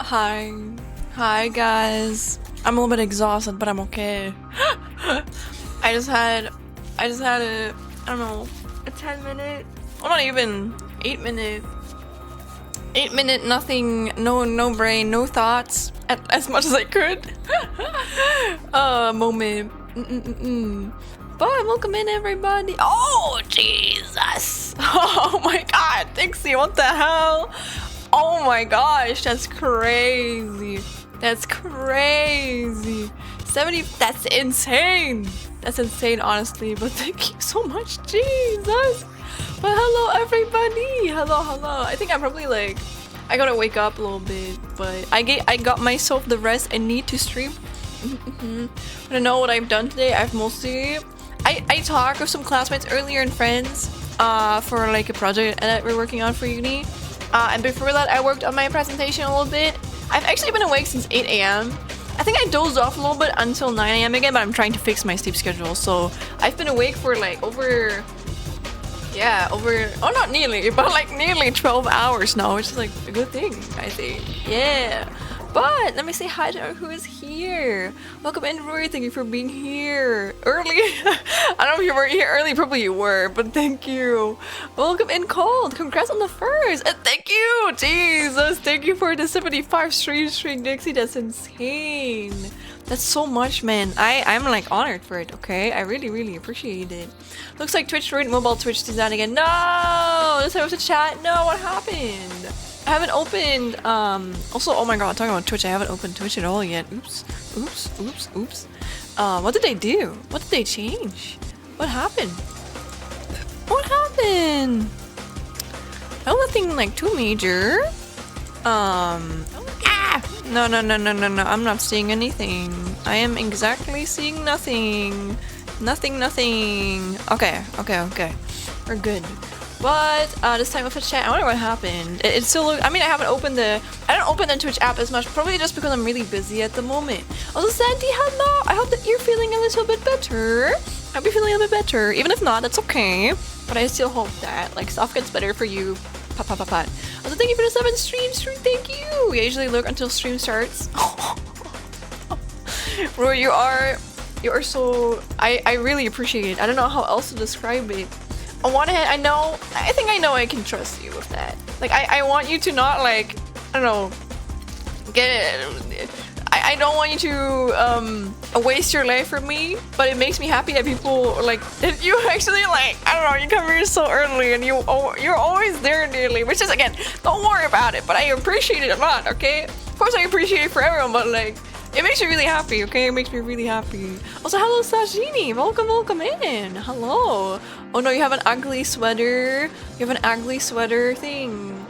Hi. Hi, guys. I'm a little bit exhausted, but I'm okay. I just had a, I don't know, a 10-minute, well, not even 8-minute, 8-minute nothing, no brain, no thoughts, as much as I could. Moment. But welcome in, everybody. Oh, Jesus. Oh my God, Dixie, what the hell? Oh my gosh, that's crazy. That's crazy. 70, that's insane. That's insane, honestly, but thank you so much, Jesus. But hello, everybody. Hello. I think I'm probably like, I gotta wake up a little bit, but I got myself the rest I need to stream. I don't know what I've done today. I've mostly, I talked with some classmates earlier and friends for like a project that we're working on for uni. And before that, I worked on my presentation a little bit. I've actually been awake since 8 a.m. I think I dozed off a little bit until 9 a.m. again, but I'm trying to fix my sleep schedule. So I've been awake for like over, oh, not nearly, but like nearly 12 hours now, which is like a good thing, I think. Yeah. But let me say hi to who is here. Welcome in, Rory. Thank you for being here early. I don't know if you were here early. Probably you were, but thank you. Welcome in, Cold. Congrats on the first. And thank you, Jesus. Thank you for the 75 stream, Dixie. That's insane. That's so much, man. I'm like honored for it. Okay, I really appreciate it. Looks like Twitch ruined mobile Twitch design again. No, this time was a chat. No, what happened? I haven't opened, also, oh my god, talking about Twitch, I haven't opened Twitch at all yet. Oops. What did they do? What did they change? What happened? What happened? Oh, nothing like too major. No, I'm not seeing anything. I am exactly seeing nothing. Nothing. Okay. We're good. But this time with the chat, I wonder what happened. It still look, I mean, I don't open the Twitch app as much, probably just because I'm really busy at the moment. Also, Sandy, hello! I hope that you're feeling a little bit better. I hope you're feeling a bit better. Even if not, that's okay. But I still hope that, like, stuff gets better for you. Pat. Also, thank you for the 7 streams, thank you! We usually look until stream starts. Roy, you are so, I really appreciate it. I don't know how else to describe it. On one hand, I think I know I can trust you with that. Like, I want you to not, like, I don't know, I don't want you to waste your life for me, but it makes me happy that people, like, that you actually, like, I don't know, you come here so early and you're always there nearly, which is, again, don't worry about it, but I appreciate it a lot, okay? Of course I appreciate it for everyone, but, like, it makes me really happy, okay? It makes me really happy. Also, hello, Sajini. Welcome in. Hello. Oh no, you have an ugly sweater. You have an ugly sweater thing.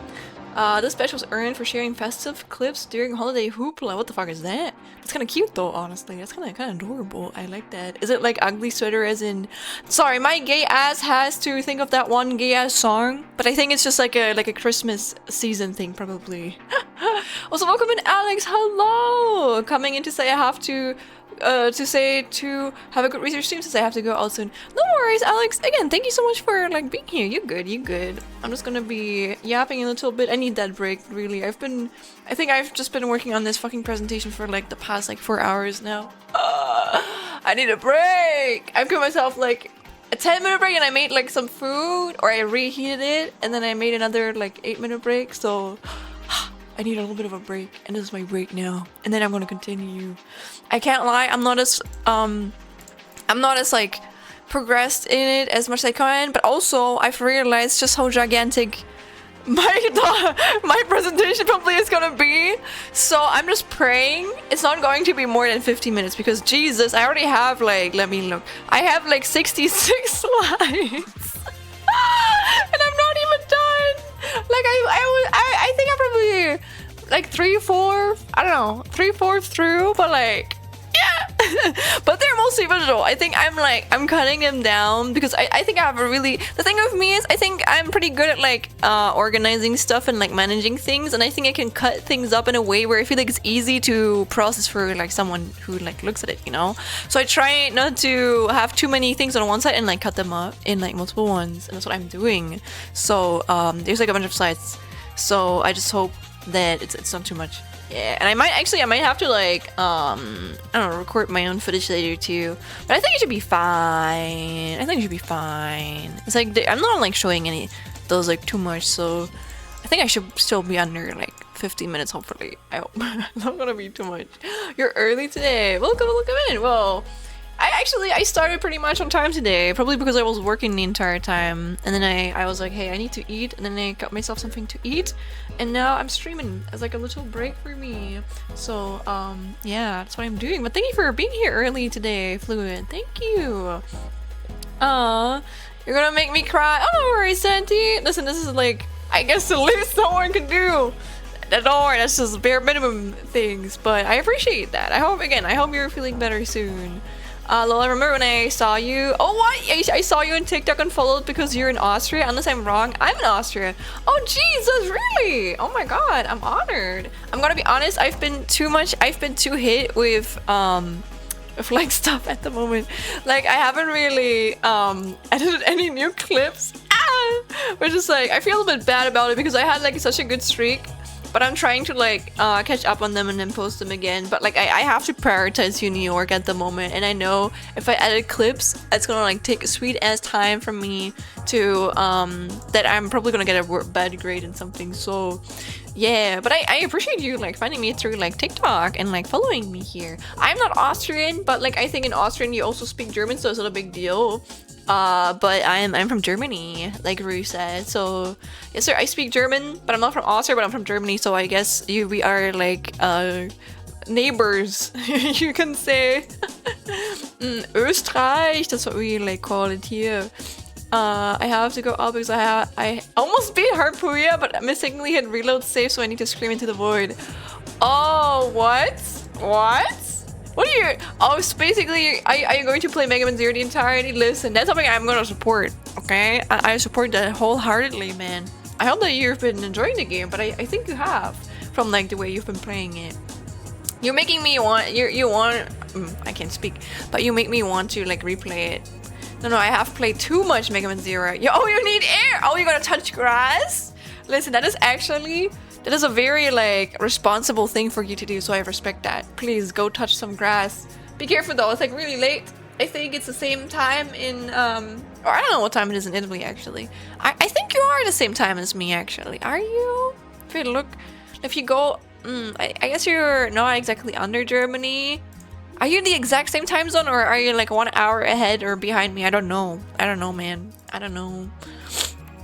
This badge was earned for sharing festive clips during holiday hoopla. What the fuck is that? That's kind of cute though, honestly. That's kind of adorable. I like that. Is it like ugly sweater as in... Sorry, my gay ass has to think of that one gay ass song, but I think it's just like a Christmas season thing, probably. Also, welcome in, Alex. Hello. Coming in to say I have to have a good research stream since I have to go out soon. No worries, Alex. Again, thank you so much for like being here. You good. I'm just gonna be yapping a little bit. I need that break, really. I think I've just been working on this fucking presentation for like the past like 4 hours now. I need a break. I've given myself like a 10-minute break and I made like some food, or I reheated it and then I made another like 8-minute break, so I need a little bit of a break, and this is my break now. And then I'm gonna continue. I can't lie, I'm not as like progressed in it as much as I can, but also I've realized just how gigantic my presentation probably is gonna be. So I'm just praying it's not going to be more than 50 minutes, because Jesus, I already have like, let me look. I have like 66 slides. And I'm not even done. Like I think I'm probably like 3/4 through, but like, yeah. But they're mostly visual. I think I'm cutting them down because I think I have a really, the thing with me is I think I'm pretty good at like organizing stuff and like managing things, and I think I can cut things up in a way where I feel like it's easy to process for like someone who like looks at it, you know? So I try not to have too many things on one side and like cut them up in like multiple ones, and that's what I'm doing. So there's like a bunch of sides, so I just hope that it's not too much. Yeah, and I might have to like I don't know, record my own footage later too. But I think it should be fine. I think it should be fine. It's like I'm not like showing any those like too much, so I think I should still be under like 50 minutes hopefully. I hope. Not gonna be too much. You're early today. Welcome in. Well, I started pretty much on time today, probably because I was working the entire time, and then I was like, hey, I need to eat, and then I got myself something to eat, and now I'm streaming as like a little break for me. So yeah, that's what I'm doing. But thank you for being here early today, Fluid. Thank you. You're gonna make me cry. Oh, don't worry, Santi. Listen, this is like, I guess the least someone can do. Don't worry, that's just bare minimum things, but I appreciate that. I hope you're feeling better soon. Lola, remember when I saw you? Oh, what? I saw you on TikTok and followed because you're in Austria, unless I'm wrong. I'm in Austria. Oh, Jesus, really? Oh my God, I'm honored. I'm gonna be honest, I've been too hit with like stuff at the moment. Like, I haven't really edited any new clips. Which is like, I feel a bit bad about it because I had like such a good streak. But I'm trying to like catch up on them and then post them again. But like I have to prioritize New York at the moment, and I know if I edit clips, it's gonna like take a sweet ass time from me to that I'm probably gonna get a bad grade in something. So yeah, but I appreciate you like finding me through like TikTok and like following me here. I'm not Austrian, but like I think in Austrian you also speak German, so it's not a big deal. But I'm from Germany, like Rue said. So yes, sir, I speak German, but I'm not from Austria, but I'm from Germany. So I guess we are like neighbors, you can say. Österreich, that's what we like call it here. I have to go up because I almost beat Harpuya, but mistakenly hit reload save, so I need to scream into the void. Oh, what? What are you? Oh, so basically, are you going to play Mega Man Zero the entirety? Listen, that's something I'm gonna support, okay? I support that wholeheartedly, man. I hope that you've been enjoying the game, but I think you have, from like the way you've been playing it. You're making me want, I can't speak, but you make me want to like replay it. No, I have played too much Mega Man Zero. Oh, you need air! Oh, you're gonna touch grass? Listen, that is a very like responsible thing for you to do, so I respect that. Please go touch some grass. Be careful though, it's like really late. I think it's the same time in or I don't know what time it is in Italy actually. I think you are the same time as me actually. Are you? If you go I guess you're not exactly under Germany. Are you the exact same time zone, or are you like 1 hour ahead or behind me? I don't know, man. I don't know.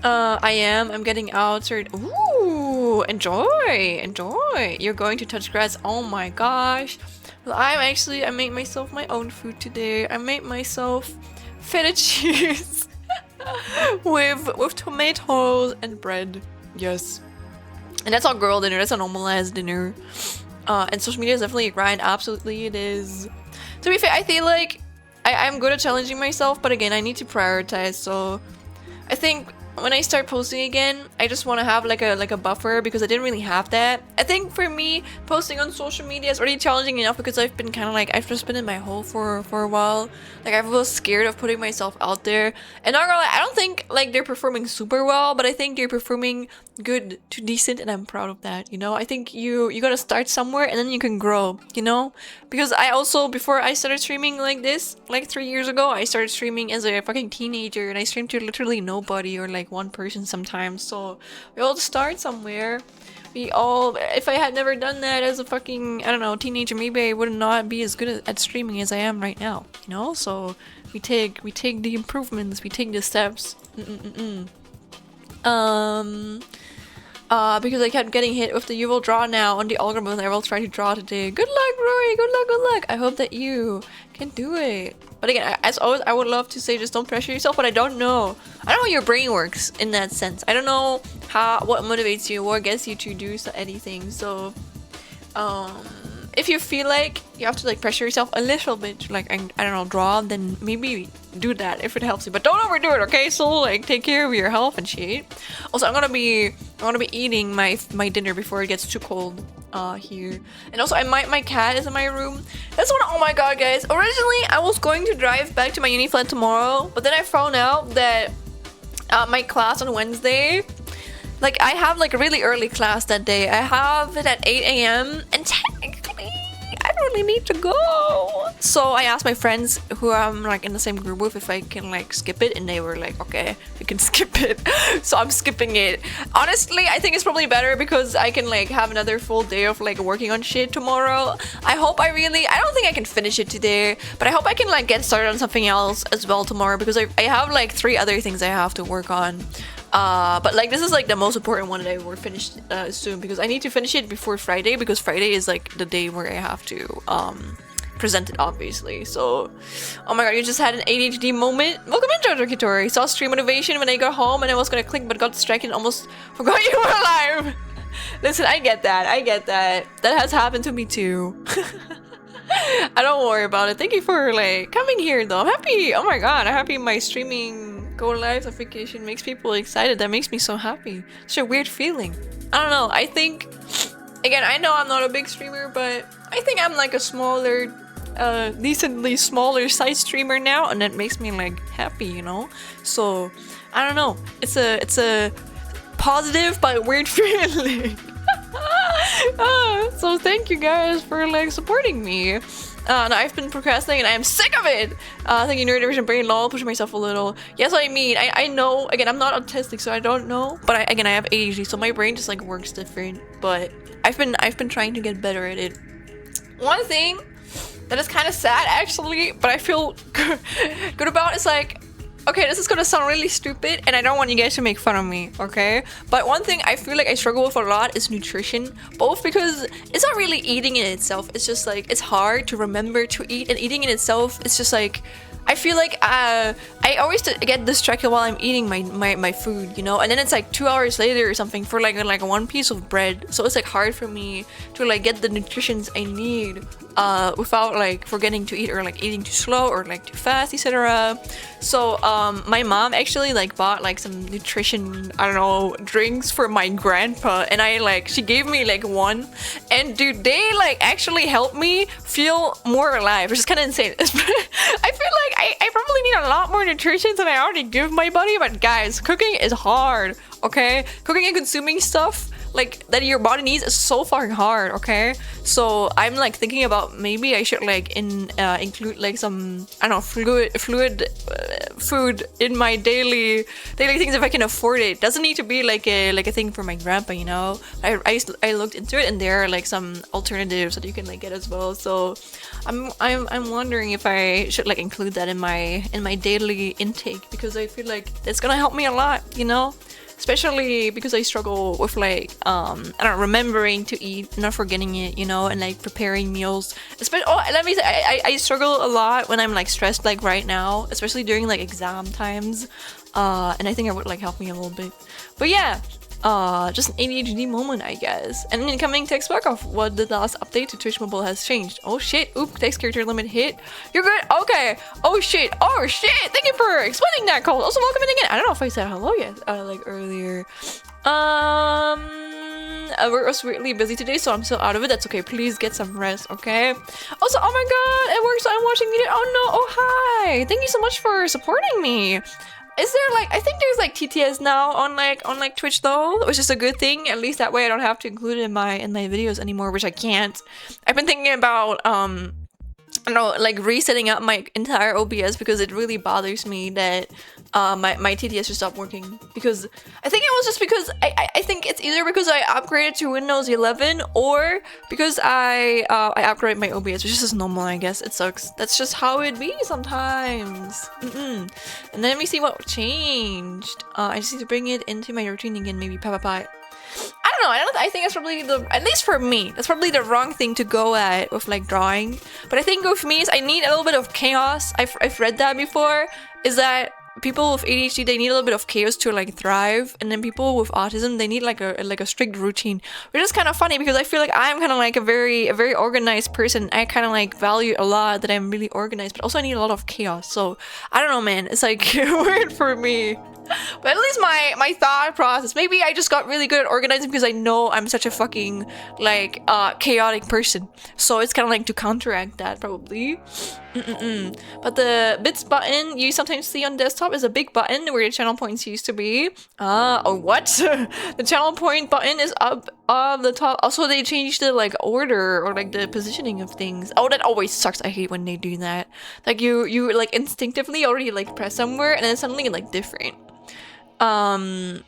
I'm getting outside. Ooh, enjoy. You're going to touch grass. Oh my gosh. Well, I made myself my own food today. I made myself feta cheese with tomatoes and bread. Yes. And that's our girl dinner. That's a normalized dinner. And social media is definitely a grind. Absolutely it is. To be fair, I feel like I'm good at challenging myself, but again, I need to prioritize. So I think when I start posting again, I just want to have like a buffer because I didn't really have that. I think for me, posting on social media is already challenging enough because I've been kind of like, I've just been in my hole for a while. Like I was scared of putting myself out there. And not gonna lie, I don't think like they're performing super well, but I think they're performing good to decent, and I'm proud of that, you know? I think you gotta start somewhere and then you can grow, you know? Because I also, before I started streaming like this, like 3 years ago, I started streaming as a fucking teenager, and I streamed to literally nobody or like one person sometimes. So we all start somewhere. If I had never done that as a fucking, I don't know, teenager, maybe I would not be as good at streaming as I am right now, you know? So we take the improvements, we take the steps. Because I kept getting hit with the you will draw now on the algorithm. I will try to draw today. Good luck, Rory. Good luck. I hope that you can do it. But again, as always, I would love to say just don't pressure yourself, but I don't know. I don't know how your brain works in that sense. I don't know what motivates you, what gets you to do anything. So if you feel like you have to like pressure yourself a little bit to like, I don't know, draw, then maybe do that if it helps you. But don't overdo it, okay? So like take care of your health and shit. Also, I'm gonna be eating my dinner before it gets too cold here. And also my cat is in my room. That's what, oh my god, guys. Originally I was going to drive back to my uni flat tomorrow, but then I found out that my class on Wednesday, like I have like a really early class that day. I have it at 8 a.m. and technically I really need to go. So I asked my friends who I'm like in the same group with if I can like skip it, and they were like, okay, you can skip it. So I'm skipping it. Honestly, I think it's probably better because I can like have another full day of like working on shit tomorrow. I don't think I can finish it today, but I hope I can like get started on something else as well tomorrow, because I have like 3 other things I have to work on. But like this is like the most important one that I will finish soon, because I need to finish it before Friday, because Friday is like the day where I have to present it, obviously. So, oh my god, you just had an ADHD moment. Welcome in, Jojo Kitori. Saw stream motivation when I got home and I was gonna click but got distracted and almost forgot you were alive. Listen, I get that. That has happened to me too. I don't worry about it. Thank you for like coming here though. I'm happy. Oh my god, I'm happy my streaming go live notification makes people excited. That makes me so happy. It's a weird feeling. I don't know. I think, again, I know I'm not a big streamer, but I think I'm like a smaller, decently smaller size streamer now, and that makes me like happy, you know? So I don't know. It's a positive but weird feeling. So thank you guys for like supporting me. And I've been procrastinating and I am sick of it. Thank you, neurodivergent brain, lol, pushing myself a little. Yes, what I mean. I know, again, I'm not autistic, so I don't know. But I have ADHD, so my brain just like works different. But I've been trying to get better at it. One thing that is kind of sad, actually, but I feel good about is like, okay, this is gonna sound really stupid and I don't want you guys to make fun of me, okay? But one thing I feel like I struggle with a lot is nutrition. Both because it's not really eating in itself, it's just like, it's hard to remember to eat, and eating in itself, it's just like, I feel like I always get distracted while I'm eating my food, you know? And then it's like 2 hours later or something for like one piece of bread. So it's like hard for me to like get the nutritions I need without like forgetting to eat, or like eating too slow or like too fast, etc. So my mom actually like bought like some nutrition, I don't know, drinks for my grandpa, and she gave me like one, and dude, they like actually helped me feel more alive, which is kind of insane. I feel like I probably need a lot more nutrition than I already give my body, but guys, cooking is hard, okay? Cooking and consuming stuff like that your body needs is so fucking hard, okay? So I'm like thinking about maybe I should like include like some, I don't know, fluid food in my daily things if I can afford it. Doesn't need to be like a thing for my grandpa, you know? I looked into it, and there are like some alternatives that you can like get as well. So I'm wondering if I should like include that in my daily intake, because I feel like that's gonna help me a lot, you know? Especially because I struggle with like I don't know, remembering to eat, not forgetting it, you know, and like preparing meals. Let me say, I struggle a lot when I'm like stressed, like right now, especially during like exam times. And I think it would like help me a little bit. But yeah, just an ADHD moment, I guess. And incoming text back off what the last update to Twitch Mobile has changed. Oh shit, oop, text character limit hit. You're good? Okay. Oh shit, thank you for explaining that, Cole. Also, welcome in again. I don't know if I said hello yet, like earlier. We're really busy today, so I'm still out of it. That's okay, please get some rest, okay? Also, oh my god, it works, so I'm watching video. Oh no, oh hi. Thank you so much for supporting me. Is there like, I think there's like TTS now on like Twitch though, which is a good thing. At least that way I don't have to include it in my videos anymore, which I can't. I've been thinking about I don't know, like resetting up my entire OBS, because it really bothers me that my TTS just stopped working. Because I think it was just because I think it's either because I upgraded to Windows 11 or because I upgraded my OBS, which is just normal, I guess. It sucks. That's just how it be sometimes. And then let me see what changed. I just need to bring it into my routine again, maybe. Pie. I don't know. I think it's probably at least for me, that's probably the wrong thing to go at with like drawing. But I think with me is I need a little bit of chaos. I've read that before. Is that people with ADHD, they need a little bit of chaos to like thrive, and then people with autism, they need like a strict routine, which is kind of funny because I feel like I'm kind of like a very organized person. I kind of like value a lot that I'm really organized, but also I need a lot of chaos. So I don't know, man, it's like weird for me. But at least my thought process, maybe I just got really good at organizing because I know I'm such a fucking like chaotic person, so it's kind of like to counteract that probably. But the bits button you sometimes see on desktop is a big button where the channel points used to be. Oh, what? The channel point button is up on the top. Also, they changed the like order or like the positioning of things. Oh, that always sucks. I hate when they do that. Like you like instinctively already like press somewhere and then suddenly like different. The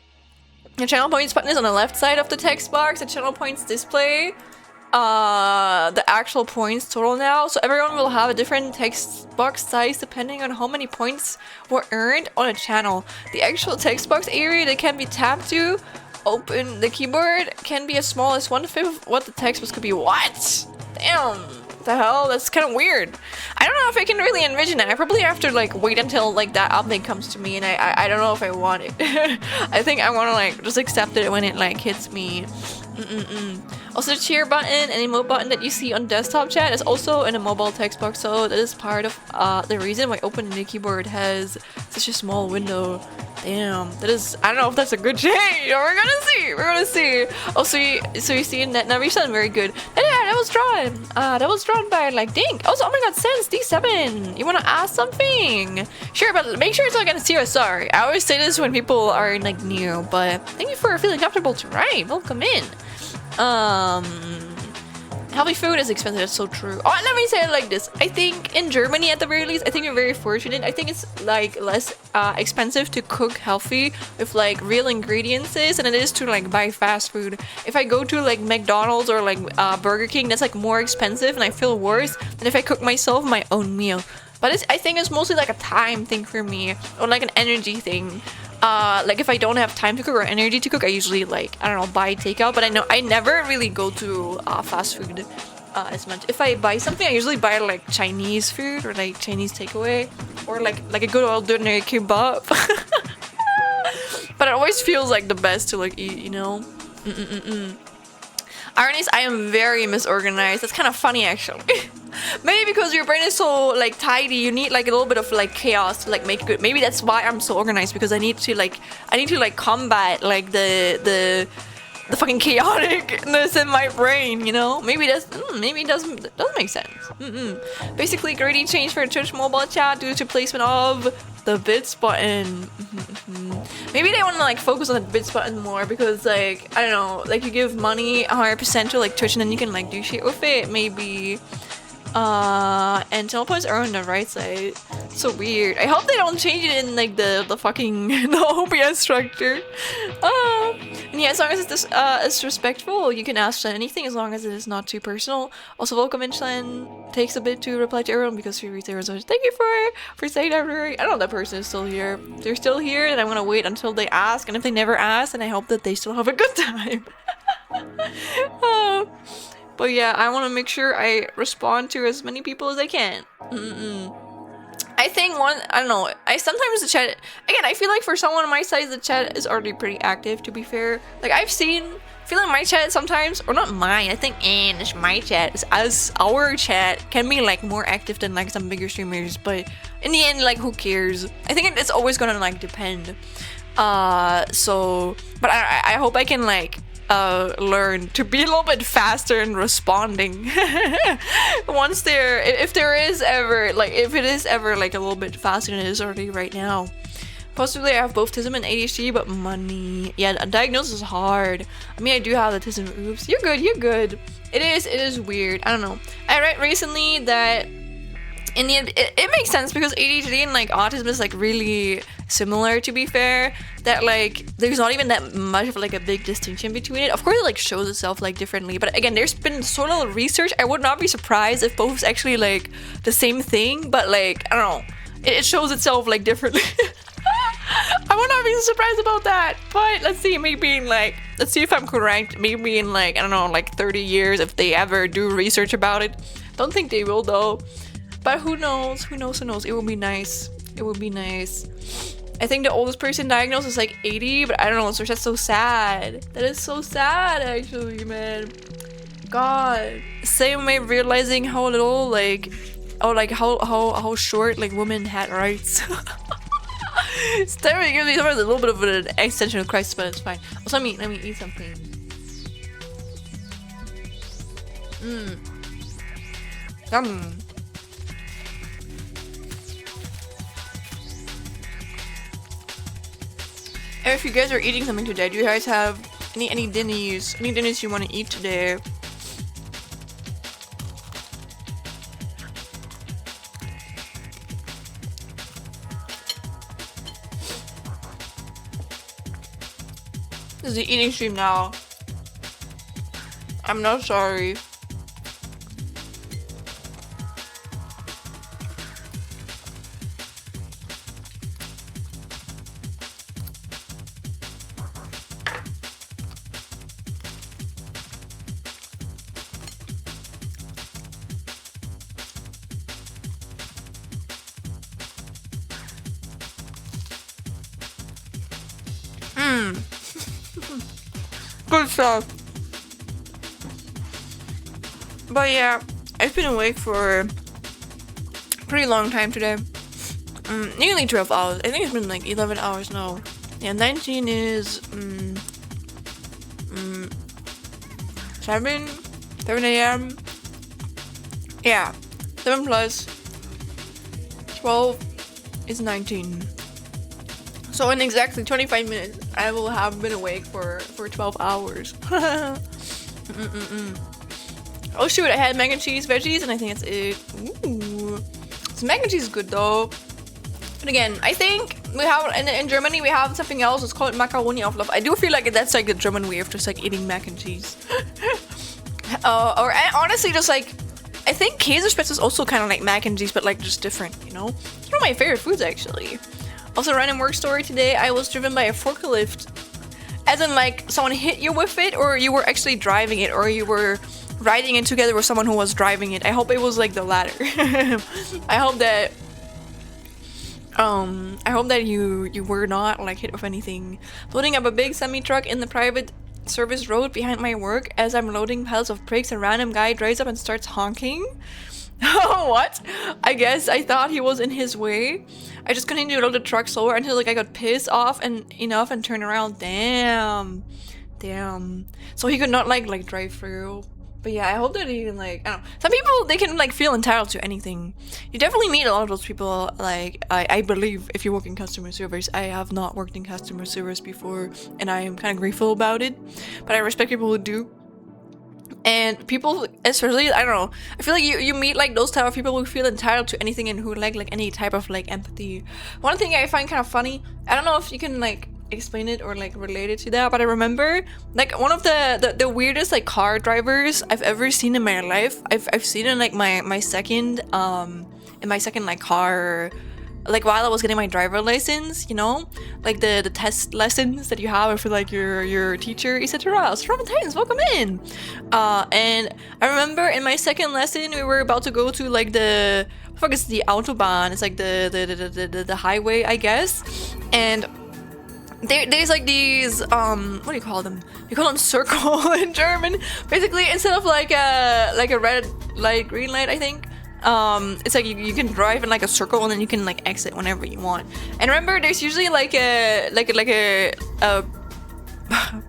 channel points button is on the left side of the text box. The channel points display the actual points total now, so everyone will have a different text box size depending on how many points were earned on a channel. The actual text box area that can be tapped to open the keyboard can be as small as 1/5 of what the text box could be. What? Damn. The hell? That's kind of weird. I don't know if I can really envision it. I probably have to like wait until like that update comes to me, and I don't know if I want it. I think I want to like just accept it when it like hits me. Also, the cheer button and emote button that you see on desktop chat is also in a mobile text box, so that is part of the reason why opening the keyboard has such a small window. Damn, that is, I don't know if that's a good change. We're gonna see. Also, so you see in that navigation, very good. Yeah, that was drawn by like Dink. Also, oh my god, Sense D7. You wanna ask something? Sure, but make sure it's like a CSR. I always say this when people are like new, but thank you for feeling comfortable to write. Welcome in. Healthy food is expensive, that's so true. Oh, let me say it like this. I think in Germany, at the very least, I think we're very fortunate. I think it's like less expensive to cook healthy with like real ingredients than it is to like buy fast food. If I go to like McDonald's or like Burger King, that's like more expensive and I feel worse than if I cook myself my own meal. But I think it's mostly like a time thing for me, or like an energy thing. Like if I don't have time to cook or energy to cook, I usually like, I don't know, buy takeout. But I know I never really go to fast food as much. If I buy something, I usually buy like Chinese food or like Chinese takeaway, or like a good old ordinary kebab. But it always feels like the best to like eat, you know. Irony is I am very misorganized. That's kind of funny actually. Maybe because your brain is so like tidy, you need like a little bit of like chaos to like make it good. Maybe that's why I'm so organized, because I need to like combat like the fucking chaoticness in my brain, you know? Maybe it doesn't make sense. Basically, greedy change for Twitch mobile chat due to placement of the bits button. Maybe they want to like focus on the bits button more, because like, I don't know, like you give money 100% to like Twitch and then you can like do shit with it, maybe. And teleports are on the right side. So weird. I hope they don't change it in like the fucking the OBS structure. And yeah, as long as it's respectful, you can ask Shen anything as long as it is not too personal. Also, welcome in, Shen. Takes a bit to reply to everyone because she reads everyone. So thank you for saying that. I don't know if that person is still here. If they're still here, then I'm gonna wait until they ask, and if they never ask, then I hope that they still have a good time. But yeah, I want to make sure I respond to as many people as I can. I think I don't know, sometimes the chat, again, I feel like for someone my size, the chat is already pretty active, to be fair. Like, I feel like my chat sometimes, or not mine, I think, it's my chat, as our chat can be like more active than like some bigger streamers, but in the end, like, who cares? I think it's always gonna like depend. So, but I hope I can like, learn to be a little bit faster in responding. If it is ever like a little bit faster than it is already right now. Possibly I have both autism and ADHD, but money. Yeah, a diagnosis is hard. I mean, I do have autism. Oops. You're good. It is weird. I don't know. I read recently that in the end, it makes sense because ADHD and like autism is like really similar, to be fair, that like there's not even that much of like a big distinction between it. Of course it like shows itself like differently, but again, there's been so little research. I would not be surprised if both is actually like the same thing, but like, I don't know, it shows itself like differently. I would not be surprised about that, but let's see if I'm correct. Maybe in like, I don't know, like 30 years, if they ever do research about it. Don't think they will though, but who knows. It will be nice. I think the oldest person diagnosed is like 80, but I don't know, so that's so sad. That is so sad, actually, man. God. Same way realizing how little, like, oh, like how short, like, women had rights. It's definitely gives me a little bit of an existential crisis, but it's fine. Also, let me eat something. Yum. And if you guys are eating something today, do you guys have any dinners? Any dinners you want to eat today? This is the eating stream now. I'm not sorry. Good stuff. But yeah, I've been awake for a pretty long time today. Nearly 12 hours. I think it's been like 11 hours now. Yeah, 19 is 7 a.m. Yeah, 7 plus 12 is 19. So in exactly 25 minutes, I will have been awake for 12 hours. Oh shoot, I had mac and cheese, veggies, and I think that's it. Ooh. So mac and cheese is good though. But again, I think we have, in Germany, we have something else. It's called Macaroni Auflauf. I do feel like that's like the German way of just like eating mac and cheese. Or honestly, just like, I think Käsespätzle is also kind of like mac and cheese, but like just different, you know? It's one of my favorite foods actually. Also, random work story today, I was driven by a forklift. As in, like, someone hit you with it, or you were actually driving it, or you were riding it together with someone who was driving it. I hope it was, like, the latter. I hope that you were not, like, hit with anything. Loading up a big semi-truck in the private service road behind my work. As I'm loading piles of bricks, a random guy drives up and starts honking. Oh, what? I guess I thought he was in his way. I just continued to load the truck slower until like I got pissed off and enough and turned around. Damn. So he could not like drive through. But yeah, I hope that he can like, I don't know. Some people, they can like feel entitled to anything. You definitely meet a lot of those people. Like I believe if you work in customer service, I have not worked in customer service before, and I am kind of grateful about it. But I respect people who do. And people, especially, I don't know, I feel like you meet like those type of people who feel entitled to anything and who like any type of like empathy. One thing I find kind of funny, I don't know if you can like explain it or like relate it to that, but I remember like one of the weirdest like car drivers I've ever seen in my life. I've seen in like my second like car, like while I was getting my driver license, you know, like the test lessons that you have for like your teacher, etc. So Robin Titans, welcome in. And I remember in my second lesson we were about to go to like the fuck is the Autobahn. It's like the highway, I guess. And there's like these what do you call them? You call them circle in German. Basically, instead of like a red light, green light, I think. It's like you can drive in like a circle and then you can like exit whenever you want. And remember, there's usually like a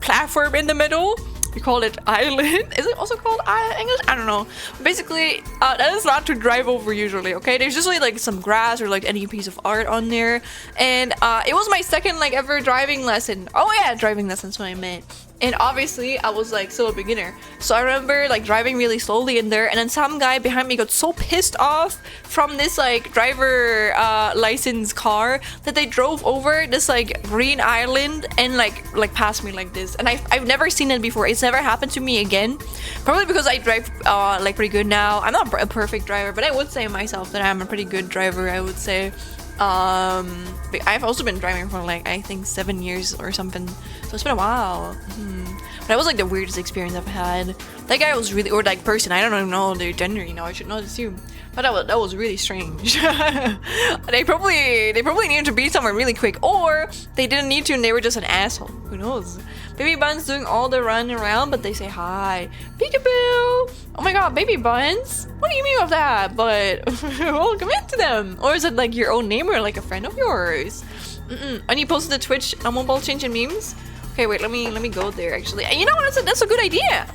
platform in the middle. We call it island. Is it also called English? I don't know. Basically, that is not to drive over usually, okay? There's usually like some grass or like any piece of art on there. And it was my second like ever driving lesson. Oh yeah, driving lesson's what I meant. And obviously, I was like still a beginner. So I remember like driving really slowly in there, and then some guy behind me got so pissed off from this like driver license car that they drove over this like green island and like past me like this. And I've never seen it before. It's never happened to me again. Probably because I drive like pretty good now. I'm not a perfect driver, but I would say myself that I'm a pretty good driver, I would say. I've also been driving for like I think 7 years or something, so it's been a while. But that was like the weirdest experience I've had. That guy was really, or like person, I don't even know their gender, you know, I should not assume. But that was really strange. They probably needed to be somewhere really quick, or they didn't need to and they were just an asshole. Who knows? Baby Bun's doing all the run around, but they say hi. Peekaboo! Oh my god, Baby Buns? What do you mean of that? But welcome into them. Or is it like your own name or like a friend of yours? And you posted the Twitch mobile change in memes? Okay, wait, let me go there actually. You know what? That's a good idea.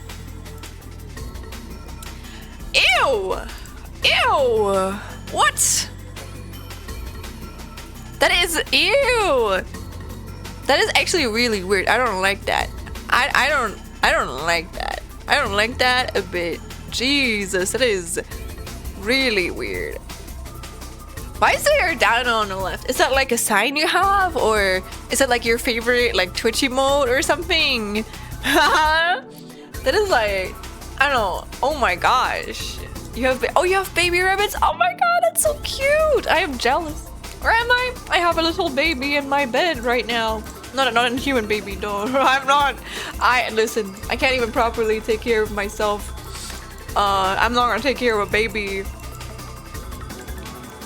Ew! Ew! What? That is ew! That is actually really weird. I don't like that. I don't like that. I don't like that a bit. Jesus, that is really weird. Why is there a down on the left? Is that like a sign you have, or is that like your favorite like Twitch emote or something? That is like, I don't know. Oh my gosh. You have you have baby rabbits? Oh my god, that's so cute. I am jealous. Or am I? I have a little baby in my bed right now. Not a human baby, no. I'm not. Listen, I can't even properly take care of myself. I'm not gonna take care of a baby.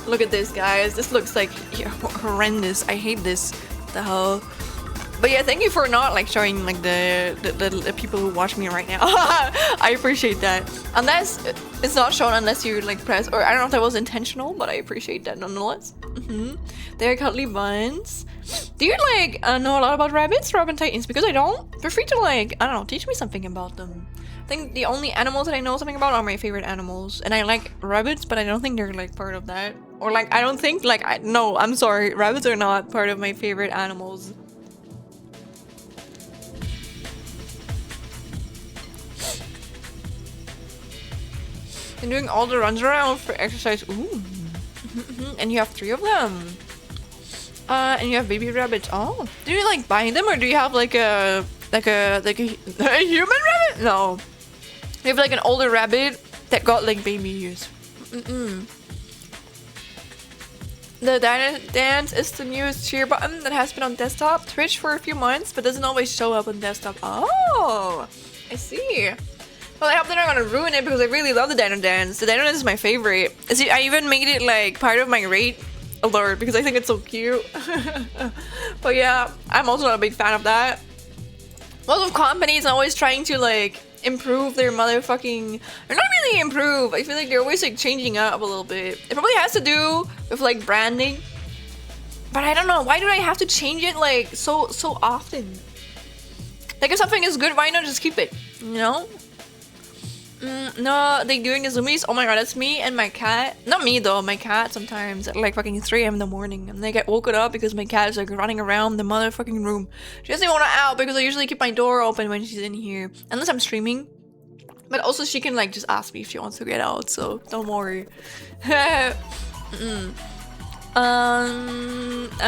Look at this, guys. This looks like horrendous. I hate this. The hell. But yeah, thank you for not like showing like the people who watch me right now. I appreciate that. Unless it's not shown unless you like press, or I don't know if that was intentional, but I appreciate that nonetheless. They're cuddly buns. Do you like know a lot about rabbits, Robin Titans? Because I don't. Feel free to like, I don't know, teach me something about them. I think the only animals that I know something about are my favorite animals, and I like rabbits, but I don't think they're like part of that. Or like I don't think like no, I'm sorry, rabbits are not part of my favorite animals. And doing all the runs around for exercise. Ooh. And you have 3 of them. And you have baby rabbits. Oh, do you like buy them, or do you have like a human rabbit? No, you have like an older rabbit that got like babies. The dance is the newest cheer button that has been on desktop Twitch for a few months, but doesn't always show up on desktop. Oh, I see. Well, I hope they're not gonna ruin it because I really love the Dino Dance. The Dino Dance is my favorite. I even made it like part of my rate alert because I think it's so cute. But yeah, I'm also not a big fan of that. Lots of companies are always trying to like improve their motherfucking, or not really improve. I feel like they're always like changing up a little bit. It probably has to do with like branding, but I don't know, why do I have to change it like so often? Like if something is good, why not just keep it, you know? No, they doing the zoomies. Oh my god, that's me and my cat. Not me though, my cat sometimes at like fucking 3 AM in the morning, and they get woken up because my cat is like running around the motherfucking room. She doesn't want to out because I usually keep my door open when she's in here, unless I'm streaming. But also she can like just ask me if she wants to get out, so don't worry. I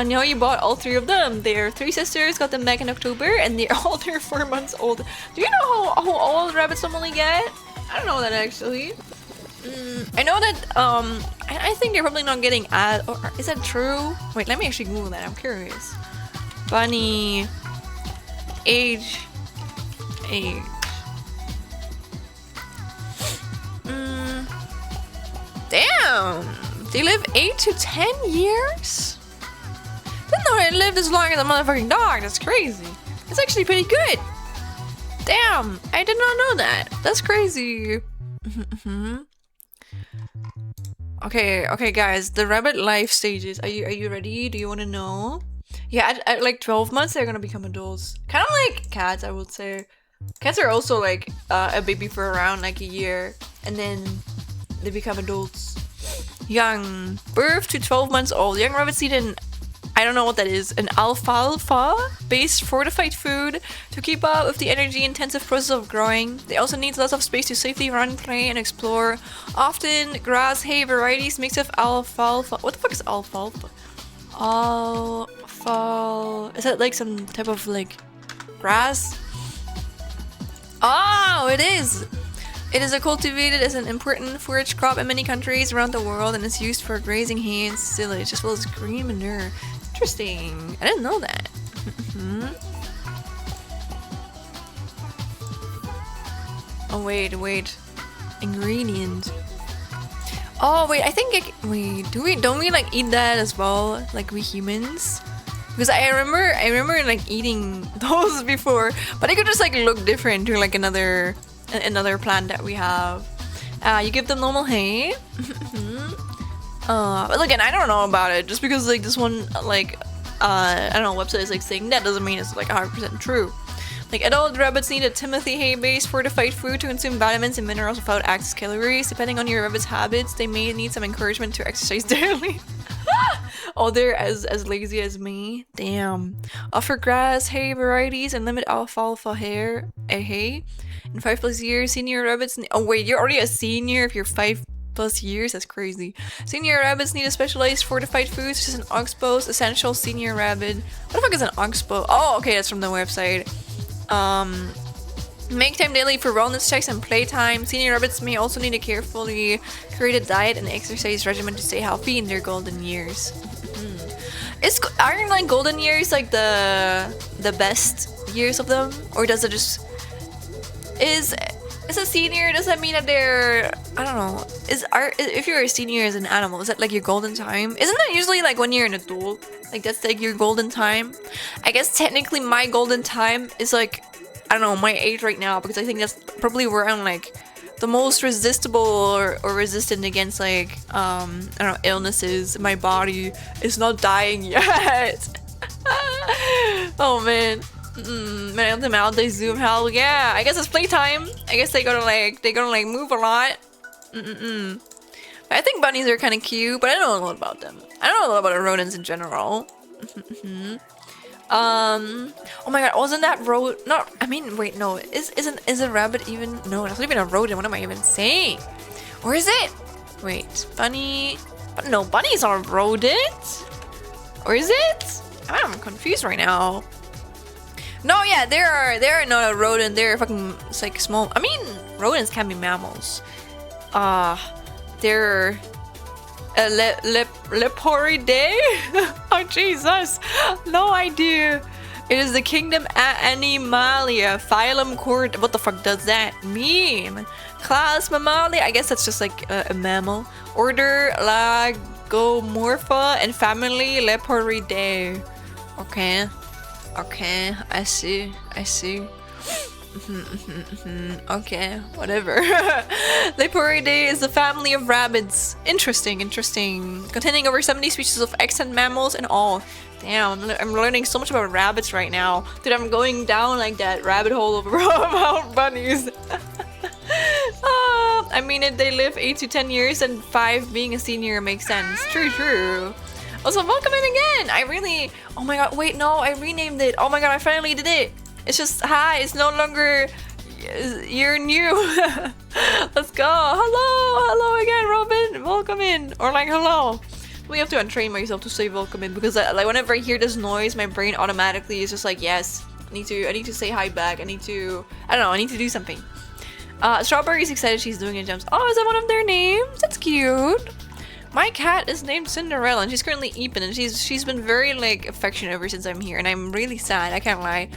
know you bought all 3 of them. They're 3 sisters, got them back in October, and they're 4 months old. Do you know how old rabbits normally get? I don't know that actually. I know that I think they're probably not getting ad, or is that true? Wait, let me actually Google that. I'm curious. Bunny age. Damn, they live 8 to 10 years. Didn't know they lived as long as a motherfucking dog. That's crazy. It's actually pretty good. Damn, I did not know that. That's crazy. Okay, guys, the rabbit life stages. Are you ready? Do you want to know? Yeah, at like 12 months, they're gonna become adults. Kind of like cats, I would say. Cats are also like a baby for around like a year, and then they become adults. Young, birth to 12 months old. Young rabbits eat an, I don't know what that is, an alfalfa-based fortified food to keep up with the energy-intensive process of growing. They also need lots of space to safely run, play, and explore. Often grass, hay varieties mixed with alfalfa. What the fuck is alfalfa? Is that like some type of like grass? Oh, it is! It is cultivated as an important forage crop in many countries around the world and is used for grazing hay and silage as well as green manure. Interesting. I didn't know that. Oh wait. Ingredient. Oh wait, I think wait, don't we like eat that as well, like we humans? Because I remember like eating those before, but it could just like look different to like another plant that we have. You give them normal hay. But again, I don't know about it. Just because like this one like I don't know, website is like saying that doesn't mean it's like 100% true. Like adult rabbits need a Timothy hay-based fortified food to consume vitamins and minerals without excess calories. Depending on your rabbit's habits, they may need some encouragement to exercise daily. Oh, they're as lazy as me. Damn. Offer grass, hay varieties, and limit alfalfa hay. In 5+ years, senior rabbits. Oh wait, you're already a senior if you're 5+ years. That's crazy. Senior rabbits need a specialized fortified food such as an oxbow. Essential senior rabbit. What the fuck is an oxbow? Oh, okay, that's from the website. Make time daily for wellness checks and playtime. Senior rabbits may also need a carefully curated diet and exercise regimen to stay healthy in their golden years. Aren't like golden years like the best years of them, or does it just is a senior? Does that mean that they're, I don't know? If you're a senior as an animal, is that like your golden time? Isn't that usually like when you're an adult? Like that's like your golden time. I guess technically my golden time is like, I don't know, my age right now, because I think that's probably where I'm like the most resistible or resistant against like I don't know, illnesses. My body is not dying yet. Oh man. Man, them out, they zoom, hell yeah. I guess it's playtime. I guess they gonna like move a lot. But I think bunnies are kind of cute, but I don't know a lot about them. I don't know a lot about rodents in general. Oh my god, wasn't that no, I mean, wait, no, is a rabbit even, no, it's not even a rodent. What am I even saying? Or is it? Wait, bunny, but no, bunnies are rodents, or is it? I'm confused right now. No, yeah, they're not a rodent. They're fucking, it's like small. I mean, rodents can be mammals. They're Leporidae? Oh Jesus, no idea. It is the kingdom Animalia, phylum Cord. What the fuck does that mean? Class Mammalia. I guess that's just like a mammal. Order Lagomorpha and family Leporidae. Okay, I see. Okay, whatever. Leporidae is a family of rabbits. Interesting. Containing over 70 species of extant mammals and all. Damn, I'm learning so much about rabbits right now. Dude, I'm going down like that rabbit hole about bunnies. I mean, if they live 8 to 10 years and 5 being a senior makes sense. True. Also, welcome in again. Oh my god, wait, no, I renamed it. Oh my god, I finally did it. It's just, hi, it's no longer, you're new. Let's go. Hello again, Robin. Welcome in. Or like, hello. We have to untrain myself to say welcome in, because like whenever I hear this noise, my brain automatically is just like, yes, I need to say hi back. I need to do something. Strawberry's excited she's doing it, Gems. Oh, is that one of their names? That's cute. My cat is named Cinderella and she's currently Eepin, and she's been very like affectionate ever since I'm here, and I'm really sad, I can't lie.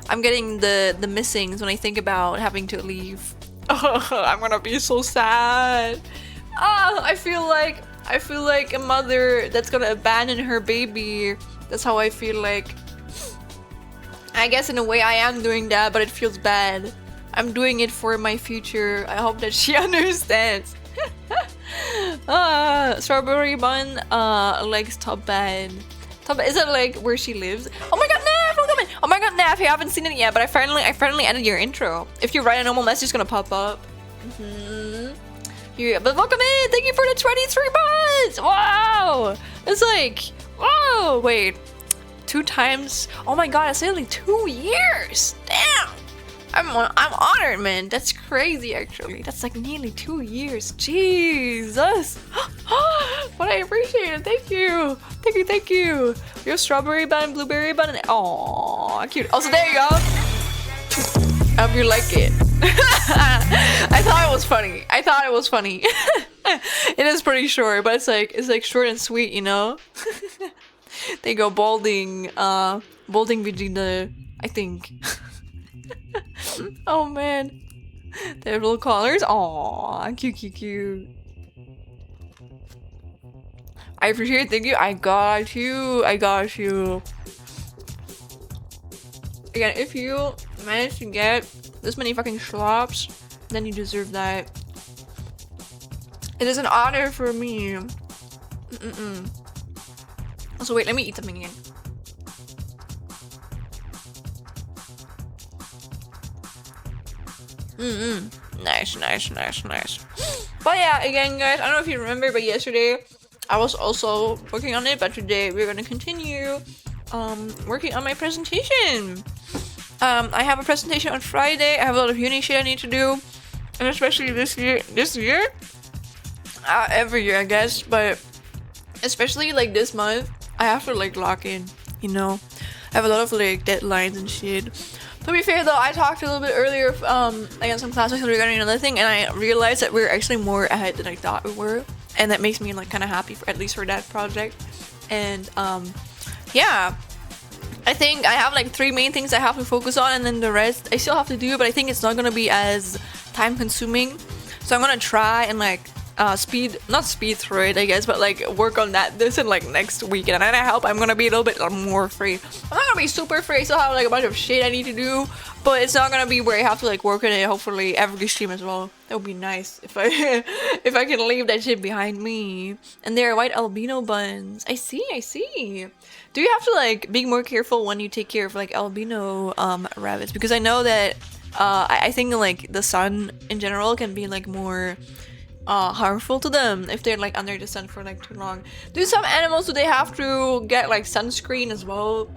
I'm getting the missings when I think about having to leave. I'm gonna be so sad. I feel like a mother that's gonna abandon her baby. That's how I feel like. I guess in a way I am doing that, but it feels bad. I'm doing it for my future. I hope that she understands. Strawberry bun, legs top bed. Is it like where she lives? Oh my god, Nav, welcome in. Oh my god, Nav, you haven't seen it yet, but I finally ended your intro. If you write a normal message, it's gonna pop up. Yeah, but welcome in. Thank you for the 23 months. Wow, it's like, whoa, wait, 2 times. Oh my god, it's only 2 years. Damn. I'm honored, man. That's crazy, actually. That's like nearly 2 years. Jesus. But I appreciate it. Thank you. Your strawberry bun, blueberry bun, and oh, cute. Also, there you go. I hope you like it. I thought it was funny. I thought it was funny. It is pretty short, but it's like short and sweet, you know? They go balding, balding Vegeta, I think. Oh man. They have little collars. Aww, cute. I appreciate it, thank you. I got you. Again, if you manage to get this many fucking schlops, then you deserve that. It is an honor for me. Also, wait, let me eat something again. Nice. But yeah, again, guys, I don't know if you remember, but yesterday I was also working on it, but today we're gonna continue working on my presentation. I have a presentation on Friday. I have a lot of uni shit I need to do, and especially this year, every year I guess, but especially like this month, I have to like lock in, you know. I have a lot of like deadlines and shit. To be fair though, I talked a little bit earlier against some classmates regarding another thing, and I realized that we're actually more ahead than I thought we were, and that makes me like kind of happy for at least for that project. And yeah, I think I have like 3 main things I have to focus on, and then the rest I still have to do, but I think it's not gonna be as time consuming. So I'm gonna try and like not speed through it, I guess, but like work on this in like next week, and then I hope I'm gonna be a little bit more free. I'm not gonna be super free, I still have like a bunch of shit I need to do, but it's not gonna be where I have to like work on it hopefully every stream as well. That would be nice if I if I can leave that shit behind me. And they're white albino buns. I see. Do you have to like be more careful when you take care of like albino rabbits? Because I know that I think like the sun in general can be like more harmful to them if they're like under the sun for like too long. Do some animals, do they have to get like sunscreen as well,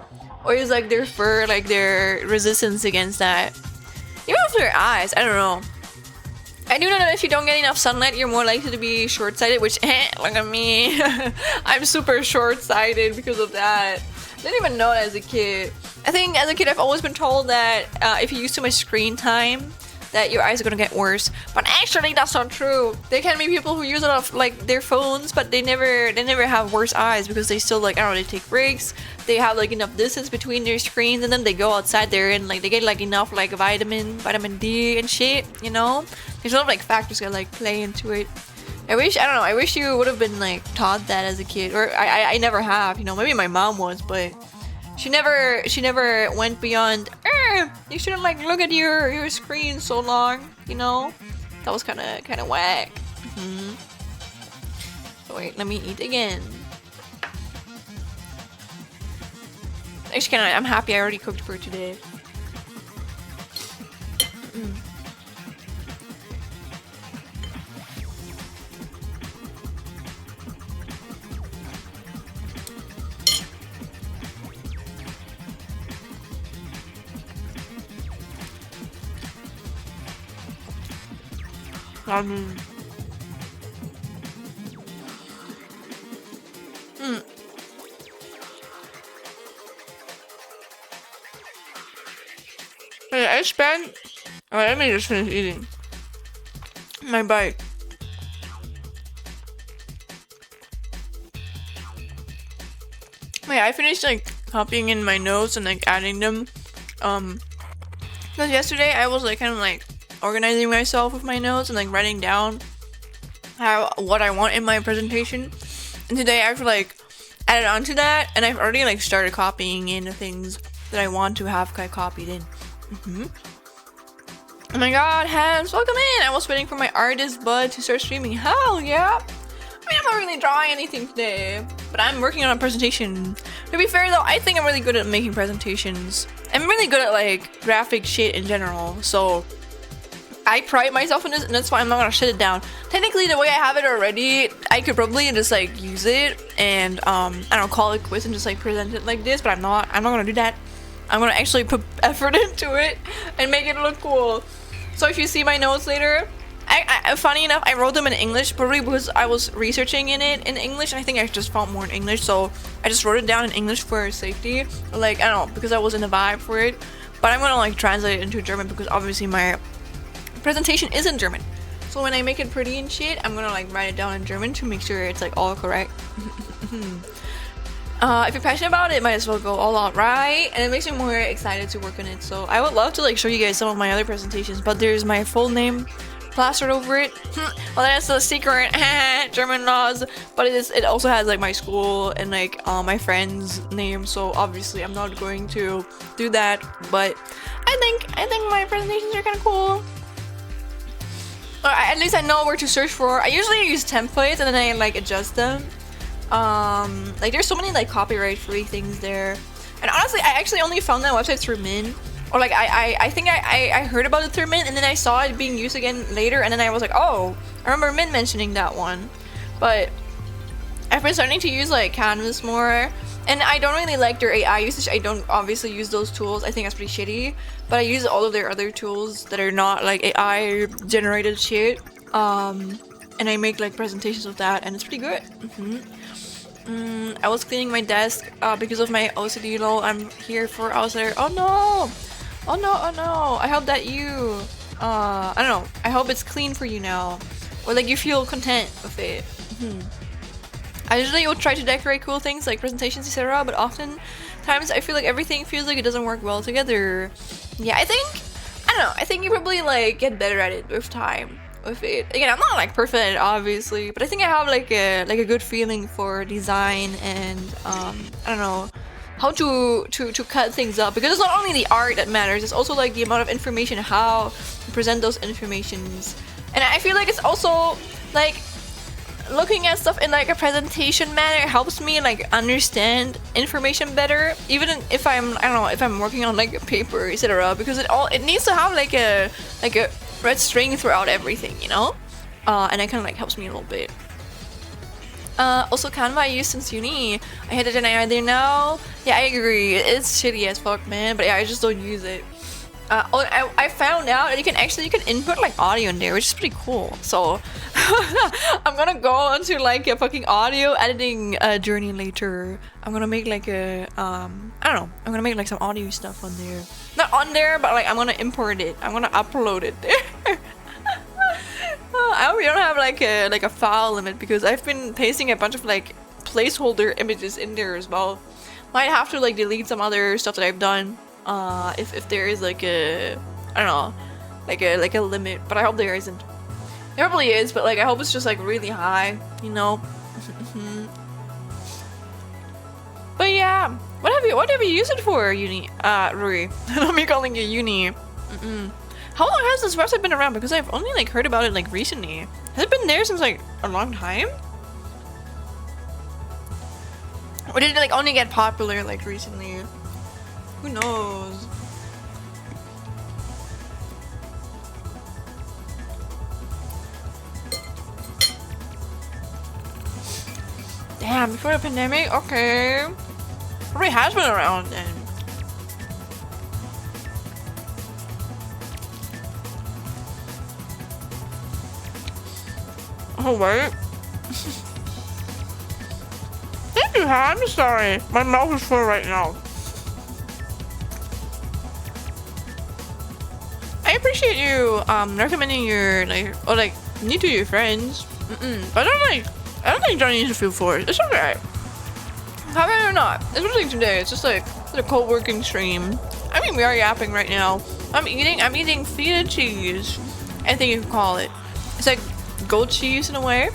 or is like their fur like their resistance against that? Even with their eyes, I don't know. I do know that if you don't get enough sunlight, you're more likely to be short-sighted, which look at me. I'm super short-sighted because of that. Didn't even know that as a kid. I think as a kid I've always been told that if you use too much screen time, that your eyes are gonna get worse, but actually that's not true. There can be people who use a lot of like their phones, but they never have worse eyes because they still like, I don't know, they take breaks, they have like enough distance between their screens, and then they go outside there and like they get like enough like vitamin D and shit, you know. There's a lot of like factors that like play into it. I wish you would have been like taught that as a kid, or I never have, you know. Maybe my mom was, but she never went beyond, you shouldn't like look at your screen so long, you know? That was kind of whack. So wait, let me eat again. Actually, I'm happy I already cooked for today. Wait, I spent. Alright, let me just finish eating my bite. Wait, I finished like copying in my notes and like adding them. Because yesterday I was like kind of like organizing myself with my notes and like writing down what I want in my presentation, and today I've like added on to that, and I've already like started copying in the things that I want to have copied in. Oh my god, Hans, welcome in! I was waiting for my artist bud to start streaming. Hell yeah! I mean, I'm not really drawing anything today, but I'm working on a presentation. To be fair though, I think I'm really good at making presentations. I'm really good at like graphic shit in general, so I pride myself in this, and that's why I'm not gonna shut it down. Technically, the way I have it already, I could probably just like use it and I don't call it quits and just like present it like this, but I'm not gonna do that. I'm gonna actually put effort into it and make it look cool. So if you see my notes later, funny enough, I wrote them in English, probably because I was researching in it in English, and I think I just found more in English, so I just wrote it down in English for safety. Like, I don't know, because I was in the vibe for it. But I'm gonna like translate it into German because obviously my presentation is in German. So when I make it pretty and shit, I'm gonna like write it down in German to make sure it's like all correct. If you're passionate about it, might as well go all out, right? And it makes me more excited to work on it. So I would love to like show you guys some of my other presentations, but there's my full name plastered over it. Well, that's the secret. German laws, but it also has like my school and like my friend's name. So obviously I'm not going to do that, but I think my presentations are kind of cool. Or at least I know where to search for. I usually use templates and then I like adjust them. Like there's so many like copyright free things there, and honestly I actually only found that website through Min, or like I think I heard about it through Min, and then I saw it being used again later, and then I was like, oh, I remember Min mentioning that one. But I've been starting to use like Canvas more, and I don't really like their AI usage. I don't obviously use those tools. I think that's pretty shitty, but I use all of their other tools that are not like AI generated shit, and I make like presentations of that, and it's pretty good. I was cleaning my desk because of my OCD lol. I'm here for outsider. Oh no! Oh no, oh no. I hope that you, I don't know. I hope it's clean for you now. Or like you feel content with it. I usually would try to decorate cool things like presentations, etc. But oftentimes I feel like everything feels like it doesn't work well together. Yeah, I don't know. I think you probably like get better at it with time. With it again, I'm not like perfect obviously, but I think I have like a good feeling for design and I don't know how to cut things up, because it's not only the art that matters, it's also like the amount of information, how to present those informations. And I feel like it's also like looking at stuff in like a presentation manner helps me like understand information better, even if I'm I don't know if I'm working on like a paper, etc. Because it needs to have like a red string throughout everything, you know? And that kind of like helps me a little bit. Also Canva I use since uni. I hate it and I either now. Yeah, I agree. It's shitty as fuck, man. But yeah, I just don't use it. I found out that you can input like audio in there, which is pretty cool. So I'm gonna go onto like a fucking audio editing journey later. I'm gonna make like a I don't know. I'm gonna make like some audio stuff on there. Not on there, but like I'm gonna import it. I'm gonna upload it there. I hope you don't have like a file limit, because I've been pasting a bunch of like placeholder images in there as well. Might have to like delete some other stuff that I've done. If there is like a I don't know, like a limit, but I hope there isn't. There probably is, but like I hope it's just like really high, you know. But yeah, what have you used it for, uni? Rui, not me calling you uni. How long has this website been around? Because I've only like heard about it like recently. Has it been there since like a long time? Or did it like only get popular like recently? Who knows? Damn, before the pandemic? Okay. Probably has been around then. Oh, wait. Thank you, Han. I'm sorry. My mouth is full right now. I appreciate you recommending your like me to your friends. But I don't think Johnny needs to feel forced. It's okay. Have it or not. Especially today. It's just like a co-working stream. I mean, we are yapping right now. I'm eating feta cheese, I think you can call it. It's like goat cheese in a way,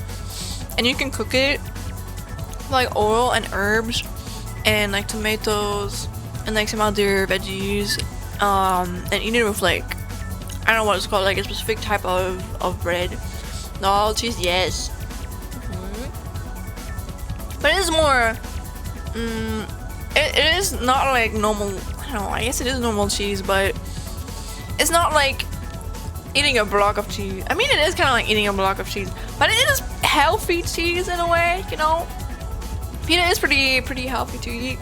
and you can cook it with like oil and herbs and like tomatoes and like some other veggies, and eat it with like I don't know what it's called, like a specific type of bread. No cheese, yes. But it is more it is not like normal, I don't know, I guess it is normal cheese, but it's not like eating a block of cheese. I mean, it is kind of like eating a block of cheese, but it is healthy cheese in a way, you know. Pita is pretty healthy to eat,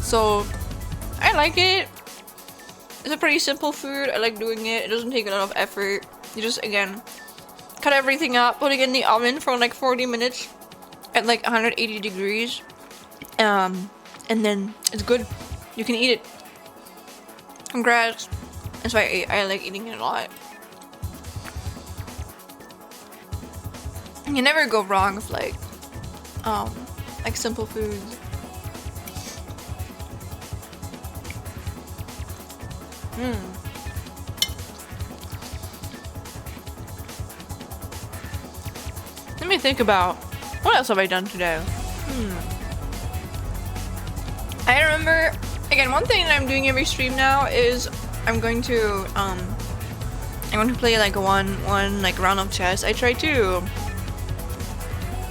so I like it. It's a pretty simple food. I like doing it. It doesn't take a lot of effort. You just, again, cut everything up, put it in the oven for like 40 minutes at like 180 degrees, and then it's good. You can eat it. Congrats. That's why I like eating it a lot. You never go wrong with like simple foods. Let me think about what else have I done today. I remember again, one thing that I'm doing every stream now is I'm going to play like one like round of chess. I try to.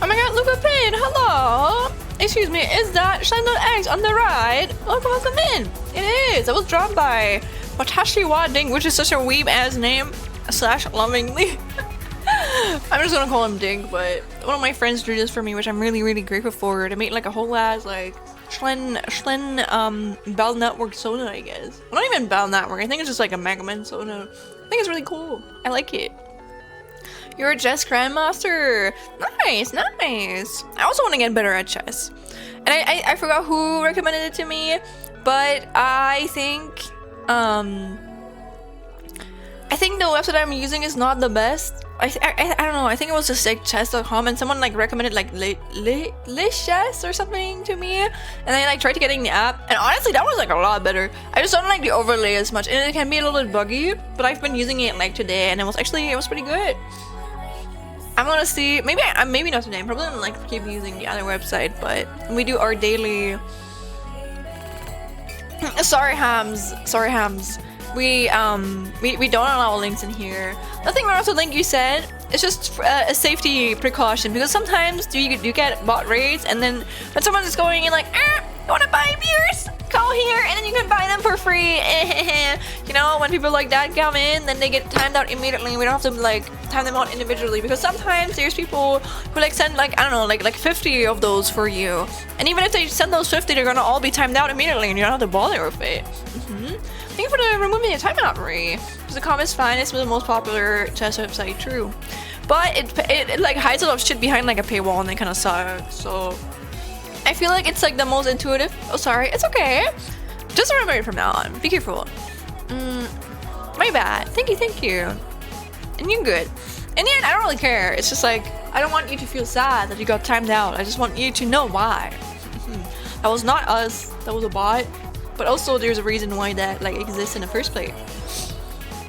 Oh my god, look at Pin! Hello! Excuse me, is that Shandon X on the right? Welcome in! It is! I was dropped by Watashi wa Ding, which is such a weeb ass name, / lovingly. I'm just gonna call him Ding, but one of my friends drew this for me, which I'm really grateful for. They made like a whole ass like Schlen Bell Network soda, I guess. Well, not even Bell Network, I think it's just like a MEGAMAN soda. I think it's really cool. I like it. You're a chess grandmaster. Nice. I also want to get better at chess. And I forgot who recommended it to me, but I think the website I'm using is not the best. I don't know. I think it was just like chess.com, and someone like recommended like Chess or something to me, and I like tried getting the app, and honestly that was like a lot better. I just don't like the overlay as much, and it can be a little bit buggy, but I've been using it like today, and it was pretty good. I'm gonna see, maybe not today, I'm probably gonna like keep using the other website, but we do our daily sorry hams. We don't allow links in here. Nothing wrong with the link you said. It's just a safety precaution, because sometimes you get bot raids, and then when someone is going in like, you wanna buy beers? Call here and then you can buy them for free. You know, when people like that come in, then they get timed out immediately. We don't have to like time them out individually, because sometimes there's people who like send like, I don't know, like 50 of those for you, and even if they send those 50, they're gonna all be timed out immediately, and you don't have to bother with it. Thank you for removing the timeout, Marie. Because the comment's fine, it's the most popular chess website, true. But it like hides a lot of shit behind like a paywall, and they kind of suck. So I feel like it's like the most intuitive. Oh, sorry, it's okay. Just remember it from now on. Be careful. My bad. Thank you. And you're good. In the end, I don't really care. It's just like, I don't want you to feel sad that you got timed out. I just want you to know why. That was not us. That was a bot. But also, there's a reason why that like exists in the first place.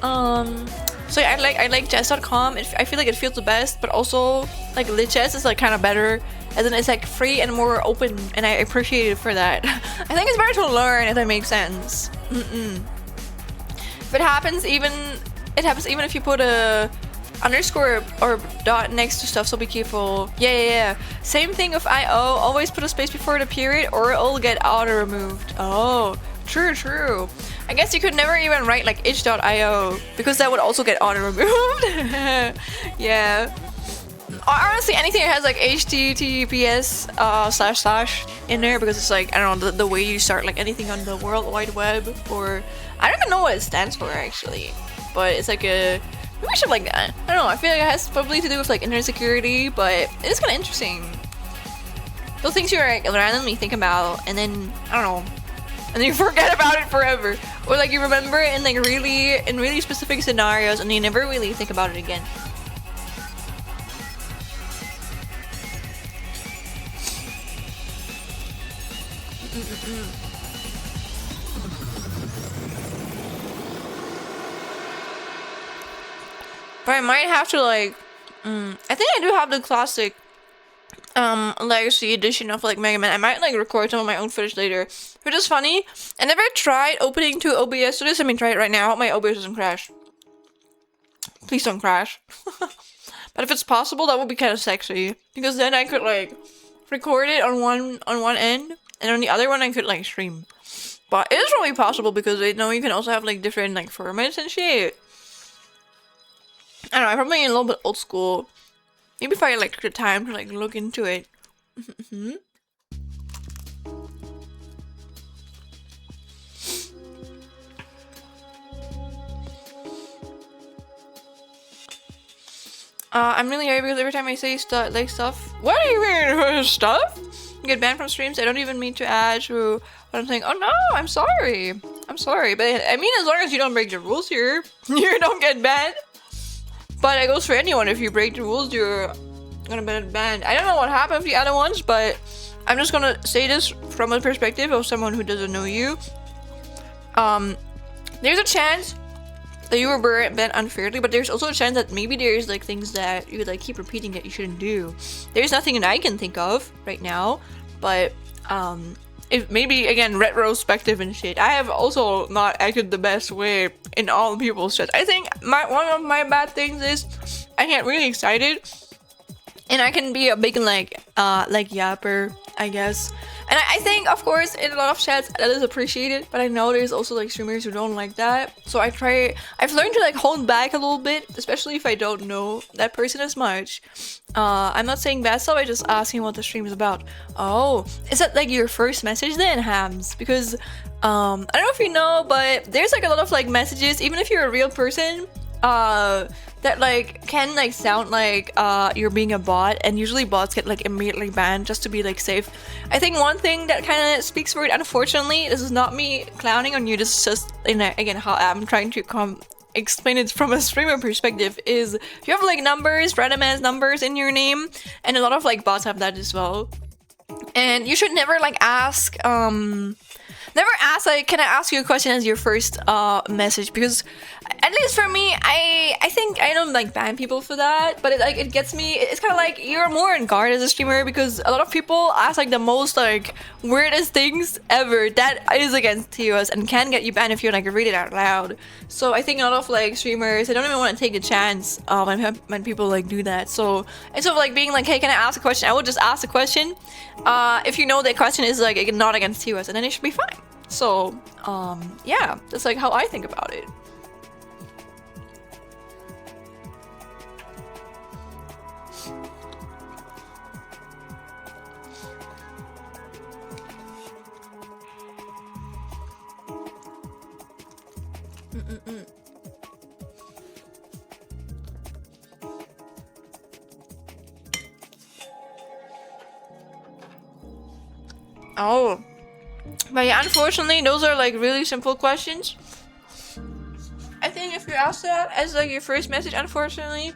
So yeah, I like chess.com. I feel like it feels the best, but also like Lichess is like kind of better, as in it's like free and more open, and I appreciate it for that. I think it's better to learn, if that makes sense. If it happens even if you put a underscore or dot next to stuff, so be careful. Yeah. Same thing with IO. Always put a space before the period, or it'll get auto removed. Oh, true. I guess you could never even write like itch.io, because that would also get auto removed. Yeah. Honestly, anything that has like https / in there, because it's like, I don't know, the way you start like anything on the World Wide Web, or I don't even know what it stands for actually, but it's like a, maybe I should like that. I don't know, I feel like it has probably to do with like internet security, but it is kind of interesting. Those things you like randomly think about, and then I don't know, and then you forget about it forever, or like you remember it in like really specific scenarios, and you never really think about it again. But I might have to like, I think I do have the classic legacy edition of like Mega Man. I might like record some of my own footage later, which is funny. I never tried opening to OBS, so this, let me try it right now. I hope my OBS doesn't crash. Please don't crash. But if it's possible, that would be kind of sexy, because then I could like record it on one end, and on the other one I could like stream. But it is really possible, because I know you can also have like different like formats and shit. I don't know, I'm probably a little bit old school. Maybe if I like took the time to like look into it. I'm really happy because every time I say stuff. What do you mean stuff? Get banned from streams. I don't even mean to add to what I'm saying. Oh no, I'm sorry. I'm sorry, but I mean, as long as you don't break the rules here, you don't get banned. But it goes for anyone. If you break the rules, you're gonna get banned. I don't know what happened with the other ones, but I'm just gonna say this from a perspective of someone who doesn't know you. There's a chance that you were banned unfairly, but there's also a chance that maybe there's like things that you would like keep repeating that you shouldn't do. There's nothing that I can think of right now, but if maybe again retrospective and shit, I have also not acted the best way in all people's chats. I think one of my bad things is I get really excited and I can be a big like yapper, I guess. And I think, of course, in a lot of chats that is appreciated, but I know there's also like streamers who don't like that. So I've learned to like hold back a little bit, especially if I don't know that person as much. I'm not saying bad stuff, I'm just asking what the stream is about. Oh, is that like your first message then, Hams? Because I don't know if you know, but there's like a lot of like messages, even if you're a real person, that like can like sound like you're being a bot, and usually bots get like immediately banned just to be like safe. I think one thing that kind of speaks for it, unfortunately, this is not me clowning on you, this is just again how I'm trying to explain it from a streamer perspective, is you have like numbers, random ass numbers in your name, and a lot of like bots have that as well. And you should never like ask like, can I ask you a question as your first message, because at least for me, I think I don't like ban people for that, but it gets me, it's kind of like you're more on guard as a streamer, because a lot of people ask like the most like weirdest things ever that is against TOS and can get you banned if you like read it out loud. So I think a lot of like streamers, they don't even want to take a chance when people like do that. So instead of like being like, hey, can I ask a question, I would just ask a question if you know that question is like not against TOS, and then it should be fine. So yeah, that's like how I think about it. Oh, but yeah, unfortunately, those are like really simple questions. I think if you ask that as like your first message, unfortunately,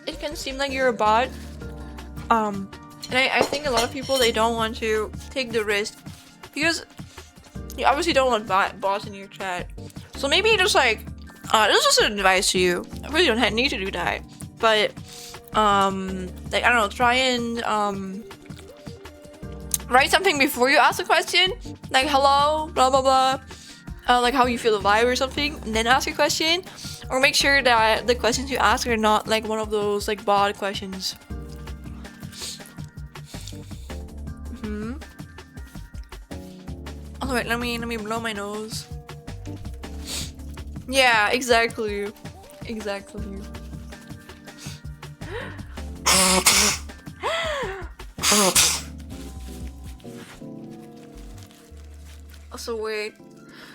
it can seem like you're a bot. And I think a lot of people, they don't want to take the risk because you obviously don't want bots in your chat. So maybe just like, this is just an advice to you. I really don't need to do that, but like I don't know, try and write something before you ask a question, like hello, blah blah blah, like how you feel the vibe or something, and then ask your question. Or make sure that the questions you ask are not like one of those like bot questions. Oh wait, let me blow my nose. Yeah, exactly. Also wait.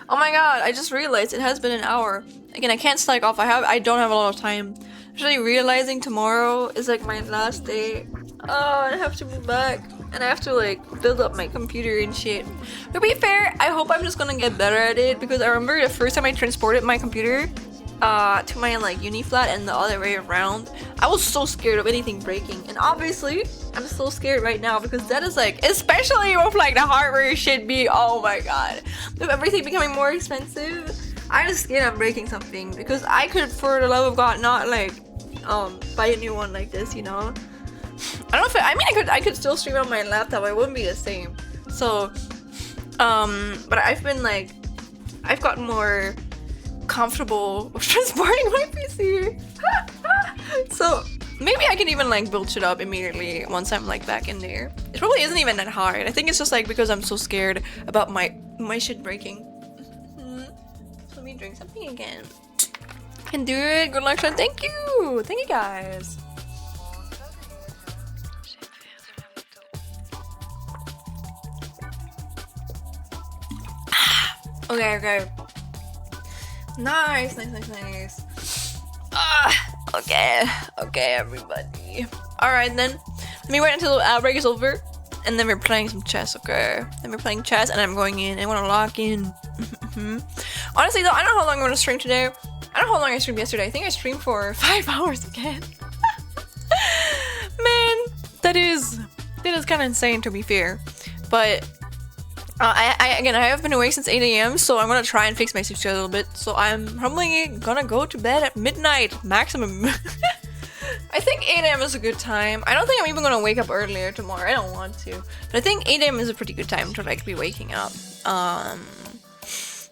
Oh my god, I just realized it has been an hour. Again, I can't slack off. I don't have a lot of time. Actually realizing tomorrow is like my last day. Oh, I have to move back. And I have to like build up my computer and shit. To be fair, I hope I'm just gonna get better at it, because I remember the first time I transported my computer to my like uni flat and the other way around, I was so scared of anything breaking. And obviously, I'm so scared right now, because that is like, especially with like the hardware shit being, oh my god, with everything becoming more expensive, I'm just scared of breaking something, because I could, for the love of god, not like buy a new one like this, you know. I don't know if I mean I could still stream on my laptop, it wouldn't be the same. So but I've gotten more comfortable with transporting my PC. So maybe I can even like build shit up immediately once I'm like back in there. It probably isn't even that hard. I think it's just like because I'm so scared about my shit breaking. Let me drink something again. Can do it. Good luck, Sean. Thank you guys. Okay. Nice. Okay, everybody. Alright then. Let me wait until the break is over. And then we're playing some chess, okay? Then we're playing chess and I'm going in. I want to lock in. Honestly though, I don't know how long I'm gonna stream today. I don't know how long I streamed yesterday. I think I streamed for 5 hours again. Man, that is kind of insane to be fair. But I have been awake since 8 a.m. so I'm gonna try and fix my sleep schedule a little bit. So I'm probably gonna go to bed at midnight maximum. I think 8 a.m. is a good time. I don't think I'm even gonna wake up earlier tomorrow. I don't want to, but I think 8 a.m. is a pretty good time to like be waking up.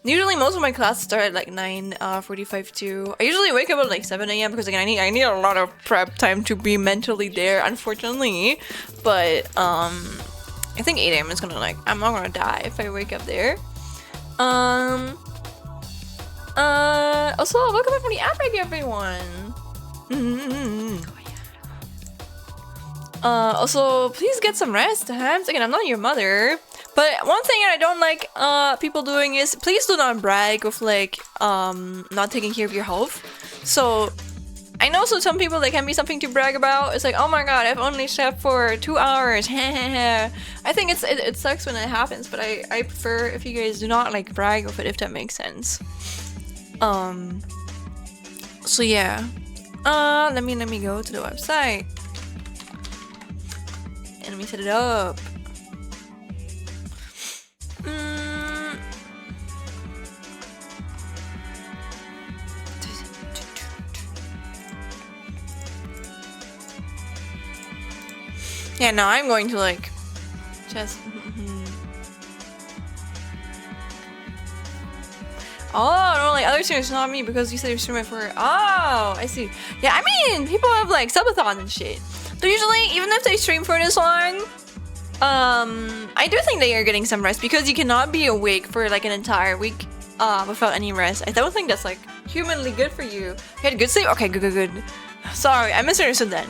Usually most of my classes start at like 9:45 too. I usually wake up at like 7 a.m. because again I need a lot of prep time to be mentally there, unfortunately. But I think 8 a.m. is gonna like, I'm not gonna die if I wake up there. Also welcome back from the outbreak, everyone. Also please get some rest, Hams. Again, I'm not your mother. But one thing I don't like people doing is please do not brag with like not taking care of your health. So I know some people that can be something to brag about. It's like, oh my god, I've only slept for 2 hours. I think it sucks when it happens, but I prefer if you guys do not like brag with it, if that makes sense. So yeah. Let me go to the website. And let me set it up. Yeah, no, I'm going to like just oh no, like other streamers, not me, because you said you're streaming for oh, I see. Yeah, I mean people have like subathons and shit. So usually even if they stream for this long, I do think they are getting some rest because you cannot be awake for like an entire week without any rest. I don't think that's like humanly good for you. You had good sleep? Okay, good. Sorry, I misunderstood then.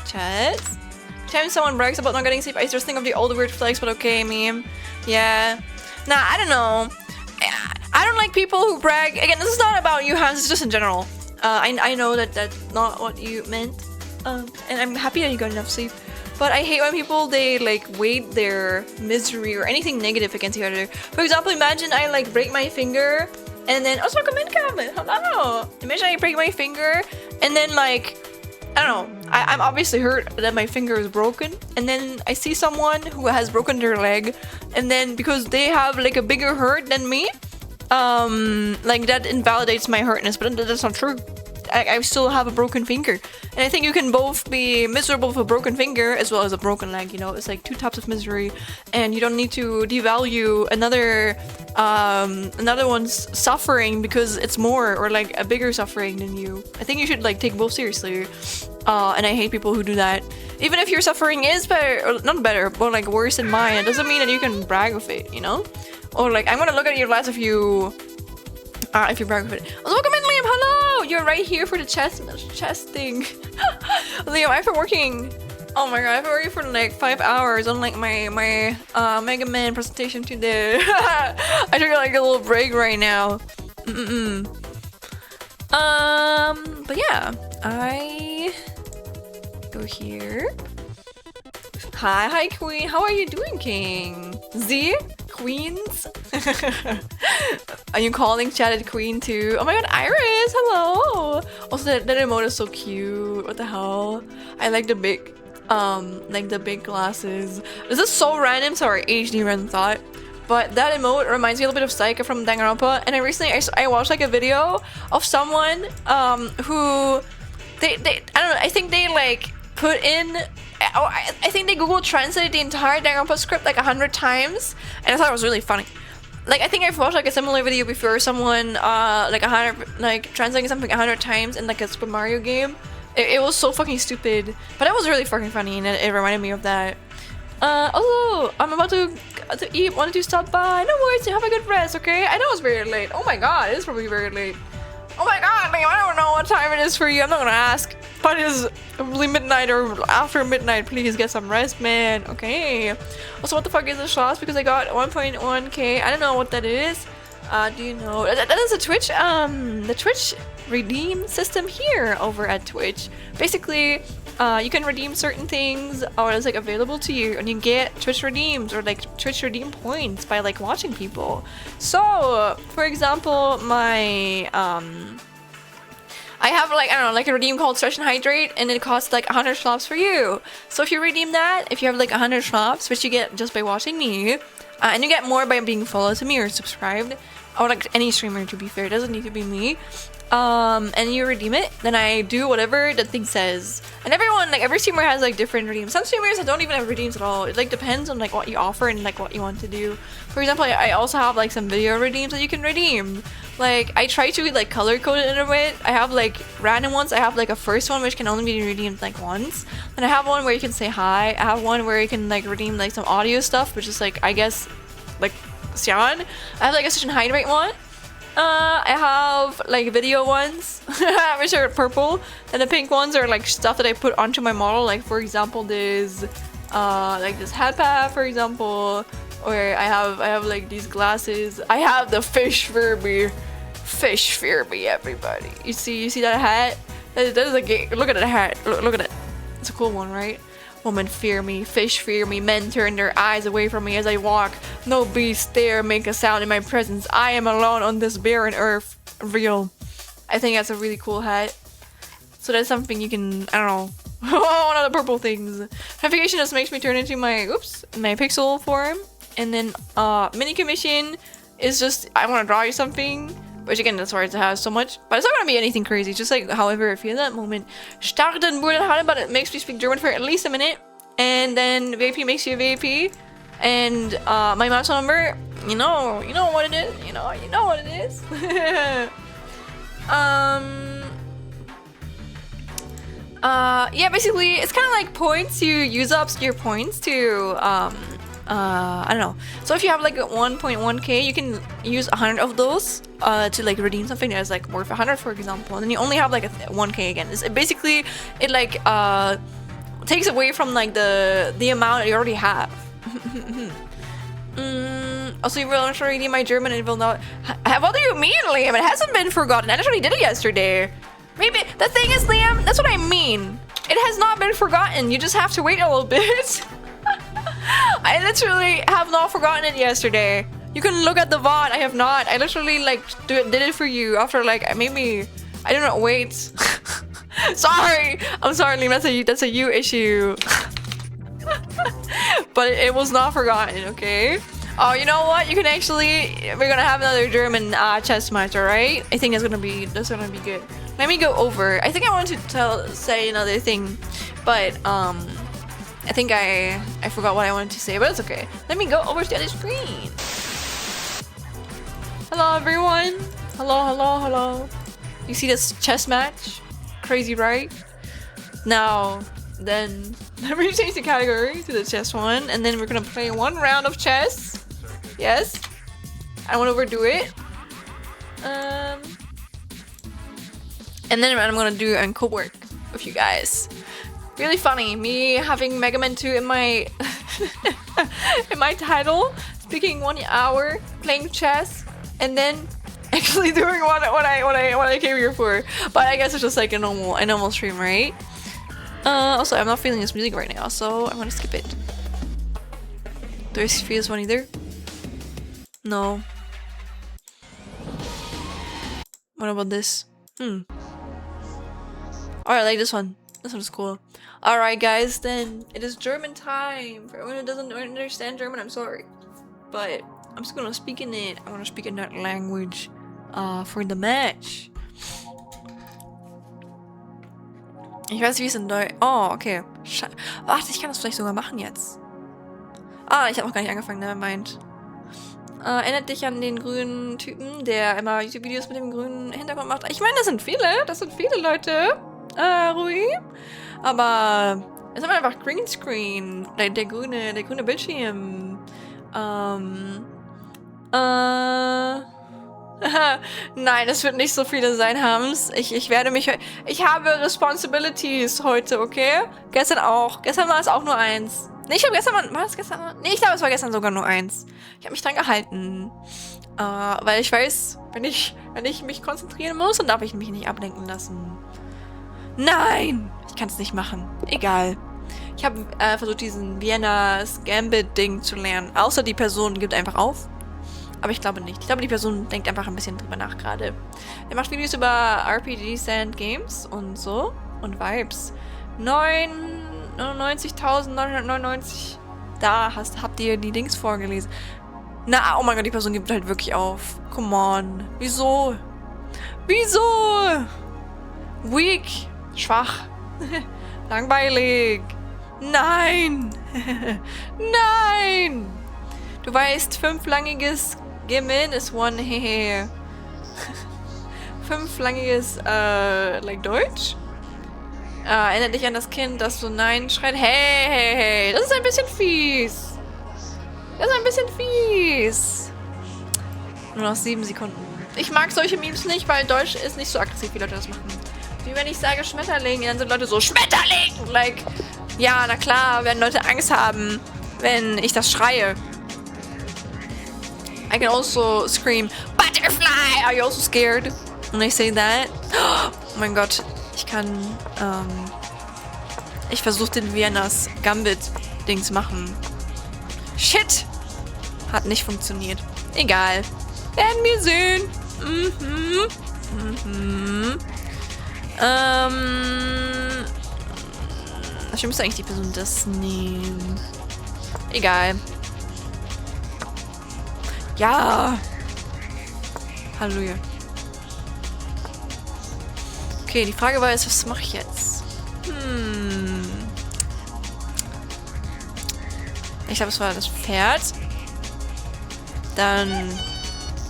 Chat. Time someone brags about not getting sleep, I just think of the old word flex, but okay, meme. Yeah. Nah, I don't know. I don't like people who brag. Again, this is not about you, Hans, it's just in general. I know that that's not what you meant. And I'm happy that you got enough sleep. But I hate when people, they like weight their misery or anything negative against the other. For example, imagine I like break my finger and then, oh, so come in, hello. Imagine I break my finger and then like, I don't know, I'm obviously hurt that my finger is broken, and then I see someone who has broken their leg, and then because they have like a bigger hurt than me, like that invalidates my hurtness, but that's not true. I still have a broken finger, and I think you can both be miserable with a broken finger as well as a broken leg, you know. It's like two types of misery, and you don't need to devalue another one's suffering because it's more or like a bigger suffering than you. I think you should like take both seriously, and I hate people who do that. Even if your suffering is better, or not better, but like worse than mine, it doesn't mean that you can brag with it, you know. Or like, I'm gonna look at your last if you brag with it. Welcome in, Liam. Hello. You're right here for the chest thing. Liam, I've been working. Oh my god, I've been working for like 5 hours on like my Mega Man presentation today. I took like a little break right now. But yeah, I go here. Hi Queen. How are you doing, King? Z? Queens? Are you calling chatted queen too? Oh my god, Iris, hello. Also that emote is so cute. What the hell? I like the big glasses. This is so random, sorry, HD random thought. But that emote reminds me a little bit of Psyche from Danganronpa, and I recently I watched like a video of someone who they I don't know, I think they like put in, I think they Google translated the entire Danganronpa script like 100 times, and I thought it was really funny. Like, I think I've watched like a similar video before, someone translating something 100 times in like a Super Mario game. It was so fucking stupid, but it was really fucking funny, and it reminded me of that. Also, I'm about to eat. Wanted to stop by? No worries. Have a good rest, okay? I know it's very late. Oh my god, it is probably very late. Oh my god, Liam, I don't know what time it is for you. I'm not gonna ask. But it's probably midnight or after midnight. Please get some rest, man. Okay. Also, what the fuck is the sauce? Because I got 1.1k. I don't know what that is. Do you know? That is a Twitch, the Twitch redeem system here over at Twitch. Basically, you can redeem certain things, or it's like available to you, and you get Twitch redeems or like Twitch redeem points by like watching people. So, for example, my I have like, I don't know, like a redeem called Stretch and Hydrate, and it costs like 100 schlaps for you. So if you redeem that, if you have like 100 schlaps, which you get just by watching me, and you get more by being followed to me or subscribed, or like any streamer to be fair, it doesn't need to be me. And you redeem it, then I do whatever the thing says. And everyone, like every streamer has like different redeems. Some streamers don't even have redeems at all. It like depends on like what you offer and like what you want to do. For example, I also have like some video redeems that you can redeem. Like I try to like color code it in a bit. I have like random ones. I have like a first one which can only be redeemed like once. And I have one where you can say hi. I have one where you can like redeem like some audio stuff, which is like, I guess, like Xian. I have like a Stretch and Hydrate one. I have like video ones which are purple, and the pink ones are like stuff that I put onto my model, like for example this like this headband, for example, or I have like these glasses. I have the fish Furby, everybody. You see that hat? That is a game. Look at that hat. Look at it. It's a cool one, right? Women fear me, fish fear me, men turn their eyes away from me as I walk. No beasts dare make a sound in my presence. I am alone on this barren earth. Real. I think that's a really cool hat. So that's something you can, I don't know. One of the purple things. Navigation just makes me turn into my, my pixel form. And then mini commission is just, I want to draw you something. Which again, that's why it has so much. But it's not gonna be anything crazy, just like however I feel at that moment. Starten wurde halt, but it makes me speak German for at least a minute. And then VIP makes you a VIP. And my mouse number, you know what it is. You know what it is. Yeah, basically it's kind of like points. You use up your points to I don't know. So if you have like 1.1k, you can use 100 of those to like redeem something that's like worth 100, for example, and then you only have like 1k again. Basically it like takes away from like the amount that you already have. Also, you will not redeem my German, and it will not. What do you mean, Liam? It hasn't been forgotten. I literally did it yesterday. Maybe the thing is, Liam, that's what I mean. It has not been forgotten. You just have to wait a little bit. I literally have not forgotten it yesterday. You can look at the VOD. I have not. I literally like did it for you after like maybe, I don't know. Wait. Sorry. I'm sorry, Liam. That's a you issue. But it was not forgotten. Okay. Oh, you know what? You can actually. We're gonna have another German chess match. All right. I think that's gonna be good. Let me go over. I think I wanted to say another thing, but I think I forgot what I wanted to say, but it's okay. Let me go over to the other screen. Hello, everyone. Hello. You see this chess match? Crazy, right? Now, then, let me change the category to the chess one, and then we're gonna play one round of chess. Yes. I won't overdo it. And then I'm gonna do a co-work with you guys. Really funny, me having MEGAMAN 2 in my in my title, speaking 1 hour, playing chess, and then actually doing what I came here for. But I guess it's just like a normal stream, right? Also, I'm not feeling this music right now, so I'm gonna skip it. Do I feel this one either? No. What about this? Oh, I like this one. This one's cool. Alright guys, then it is German time. For everyone who doesn't understand German, I'm sorry. But I'm just gonna speak in it. I wanna speak in that language for the match. Ich weiß, wie es in Deutsch... Oh, okay. Warte, ich kann das vielleicht sogar machen jetzt. Ah, ich habe noch gar nicht angefangen, never mind. Erinnert dich an den grünen Typen, der immer YouTube-Videos mit dem grünen Hintergrund macht? Ich meine, das sind viele Leute. Rui. Aber es ist einfach Greenscreen. Der grüne Bildschirm. Nein, es wird nicht so viele sein, Hams. Ich habe Responsibilities heute, okay? Gestern auch. Gestern war es auch nur 1. Nee, ich glaube, war es gestern? Nee, ich glaube, es war gestern sogar nur 1. Ich habe mich dran gehalten. Weil ich weiß, wenn ich mich konzentrieren muss, dann darf ich mich nicht ablenken lassen. Nein! Ich kann es nicht machen. Egal. Ich habe versucht, diesen Vienna's Gambit-Ding zu lernen. Außer die Person gibt einfach auf. Aber ich glaube nicht. Ich glaube, die Person denkt einfach ein bisschen drüber nach gerade. Er macht Videos über RPGs and Games und so. Und Vibes. 99.999. Da habt ihr die Dings vorgelesen. Na, oh mein Gott, die Person gibt halt wirklich auf. Come on. Wieso? Wieso? Weak. Schwach. Langweilig. Nein. Nein. Du weißt, 5-langiges Gimin ist one hehe. 5-langiges, like Deutsch? Erinnere dich an das Kind, das so Nein schreit. Hey, hey, hey. Das ist ein bisschen fies. Das ist ein bisschen fies. Nur noch 7 Sekunden. Ich mag solche Memes nicht, weil Deutsch ist nicht so aggressiv, wie Leute das machen. Wie wenn ich sage Schmetterling, dann sind Leute so Schmetterling! Like, ja, na klar, werden Leute Angst haben, wenn ich das schreie. I can also scream, Butterfly! Are you also scared? When I say that? Oh mein Gott. Ich kann, ich versuche den Vienna's Gambit-Dings machen. Shit! Hat nicht funktioniert. Egal. Werden wir sehen. Ich müsste eigentlich die Person das nehmen. Egal. Ja. Halleluja. Okay, die Frage war jetzt, was mache ich jetzt? Ich glaube, es war das Pferd. Dann...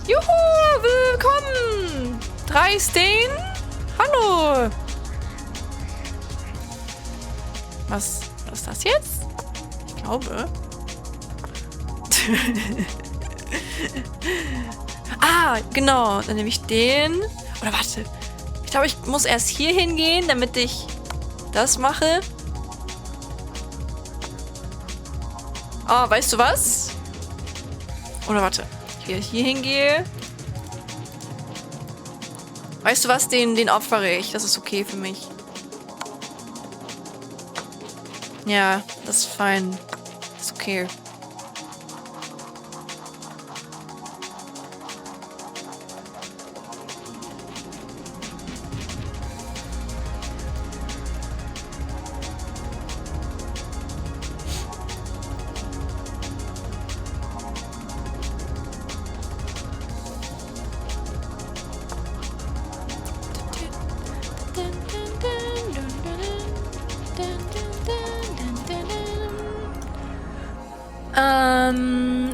Juhu, willkommen! 3 Stain? Hallo! Was ist das jetzt? Ich glaube. Ah, genau. Dann nehme ich den. Oder warte. Ich glaube, ich muss erst hier hingehen, damit ich das mache. Oh, weißt du was? Oder warte. Hier hingehe. Weißt du was? Den opfere ich. Das ist okay für mich. Ja, das ist fein. Das ist okay.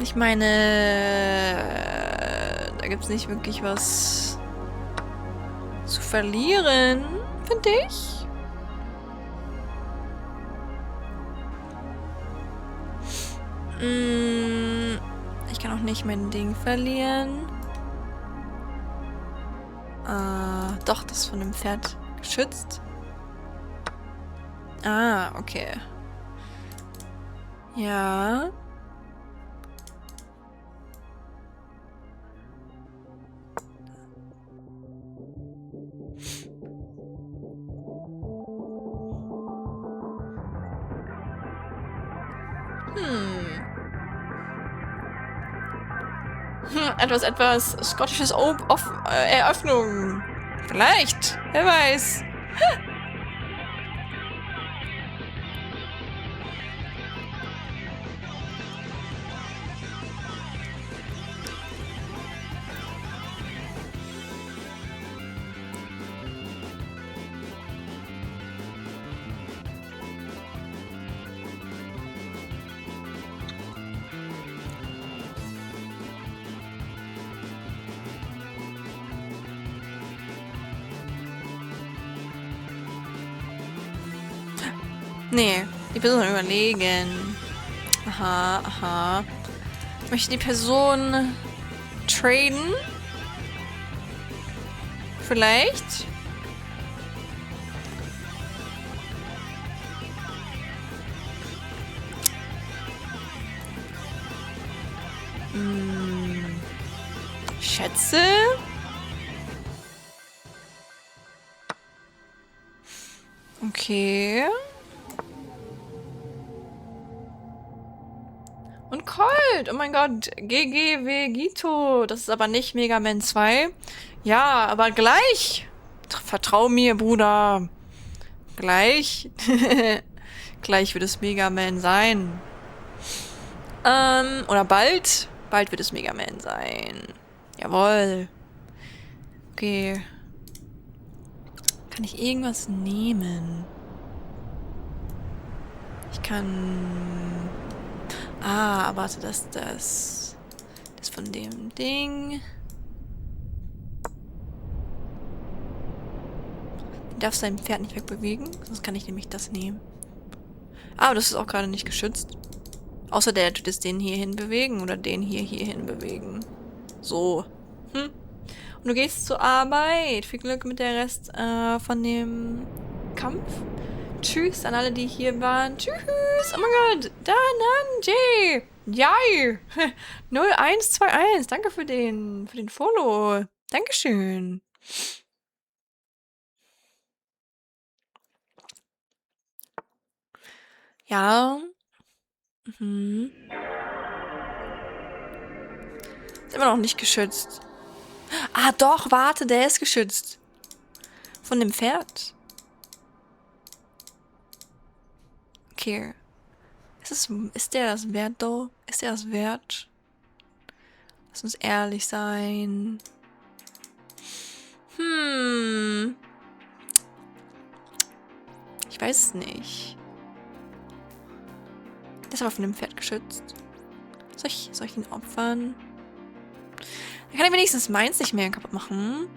Ich meine, da gibt es nicht wirklich was zu verlieren, finde ich. Ich kann auch nicht mein Ding verlieren. Doch, das ist von dem Pferd geschützt. Ah, okay. Ja. Etwas skottisches Eröffnung. Vielleicht. Wer weiß. Nee, die Person überlegen. Aha, aha. Möchte die Person traden? Vielleicht? Schätze? Okay. Und Colt. Oh mein Gott. GG Vegito. Das ist aber nicht Mega Man 2. Ja, aber gleich. Vertrau mir, Bruder. Gleich. Gleich wird es Mega Man sein. Oder bald. Bald wird es Mega Man sein. Jawohl. Okay. Kann ich irgendwas nehmen? Ich kann... Ah, warte, das von dem Ding. Du darfst dein Pferd nicht wegbewegen, sonst kann ich nämlich das nehmen. Ah, aber das ist auch gerade nicht geschützt. Außer der tut es den hier hin bewegen oder den hier hin bewegen. So. Und du gehst zur Arbeit. Viel Glück mit der Rest von dem Kampf. Tschüss an alle, die hier waren. Tschüss. Oh mein Gott. Dananje. Jai. 0121. Danke für den Follow. Dankeschön. Ja. Mhm. Ist immer noch nicht geschützt. Ah, doch, warte, der ist geschützt. Von dem Pferd. Okay. Ist der das wert, though? Ist der das wert? Lass uns ehrlich sein. Ich weiß es nicht. Der ist aber von dem Pferd geschützt. Soll ich ihn opfern? Dann kann ich wenigstens meins nicht mehr kaputt machen.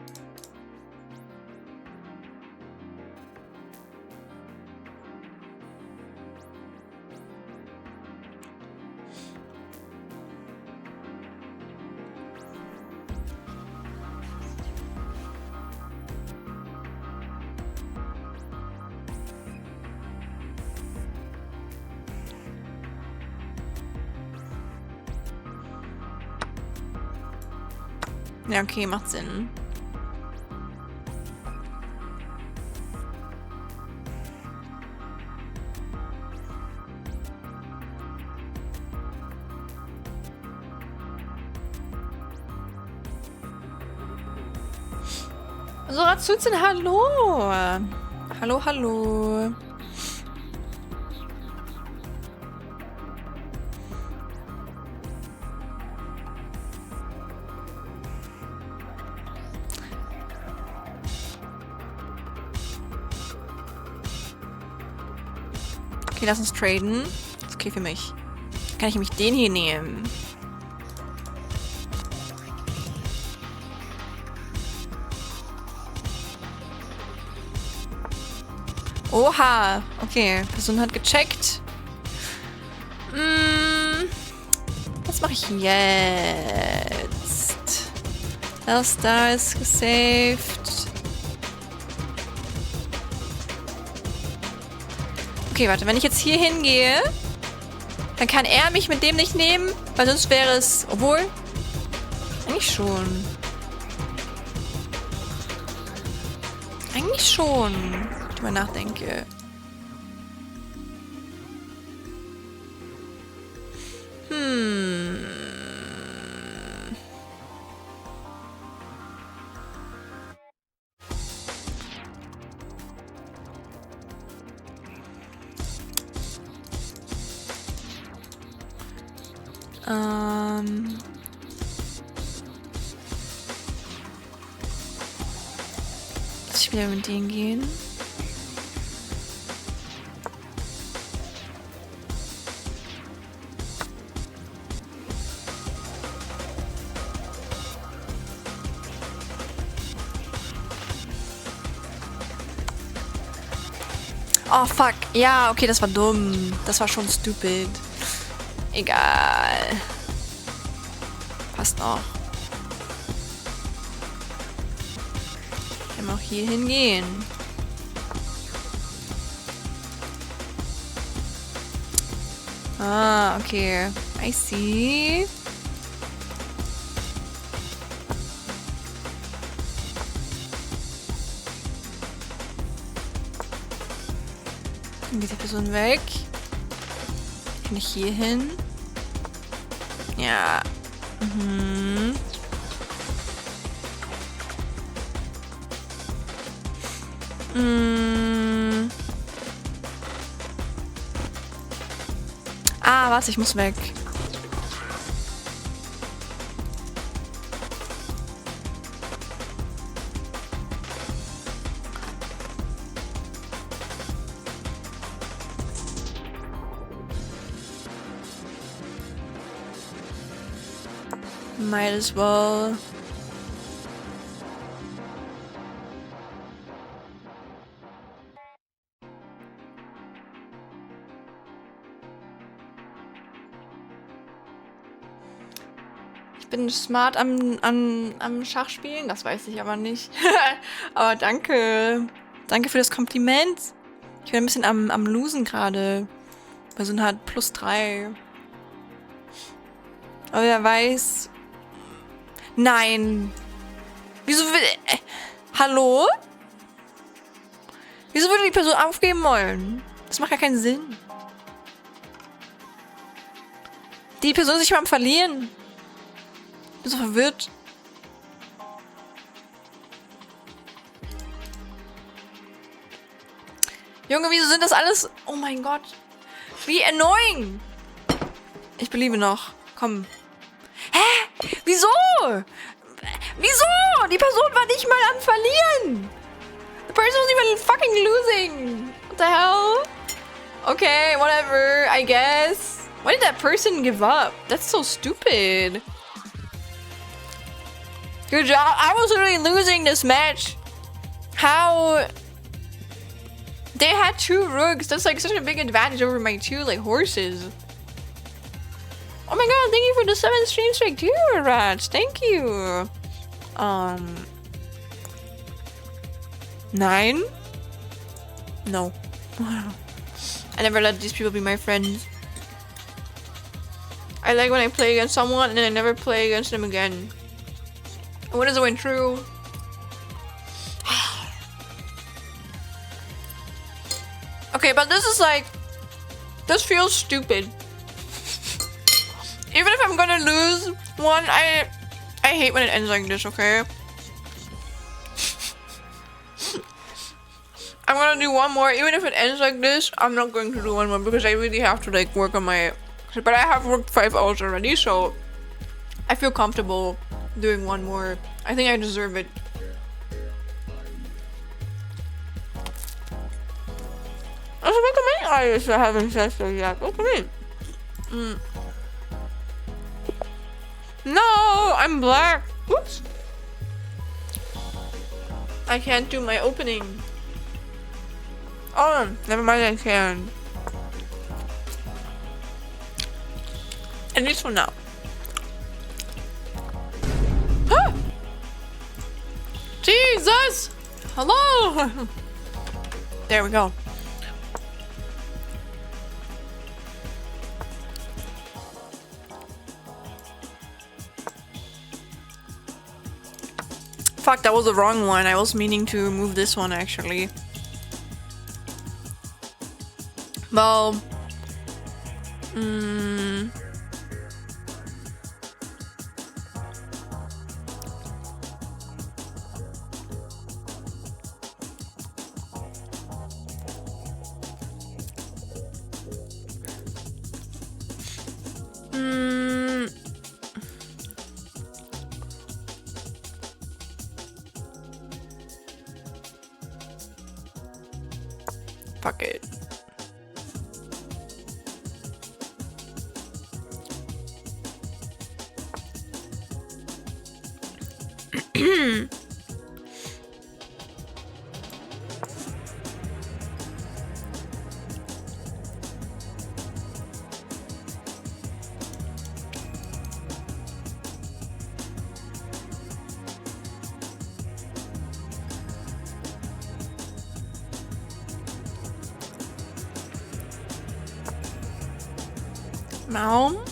Ja, okay, macht Sinn. So, Ratsuzen, hallo. Hallo, hallo. Okay, lass uns traden. Das ist okay für mich. Dann kann ich nämlich den hier nehmen. Oha. Okay, Person hat gecheckt. Was mache ich jetzt? Das da ist gesaved. Okay, warte, wenn ich jetzt hier hingehe, dann kann er mich mit dem nicht nehmen, weil sonst wäre es... Obwohl... Eigentlich schon. Eigentlich schon. Wenn ich mal nachdenke. Lass ich wieder mit denen gehen. Oh, fuck. Ja, okay, das war dumm. Das war schon stupid. Egal. Passt noch. Wir können auch hier hingehen. Ah, okay. I see. Dann geht die Person weg. Kann ich hier hin? Ja. Mhm. Mm. Ah, was? Ich muss weg. Might as well. Ich bin smart am Schachspielen, das weiß ich aber nicht. Aber danke. Danke für das Kompliment. Ich bin ein bisschen am Losen gerade. Wir sind halt +3. Aber wer weiß. Nein. Wieso will. Hallo? Wieso würde die Person aufgeben wollen? Das macht gar keinen Sinn. Die Person ist sich mal am Verlieren. Ich bin so verwirrt. Junge, wieso sind das alles... Oh mein Gott. Wie annoying. Ich beliebe noch. Komm. Hä? Wieso? Wieso? Die Person war nicht mal am Verlieren. The person was even fucking losing. What the hell? Okay, whatever, I guess. Why did that person give up? That's so stupid. Good job. I was literally losing this match. How? They had 2 rooks. That's like such a big advantage over my 2 like horses. Oh my god, thank you for the 7th stream streak too, Rats. Thank you. 9? No. I never let these people be my friends. I like when I play against someone and then I never play against them again. When is it went true? Okay, but this is like... This feels stupid. Even if I'm gonna lose one, I hate when it ends like this, okay? I'm gonna do one more. Even if it ends like this, I'm not going to do one more because I really have to like work on my... But I have worked 5 hours already, so I feel comfortable doing one more. I think I deserve it. Also, what do you mean Irish? I haven't said so yet. What do you mean? No, I'm black. Oops. I can't do my opening. Oh, never mind, I can. At least for now. Huh? Jesus! Hello! There we go. Fuck, that was the wrong one. I was meaning to remove this one actually. Well... Fuck it. Mom?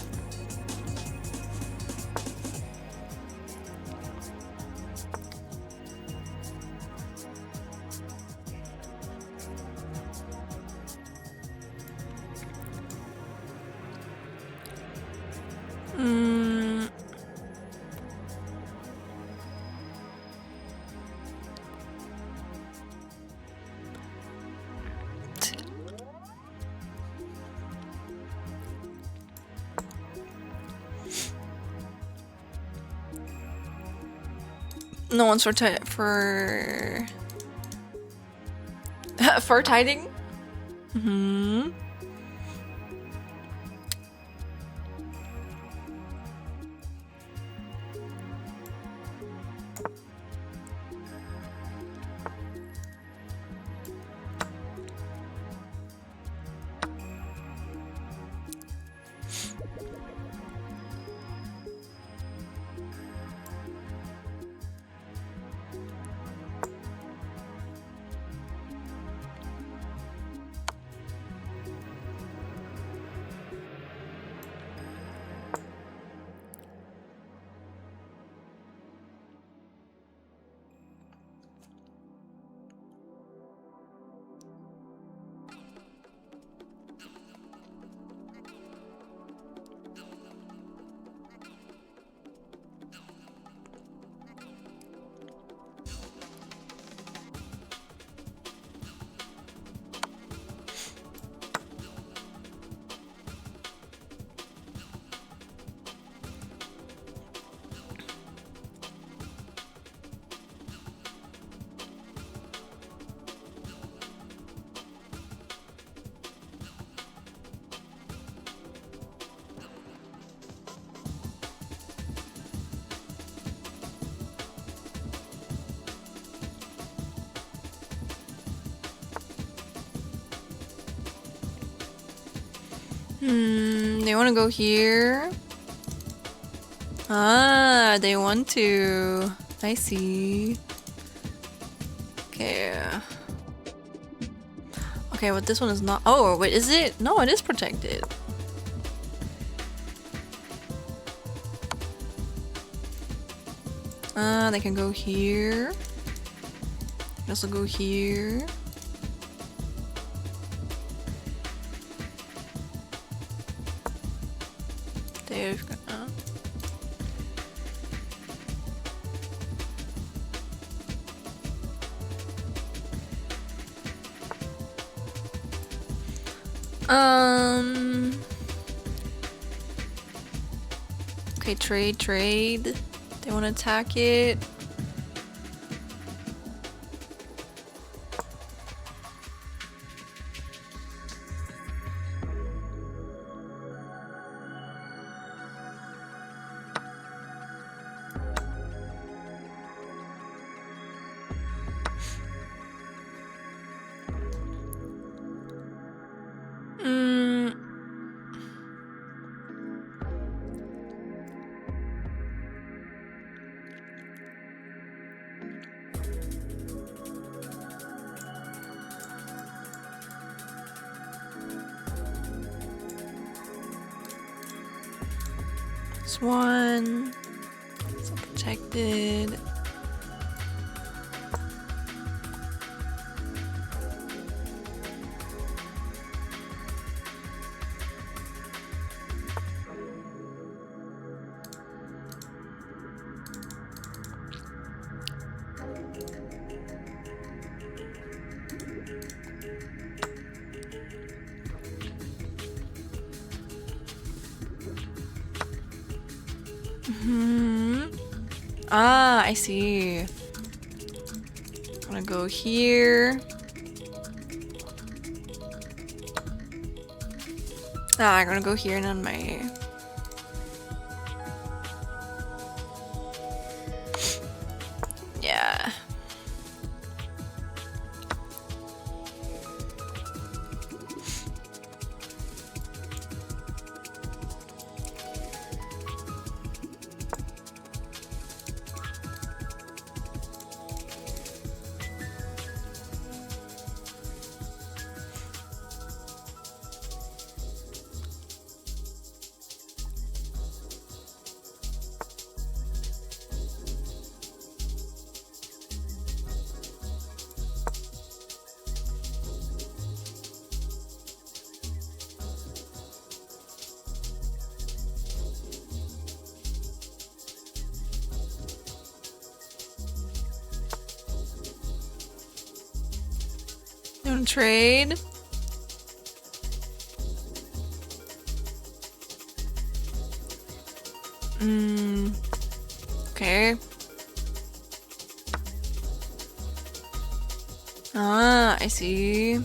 No one's for for tiding. Hmm. They want to go here. Ah, they want to. I see. Okay. Okay, but this one is not. Oh, wait, is it? No, it is protected. They can go here. They also go here. They've got. Okay, trade. They want to attack it. This one. It's protected. Ah, I see. I'm gonna go here. Ah, I'm gonna go here and on my... Yeah. Don't trade. Okay. Ah, I see.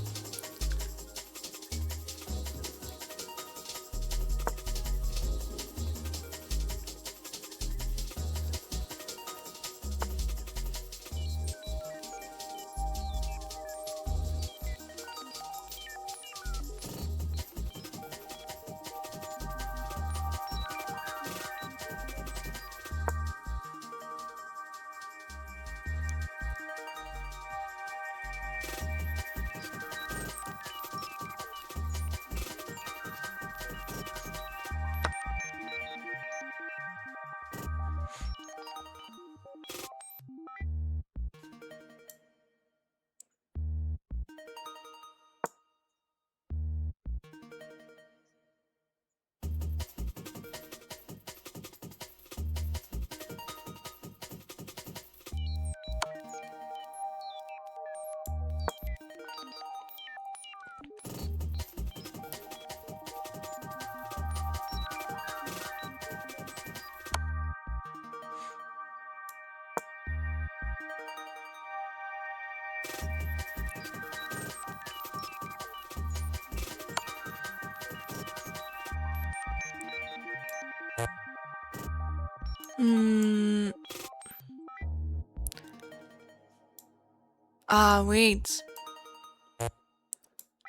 Ah, wait.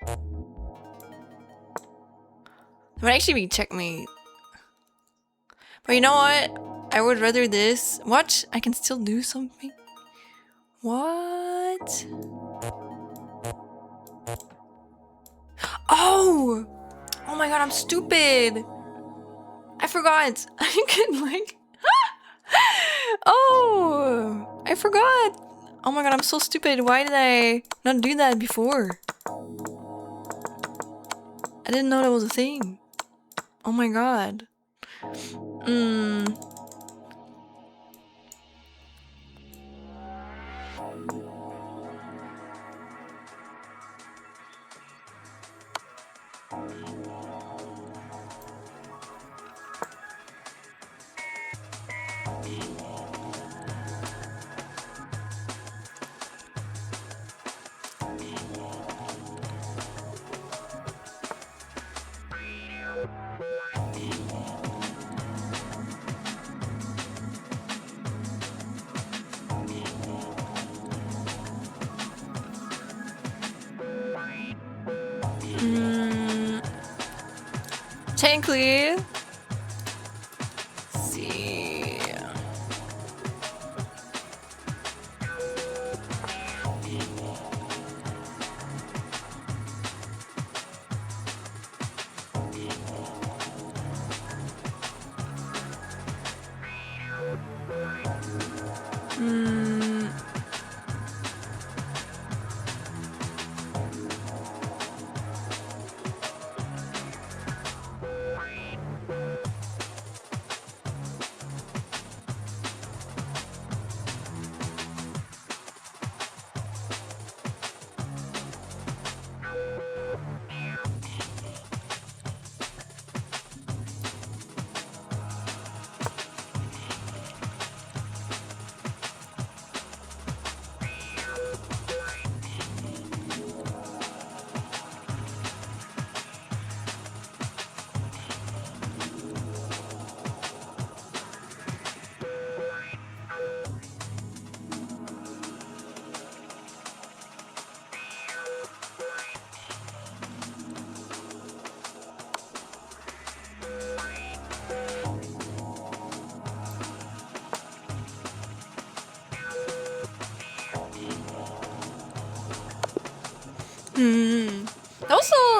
That would actually be checkmate. But you know what? I would rather this. What? I can still do something? What? Oh! Oh my god, I'm stupid! I forgot. I can like... Oh! I forgot! Oh my god, I'm so stupid. Why did I not do that before? I didn't know that was a thing. Oh my god. Technically, let's see.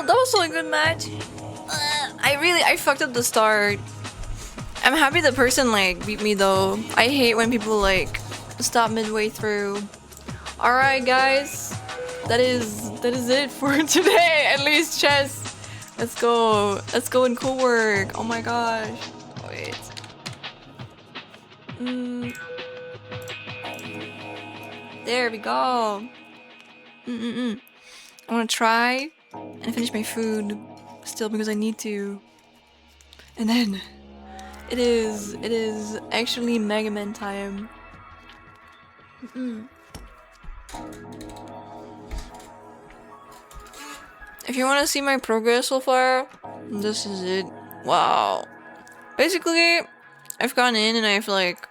That was so a good match. I fucked up the start. I'm happy the person like beat me though. I hate when people like stop midway through. Alright guys. That is it for today, at least chess. Let's go. Let's go in cool work. Oh my gosh. Wait. There we go. I want to try and finish my food still because I need to. And then it is actually Mega Man time. if you want to see my progress so far, this is it. Wow. Basically, I've gone in and I've like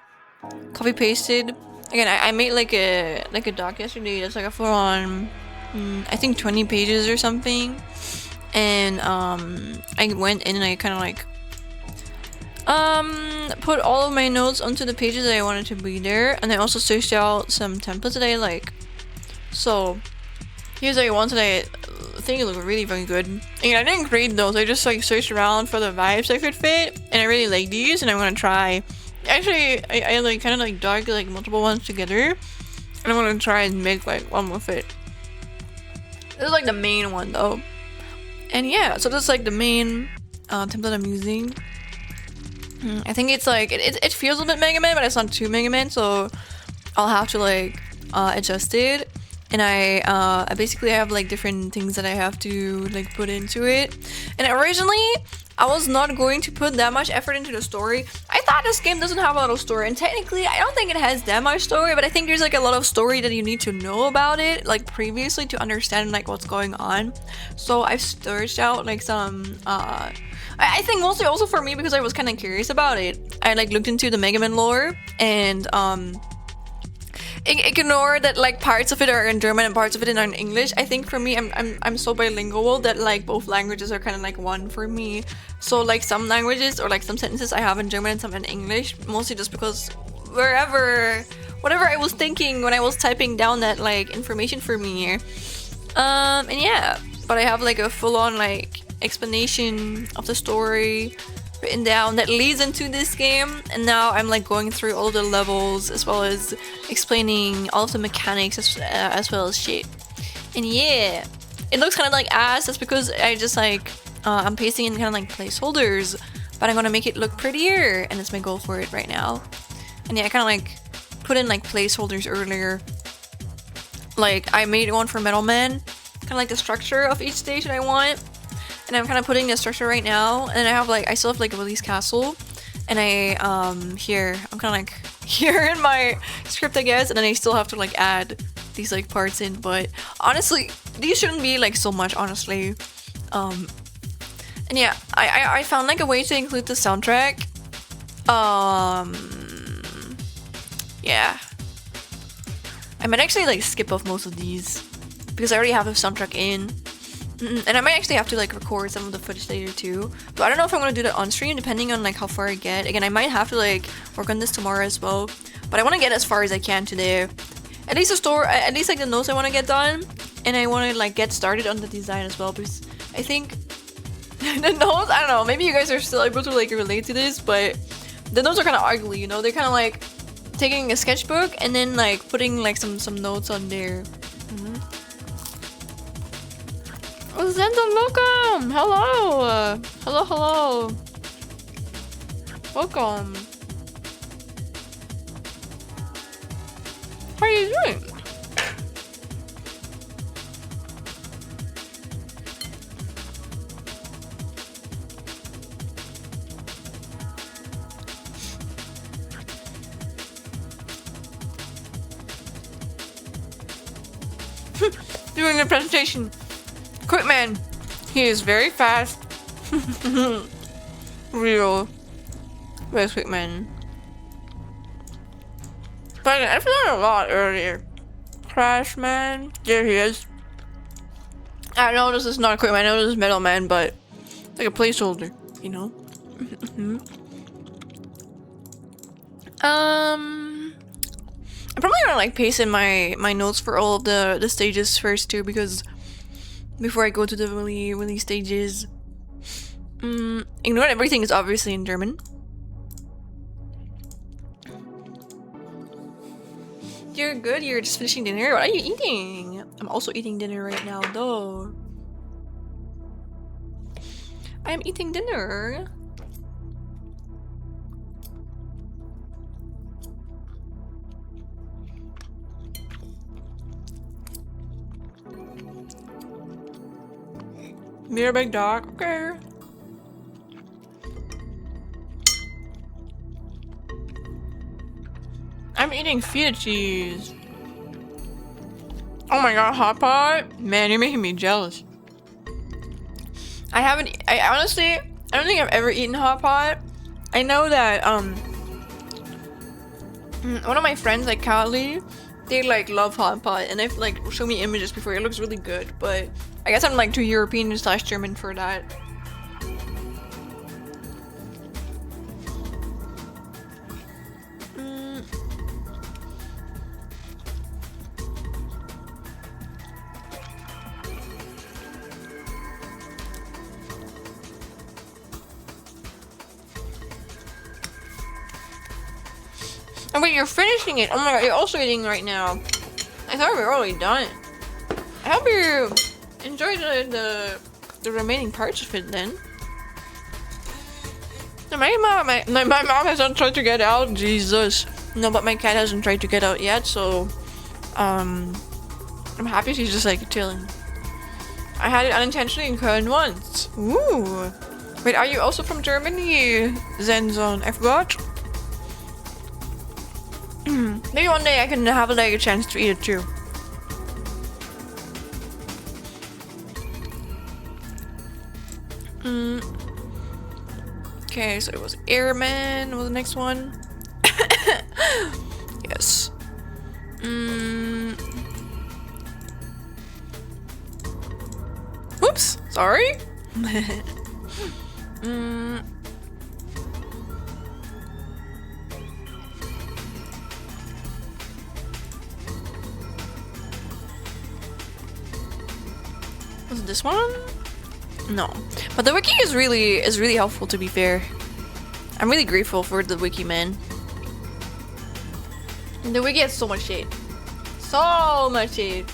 copy pasted. Again, I made like a doc yesterday that's like a full on, I think 20 pages or something. And I went in and I kind of like put all of my notes onto the pages that I wanted to be there, and I also searched out some templates that I like. So here's like ones that I think look really very good. And I didn't create those, I just like searched around for the vibes I could fit, and I really like these and I want to try. Actually, I like kind of like dug like multiple ones together, and I want to try and make like one with it. This is like the main one though. And yeah, so this is like the main template I'm using. I think it's like it feels a bit Mega Man, but it's not too Mega Man, so I'll have to like adjust it. And I basically have like different things that I have to like put into it. And originally I was not going to put that much effort into the story. I thought this game doesn't have a lot of story, and technically I don't think it has that much story, but I think there's like a lot of story that you need to know about it like previously to understand like what's going on. So I've searched out like some I think mostly also for me because I was kind of curious about it. I like looked into the Mega Man lore, and ignore that like parts of it are in German and parts of it are in English. I think for me, I'm so bilingual that like both languages are kind of like one for me. So like some languages or like some sentences I have in German and some in English, mostly just because whatever I was thinking when I was typing down that like information for me. And yeah, but I have like a full-on like explanation of the story written down that leads into this game, and now I'm like going through all the levels as well as explaining all of the mechanics as well as shit. And yeah, it looks kind of like ass. That's because I just like I'm pasting in kind of like placeholders, but I'm gonna make it look prettier, and that's my goal for it right now. And yeah, I kind of like put in like placeholders earlier. Like I made one for Metal Man, kind of like the structure of each stage that I want. And I'm kind of putting the structure right now, and I still have like a release castle, and I'm kind of like here in my script I guess, and then I still have to like add these like parts in, but honestly these shouldn't be like so much honestly. And yeah, I found like a way to include the soundtrack. Yeah, I might actually like skip off most of these because I already have the soundtrack in. And I might actually have to like record some of the footage later too, but I don't know if I'm gonna do that on stream depending on like how far I get. Again, I might have to like work on this tomorrow as well, but I want to get as far as I can today. At least like the notes I want to get done, and I want to like get started on the design as well, because I think the notes, I don't know, maybe you guys are still able to like relate to this, but the notes are kind of ugly, you know? They're kind of like taking a sketchbook and then like putting like some notes on there. Oh, Zenton, welcome! Hello! Hello. Welcome. How are you doing? Doing the presentation. Quick man, he is very fast. Real. Where's Quick man? But I forgot a lot earlier. Crash man. There he is. I know this is not Quick man, I know this is Metal Man, but like a placeholder, you know? I'm probably gonna like paste in my notes for all of the stages first too, because before I go to the really stages. Ignore everything is obviously in German. You're good, you're just finishing dinner. What are you eating? I'm also eating dinner right now though. I am eating dinner. Beer big dog, okay. I'm eating feta cheese. Oh my god, hot pot? Man, you're making me jealous. I haven't. I honestly, I don't think I've ever eaten hot pot. I know that one of my friends, like Kali, they like love hot pot, and they've like shown me images before. It looks really good, but I guess I'm like too European slash German for that. Oh wait, you're finishing it! Oh my god, you're also eating right now. I thought we were already done. I hope you enjoy the remaining parts of it then. No, my mom hasn't tried to get out. Jesus. No, but my cat hasn't tried to get out yet, so I'm happy she's just like chilling. I had it unintentionally in Köln once. Ooh. Wait, are you also from Germany, Zenzon? I forgot. Maybe one day I can have like a chance to eat it too. Okay, so it was Airman was the next one. Yes. Whoops, sorry. Was it this one? No, but the wiki is really helpful, to be fair. I'm really grateful for the wiki, man. The wiki has so much shade. So much shade.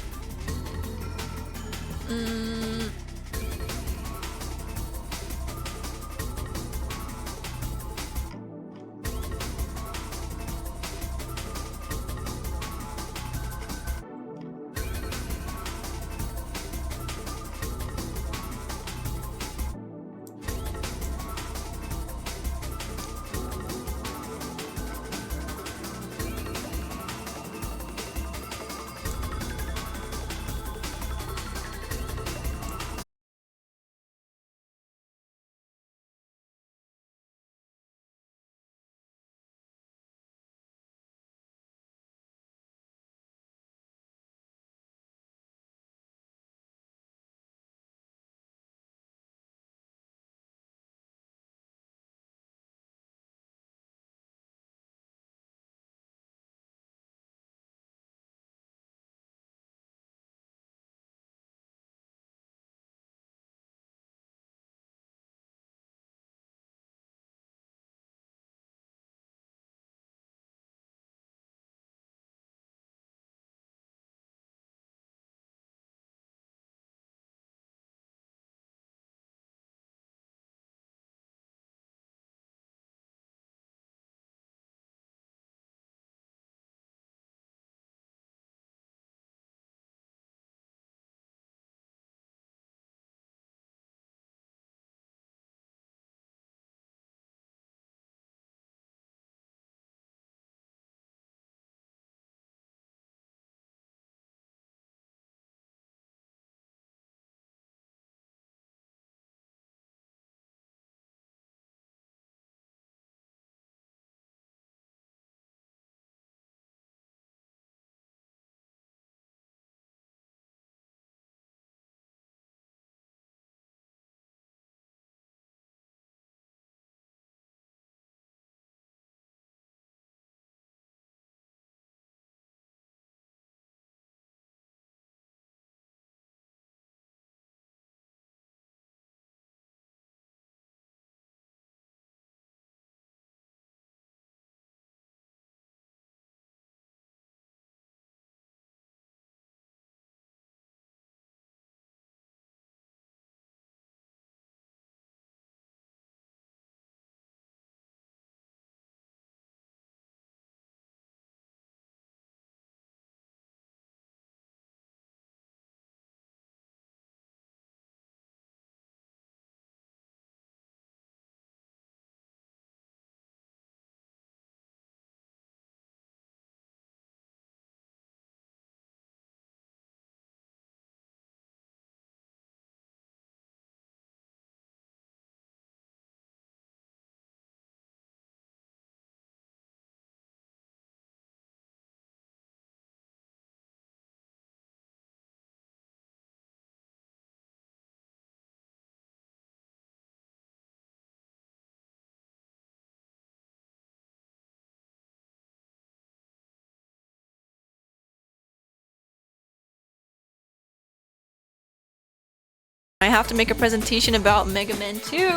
I have to make a presentation about Mega Man 2,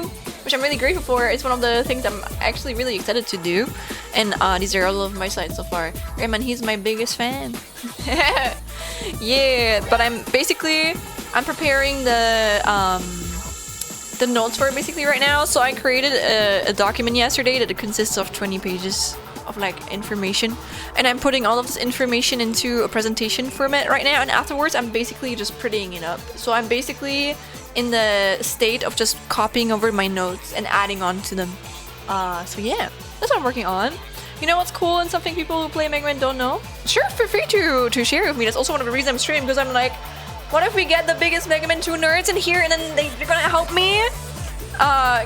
which I'm really grateful for. It's one of the things I'm actually really excited to do. And these are all of my sides so far. Rayman, he's my biggest fan. Yeah, but I'm preparing the notes for it basically right now. So I created a document yesterday that consists of 20 pages of like information, and I'm putting all of this information into a presentation format right now, and afterwards I'm basically just prettying it up. So I'm basically in the state of just copying over my notes and adding on to them. So yeah, that's what I'm working on. You know what's cool and something people who play Mega Man don't know? Sure, feel free to share with me. That's also one of the reasons I'm streaming, because I'm like, what if we get the biggest Mega Man 2 nerds in here and then they're gonna help me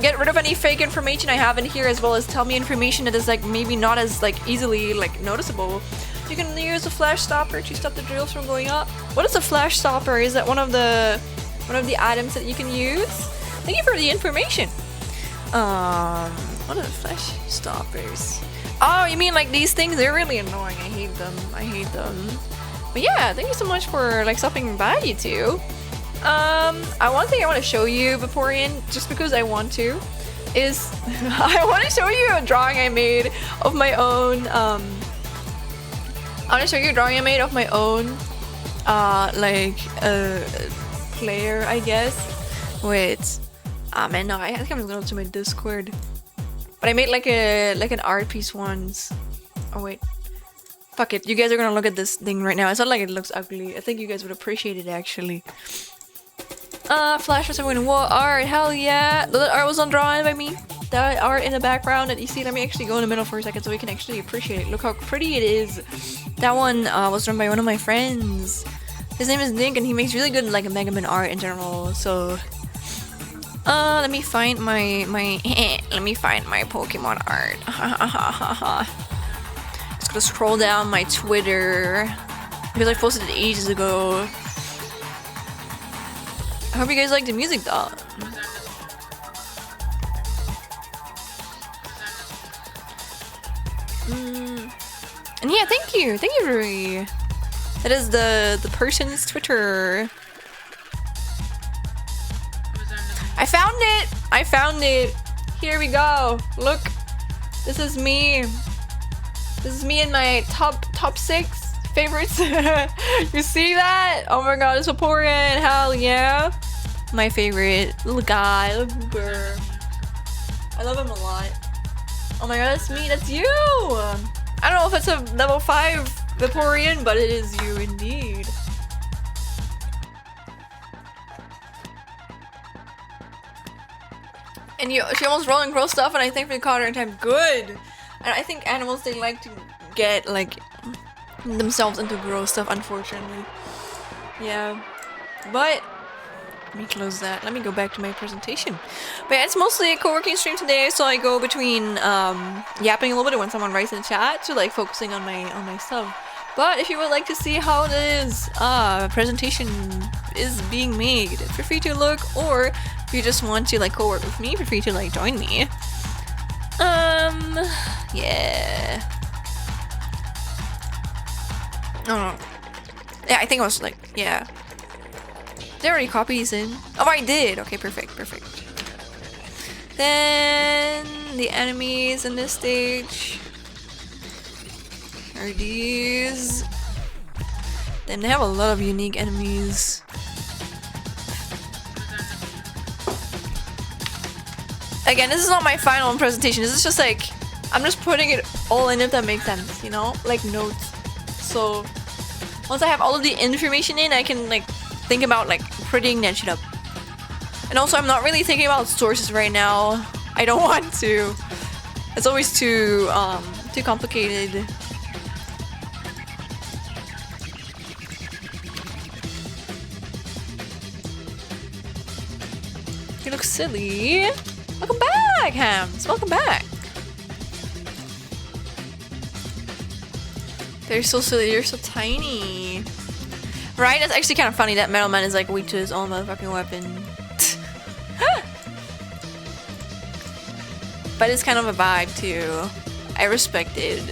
get rid of any fake information I have in here, as well as tell me information that is like maybe not as like easily like noticeable. You can use a flash stopper to stop the drills from going up. What is a flash stopper? Is that one of the items that you can use? Thank you for the information. What are the flash stoppers? Oh, you mean like these things? They're really annoying. I hate them. I hate them. But yeah, thank you so much for like stopping by, you two. One thing I want to show you, Vaporeon, just because I want to, is I want to show you a drawing I made of my own. I want to show you a drawing I made of my own, player, I guess. Wait, man, no, I think I'm gonna go to my Discord. But I made like an art piece once. Oh wait. Fuck it, you guys are gonna look at this thing right now. It's not like it looks ugly. I think you guys would appreciate it actually. Flash for someone. What art? Hell yeah! The art was not drawn by me. That art in the background that you see. Let me actually go in the middle for a second so we can actually appreciate it. Look how pretty it is. That one was drawn by one of my friends. His name is Nick, and he makes really good like a Mega Man art in general. So, let me find my let me find my Pokemon art. Just gonna scroll down my Twitter because I posted it ages ago. I hope you guys like the music though. And yeah, thank you, Rui. That is the person's Twitter. I found it. Here we go. Look, this is me. This is me and my top 6 favorites. You see that? Oh my god, it's Vaporeon. Hell yeah. My favorite little guy, little goober. I love him a lot. Oh my god, that's me. That's you. I don't know if it's a level 5 Vaporeon, but it is you indeed. And she almost rolled and grow stuff, and I thankfully caught her in time. Good. And I think animals, they like to get like themselves into gross stuff, unfortunately. Yeah, but let me close that. Let me go back to my presentation. But yeah, it's mostly a co-working stream today, so I go between yapping a little bit when someone writes in the chat to like focusing on my stuff. But if you would like to see how this presentation is being made, feel free to look, or if you just want to like co-work with me, feel free to like join me. Yeah. Oh, yeah, I think I was like, yeah. Did I already copy these in? Oh, I did. Okay, perfect. Then the enemies in this stage are these. Then they have a lot of unique enemies. Again, this is not my final presentation. This is just like, I'm just putting it all in, if that makes sense, you know? Like notes. So once I have all of the information in, I can like think about like prettying that shit up. And also, I'm not really thinking about sources right now. I don't want to. It's always too complicated. You look silly. Welcome back, Hams. Welcome back. They're so silly. You're so tiny. Right? That's actually kind of funny that Metal Man is like weak to his own motherfucking weapon. But it's kind of a vibe too. I respect it.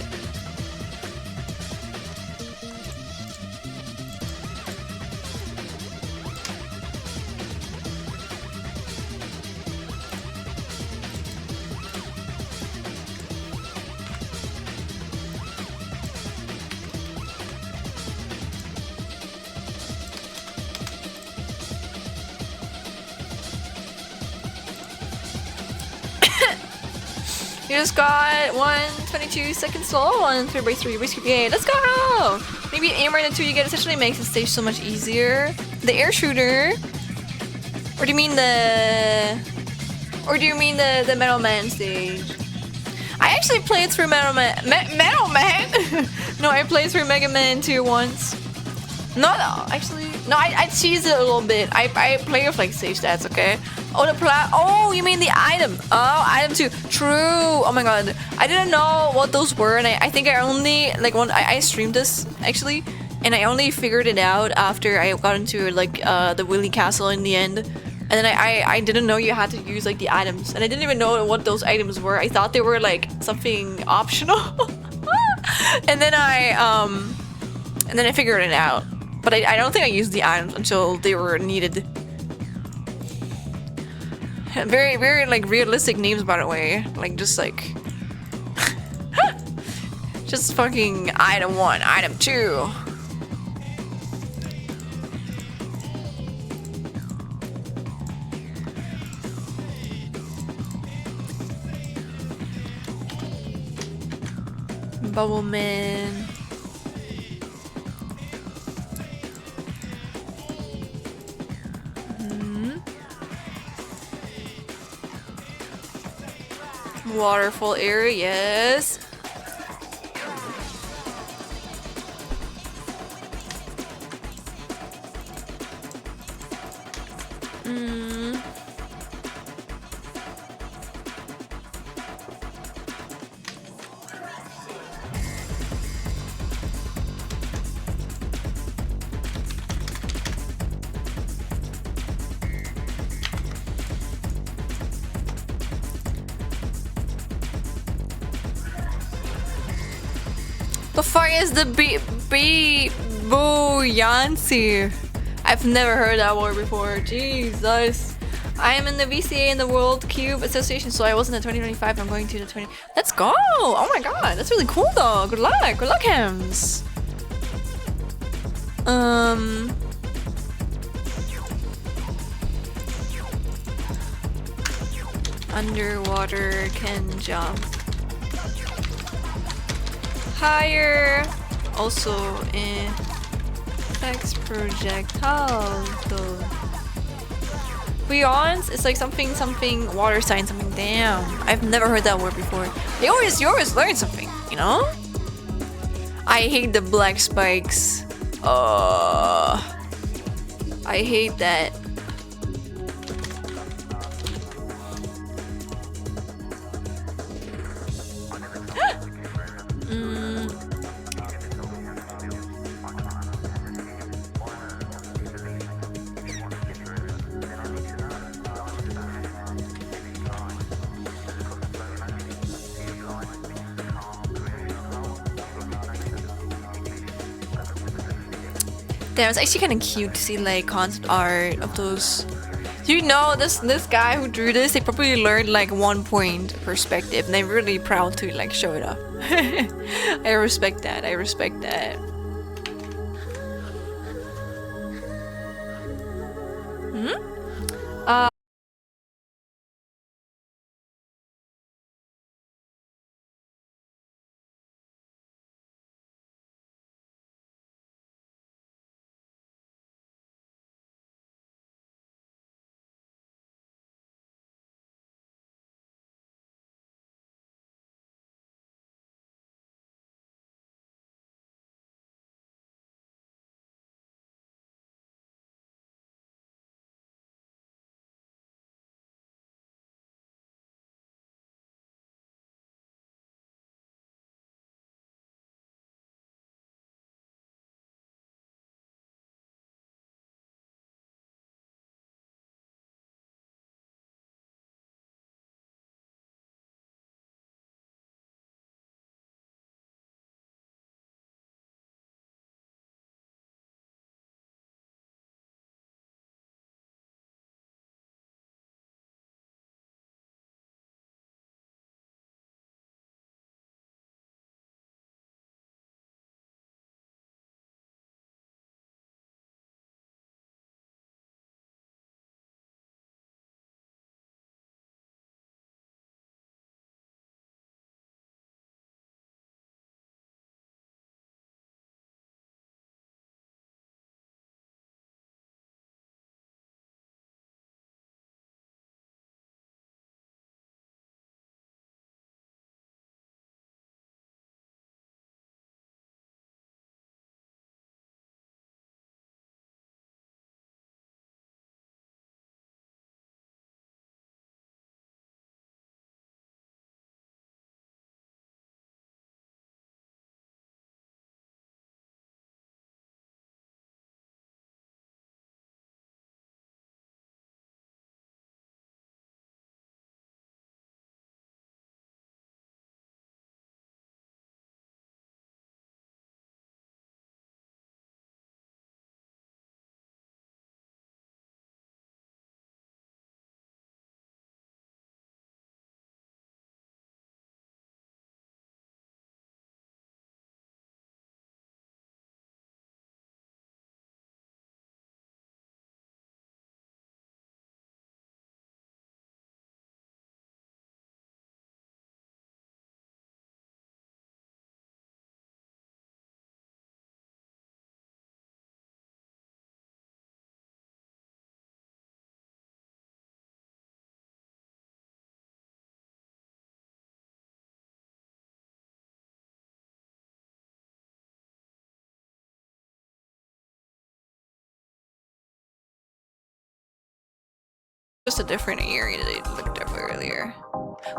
You just got 122 seconds slow on 3x3 risky game. Let's go! Maybe aim right into you get essentially makes the stage so much easier. The air shooter. Or do you mean the Metal Man stage? I actually played through Metal Man. Metal Man? No, I played through Mega Man 2 once. No, actually, no. I cheesed it a little bit. I play with like stage stats, okay? Oh, the oh, you mean the item? Oh, item 2. True. Oh my god, I didn't know what those were, and I think I only like I streamed this actually, and I only figured it out after I got into like the Willy Castle in the end. And then I didn't know you had to use like the items, and I didn't even know what those items were. I thought they were like something optional. and then I figured it out. But I don't think I used the items until they were needed. Very, very like realistic names, by the way. Like just like just fucking item 1, item 2. Bubble Man. Waterfall area, yes. The fuck is the buoyancy? I've never heard that word before. Jesus. I am in the VCA in the World Cube Association, so I wasn't at 2025. I'm going to the 20. Let's go! Oh my god, that's really cool though. Good luck. Good luck, Hems. Underwater can jump higher. Also in X projectile though. Beyond, it's like something water sign something. Damn, I've never heard that word before. You always learn something, you know? I hate the black spikes. I hate that. Damn, it's actually kind of cute to see like concept art of those. Do you know this guy who drew this? They probably learned like 1 point perspective, and they're really proud to like show it off. I respect that. I respect that. Just a different area that I looked up earlier.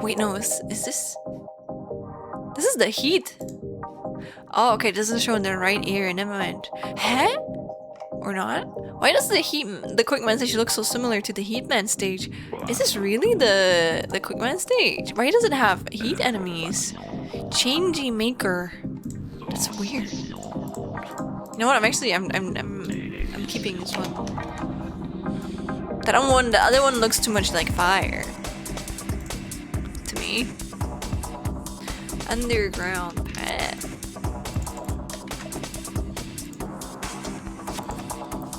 Wait, no, is this? This is the heat. Oh, okay, this is showing the right area. Never mind. Huh? Or not? Why does the Quickman stage look so similar to the Heatman stage? Is this really the Quickman stage? Why does it have heat enemies? Changey Maker. That's weird. You know what? I'm keeping this one. The other one looks too much like fire. To me. Underground pet.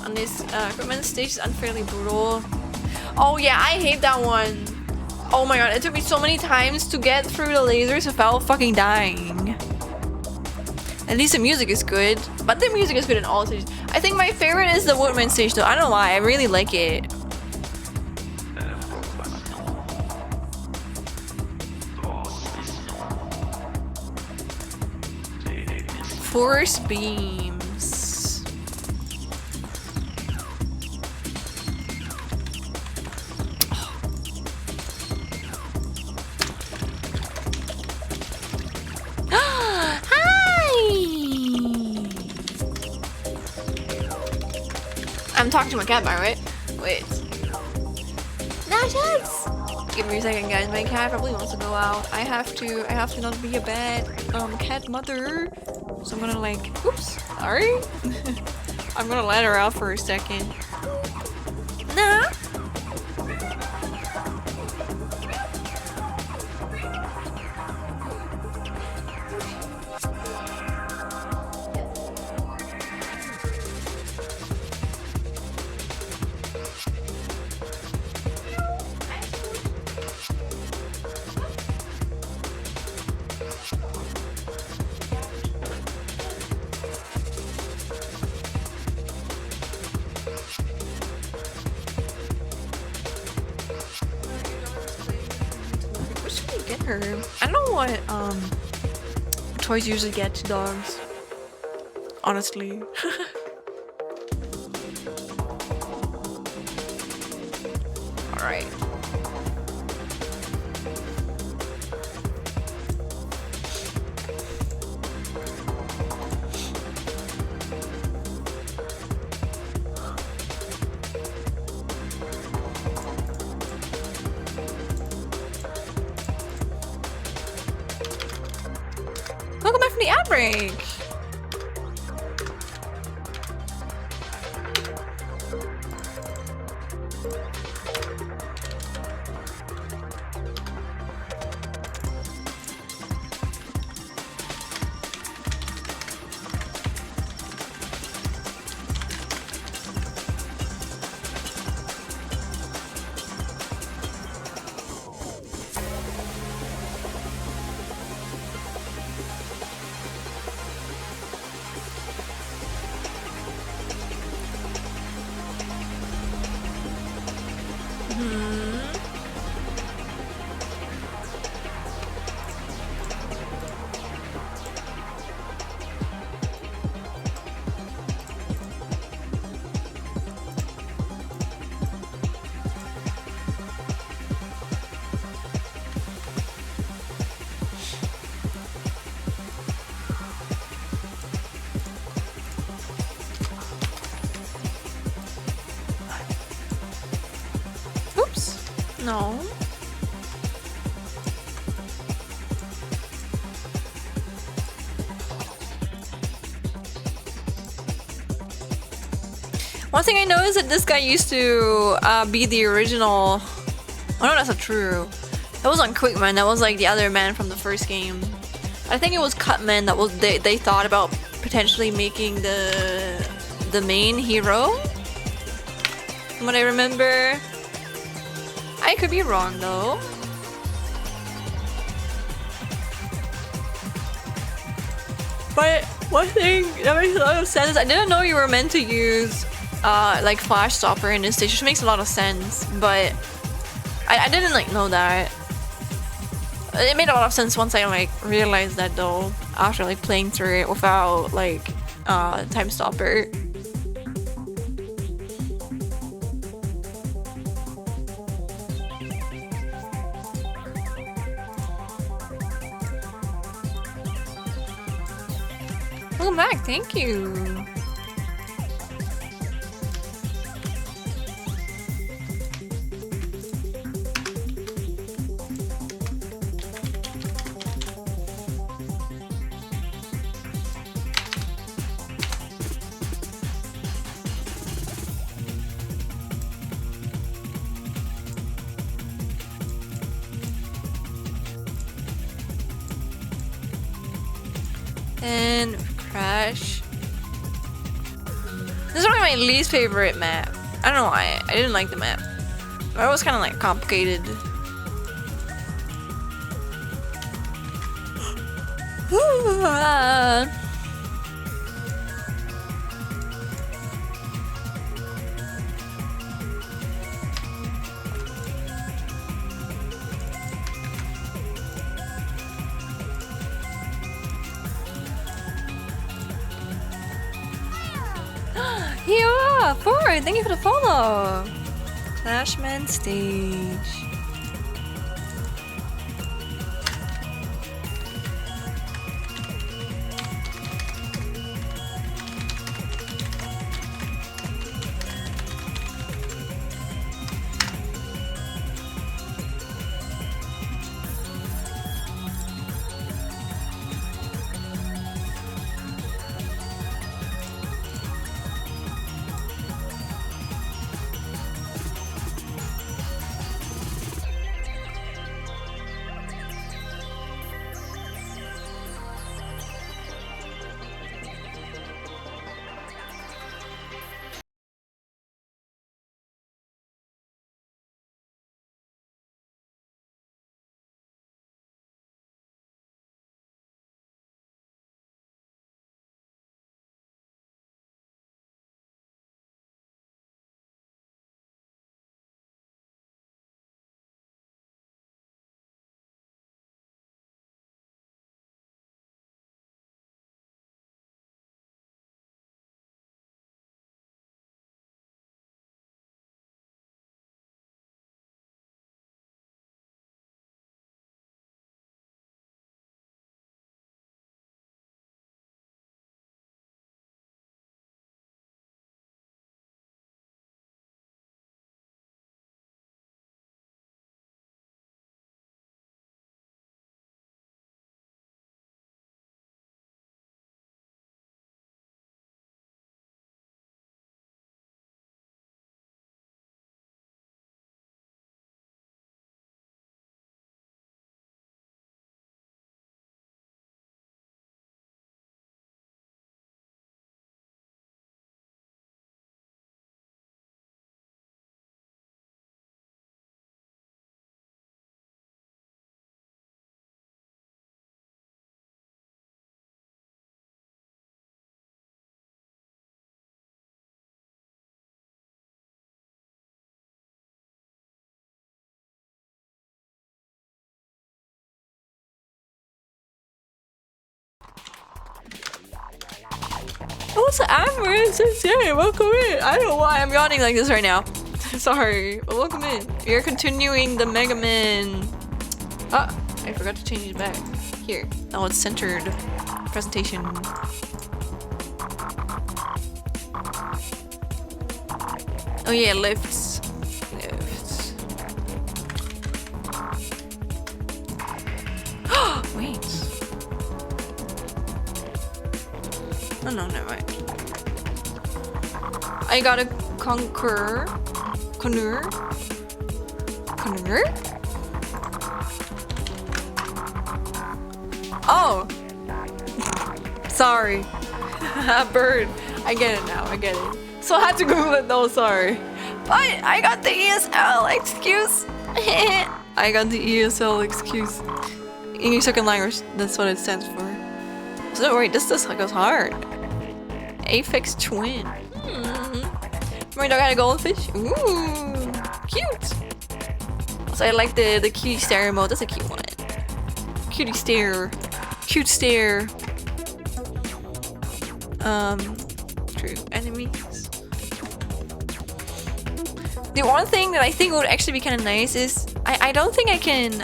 On this equipment stage is unfairly brutal. Oh yeah, I hate that one. Oh my god, it took me so many times to get through the lasers without fucking dying. At least the music is good, but the music is good in all stages. I think my favorite is the Woodman stage though. I don't know why, I really like it. Force beams. I'm talking to my cat, by the way. Wait. Nashes! Give me a second, guys. My cat probably wants to go out. I have to not be a bad cat mother. So I'm gonna like, oops, sorry. I'm gonna let her out for a second. Nah. I don't know what toys usually get to dogs. Honestly. Alright. Welcome back from the ad break. No. One thing I know is that this guy used to be the original. Oh no, that's not true. That was on Quickman. That was like the other man from the first game. I think it was Cutman that was they thought about potentially making the main hero. From what I remember. I could be wrong though. But one thing that makes a lot of sense, I didn't know you were meant to use like Flash Stopper in this stage, which makes a lot of sense, but I didn't like know that. It made a lot of sense once I like realized that though, after like playing through it without like Time Stopper. Welcome back, thank you. And crash. This is probably my least favorite map. I don't know why. I didn't like the map. It was kind of like complicated. Yeah, Ford, thank you for the follow. Flashman stage. What's Amber? Sincere, welcome in. I don't know why I'm yawning like this right now. Sorry, but welcome in. We are continuing the MEGAMAN. Ah, I forgot to change it back. Here. Oh, it's centered. Presentation. Oh yeah, lifts. Lifts. Wait. Oh no, never mind. I gotta conquer. Conquer? Oh! Sorry. Bird. I get it now, I get it. So I had to Google it though, sorry. But I got the ESL excuse. I got the ESL excuse. English second language, that's what it stands for. So wait, this goes hard. Aphex twin. My dog had a goldfish. Ooh, cute. So I like the cutie stare mode. That's a cute one. Cutie stare. Cute stare. True enemies. The one thing that I think would actually be kind of nice is I don't think I can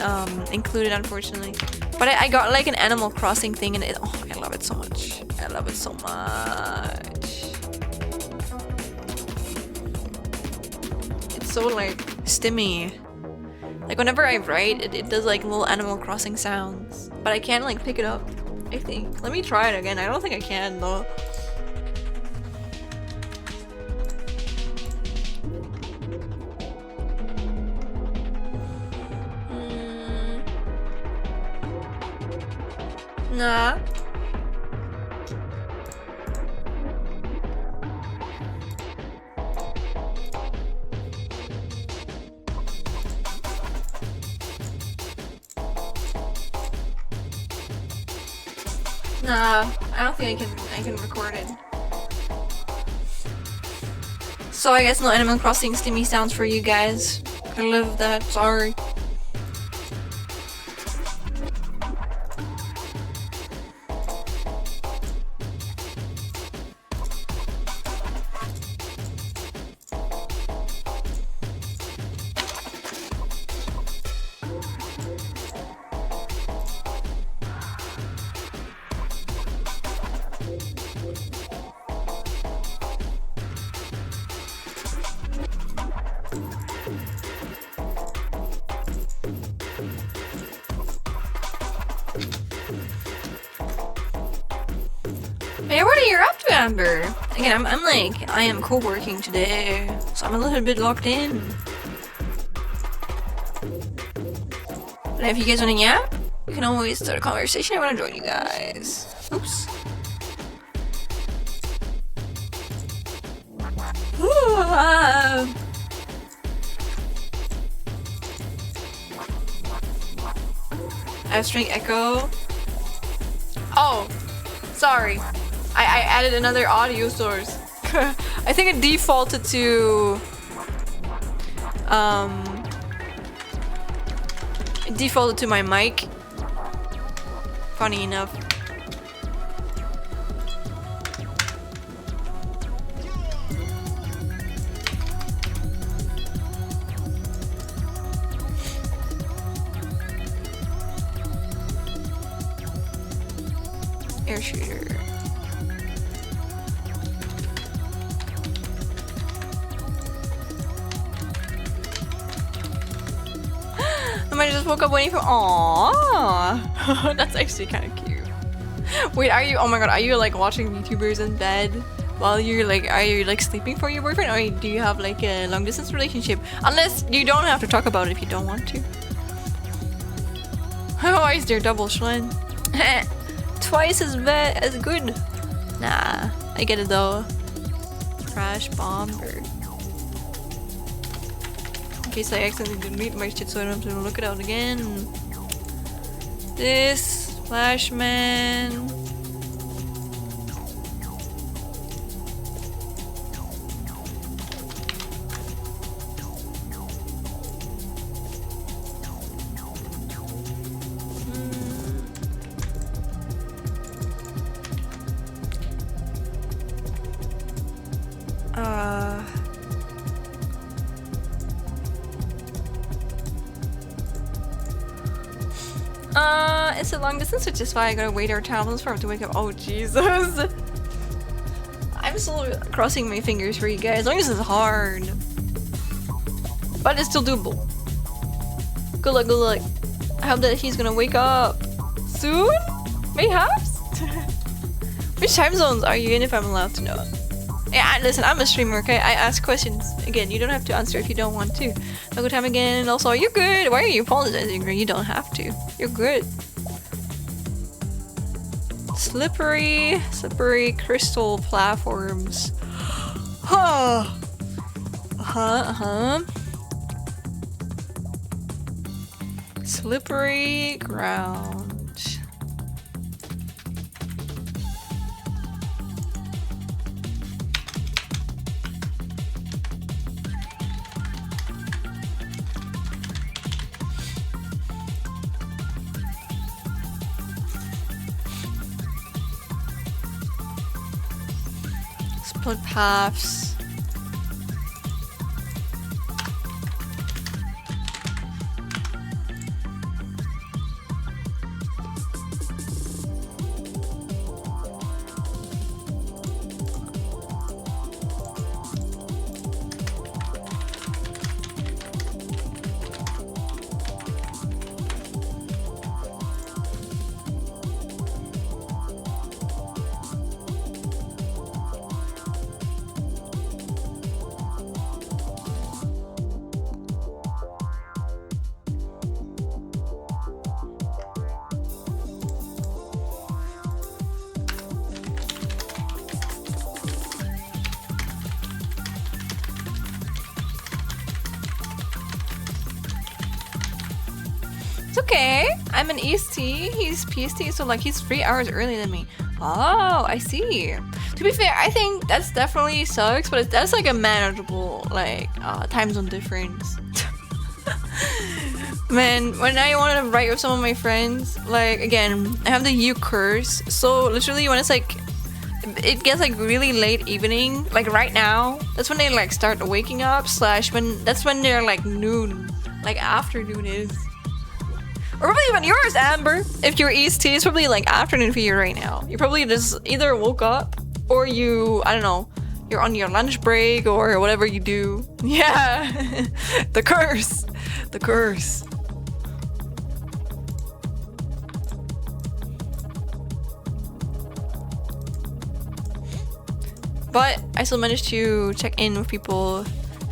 include it unfortunately, but I got like an Animal Crossing thing and oh I love it so much. I love it so much. It's so like stimmy. Like whenever I write, it does like little Animal Crossing sounds. But I can't like pick it up, I think. Let me try it again. I don't think I can though. Nah. Nah, I don't think I can record it. So I guess no Animal Crossing stimmy sounds for you guys. I love that, sorry. Hey, what are you up to, Amber? Again, I'm like, I am co-working today, so I'm a little bit locked in. But if you guys want to yap, you can always start a conversation. I want to join you guys. Oops. I have string echo. Oh, sorry. I added another audio source. I think it defaulted to my mic. Funny enough. Air shooter. I just woke up waiting for. Aww, that's actually kind of cute. Wait, are you? Oh my god, are you like watching YouTubers in bed while you're like? Are you like sleeping for your boyfriend, or do you have like a long distance relationship? Unless you don't have to talk about it if you don't want to. Why is there double Schlen? Twice as bad as good. Nah, I get it though. Crash bomber. In case I accidentally delete my shit, so I don't have to look it out again. This Flashman. It's a long distance, which is why I gotta wait our tablets for him to wake up. Oh Jesus! I'm still crossing my fingers for you guys. As long as it's hard, but it's still doable. Good luck, good luck. I hope that he's gonna wake up soon. Mayhaps. Which time zones are you in, if I'm allowed to know? Yeah, listen, I'm a streamer, okay? I ask questions. Again, you don't have to answer if you don't want to. No good time again. And also, you're good. Why are you apologizing? You don't have to. You're good. Slippery crystal platforms. Slippery ground. Split paths. It's okay. I'm an EST. He's PST, so like he's 3 hours earlier than me. Oh, I see. To be fair, I think that's definitely sucks, but that's like a manageable like time zone difference. Man, when I wanted to write with some of my friends, like again, I have the U curse. So literally when it's like it gets like really late evening, like right now, that's when they like start waking up, slash when that's when they're like noon, like afternoon is. Or probably even yours, Amber. If you're EST, it's probably like afternoon for you right now. You probably just either woke up or you, I don't know, you're on your lunch break or whatever you do. Yeah, the curse, the curse. But I still managed to check in with people.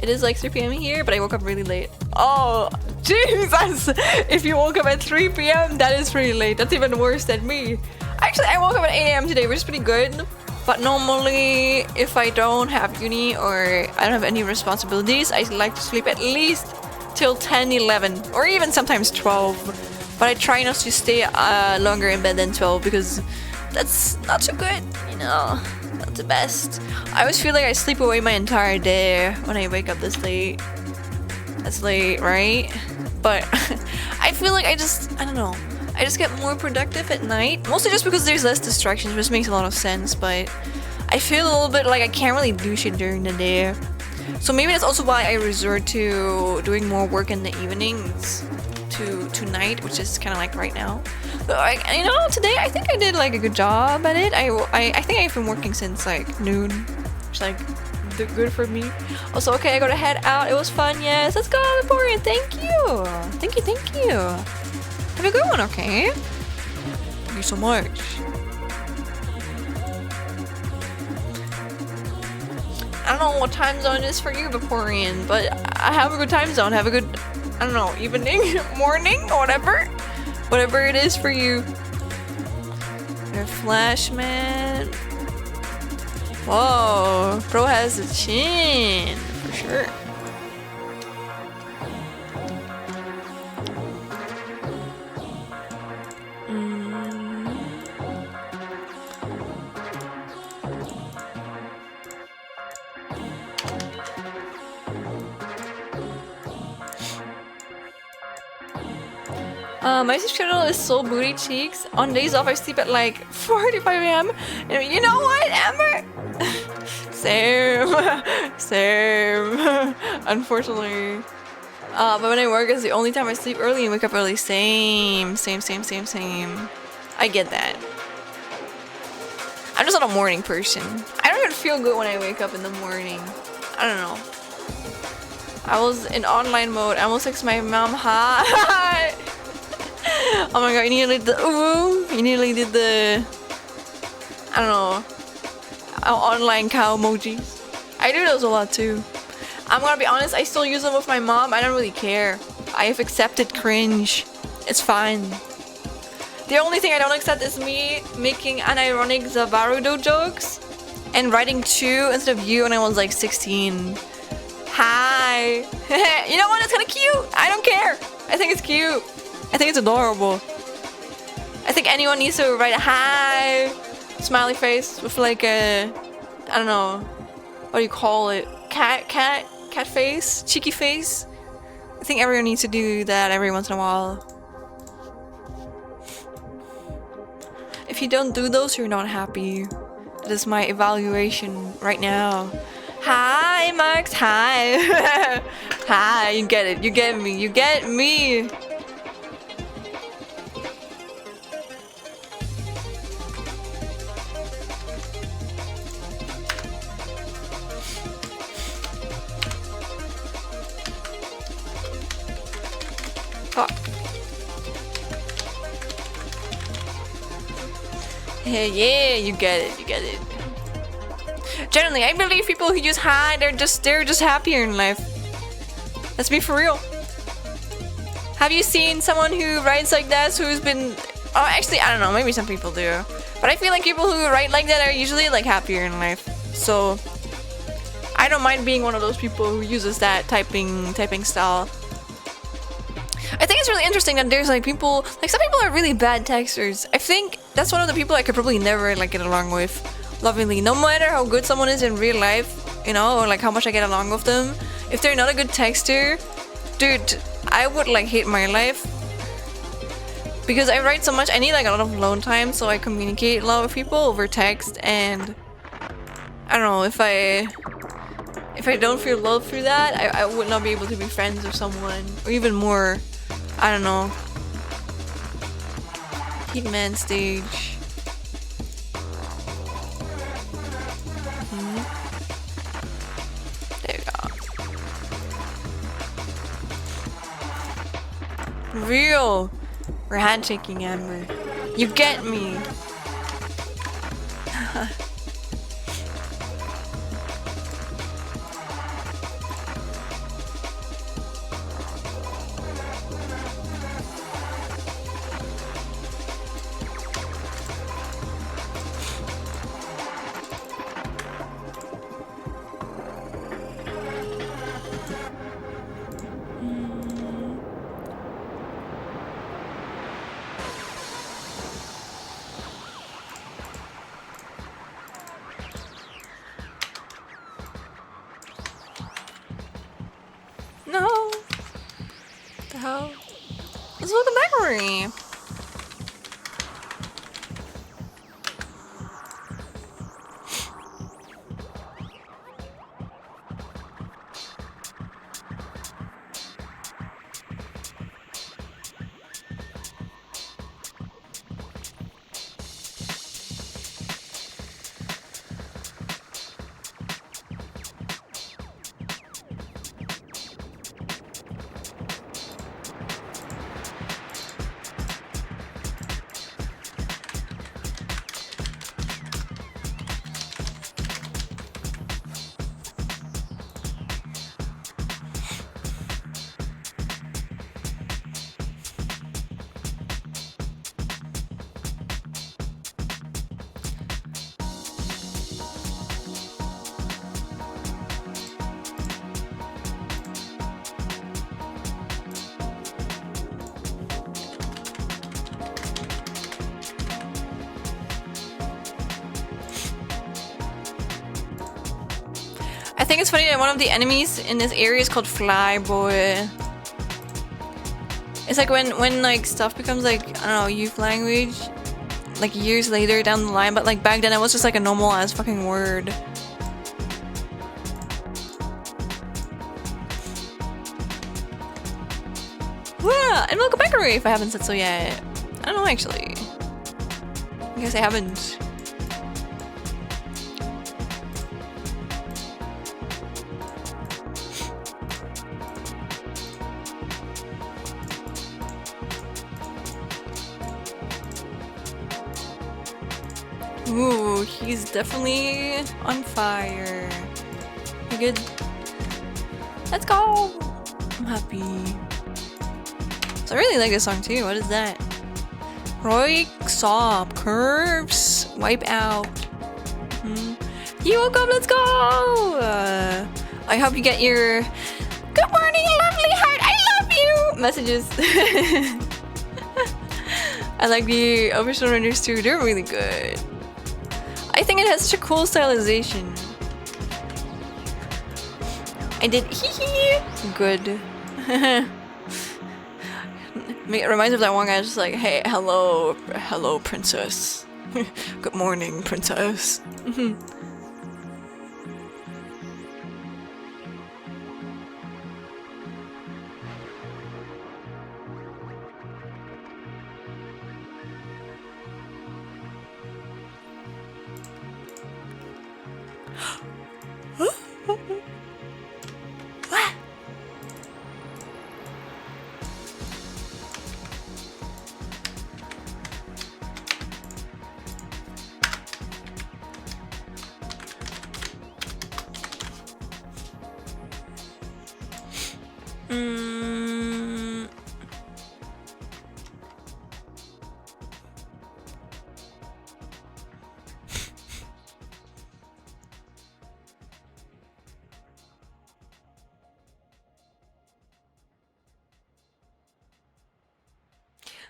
It is like 3 p.m. here, but I woke up really late. Oh, Jesus! If you woke up at 3 p.m., that is pretty late. That's even worse than me. Actually, I woke up at 8 a.m. today, which is pretty good. But normally, if I don't have uni or I don't have any responsibilities, I like to sleep at least till 10, 11, or even sometimes 12. But I try not to stay longer in bed than 12 because that's not so good, you know. Not the best. I always feel like I sleep away my entire day when I wake up this late. That's late, right? But I feel like I don't know. I just get more productive at night. Mostly just because there's less distractions, which makes a lot of sense. But I feel a little bit like I can't really do shit during the day. So maybe that's also why I resort to doing more work in the evenings to night, which is kind of like right now. But like, you know, today I think I did like a good job at it. I think I've been working since like noon, which is like good for me. Also, okay, I gotta head out. It was fun. Yes, let's go, Vaporeon. Thank you. Thank you. Have a good one, okay? Thank you so much. I don't know what time zone it is for you, Vaporeon, but I have a good time zone. Have a good, I don't know, evening, morning, or whatever. Whatever it is for you. Your Flashman. Whoa, Pro has a chin, for sure. My sleep schedule is so booty cheeks. On days off, I sleep at like 4:45 a.m. And you know what, Amber? Same. Unfortunately. But when I work, it's the only time I sleep early and wake up early. Same. I get that. I'm just not a morning person. I don't even feel good when I wake up in the morning. I don't know. I was in online mode. I almost texted my mom, hi. Oh my god, you nearly did the ooh. You nearly did the, I don't know, online cow emojis. I do those a lot too. I'm gonna be honest, I still use them with my mom. I don't really care. I have accepted cringe. It's fine. The only thing I don't accept is me making unironic Zavarudo jokes and writing to instead of you when I was like 16. Hi. You know what? It's kind of cute. I don't care. I think it's cute. I think it's adorable. I think anyone needs to write a hi smiley face with like a, I don't know, what do you call it? Cat face? Cheeky face? I think everyone needs to do that every once in a while. If you don't do those, you're not happy. That is my evaluation right now. Hi, Max. Hi. Hi, you get it. You get me. You get me. Fuck. Hey, yeah, you get it. You get it. Generally, I believe people who use hi, they're just happier in life. Let's be for real. Have you seen someone who writes like that who's been... Oh, actually, I don't know. Maybe some people do. But I feel like people who write like that are usually like happier in life. So I don't mind being one of those people who uses that typing style. I think it's really interesting that there's like people, like some people are really bad texters. I think that's one of the people I could probably never like get along with lovingly. No matter how good someone is in real life, you know, or like how much I get along with them, if they're not a good texter, dude, I would like hate my life. Because I write so much, I need like a lot of alone time, so I communicate a lot with people over text, and I don't know, if I don't feel love through that, I would not be able to be friends with someone, or even more, I don't know. Hitman stage. There you go. Real. We're handshaking, Amber. You get me. No. What the hell? Let's look at memory. I think it's funny that one of the enemies in this area is called Flyboy. It's like when like stuff becomes like, I don't know, youth language, like years later down the line, but like back then it was just like a normal ass fucking word. Yeah, and welcome back, Ray, if I haven't said so yet. I don't know actually. I guess I haven't. Ooh, he's definitely on fire. You good? Let's go! I'm happy. So I really like this song too. What is that? Roy Sop Curves Wipe Out. You woke up, let's go! I hope you get your good morning, lovely heart, I love you messages. I like the official renders too, they're really good. I think it has such a cool stylization. I did hee good. It reminds me of that one guy just like, hey, hello princess. Good morning, princess.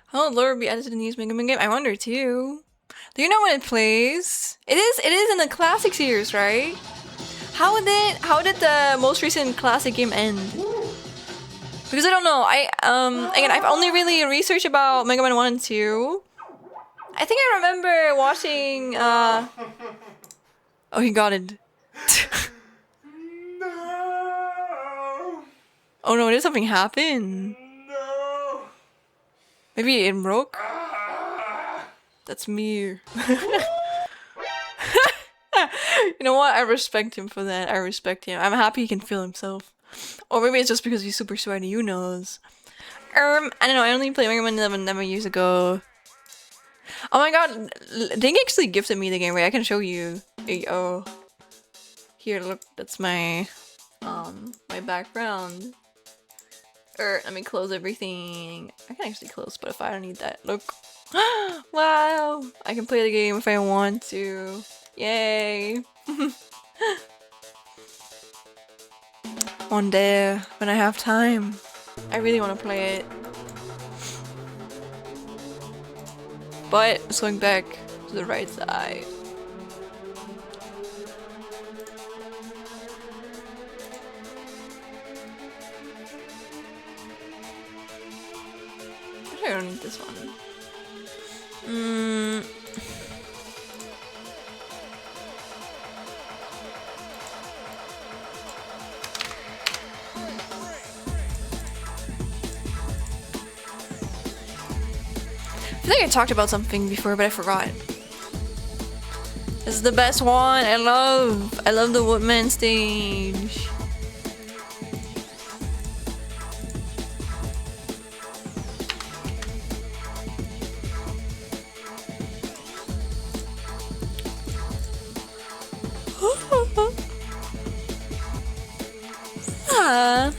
How will lore be added to the newest Mega Man game? I wonder too. Do you know when it plays? It is in the classic series, right? How did the most recent classic game end? Because I don't know. Again, I've only really researched about Mega Man 1 and 2. I think I remember watching oh, he got it. No. Oh no, did something happen? No. Maybe it broke? That's me. You know what? I respect him for that. I respect him. I'm happy he can feel himself. Or maybe it's just because he's super sweaty, who knows? I don't know, I only played Mega Man 11 years ago. Oh my god, Ding actually gifted me the game. Wait, I can show you. Oh. Here, look, that's my my background. Let me close everything. I can actually close Spotify, I don't need that. Look. Wow! I can play the game if I want to. Yay! One day, when I have time. I really want to play it. But, it's going back to the right side. I don't need this one. I think I talked about something before, but I forgot. This is the best one. I love the Woodman stage. Ah.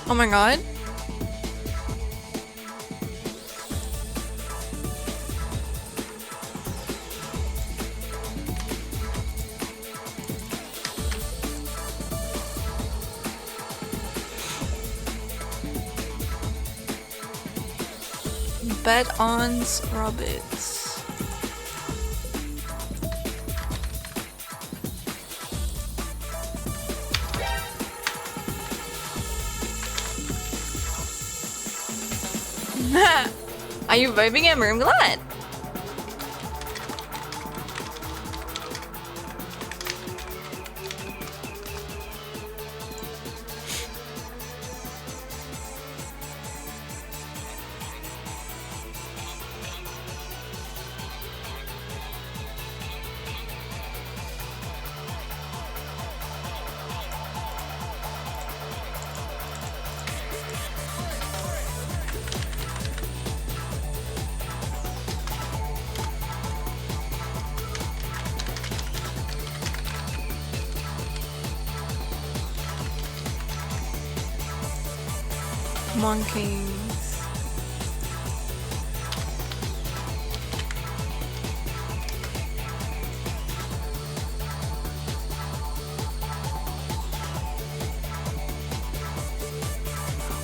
Oh my god. Bet-ons Robbits. Are you vibing, Amber? I'm glad. Monkeys.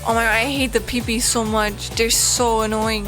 Oh my god, I hate the PP so much. They're so annoying.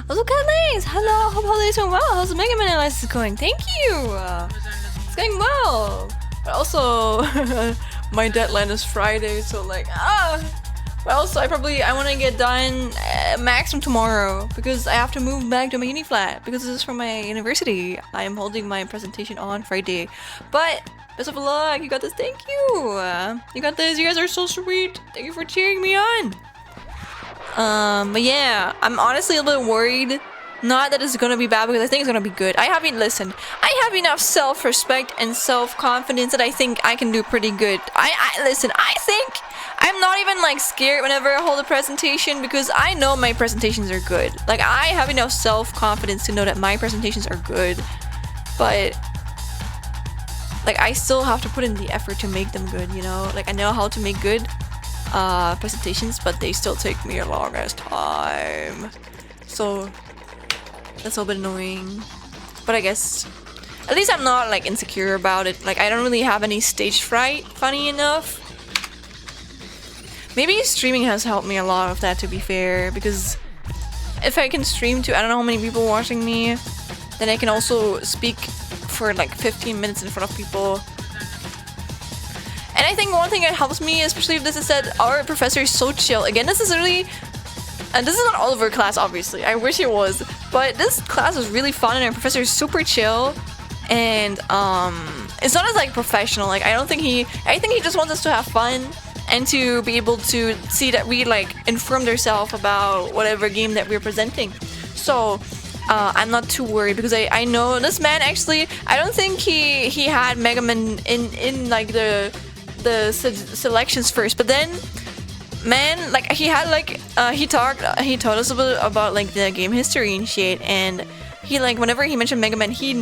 Also, Kathleen, hello. Hope holidays going well. How's the Mega Man analysis going? Thank you. It's going well. But also, my deadline is Friday, so like, well, so I want to get done maximum tomorrow because I have to move back to my uni flat because this is from my university. I am holding my presentation on Friday, but best of luck. You got this. Thank you. You got this. You guys are so sweet. Thank you for cheering me on. But yeah, I'm honestly a little bit worried. Not that it's gonna be bad because I think it's gonna be good. I have enough self-respect and self-confidence that I think I can do pretty good. I think I'm not even like scared whenever I hold a presentation because I know my presentations are good. Like I have enough self-confidence to know that my presentations are good. But like I still have to put in the effort to make them good, you know? Like I know how to make good presentations, but they still take me a long ass time. So that's a little bit annoying. But I guess at least I'm not like insecure about it. Like I don't really have any stage fright, funny enough. Maybe streaming has helped me a lot of that, to be fair, because if I can stream to I don't know how many people watching me, then I can also speak for like 15 minutes in front of people. And I think one thing that helps me, especially if this is that our professor is so chill. Again, this is really, and this is not all of our class, obviously. I wish it was, but this class was really fun, and our professor is super chill. And it's not as like professional. Like I think he just wants us to have fun and to be able to see that we like informed ourselves about whatever game that we're presenting. So I'm not too worried because I know this man actually. I don't think he had Mega Man in like the selections first, but then man, like he had like he told us a bit about like the game history and shit, and he like whenever he mentioned Mega Man, he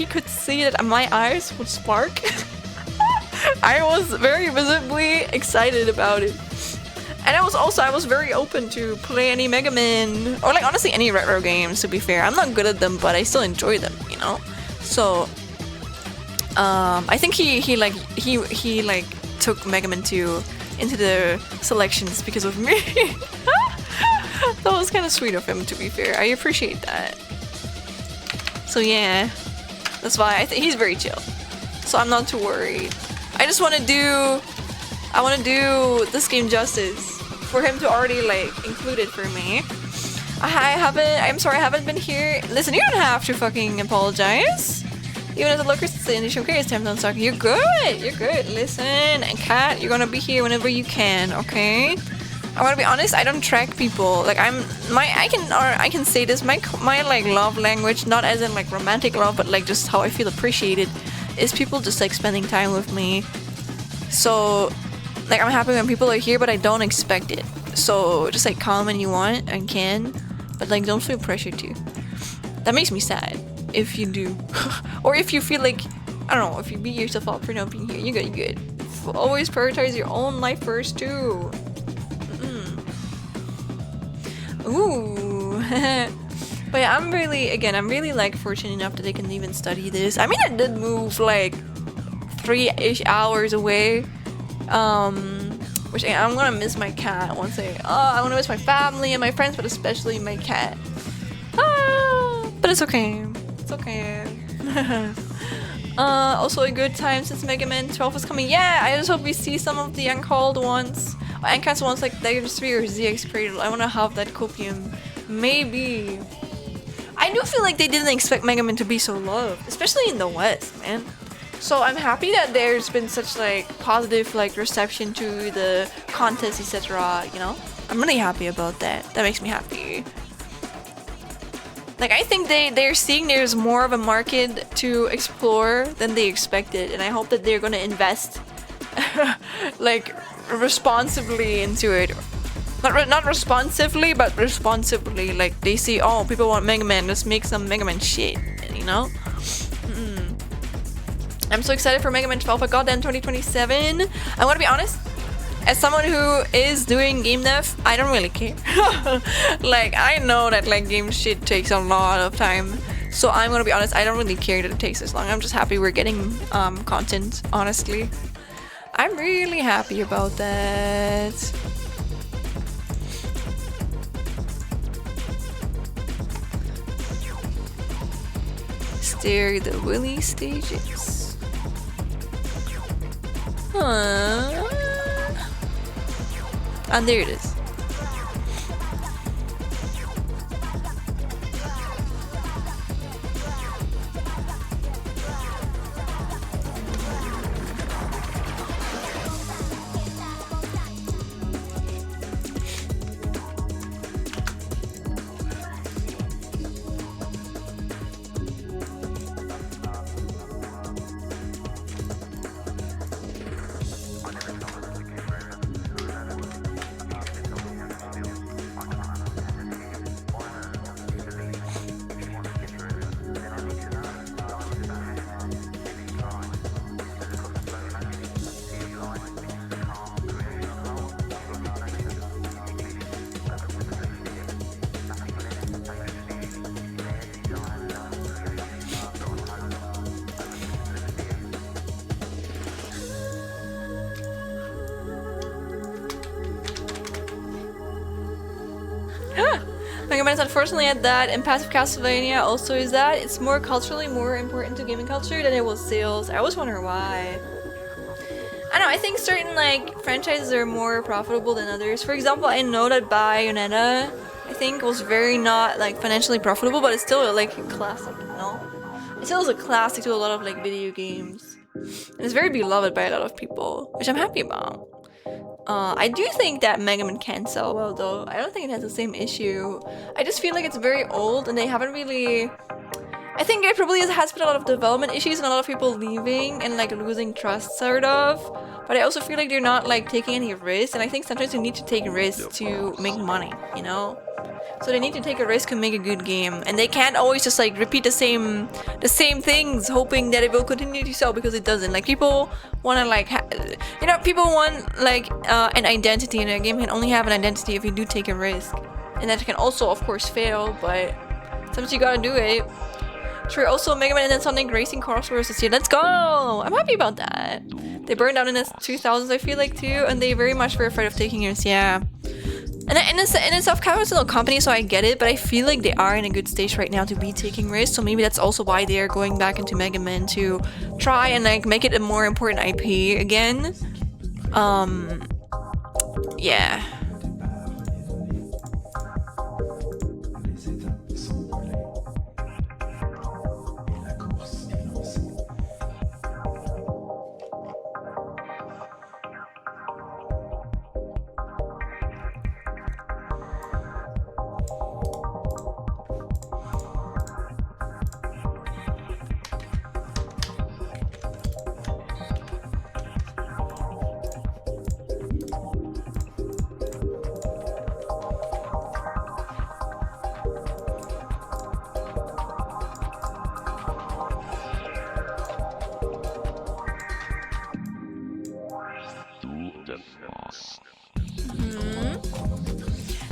could see that my eyes would spark. I was very visibly excited about it, and I was very open to play any Mega Man or like honestly any retro games. To be fair, I'm not good at them, but I still enjoy them, you know. So I think he took Mega Man 2 into the selections because of me. That was kind of sweet of him, to be fair. I appreciate that. So yeah, that's why I think he's very chill. So I'm not too worried. I just want to do this game justice for him to already like include it for me. I'm sorry I haven't been here. Listen, you don't have to fucking apologize. Even as a looker, it's the initial okay, it's time to unstuck. You're good. Listen, and Kat, you're gonna be here whenever you can, okay? I wanna be honest, I don't track people. Like I can say this, my like love language, not as in like romantic love, but like just how I feel appreciated, is people just like spending time with me. So like I'm happy when people are here, but I don't expect it. So just like come when you want and can, but like don't feel pressured to. That makes me sad if you do. Or if you feel like, I don't know, if you beat yourself up for not being here, you're good. Always prioritize your own life first too. Ooh. But yeah, I'm really like fortunate enough that I can even study this. I mean, I did move like 3-ish hours away. Which I'm gonna miss my cat once I wanna miss my family and my friends, but especially my cat. But it's okay. It's okay. Also a good time since Mega Man 12 is coming. Yeah, I just hope we see some of the uncalled ones. Uncast ones like Diamond 3 or ZX Cradle. I wanna have that copium. Maybe. I do feel like they didn't expect Mega Man to be so loved, especially in the West, man. So I'm happy that there's been such like positive like reception to the contest, etc. You know, I'm really happy about that. That makes me happy. Like I think they're seeing there's more of a market to explore than they expected, and I hope that they're gonna invest like responsibly into it. Not responsively, but responsibly. Like they see, oh, people want Mega Man, let's make some Mega Man shit, you know? I'm so excited for Mega Man 12. I got that in 2027. I'm gonna be honest, as someone who is doing game dev, I don't really care. Like I know that like game shit takes a lot of time, so I'm gonna be honest, I don't really care that it takes this long. I'm just happy we're getting content, honestly. I'm really happy about that. there the Willy stages? Huh. And there it is. MEGAMAN is unfortunately at that, and Passive Castlevania also is that. It's more culturally more important to gaming culture than it was sales. I always wonder why. I don't know, I think certain like franchises are more profitable than others. For example, I know that Bayonetta, I think, was very not like financially profitable, but it's still like a classic, you know? It still is a classic to a lot of like video games. And it's very beloved by a lot of people, which I'm happy about. I do think that MEGAMAN can sell well though. I don't think it has the same issue. I just feel like it's very old and they haven't really... I think it probably has been a lot of development issues and a lot of people leaving and like losing trust sort of. But I also feel like they're not like taking any risks, and I think sometimes you need to take risks to make money, you know? So they need to take a risk and make a good game, and they can't always just like repeat the same things hoping that it will continue to sell, because it doesn't. Like people want to like you know, people want like an identity, and a game can only have an identity if you do take a risk, and that can also of course fail, but sometimes you gotta do it. Sure, also MEGAMAN and then Sonic Racing crossovers this year. Let's go! I'm happy about that. They burned down in the 2000s, I feel like, too, and they very much were afraid of taking risks, yeah. And it's a self-capital company, so I get it, but I feel like they are in a good stage right now to be taking risks, so maybe that's also why they're going back into MEGAMAN to try and like make it a more important IP again. Yeah.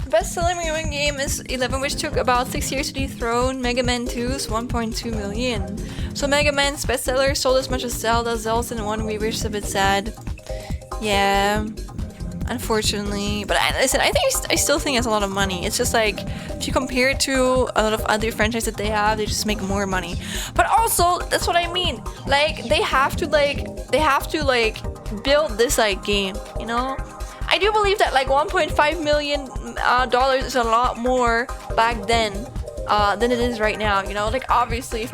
Best-selling MEGAMAN game is 11, which took about 6 years to dethrone MEGAMAN 2's 1.2 million. So MEGAMAN's bestseller sold as much as Zelda's in one week, which is a bit sad. Yeah, unfortunately. But listen, I still think it's a lot of money. It's just like, if you compare it to a lot of other franchises that they have, they just make more money. But also, that's what I mean. Like, they have to build this like game, you know? I do believe that like $1.5 million is a lot more back then than it is right now, you know? Like obviously if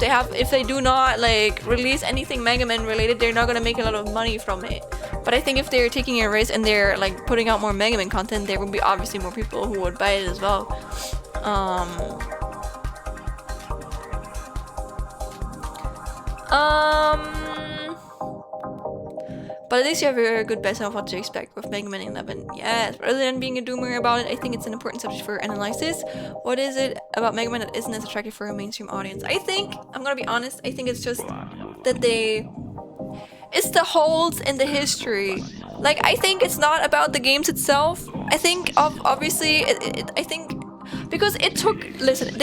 they do not like release anything MEGAMAN related, they're not gonna make a lot of money from it. But I think if they're taking a risk and they're like putting out more MEGAMAN content, there will be obviously more people who would buy it as well. But at least you have a very good baseline of what to expect with MEGAMAN 11. Yes, rather than being a doomer about it, I think it's an important subject for analysis. What is it about MEGAMAN that isn't as attractive for a mainstream audience? I think, I'm gonna be honest, I think it's just that it's the holes in the history. Like, I think it's not about the games itself. I think, obviously, I think, because they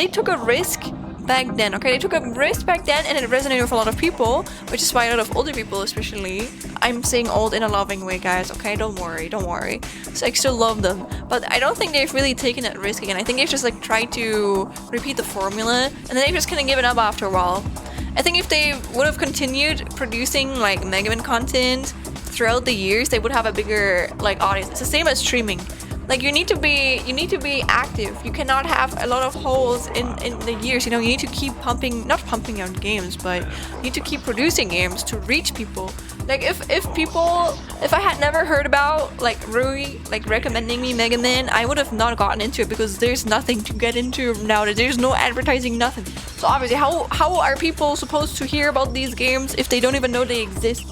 took a risk back then, okay? They took a risk back then and it resonated with a lot of people, which is why a lot of older people especially, I'm saying old in a loving way, guys, okay? Don't worry. So I still love them. But I don't think they've really taken that risk again. I think they've just like tried to repeat the formula and then they've just kind of given up after a while. I think if they would have continued producing like Megaman content throughout the years, they would have a bigger like audience. It's the same as streaming. Like you need to be active. You cannot have a lot of holes in the years. You know, you need to keep not pumping out games, but you need to keep producing games to reach people. Like if I had never heard about like Rui like recommending me Mega Man, I would have not gotten into it because there's nothing to get into nowadays. There's no advertising, nothing. So obviously, how are people supposed to hear about these games if they don't even know they exist?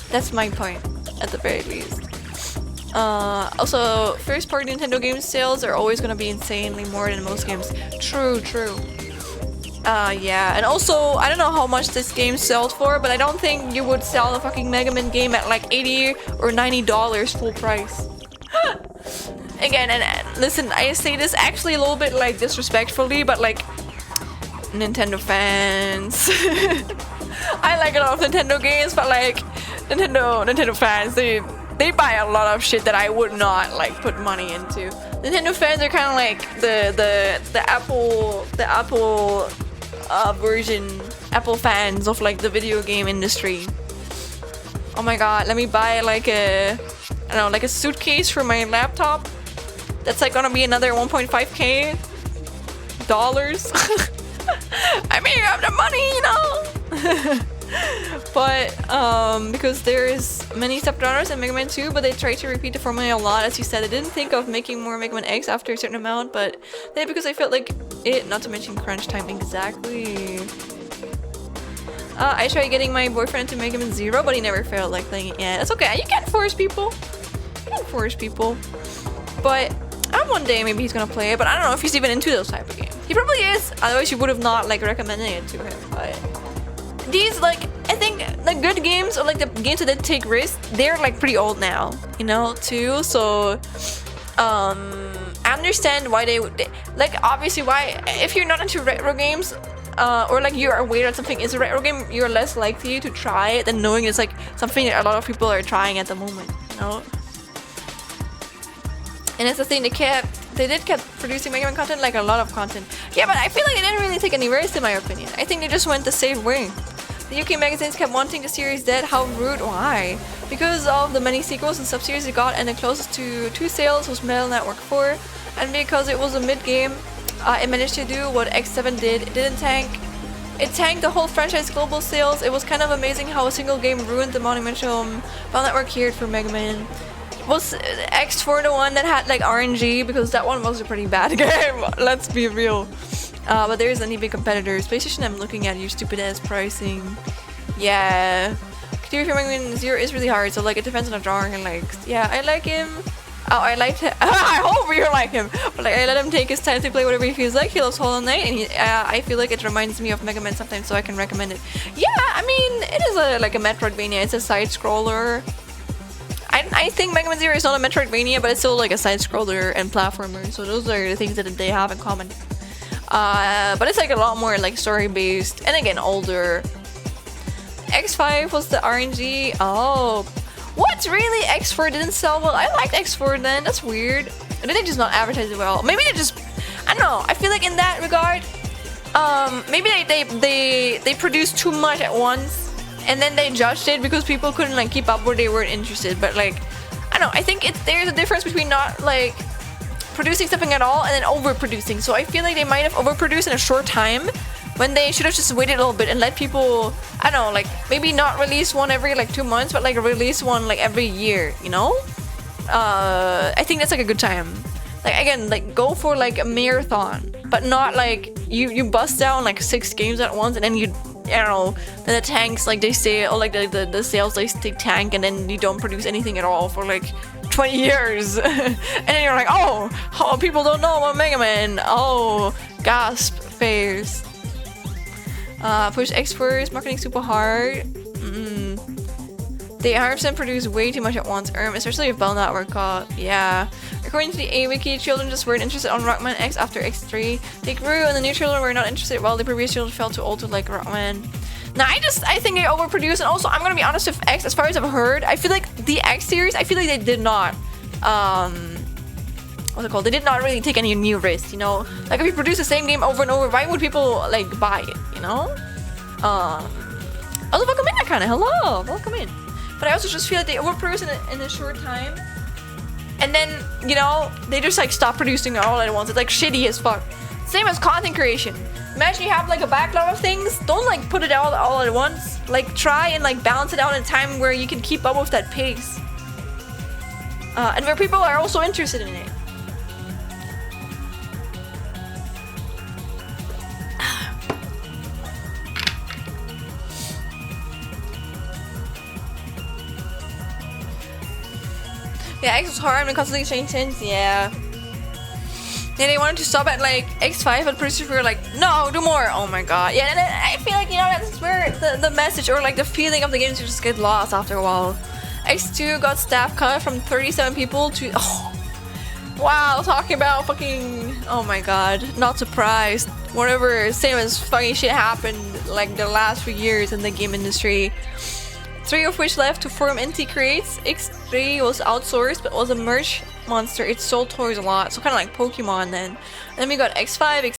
That's my point, at the very least. Also, first-party Nintendo game sales are always gonna be insanely more than most games. True. Yeah, and also, I don't know how much this game sells for, but I don't think you would sell a fucking Mega Man game at like $80 or $90 full price. Again, and listen, I say this actually a little bit like disrespectfully, but like, Nintendo fans. I like a lot of Nintendo games, but like, Nintendo fans, they buy a lot of shit that I would not like put money into. Nintendo fans are kind of like the Apple version, Apple fans of like the video game industry. Oh my god, let me buy like I don't know, like a suitcase for my laptop. That's like gonna be another 1.5k dollars. I mean, you have the money, you know. But because there's many subgenres in Mega Man 2, but they tried to repeat the formula a lot. As you said, I didn't think of making more Mega Man X after a certain amount, but then because I felt like it, not to mention crunch time exactly. I tried getting my boyfriend to Mega Man 0, but he never felt like playing it yet. That's okay, you can't force people. But one day maybe he's gonna play it, but I don't know if he's even into those type of games. He probably is, otherwise you would have not like recommended it to him. But these, like, I think the good games, or like the games that did take risks, they're like pretty old now, you know, too. So I understand why they would, like, obviously why, if you're not into retro games, or like you're aware that something is a retro game, you're less likely to try it than knowing it's like something that a lot of people are trying at the moment, you know. And it's the thing, they kept producing Mega Man content, like a lot of content. Yeah, but I feel like they didn't really take any risks, in my opinion. I think they just went the safe way. The UK magazines kept wanting the series dead. How rude. Why? Because of the many sequels and sub-series it got, and the closest to 2 sales was Metal Network 4. And because it was a mid-game, it managed to do what X7 did. It didn't tank. It tanked the whole franchise global sales. It was kind of amazing how a single game ruined the monumental Metal Network here for Mega Man. Was X4 the one that had like RNG? Because that one was a pretty bad game, let's be real. But there's any big competitors. PlayStation, I'm looking at your stupid ass pricing. Yeah. Criteria for Mega Man 0 is really hard, so like it depends on the genre and like, yeah, I like him. Oh, I liked him. I hope you like him. But like, I let him take his time to play whatever he feels like. He loves Hollow Knight, and I feel like it reminds me of Mega Man sometimes, so I can recommend it. Yeah, I mean, it is like a Metroidvania. It's a side scroller. I think Mega Man 0 is not a Metroidvania, but it's still like a side scroller and platformer. So those are the things that they have in common. But it's like a lot more like story based, and again older. X5 was the RNG. Oh, what, really? X4 didn't sell well? I liked X4 then. That's weird. Or did they just not advertise it well? Maybe they just, I don't know. I feel like in that regard, maybe they produced too much at once, and then they judged it because people couldn't like keep up, or they weren't interested. But like, I don't know. I think there's a difference between not like producing something at all and then overproducing. So I feel like they might have overproduced in a short time when they should have just waited a little bit and let people, I don't know, like maybe not release one every like 2 months, but like release one like every year, you know? I think that's like a good time. Like again, like go for like a marathon, but not like you bust down like 6 games at once and then you, I don't know, then the tanks like they say, or like the sales they tank, and then you don't produce anything at all for like 20 years. And then you're like, oh, people don't know about Mega Man. Oh, gasp face. Push X4's marketing super hard. They 100% produce way too much at once, especially if Bell Network got, yeah. According to the A-Wiki, children just weren't interested on Rockman X after X3. They grew and the new children were not interested, while the previous children felt too old to like Rockman. Now, I think they overproduced, and also, I'm gonna be honest with X, as far as I've heard, I feel like the X series, I feel like they did not, what's it called? They did not really take any new risks, you know? Like, if you produce the same game over and over, why would people, like, buy it, you know? Also, welcome in, Akane. Hello, welcome in. But I also just feel like they overproduce in a short time, and then you know they just like stop producing all at once. It's like shitty as fuck. Same as content creation. Imagine you have like a backlog of things. Don't like put it all at once. Like try and like balance it out in a time where you can keep up with that pace, and where people are also interested in it. Yeah, X was hard and constantly change things. Yeah. Yeah, they wanted to stop at like X5, but producers were like, no, do more. Oh my god. Yeah, and I feel like, you know, that's where the message or like the feeling of the games just get lost after a while. X2 got staff cut from 37 people to... Oh, wow, talking about fucking... Oh my god. Not surprised. Whatever, same as fucking shit happened like the last few years in the game industry. 3 of which left to form NT Creates. X3 was outsourced but was a merch monster. It sold toys a lot, so kind of like Pokemon then. And then we got X5, X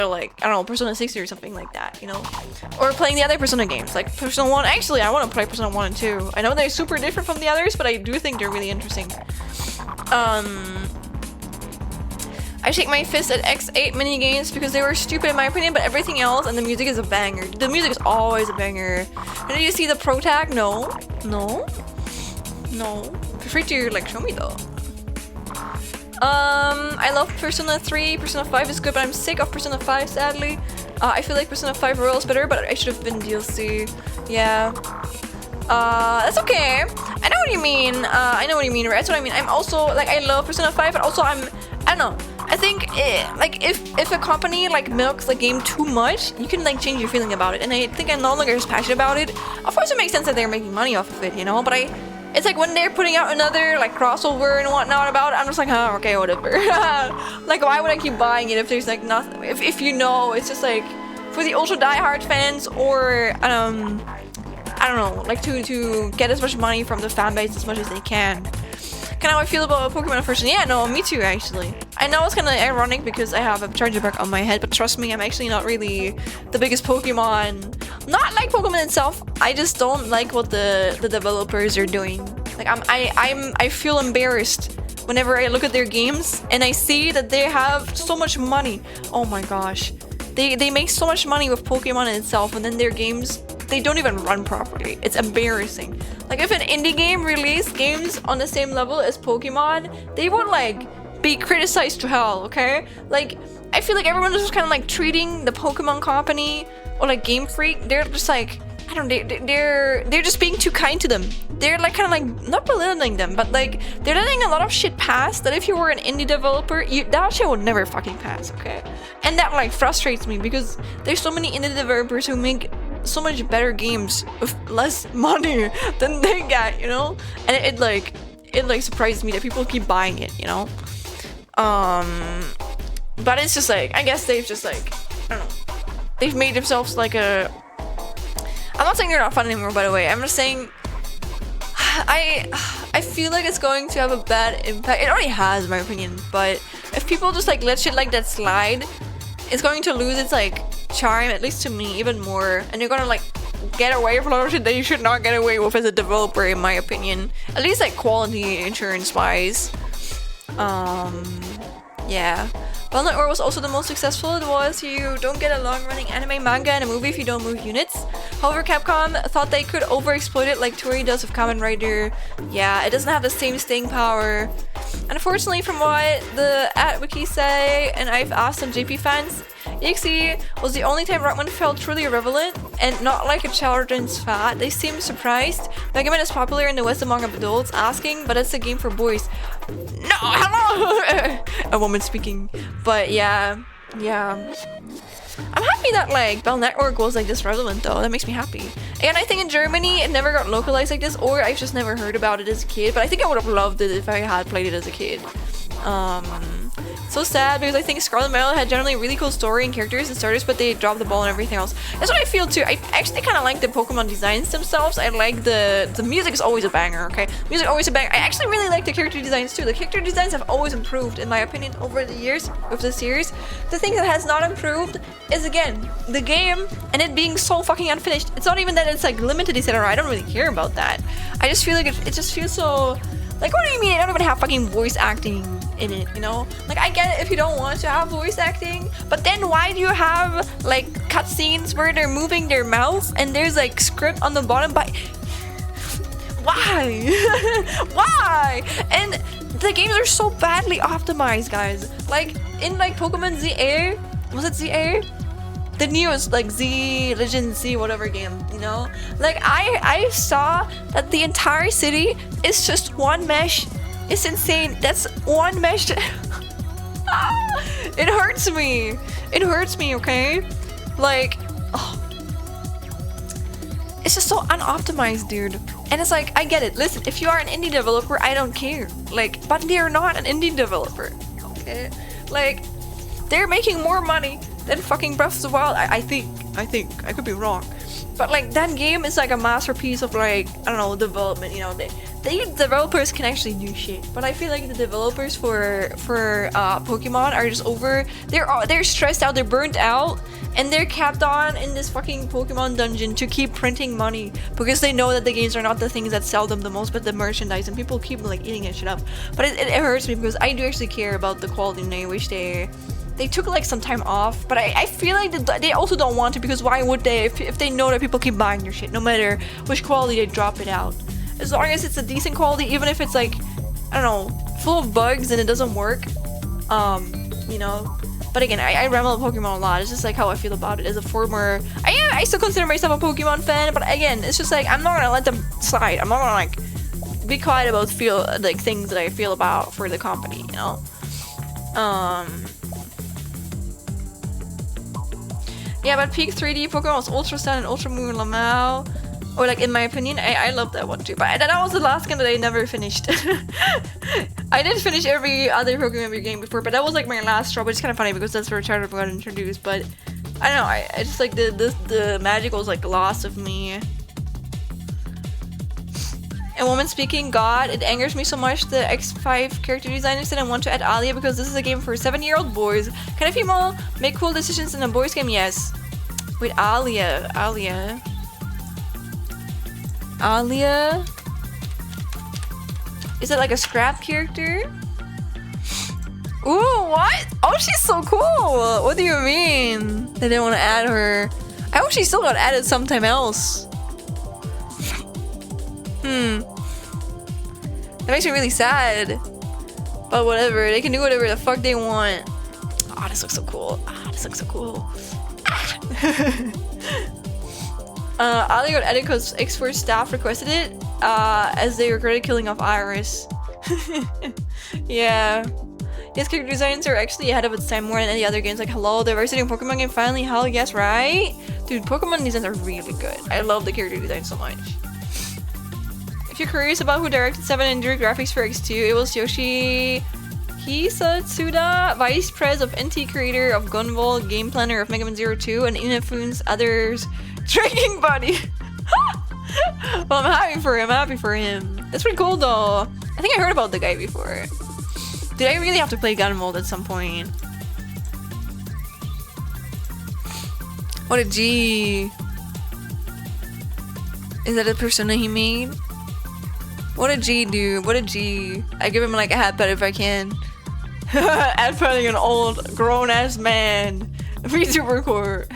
or like, I don't know, Persona 60 or something like that, you know? Or playing the other Persona games, like Persona 1. Actually, I want to play Persona 1 and 2. I know they're super different from the others, but I do think they're really interesting. I shake my fist at X8 minigames because they were stupid in my opinion, but everything else and the music is a banger. The music is always a banger. Did you see the pro tag? No. No? No. Feel free to like show me though. I love Persona 3, Persona 5 is good, but I'm sick of Persona 5 sadly. I feel like Persona 5 Royal is better, but I should have been DLC. Yeah. That's okay. I know what you mean. I know what you mean, right? That's what I mean. I'm also, like, I love Persona 5, but also I don't know. I think, like, if a company, like, milks the game too much, you can, like, change your feeling about it. And I think I'm no longer as passionate about it. Of course, it makes sense that they're making money off of it, you know? But it's like when they're putting out another like crossover and whatnot about it, I'm just like, oh, okay, whatever. Like, why would I keep buying it if there's like nothing? If you know, it's just like for the ultra diehard fans, or I don't know, like to get as much money from the fan base as much as they can. Kind of how I feel about Pokemon version. Yeah, no, me too actually. I know it's kind of ironic because I have a charger back on my head, but trust me, I'm actually not really the biggest Pokemon. Not like Pokemon itself. I just don't like what the developers are doing. Like I feel embarrassed whenever I look at their games and I see that they have so much money. Oh my gosh, they make so much money with Pokemon in itself, and then their games, they don't even run properly. It's embarrassing. Like if an indie game released games on the same level as Pokemon, they would like be criticized to hell, okay? Like I feel like everyone is just kind of like treating the Pokemon company or like Game Freak, they're just like, I don't know, they're just being too kind to them. They're like kind of like not belittling them, but like they're letting a lot of shit pass that if you were an indie developer, that shit would never fucking pass, okay? And that like frustrates me because there's so many indie developers who make so much better games with less money than they get, you know? And it like, it like surprises me that people keep buying it, you know. But it's just like, I guess they've just like, I don't know, they've made themselves like a. I'm not saying they're not fun anymore, by the way. I'm just saying I feel like it's going to have a bad impact. It already has, in my opinion, but if people just like let shit like that slide, it's going to lose its like charm, at least to me, even more. And you're gonna like get away from a lot of shit that you should not get away with as a developer, in my opinion. At least like quality insurance wise. Yeah. Well, Or was also the most successful. It was you don't get a long-running anime, manga, and a movie if you don't move units. However, Capcom thought they could overexploit it like Toei does with Kamen Rider. Yeah, it doesn't have the same staying power. Unfortunately, from what the @wiki say, and I've asked some JP fans, EXE was the only time Rockman felt truly irrelevant and not like a children's fad. They seemed surprised. Megaman is popular in the West among adults, asking, but it's a game for boys. No, hello! A woman speaking. But yeah. I'm happy that like Bell Network was like this relevant though. That makes me happy. And I think in Germany it never got localized like this, or I've just never heard about it as a kid. But I think I would have loved it if I had played it as a kid. So sad because I think Scarlet Metal had generally a really cool story and characters and starters, but they dropped the ball and everything else. That's what I feel too. I actually kind of like the Pokemon designs themselves. I like the music is always a banger, okay? Music always a banger. I actually really like the character designs too. The character designs have always improved, in my opinion, over the years of the series. The thing that has not improved is, again, the game and it being so fucking unfinished. It's not even that it's like limited, etc. I don't really care about that. I just feel like it just feels so... Like, what do you mean? I don't even have fucking voice acting in it, you know? Like, I get it if you don't want to have voice acting, but then why do you have, like, cutscenes where they're moving their mouth and there's, like, script on the bottom by... Why? Why? And the games are so badly optimized, guys. Like, in, like, Pokemon ZA... Was it ZA? The newest, like, Z, Legend Z, whatever game, you know? Like, I saw that the entire city is just one mesh. It's insane. That's one mesh. It hurts me. It hurts me, okay? Like, oh. It's just so unoptimized, dude. And it's like, I get it. Listen, if you are an indie developer, I don't care. Like, but they're not an indie developer, okay? Like, they're making more money than fucking Breath of the Wild. I think. I could be wrong. But like that game is like a masterpiece of like, I don't know, development, you know. They developers can actually do shit. But I feel like the developers for Pokemon are just over. They're stressed out, they're burnt out, and they're capped on in this fucking Pokemon dungeon to keep printing money because they know that the games are not the things that sell them the most, but the merchandise, and people keep like eating that shit up. But it hurts me because I do actually care about the quality, and I wish they took like some time off, but I feel like they also don't want to, because why would they if they know that people keep buying their shit no matter which quality they drop it out? As long as it's a decent quality, even if it's like, I don't know, full of bugs and it doesn't work, you know. But again, I ramble about Pokemon a lot. It's just like how I feel about it as a former... I still consider myself a Pokemon fan, but again, it's just like I'm not gonna let them slide. I'm not gonna like be quiet about things that I feel about for the company, you know. Yeah, but Peak 3D Pokemon was Ultra Sun and Ultra Moon Lamau. Or like, in my opinion, I love that one too. But that was the last game that I never finished. I did finish every other Pokemon game before, but that was like my last straw, which is kind of funny because that's where Charizard got introduced. But I don't know, I just like the magic was like lost of me. And woman speaking, God, it angers me so much the X5 character designers didn't want to add Alia because this is a game for 7-year-old boys. Can a female make cool decisions in a boys game? Yes. Wait, Alia. Is it like a scrap character? Ooh, what? Oh, she's so cool. What do you mean? They didn't want to add her. I hope she still got added sometime else. That makes me really sad. But whatever, they can do whatever the fuck they want. Oh, this looks so cool. Ali got added because X4 staff requested it, as they regretted killing off Iris. Yeah. Yes, character designs are actually ahead of its time more than any other games. Like, hello, diversity in Pokemon game finally, hell yes, right? Dude, Pokemon designs are really good. I love the character design so much. If you're curious about who directed 7 and drew graphics for X2, it was Yoshi Hisatsuda, Vice Pres of NT, creator of Gunvolt, game planner of Mega Man 02, and Inafune's others drinking buddy. Well, I'm happy for him. That's pretty cool though. I think I heard about the guy before. Did I really have to play Gunvolt at some point? What a G. Is that a persona he made? What a G, dude. What a G. I give him like a hat pet if I can. Ad petting an old grown-ass man. VTuber core.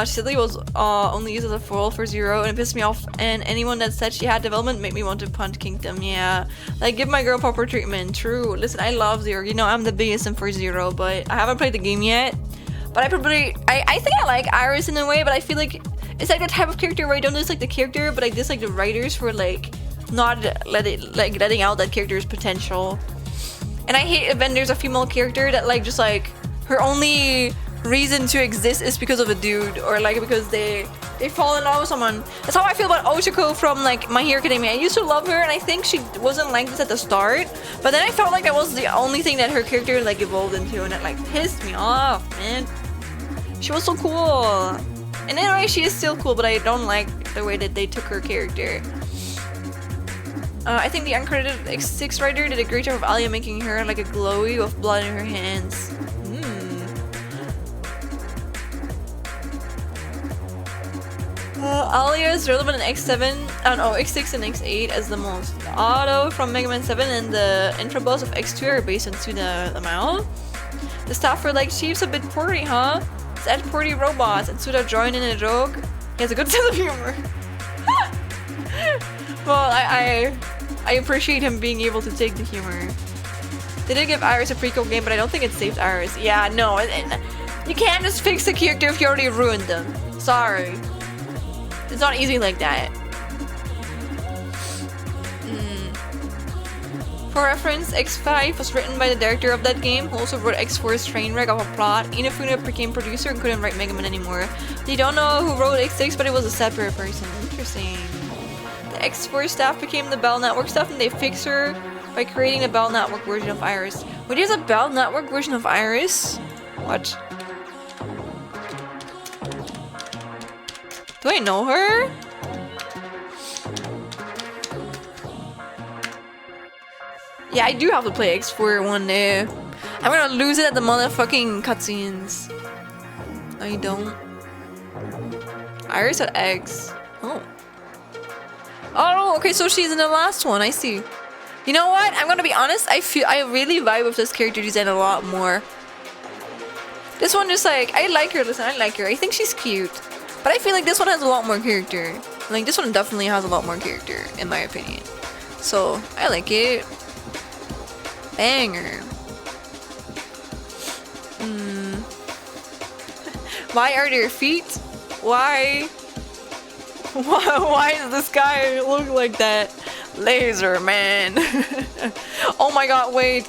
Chili was only used as a foil for Zero, and it pissed me off. And anyone that said she had development made me want to punch Kingdom. Yeah, like give my girl proper treatment. True. Listen, I love Zero. You know I'm the biggest in for Zero, but I haven't played the game yet. But I think I like Iris in a way, but I feel like it's like the type of character where I don't dislike the character, but I dislike the writers for like not letting out that character's potential. And I hate when there's a female character that like just like her only reason to exist is because of a dude, or like because they fall in love with someone. That's how I feel about Oshiko from like My Hero Academia. I used to love her, and I think she wasn't like this at the start, but then I felt like that was the only thing that her character like evolved into, and it like pissed me off, man. She was so cool, and anyway, she is still cool, but I don't like the way that they took her character. I think the uncredited X6 writer did a great job of Alia making her like a glowy with blood in her hands. Alia is relevant in X7, X6 and X8 as the most. The auto from Mega Man 7 and the intro boss of X2 are based on Suda Lamau. The staff were like, Chief's a bit porty, huh? Let's add porty robots, and Suda joined in a joke. He has a good sense of humor. Well, I appreciate him being able to take the humor. They did give Iris a prequel game, but I don't think it saved Iris. Yeah, no, you can't just fix a character if you already ruined them. Sorry. It's not easy like that. For reference, X5 was written by the director of that game, who also wrote X4's train wreck of a plot. Inafune became producer and couldn't write Mega Man anymore. They don't know who wrote X6, but it was a separate person. Interesting. The X4 staff became the Bell Network staff, and they fixed her by creating a Bell Network version of Iris. Wait, there's a Bell Network version of Iris? What? Do I know her? Yeah, I do have to play X4 one day. I'm gonna lose it at the motherfucking cutscenes. No, you don't. Iris at X. Oh. Oh, okay, so she's in the last one. I see. You know what? I'm gonna be honest. I really vibe with this character design a lot more. This one just like, I like her. Listen, I like her. I think she's cute. But I feel like this one has a lot more character. Like, this one definitely has a lot more character, in my opinion. So, I like it. Banger. Why are there feet? Why? Why does this guy look like that? Laser man. Oh my god, wait.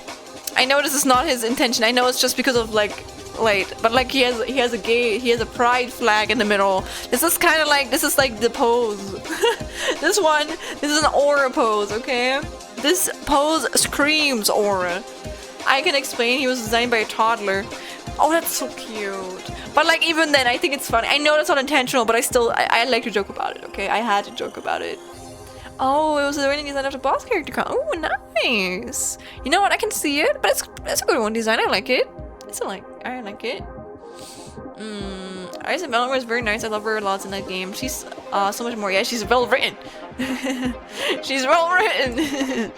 I know this is not his intention. I know it's just because of like, but like he has a pride flag in the middle. This is kind of like, this is like the pose. This is an aura pose, okay? This pose screams aura. I can explain, he was designed by a toddler. Oh, that's so cute. But like even then, I think it's funny. I know that's not intentional, but I like to joke about it, okay? I had to joke about it. Oh, it was the rating design of the boss character. Oh, nice. You know what? I can see it, but it's a good one design. I like it. I like it. Iris Development was very nice. I love her a lot in that game. She's so much more. Yeah, she's well written. She's well written.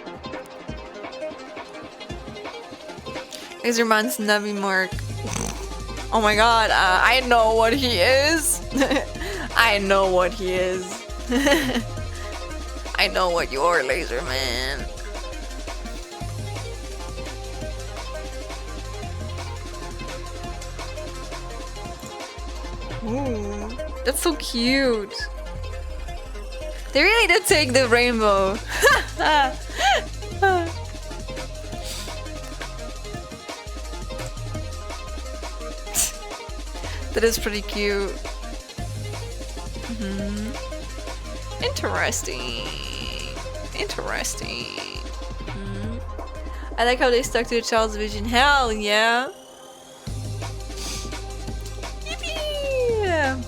Laserman's Navi Mark. Oh my god, I know what he is. I know what he is. I know what you are, Laserman. Ooh, that's so cute. They really did take the rainbow. That is pretty cute. Interesting. Interesting. I like how they stuck to the child's vision. Hell yeah. Yippee!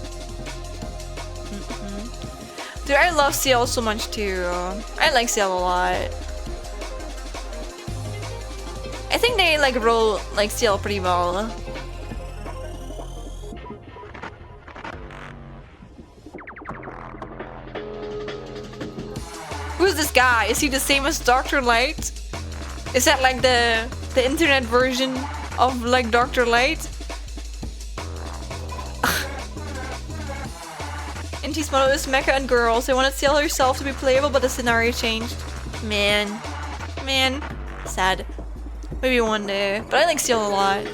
Dude, I love CL so much too. I like CL a lot. I think they like roll like CL pretty well. Who's this guy? Is he the same as Dr. Light? Is that like the internet version of like Dr. Light? And she's one of those mecha and girls. They wanted Ciel herself to be playable, but the scenario changed. Man. Sad. Maybe one day. But I like Ciel a lot.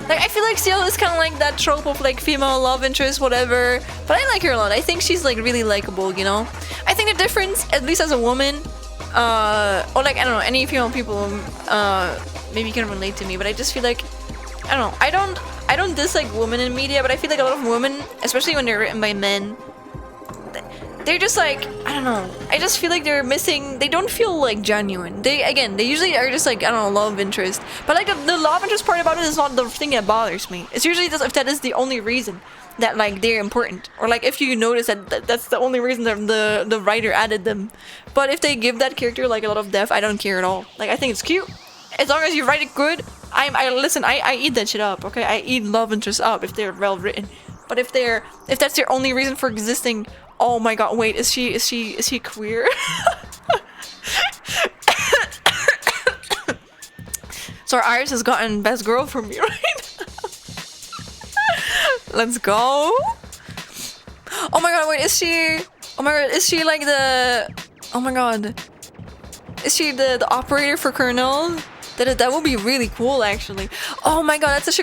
Like, I feel like Ciel is kind of like that trope of like female love interest, whatever. But I like her a lot. I think she's like really likable, you know? I think the difference, at least as a woman, or like, I don't know, any female people maybe can relate to me, but I just feel like, I don't know, I don't dislike women in media, but I feel like a lot of women, especially when they're written by men, they're just like, I don't know, I just feel like they're missing, they don't feel like genuine. They usually are just like, I don't know, love interest. But like the love interest part about it is not the thing that bothers me. It's usually just if that is the only reason that like they're important, or like if you notice that that's the only reason that the writer added them. But if they give that character like a lot of depth, I don't care at all. Like, I think it's cute as long as you write it good. I eat that shit up. Okay, I eat love interests up if they're well written. But if that's their only reason for existing, oh my god, wait, is she queer? So Iris has gotten best girl from me right now. Let's go. Oh my god, wait, is she... Oh my god, is she like the... Oh my god. Is she the operator for Colonel? That would be really cool, actually. Oh my god, that's such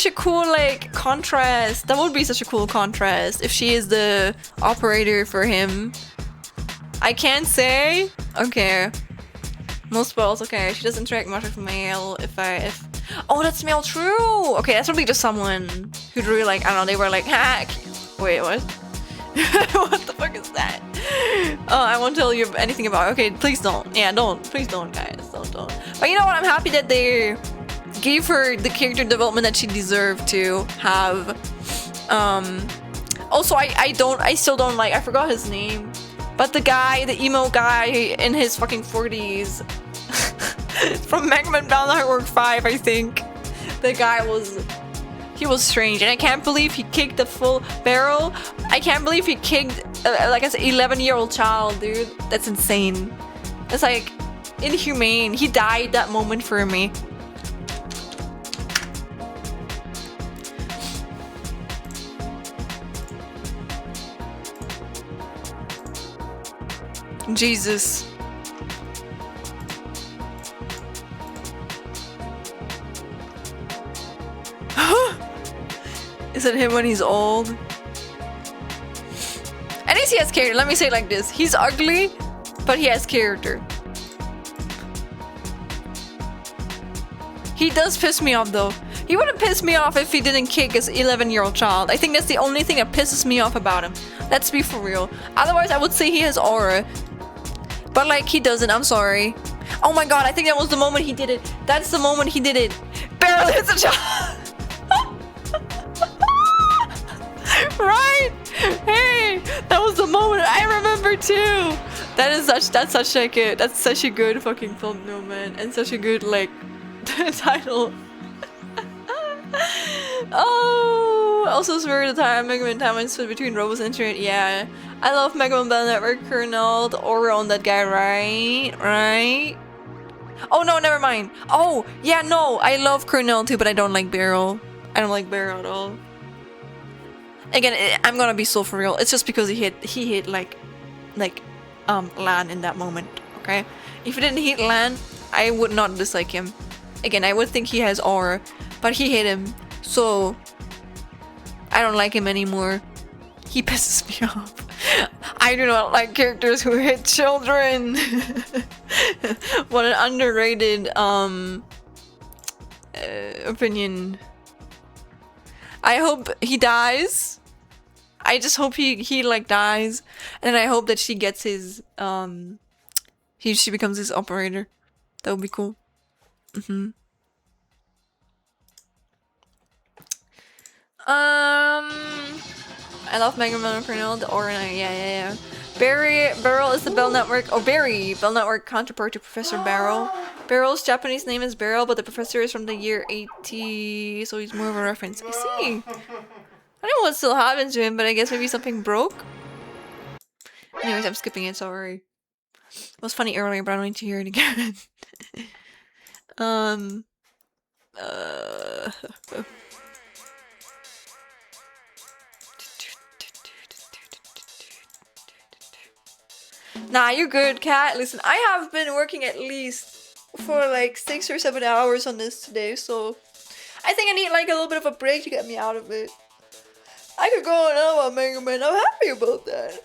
a cool like contrast. That would be such a cool contrast if she is the operator for him. I can't say. Okay. No spoils. Okay, she doesn't interact much with male. Oh, that's male. True. Okay, that's probably just someone who'd really like. I don't know. They were like, hack. Wait, what? What the fuck is that? I won't tell you anything about it. Okay, please don't. Yeah, don't. Please don't, guys. Don't. But you know what? I'm happy that they gave her the character development that she deserved to have. Also, I still don't like, I forgot his name. But the emo guy in his fucking 40s from MEGAMAN Battle Network 5, I think. The guy he was strange, and I can't believe he kicked the full barrel. I can't believe he kicked like an 11-year-old child, dude. That's insane. It's like inhumane. He died that moment for me. Jesus. Is it him when he's old? At least he has character. Let me say it like this. He's ugly, but he has character. He does piss me off though. He wouldn't piss me off if he didn't kick his 11-year-old child. I think that's the only thing that pisses me off about him. Let's be for real. Otherwise, I would say he has aura. But like, he doesn't. I'm sorry. Oh my god, I think that was the moment he did it. That's the moment he did it. Barely hits a child. Right? Hey, that was the moment I remember too. That's such a good fucking film, no man, and such a good like title. Oh, also swear the time MEGAMAN timeline split between Robos and Internet. Yeah, I love MEGAMAN Battle Network, Colonel, the aura on that guy, right? Oh no, never mind. Oh yeah, no, I love Colonel too, but I don't like Barrel. I don't like Barrel at all. Again, I'm gonna be so for real. It's just because he hit like Lan in that moment. Okay, if he didn't hit Lan, I would not dislike him. Again, I would think he has aura, but he hit him, so I don't like him anymore. He pisses me off. I do not like characters who hit children. What an underrated opinion. I hope he dies. I just hope he like dies, and I hope that she gets his she becomes his operator. That would be cool. I love Mega Man for now. The Aura, yeah. Barrel is the Bell Network. Oh, Barry, Bell Network counterpart to Professor Barrel. Barrel's Japanese name is Barrel, but the professor is from the year 80, so he's more of a reference. I see. I don't know what still happens to him, but I guess maybe something broke. Anyways, I'm skipping it. Sorry. It was funny earlier, but I don't need to hear it again. Nah, you're good, Cat. Listen, I have been working at least for like 6 or 7 hours on this today, so I think I need like a little bit of a break to get me out of it. I could go on about Mega Man. I'm happy about that.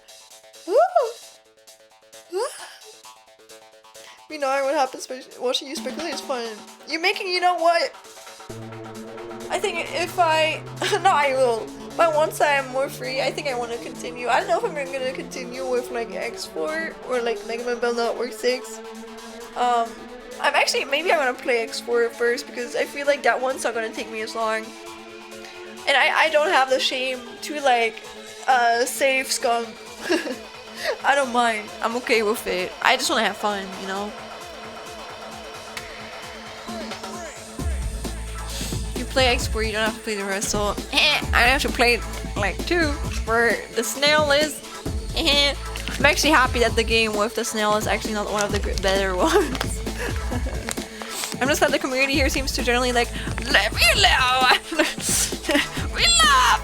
Me knowing what happens when watching you speculate is fun. You're making, you know what? I think if I... no, I will. But once I'm more free, I think I want to continue. I don't know if I'm going to continue with like X4 or like Mega Man Bell Network 6. I'm actually... Maybe I'm going to play X4 first because I feel like that one's not going to take me as long. And I don't have the shame to like save Skunk. I don't mind. I'm okay with it. I just want to have fun, you know? You play X4, you don't have to play the rest, so I have to play like 2 where the snail is. I'm actually happy that the game with the snail is actually not one of the better ones. I'm just glad the community here seems to generally like, we love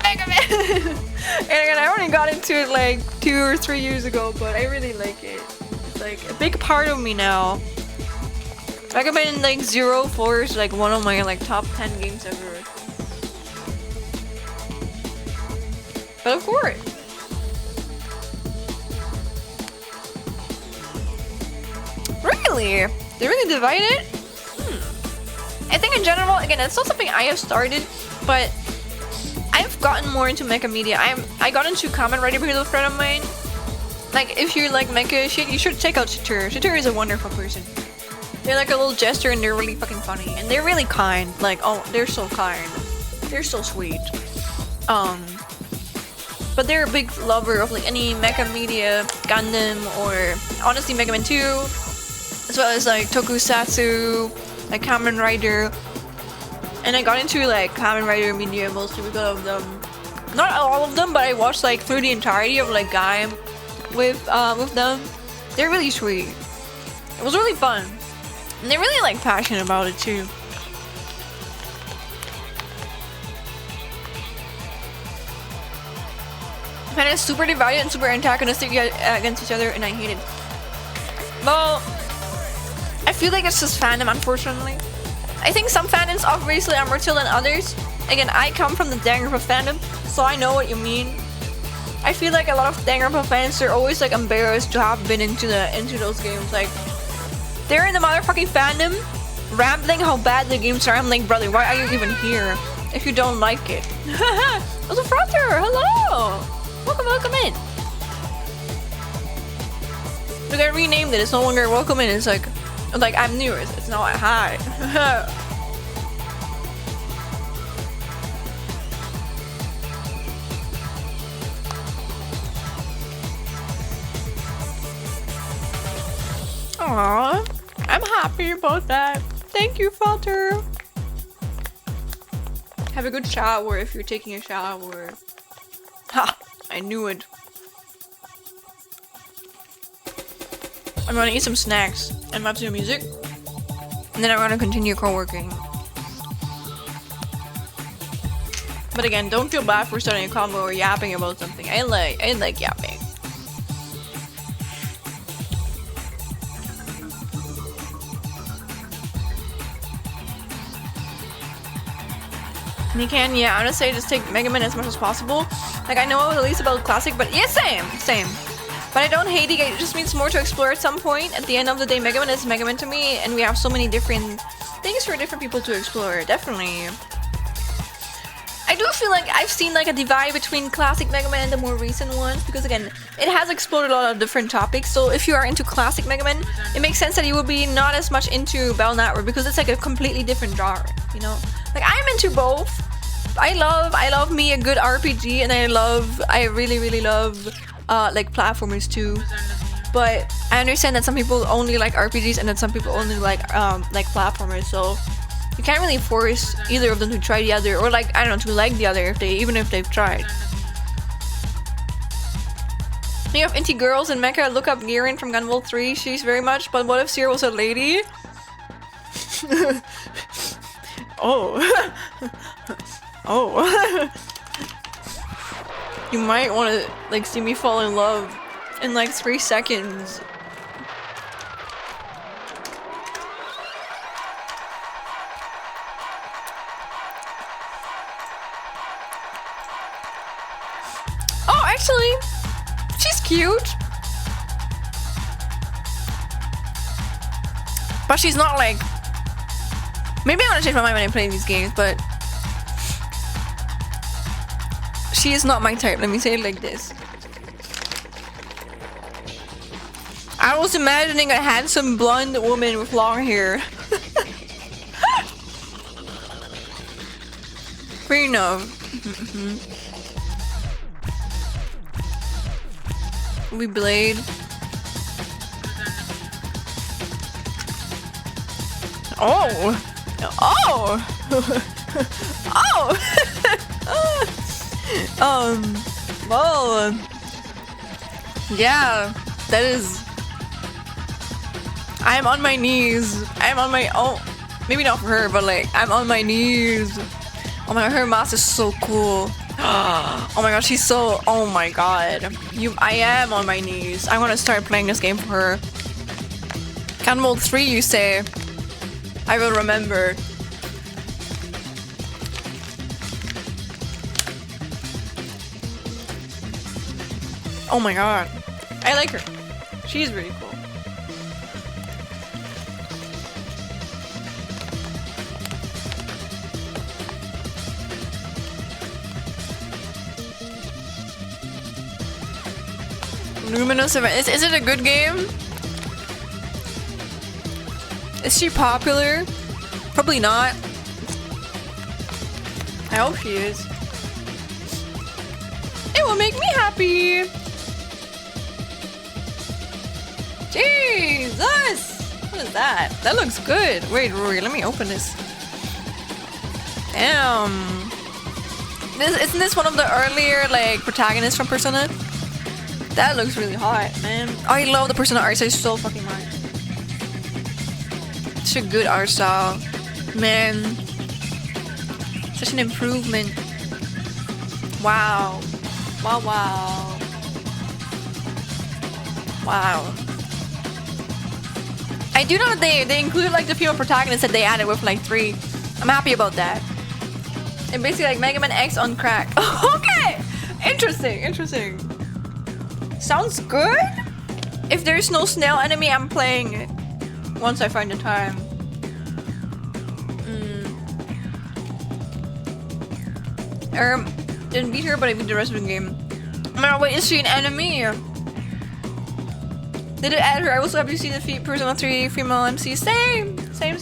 Mega Man! And again, I only got into it like 2 or 3 years ago, but I really like it. It's like a big part of me now. Mega Man like 04 is like one of my like top 10 games ever. But of course. Really? They really divide it? I think in general, again, it's not something I have started, but I've gotten more into mecha media. I got into Kamen Rider because of a friend of mine. Like, if you like mecha shit, you should check out Shitur. Shitur is a wonderful person. They're like a little jester and they're really fucking funny. And they're really kind. Like, oh, they're so kind. They're so sweet. But they're a big lover of like any mecha media, Gundam, or honestly Mega Man 2, as well as like Tokusatsu, like Kamen Rider. And I got into like Kamen Rider media mostly because of them. Not all of them, but I watched like through the entirety of like Gaim with them. They're really sweet. It was really fun. And they're really like passionate about it too. And it's super divided and super antagonistic against each other, and I hate it. Well, I feel like it's just fandom, unfortunately. I think some fandoms obviously are more chill than others. Again, I come from the Danganronpa fandom, so I know what you mean. I feel like a lot of Danganronpa fans are always like embarrassed to have been into those games. Like, they're in the motherfucking fandom, rambling how bad the games are. I'm like, brother, why are you even here if you don't like it? There's a Frother! Hello! Welcome in! Look, I renamed it. It's no longer welcome in. It's like I'm new. It's now hi. Aww, I'm happy about that. Thank you, Falter. Have a good shower if you're taking a shower. Ha! I knew it. I'm gonna eat some snacks and watch some music, and then I'm gonna continue co-working. But again, don't feel bad for starting a combo or yapping about something. I like yapping. You can, yeah, I would say just take Mega Man as much as possible. Like, I know I was at least about Classic, but yeah, same. But I don't hate it, it just means more to explore at some point. At the end of the day, Mega Man is Mega Man to me, and we have so many different things for different people to explore, definitely. I do feel like I've seen like a divide between classic Mega Man and the more recent ones, because again, it has explored a lot of different topics. So if you are into classic Mega Man, it makes sense that you will be not as much into Battle Network because it's like a completely different genre, you know? Like I'm into both. I love me a good RPG, and I really love like platformers too. But I understand that some people only like RPGs and that some people only like platformers, so you can't really force either of them to try the other, or like, I don't know, to like the other even if they've tried. You have Inti girls in Mecha, look up Girin from Gunvolt 3, she's very much, but what if Zero was a lady? Oh. Oh. You might want to like see me fall in love in like 3 seconds. Oh, actually, she's cute. But she's not like... Maybe I'm gonna change my mind when I play these games, but... She is not my type, let me say it like this. I was imagining a handsome blonde woman with long hair. Fair enough. We blade. Oh! Oh! Oh! Well... Yeah, that is... I'm on my knees. I'm on my... Oh, maybe not for her, but like, I'm on my knees. Oh my god, her mask is so cool. Oh my god, she's so... Oh my god. I am on my knees. I want to start playing this game for her. Gunvolt 3, you say? I will remember. Oh my god. I like her. She's really cool. Luminous event. Is it a good game? Is she popular? Probably not. I hope she is. It will make me happy. Jesus! What is that? That looks good. Wait, Rory, let me open this. Damn. Isn't this one of the earlier like protagonists from Persona? That looks really hot, man. I love the Persona art style so fucking much. Such a good art style. Man. Such an improvement. Wow. Wow, wow. Wow. I do know that they included like the female protagonists that they added with like 3. I'm happy about that. And basically like Mega Man X on crack. Okay! Interesting, interesting. Sounds good? If there's no snail enemy, I'm playing it. Once I find the time. Didn't beat her, but I beat the rest of the game. Oh, wait, is she an enemy? Did it add her? I also have to see the Persona 3 female MC. Same! Same.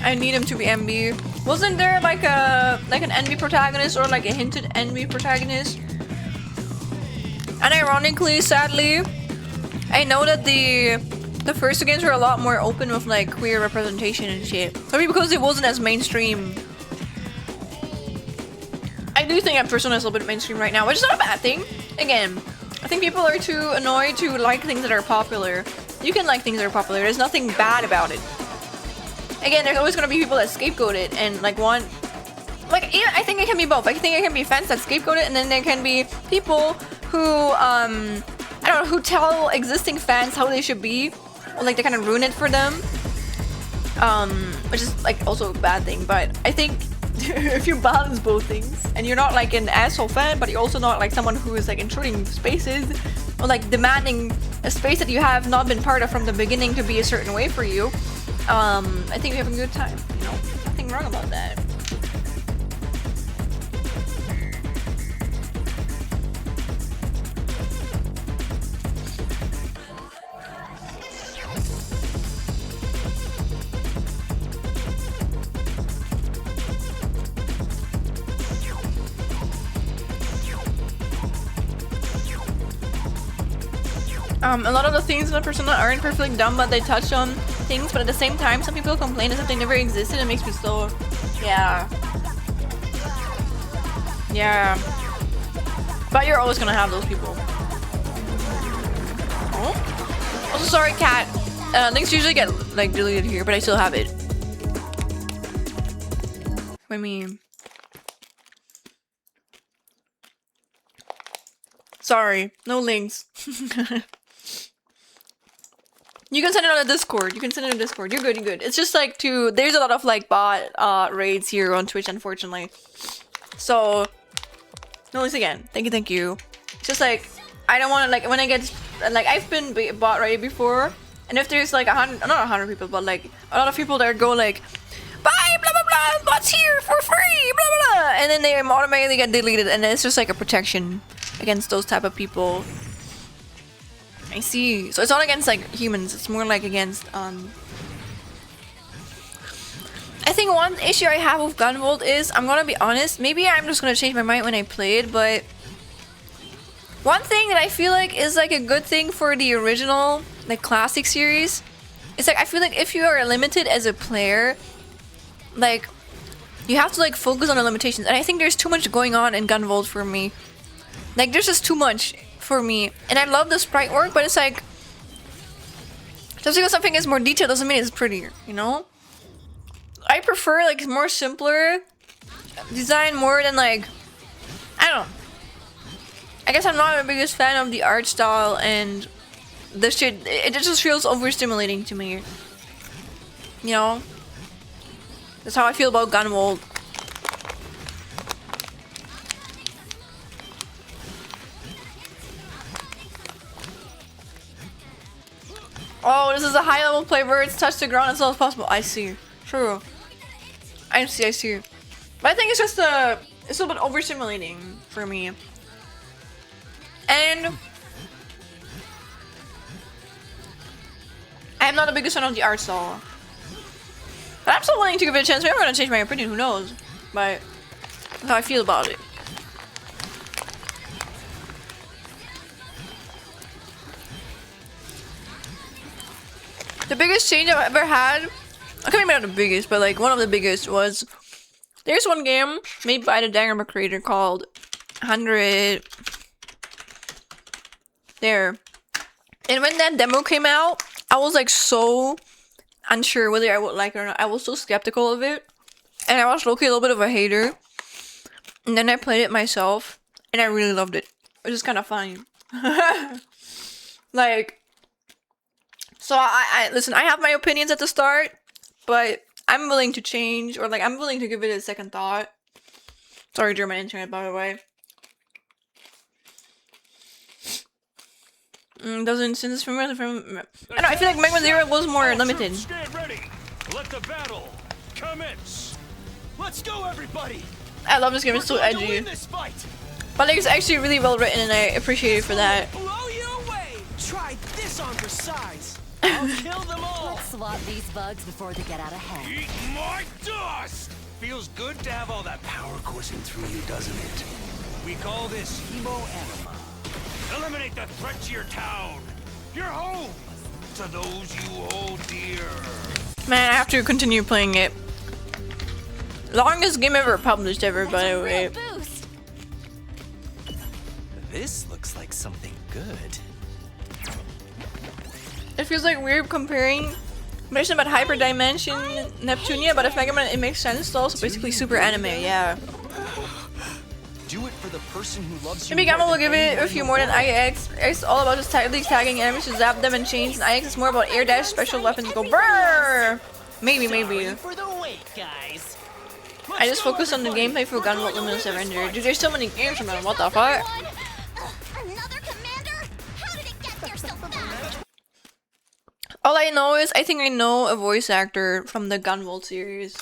I need him to be MB. Wasn't there like an NB protagonist or like a hinted NB protagonist? And ironically, sadly, I know that the first two games were a lot more open with like queer representation and shit. Maybe because it wasn't as mainstream. I do think that Persona is a little bit mainstream right now, which is not a bad thing. Again, I think people are too annoyed to like things that are popular. You can like things that are popular. There's nothing bad about it. Again, there's always gonna be people that scapegoat it and like want... Like, yeah, I think it can be both. I think it can be fans that scapegoat it, and then there can be people who, I don't know, who tell existing fans how they should be. Or like they kind of ruin it for them. Which is like also a bad thing, but I think if you balance both things and you're not like an asshole fan, but you're also not like someone who is like intruding spaces or like demanding a space that you have not been part of from the beginning to be a certain way for you, I think we're having a good time. You know, nothing wrong about that. A lot of the things in the Persona aren't perfectly dumb, but they touch on things, but at the same time, some people complain as if they never existed. It makes me so... Yeah. Yeah. But you're always gonna have those people. Oh? Also, sorry, cat. Links usually get, like, deleted here, but I still have it. I mean... Sorry, no links. You can send it on the Discord. You can send it on Discord. You're good, you're good. It's just like there's a lot of like bot raids here on Twitch, unfortunately. So no links again. Thank you. It's just like I don't want to like when I get like I've been bot raided before, and if there's like not 100 people, but like a lot of people that go like bye blah blah blah bots here for free blah blah blah, and then they automatically get deleted, and it's just like a protection against those type of people. I see. So it's not against like humans, it's more like against I think one issue I have with Gunvolt is, I'm gonna be honest, maybe I'm just gonna change my mind when I play it, but one thing that I feel like is like a good thing for the original, like classic series, is like I feel like if you are limited as a player, like you have to like focus on the limitations, and I think there's too much going on in Gunvolt for me. Like there's just too much for me, and I love the sprite work, but it's like just because something is more detailed doesn't mean it's prettier, you know? I prefer like more simpler design more than like I don't know. I guess I'm not the biggest fan of the art style and the shit. It just feels overstimulating to me. You know? That's how I feel about Gunvolt. Oh, this is a high level play where it's touch the ground as low as possible. I see. True. I see. But I think it's just it's a little bit overstimulating for me. And I'm not the biggest fan of the art style. But I'm still willing to give it a chance. Maybe I'm gonna change my opinion, who knows? But that's how I feel about it. The biggest change I've ever had, I can't remember the biggest, but like one of the biggest was, there's one game made by the Dangerma creator called 100 there. And when that demo came out, I was like so unsure whether I would like it or not. I was so skeptical of it. And I was low-key a little bit of a hater. And then I played it myself, and I really loved it. Which is kind of funny. Like, so I listen, I have my opinions at the start, but I'm willing to change, or like I'm willing to give it a second thought. Sorry, German internet, by the way. Doesn't since from I don't know, I feel like Mega 0 was more limited. Stand ready. Let the battle commence. Let's go, everybody. I love this game, it's so edgy. But like it's actually really well written, and I appreciate it for that. Blow you away. Try this on for size. I'll kill them all. Let's swat these bugs before they get out of hand. Eat my dust. Feels good to have all that power coursing through you, doesn't it? We call this Hemo Anima. Eliminate the threat to your town, your home, to those you hold dear. Man, I have to continue playing it. Longest game ever published ever, by the way. This looks like something good. It feels like weird comparing mention about Hyperdimension Neptunia, but if Megaman it makes sense though, so basically super anime, yeah. Do it for the person who loves you. Maybe Gamma will give it a few more than IX. It's all about just tagging enemies to zap them and chains, and IX is more about air dash, special weapons, go brrrr! Maybe. For the wait, guys. I just focus on the gameplay for Gunvolt Luminous Avenger. Dude, there's so many games, man, what the fuck? Another commander? How did it get there so fast? All I know is I think I know a voice actor from the Gunvolt series.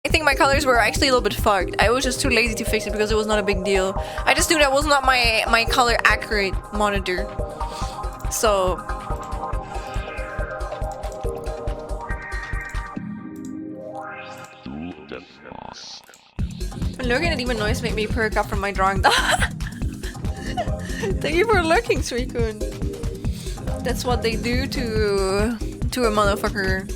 I think my colors were actually a little bit fucked. I was just too lazy to fix it because it was not a big deal. I just knew that was not my color accurate monitor. So looking at demon noise make me perk up from my drawing. Thank you for looking, Suicune. That's what they do to a motherfucker.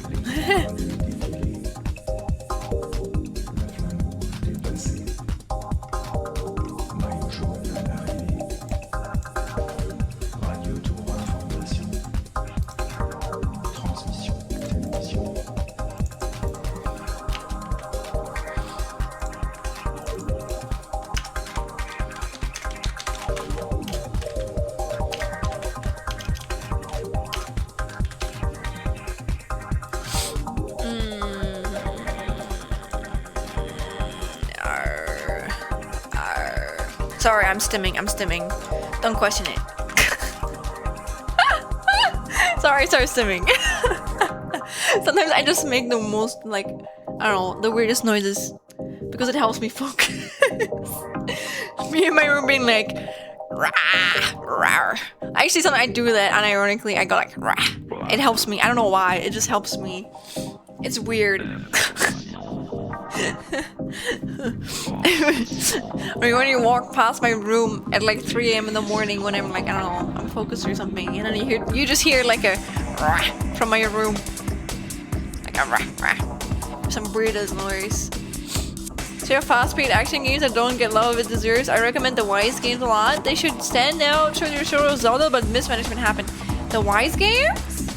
Sorry, I'm stimming. Don't question it. Sorry, stimming. Sometimes I just make the most, like, I don't know, the weirdest noises because it helps me focus. Me in my room being like, rah, rah. Actually, sometimes I do that, unironically, I go like, rah. It helps me. I don't know why. It just helps me. It's weird. I mean, when you walk past my room at like 3 AM in the morning when I'm like, I don't know, I'm focused or something, and then you just hear like a rah from my room, like a rah rah, some weirdest noise. So your fast-paced action games that don't get love it deserves. I recommend the Wise games a lot. They should stand out, show your show of Zelda, but mismanagement happened. The Wise games?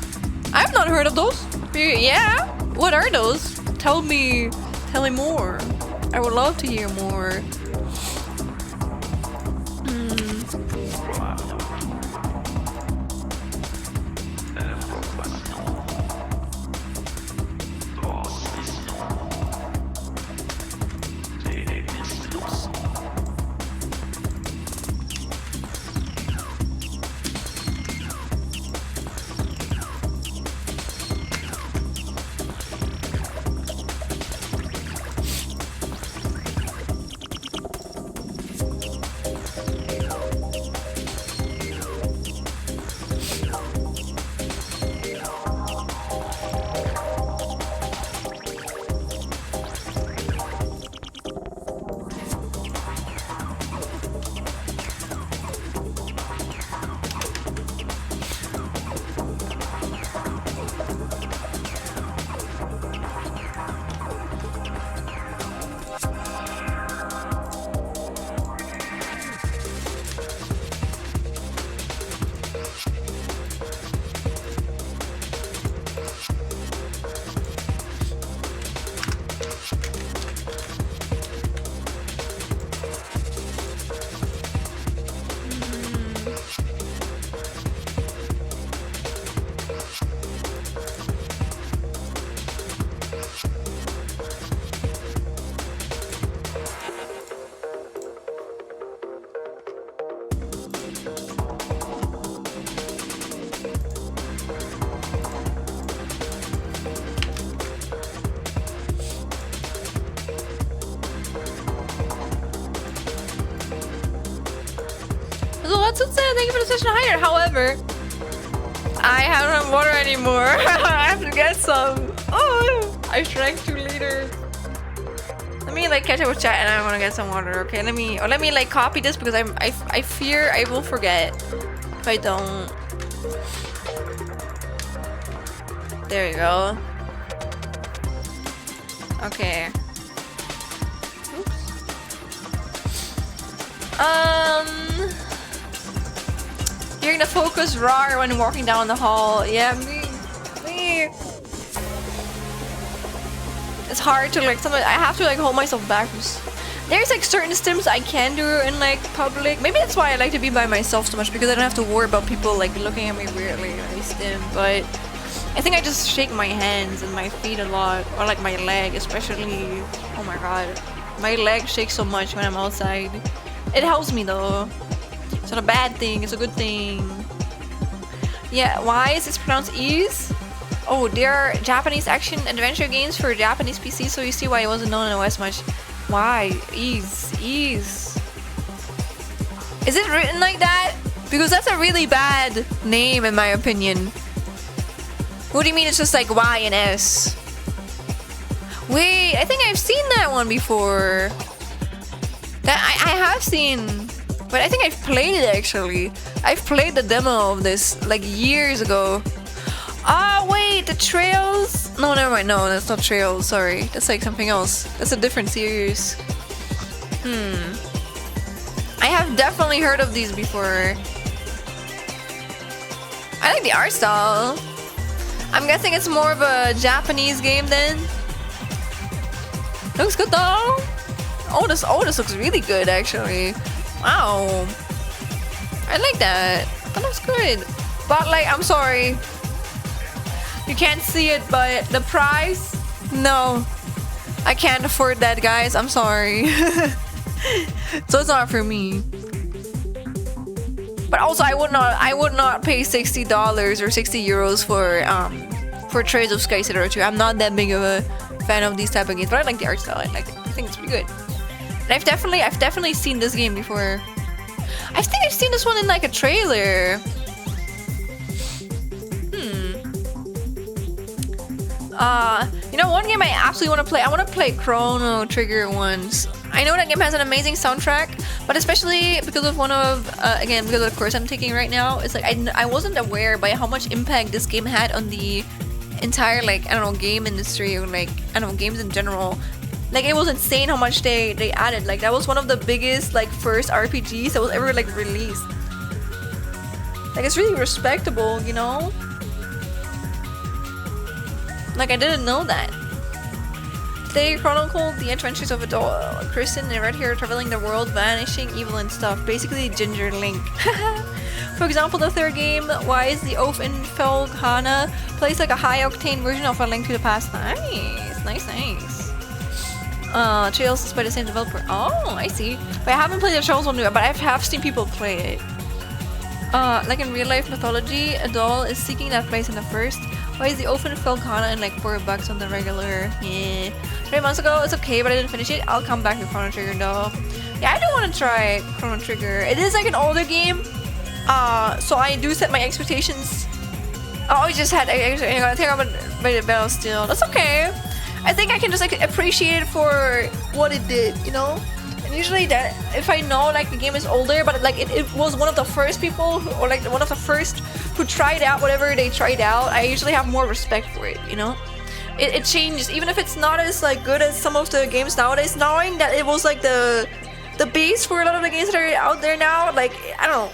I've not heard of those. Yeah? What are those? Tell me more. I would love to hear more. Thank you for the session higher. However, I have no water anymore. I have to get some. Oh, I drank 2 liters. Let me like catch up with chat and I want to get some water. Okay, let me like copy this because I fear I will forget if I don't. There you go. Okay. Oops. Hearing the focus roar when walking down the hall. Yeah, me. It's hard to like, sometimes I have to like hold myself back. There's like certain stims I can do in like public. Maybe that's why I like to be by myself so much, because I don't have to worry about people like looking at me weirdly when I stim. But I think I just shake my hands and my feet a lot, or like my leg especially. Oh my god, my leg shakes so much when I'm outside. It helps me though. It's not a bad thing, it's a good thing. Yeah, why is this pronounced ease? Oh, there are Japanese action adventure games for Japanese PC, so you see why it wasn't known in the West much. Why? Ease. Is it written like that? Because that's a really bad name in my opinion. What do you mean it's just like Y and S? Wait, I think I've seen that one before. That I have seen. But I think I've played it actually. I've played the demo of this like years ago. Ah, wait, the Trails? No, never mind. No, that's not Trails. Sorry, that's like something else. That's a different series. I have definitely heard of these before. I like the art style. I'm guessing it's more of a Japanese game then. Looks good though. Oh, this looks really good actually. Wow. I like that. That looks good. But like, I'm sorry. You can't see it, but the price? No. I can't afford that, guys. I'm sorry. So it's not for me. But also, I would not pay $60 or 60 euros for Trails of Sky City 2. I'm not that big of a fan of these type of games, but I like the art style. I like it. I think it's pretty good. And I've definitely seen this game before. I think I've seen this one in like a trailer. You know, one game I absolutely want to play. I want to play Chrono Trigger once. I know that game has an amazing soundtrack, but especially because of again, because of the course I'm taking right now, it's like I wasn't aware by how much impact this game had on the entire, like, I don't know, game industry, or like, I don't know, games in general. Like, it was insane how much they added. Like, that was one of the biggest, like, first RPGs that was ever, like, released. Like, it's really respectable, you know? Like, I didn't know that. They chronicled the adventures of a doll, Kristen and Red Hair traveling the world, vanishing evil and stuff. Basically, Ginger Link. For example, the third game, Wise the Oath in Felghana, plays like a high-octane version of A Link to the Past. Nice, nice, nice. Trails is by the same developer. Oh, I see. But I haven't played the Trails one yet, but I have seen people play it. Like in real-life mythology, a doll is seeking that place in the first. Why is the Oath in Felghana and like $4 on the regular? Yeah. 3 months ago, it's okay, but I didn't finish it. I'll come back to Chrono Trigger though. Yeah, I do want to try Chrono Trigger. It is like an older game. So I do set my expectations. Oh, I just had. I think I'm gonna rate it better still. That's okay. I think I can just like appreciate it for what it did, you know. And usually, that if I know like the game is older, but like it was one of the first people who, or like one of the first who tried out whatever they tried out, I usually have more respect for it, you know. It changes, even if it's not as like good as some of the games nowadays. Knowing that it was like the base for a lot of the games that are out there now, like I don't know.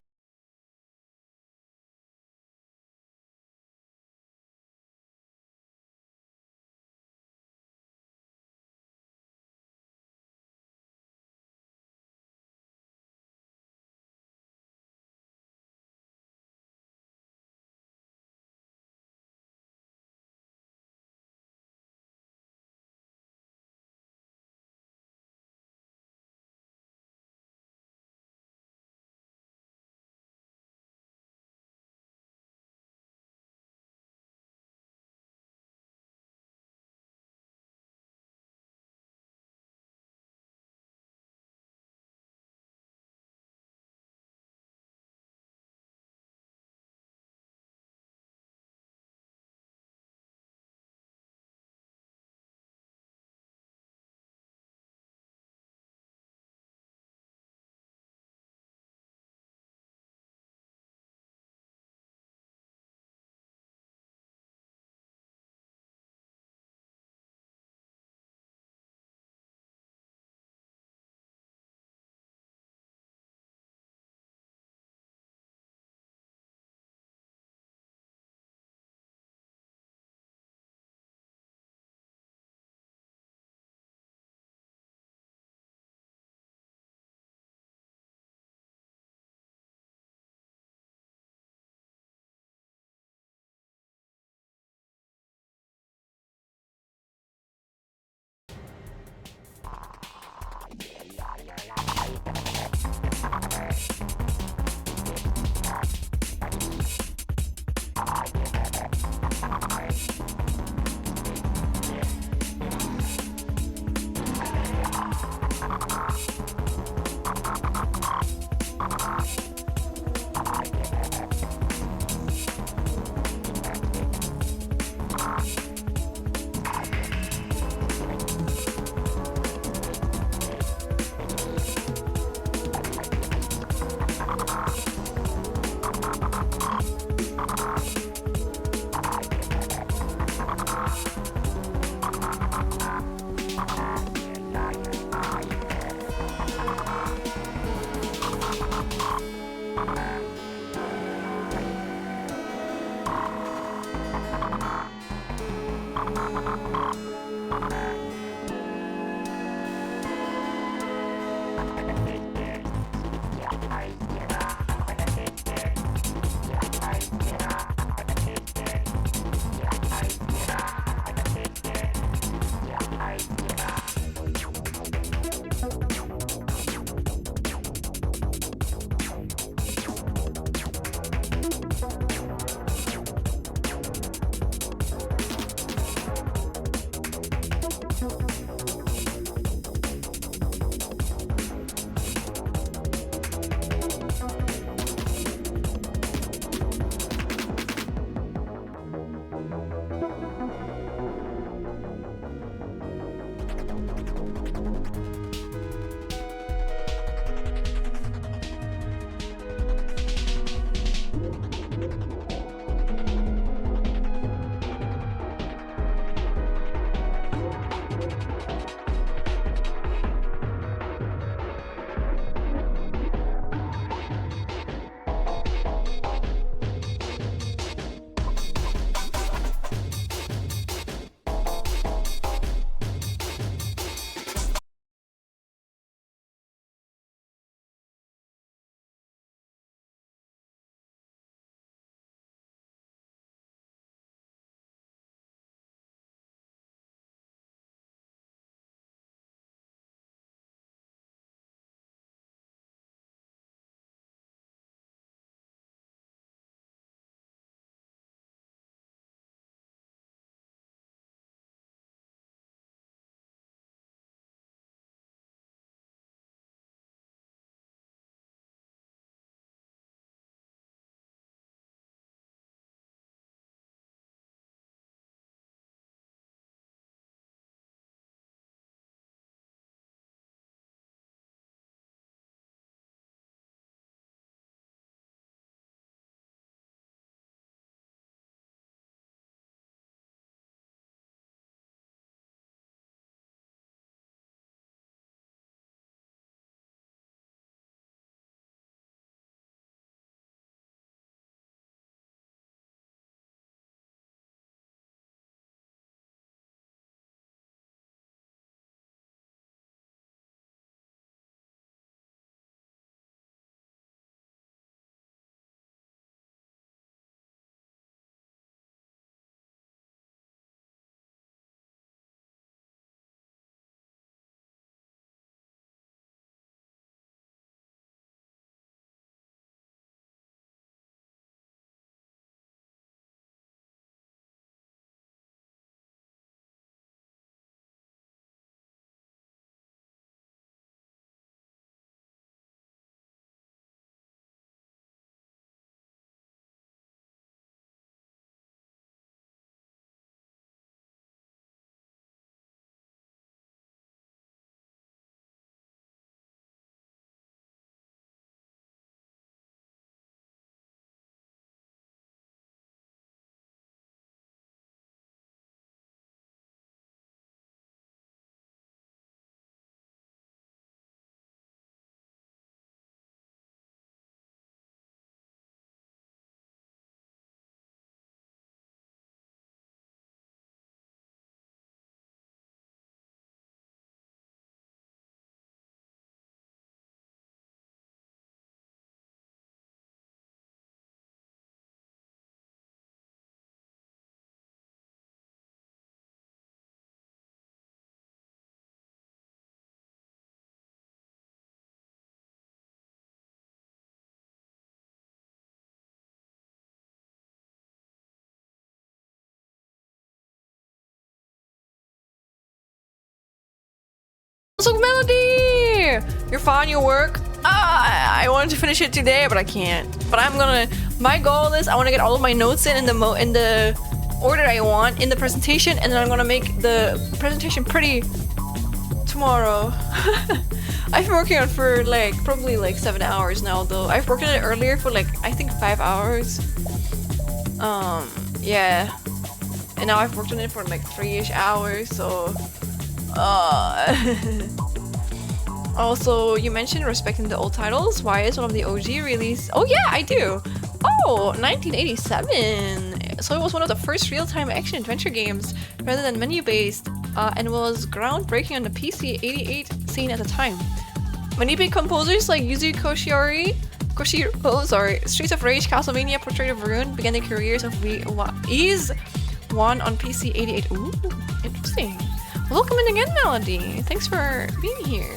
So Melody, you're fine. Your work. I wanted to finish it today, but I can't. But I'm gonna. My goal is I want to get all of my notes in the order I want in the presentation, and then I'm gonna make the presentation pretty tomorrow. I've been working on it for like probably like 7 hours now, though. I've worked on it earlier for like I think 5 hours. Yeah, and now I've worked on it for like 3-ish hours. So, also, you mentioned respecting the old titles. Why is one of the OG release? Oh yeah, I do. Oh, 1987. So it was one of the first real-time action adventure games rather than menu-based, and was groundbreaking on the PC 88 scene at the time. Many big composers like Yuzo Koshiro, Streets of Rage, Castlevania, Portrait of Ruin began their careers of Ease 1 on PC 88. Ooh, interesting. Welcome in again, Melody. Thanks for being here.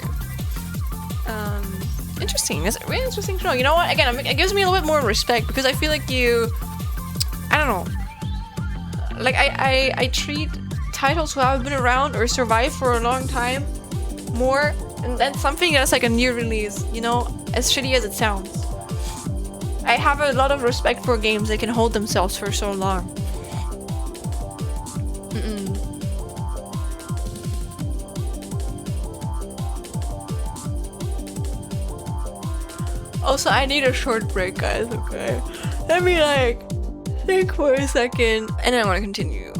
Interesting. It's really interesting to know. You know what? Again, it gives me a little bit more respect because I feel like you. I don't know. Like I treat titles who have been around or survived for a long time more, and then something that's like a new release. You know, as shitty as it sounds. I have a lot of respect for games that can hold themselves for so long. Also, I need a short break, guys, okay? Let me, like, think for a second, and then I want to continue.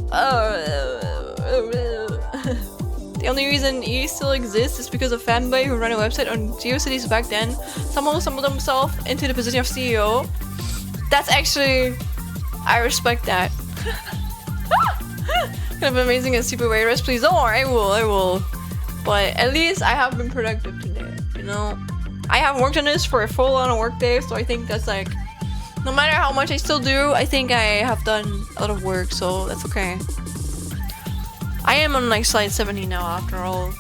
The only reason E still exists is because a fanboy who ran a website on GeoCities back then somehow stumbled himself into the position of CEO. That's actually... I respect that. Kind of amazing and super way. Please don't worry, I will. But at least I have been productive today, you know? I haven't worked on this for a full-on work day, so I think that's like, no matter how much I still do, I think I have done a lot of work, so that's okay. I am on like slide 70 now, after all.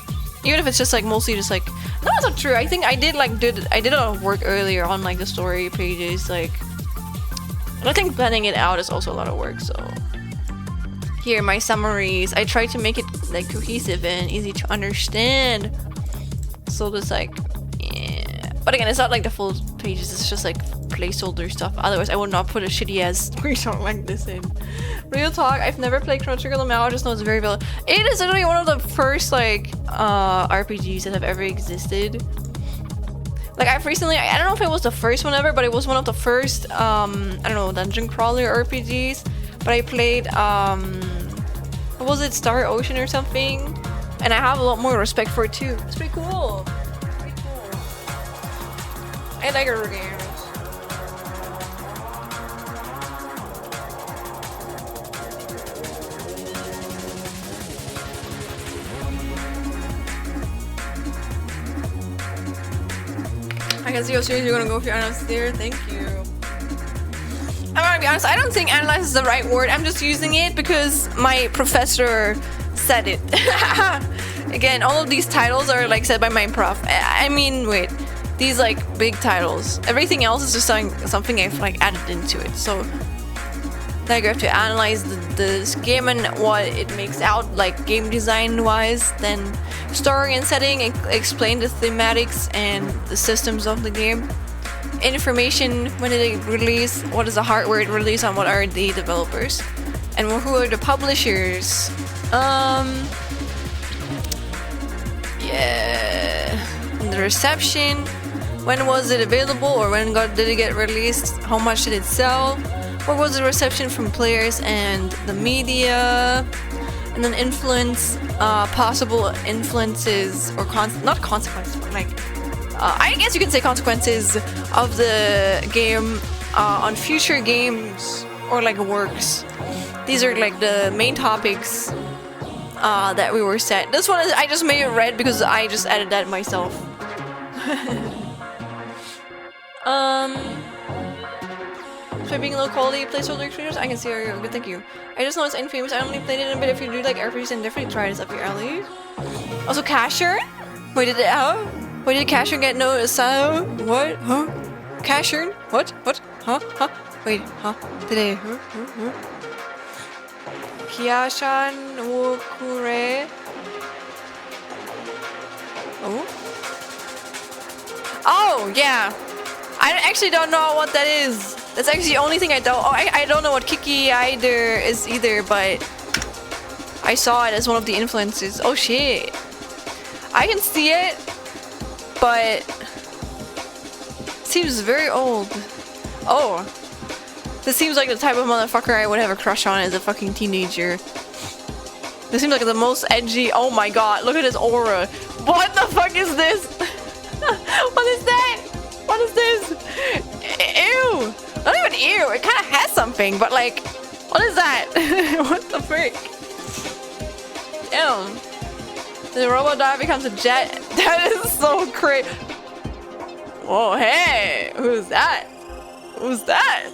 Even if it's just like mostly just like, no, that's not true. I think I did a lot of work earlier on like the story pages, like, and I think planning it out is also a lot of work. So here, my summaries. I try to make it like cohesive and easy to understand. So there's like. But again, it's not like the full pages, it's just like placeholder stuff. Otherwise, I would not put a shitty ass screenshot like this in. Real talk, I've never played Chrono Trigger Lamau, I just know it's very valid. It is literally one of the first like RPGs that have ever existed. Like I've recently, I don't know if it was the first one ever, but it was one of the first, I don't know, dungeon crawler RPGs. But I played, what was it, Star Ocean or something? And I have a lot more respect for it too. It's pretty cool. I like her games. I can see how serious you're gonna go if you analyze there. Thank you. I'm gonna be honest, I don't think analyze is the right word. I'm just using it because my professor said it. Again, all of these titles are like said by my prof. I mean, wait. These like big titles. Everything else is just something I've like added into it. So like you have to analyze this game and what it makes out like game design wise, then story and setting, and explain the thematics and the systems of the game. Information, when did it release, what is the hardware it released on, what are the developers, and who are the publishers. Yeah, and the reception. When was it available, or did it get released? How much did it sell? What was the reception from players and the media? And then influence, possible influences or not consequences, but like I guess you can say consequences of the game on future games or like works. These are like the main topics that we were set. This one I just made it red because I just added that myself. So being low quality placeholder experience, I can see how good, thank you. I just know it's infamous. I only played it in a bit. If you do like RPGs and definitely try this up your alley. Also Casher? Wait, did Casher get noticed? What? Huh? Casher? What? Huh? Wait, huh? Did I? Kiashan Wokure. Oh, yeah. I actually don't know what that is. That's actually the only thing I don't... Oh, I don't know what Kiki is either, but... I saw it as one of the influences. Oh, shit. I can see it, but... Seems very old. Oh. This seems like the type of motherfucker I would have a crush on as a fucking teenager. This seems like the most edgy... Oh my god, look at his aura. What the fuck is this? What is that? What is this? Ew! Not even ew, it kind of has something, but like... What is that? What the frick? Damn. The robot dog becomes a jet. That is so crazy. Whoa, hey! Who's that? Who's that?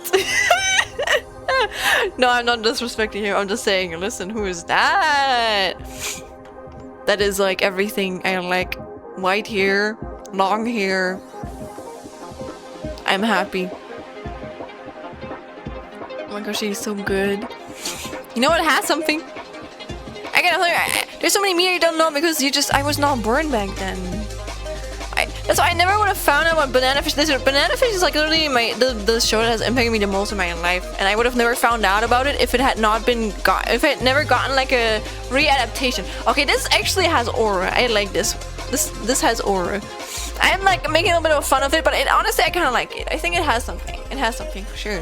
No, I'm not disrespecting him. I'm just saying, listen, who is that? That is like everything I like. White hair, long hair. I'm happy. Oh my gosh, she's so good. You know what has something? I gotta tell you, there's so many me I don't know because I was not born back then. That's why I never would have found out what Banana Fish. Banana Fish is like literally the show that has impacted me the most in my life, and I would have never found out about it if it had not been if it had never gotten like a readaptation. Okay, this actually has aura. I like this. This has aura. I'm like making a little bit of fun of it, but honestly I kind of like it. I think it has something. It has something for sure.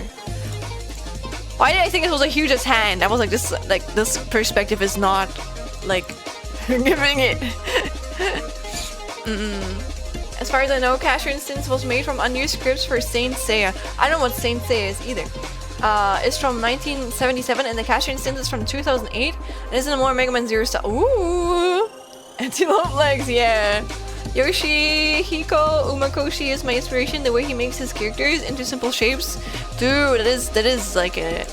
Why did I think it was a huge as hand? I was like this perspective is not like giving it. As far as I know, Casher Instance was made from unused scripts for Saint Seiya. I don't know what Saint Seiya is either. It's from 1977 and the Casher Instance is from 2008. And it's in more Mega Man Zero style. Ooh! Antelope legs, yeah. Yoshihiko Umakoshi is my inspiration. The way he makes his characters into simple shapes. Dude, that is like a...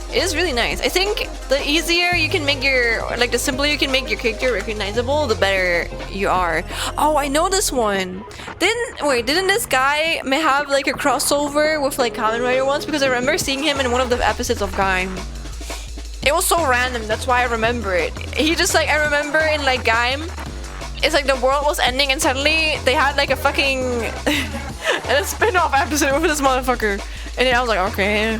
It is really nice. I think the easier you can make the simpler you can make your character recognizable, the better you are. Oh, I know this one. Didn't this guy have like a crossover with like Kamen Rider once? Because I remember seeing him in one of the episodes of Gaim. It was so random, that's why I remember it. He just like, I remember in like Gaim, it's like the world was ending and suddenly they had like a fucking a spin-off episode with this motherfucker. And then I was like, okay.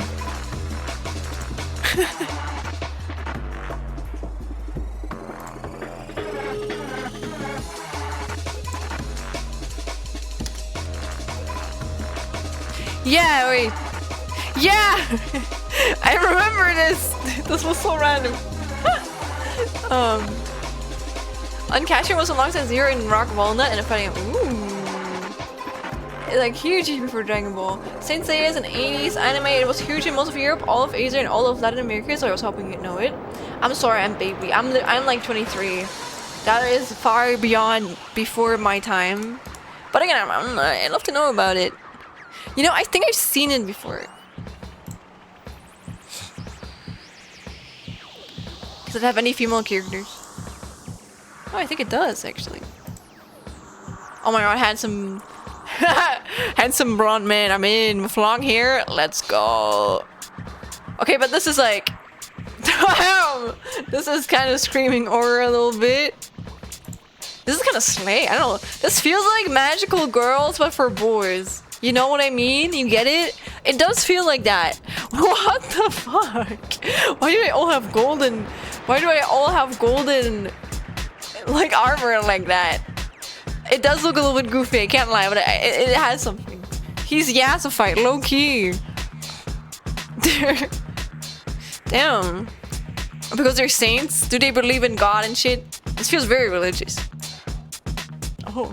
Yeah, wait. Yeah! I remember this! This was so random. Uncasher was alongside Zero in Rock Walnut and a fighting. Ooh. Like huge before Dragon Ball. Saint Seiya is an 80s anime. It was huge in most of Europe, all of Asia, and all of Latin America, so I was hoping you'd know it. I'm sorry, I'm baby. I'm like 23. That is far beyond before my time. But again, I'd love to know about it. You know, I think I've seen it before. Does it have any female characters? Oh, I think it does, actually. Oh my god, handsome... handsome blonde man, I'm in. With long hair, let's go. Okay, but this is like... Damn! This is kind of screaming aura a little bit. This is kind of slay. I don't know. This feels like Magical Girls, but for boys. You know what I mean? You get it? It does feel like that. What the fuck? Why do they all have golden... Why do I all have golden... like armor like that? It does look a little bit goofy, I can't lie, but it has something. He's yassified, low-key. Damn. Because they're saints? Do they believe in God and shit? This feels very religious. Oh.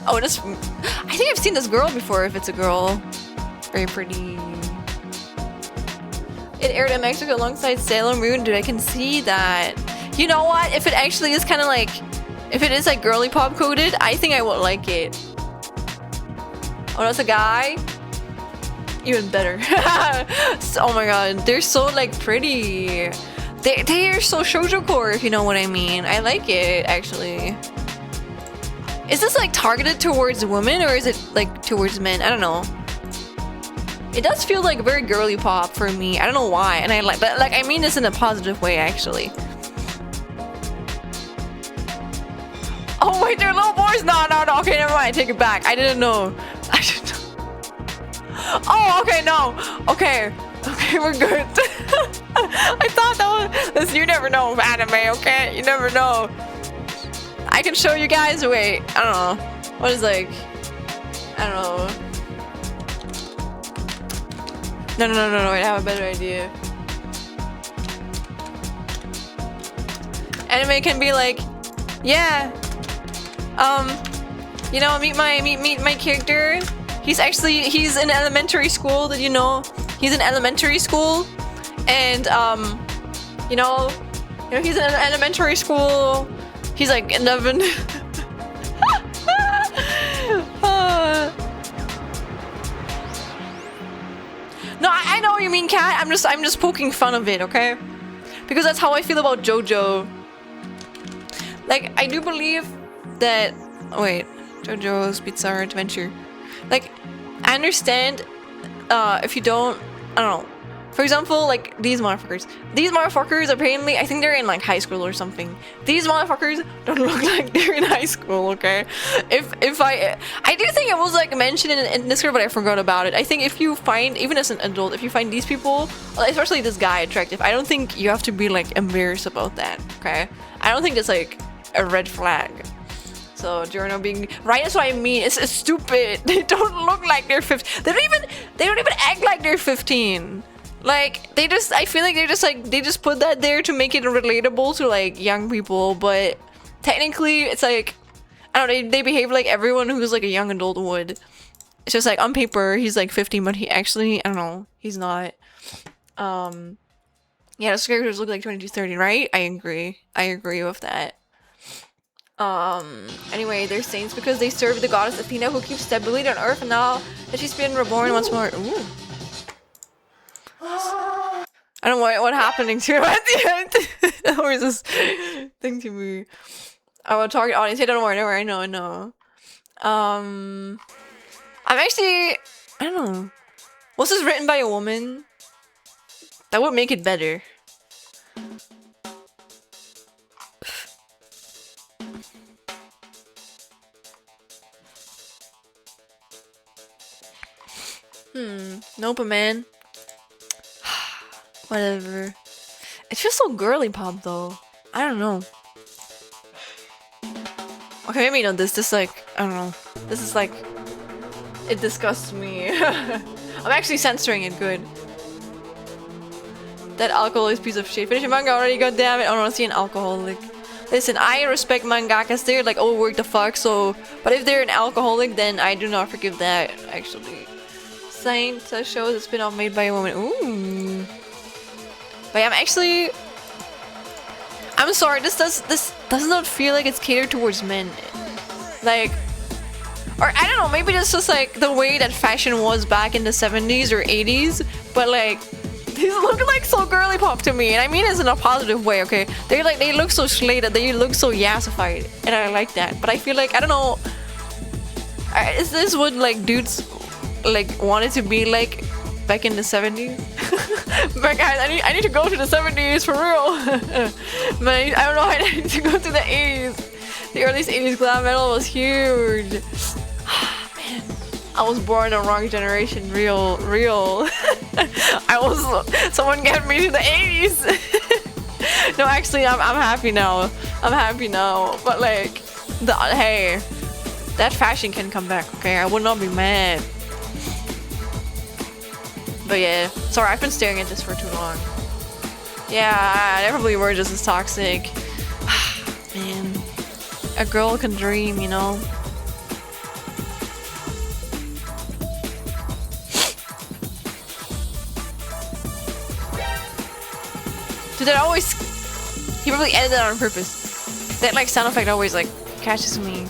Oh, this... I think I've seen this girl before, if it's a girl. Very pretty. It aired in Mexico alongside Sailor Moon. Dude, I can see that. You know what? If it actually is kind of like... If it is like girly pop coded, I think I would like it. Oh, that's a guy? Even better. Oh my god, they're so like pretty. They are so shoujo core, if you know what I mean. I like it, actually. Is this like targeted towards women or is it like towards men? I don't know. It does feel like very girly pop for me. I don't know why, and I like, but like I mean this in a positive way, actually. Oh wait, they're little boys. No, no, no. Okay, never mind. I take it back. I didn't know. I didn't know. Oh, okay, no. Okay. Okay, we're good. I thought that was... You never know with anime, okay? You never know. I can show you guys. Wait, I don't know. What is like... I don't know. No, no, no, no, no. Wait, I have a better idea. Anime can be like... Yeah. You know, meet my character. He's in elementary school. Did you know? He's in elementary school, and you know, he's in elementary school. He's like 11. No, I know what you mean, Kat. I'm just poking fun of it, okay? Because that's how I feel about JoJo. Like, I do believe that. Oh, wait, JoJo's Bizarre Adventure. Like, I understand if you don't. I don't know. For example, like these motherfuckers. These motherfuckers apparently, I think they're in like high school or something. These motherfuckers don't look like they're in high school, okay? If I do think it was like mentioned in Discord, but I forgot about it. I think if you find, even as an adult, if you find these people, especially this guy, attractive, I don't think you have to be like embarrassed about that, okay? I don't think that's like a red flag. So Giorno being right, that's what I mean. It's stupid. They don't look like they're 15. They don't even act like they're 15. Like I feel like they just put that there to make it relatable to like young people, but technically it's like, I don't know, they behave like everyone who's like a young adult would. It's just like on paper he's like 15, but he actually, I don't know, he's not. Yeah, those characters look like 20 to 30, right? I agree with that. Anyway, they're saints because they serve the goddess Athena, who keeps stability on Earth, and now that she's been reborn once more. Ooh. I don't know what happening to her at the end. Or is this thing to me? I will target audience. Hey, don't worry, I know. I'm actually, I don't know. Was this written by a woman? That would make it better. Nope, man. Whatever. It feels so girly pop though. I don't know. Okay, maybe not this. Like, I don't know. This is like, it disgusts me. I'm actually censoring it. Good. That alcoholic piece of shit. Finish your manga already, goddammit. I don't want to see an alcoholic. Listen, I respect mangakas. They're like overworked the fuck. So, but if they're an alcoholic, then I do not forgive that. Actually. Saint shows a spin-off made by a woman. Ooh. But yeah, I'm sorry, this does not feel like it's catered towards men. Like, or I don't know, maybe that's just like the way that fashion was back in the 70s or 80s, but like, these look like so girly pop to me, and I mean it's in a positive way, okay? They look so slated, they look so yassified, and I like that. But I feel like, I don't know, is this what like dudes like wanted to be like back in the 70s? But guys, I need to go to the 70s for real. Man, I don't know, I need to go to the 80s. The earliest 80s glam metal was huge. Man, I was born in the wrong generation. Real. Someone get me to the 80s. No, actually, I'm happy now. But like, hey, that fashion can come back, okay? I would not be mad. But yeah, sorry, I've been staring at this for too long. Yeah, they probably were just as toxic. Man, a girl can dream, you know? Dude, that always... He probably edited that on purpose. That like sound effect always like catches me.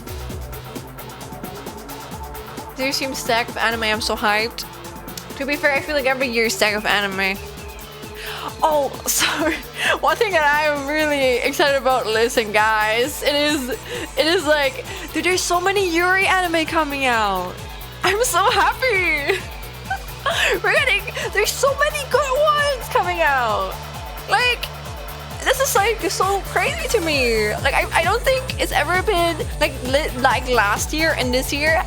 There seems stacked of anime, I'm so hyped. To be fair, I feel like every year is stack of anime. Oh, sorry. One thing that I am really excited about, listen guys, it is like, dude, there's so many Yuri anime coming out. I'm so happy. There's so many good ones coming out. Like, this just like so crazy to me. Like I don't think it's ever been like last year and this year.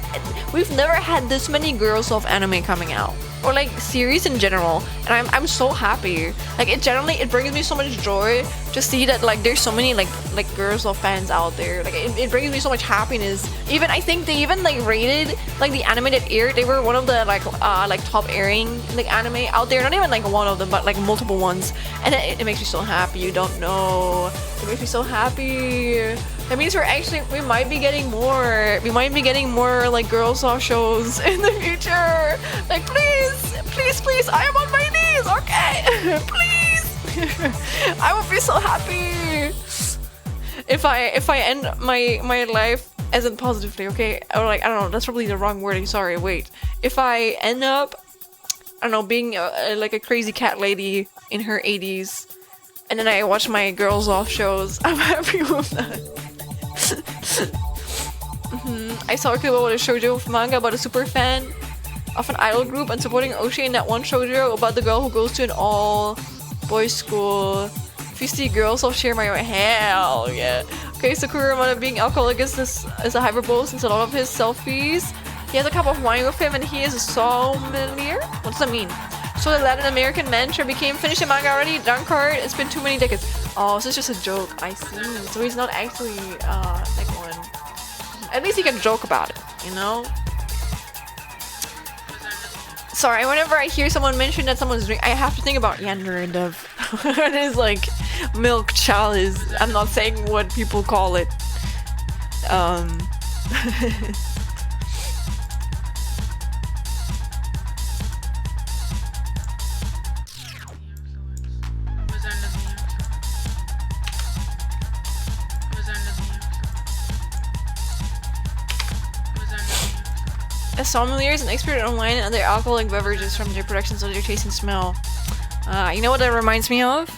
We've never had this many girls of anime coming out, or like series in general, and I'm so happy. Like it brings me so much joy to see that like there's so many like girls of fans out there. Like it brings me so much happiness. Even I think they even like rated like the anime that aired. They were one of the like top airing like anime out there. Not even like one of them, but like multiple ones. And it makes me so happy. You don't know. It makes me so happy. That means we might be getting more. We might be getting more like girls off shows in the future. Like please, I am on my knees, okay? Please. I would be so happy if I end my life as in positively, okay? Or like, I don't know, that's probably the wrong wording, sorry, wait. If I end up, I don't know, being like a crazy cat lady in her 80s, and then I watch my girls off shows, I'm happy with that. I saw a clip about a shoujo manga about a super fan of an idol group and supporting Oshi in that one shoujo about the girl who goes to an all-boys school. If you see girls, I'll share my hell yeah. Okay, Sakura Mata being alcoholic is a hyperbole since a lot of his selfies. He has a cup of wine with him and he is a sommelier? What does that mean? So the Latin American man sure became finished in manga already? Dunkard, it's been too many decades. Oh, this is just a joke. I see. So he's not actually like one. At least he can joke about it, you know? Sorry, whenever I hear someone mention that someone's drink, I have to think about Yander and Dove. It is like milk chalice. I'm not saying what people call it. A sommelier is an expert on wine and other alcoholic beverages from their production, so their taste and smell. You know what that reminds me of?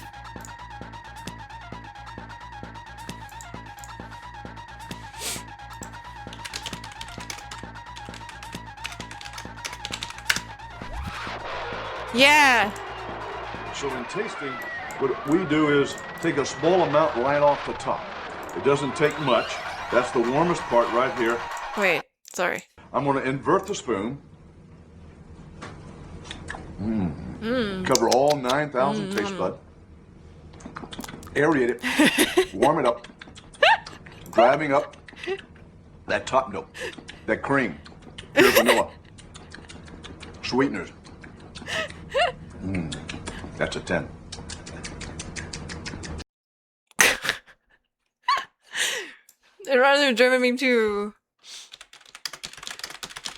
Yeah! So in tasting, what we do is take a small amount right off the top. It doesn't take much. That's the warmest part right here. Wait, sorry. I'm going to invert the spoon. Cover all 9,000 taste bud. Aerate it. Warm it up. Driving up that top note. That cream. Pure vanilla. Sweeteners. That's a 10. I'd rather German meme too.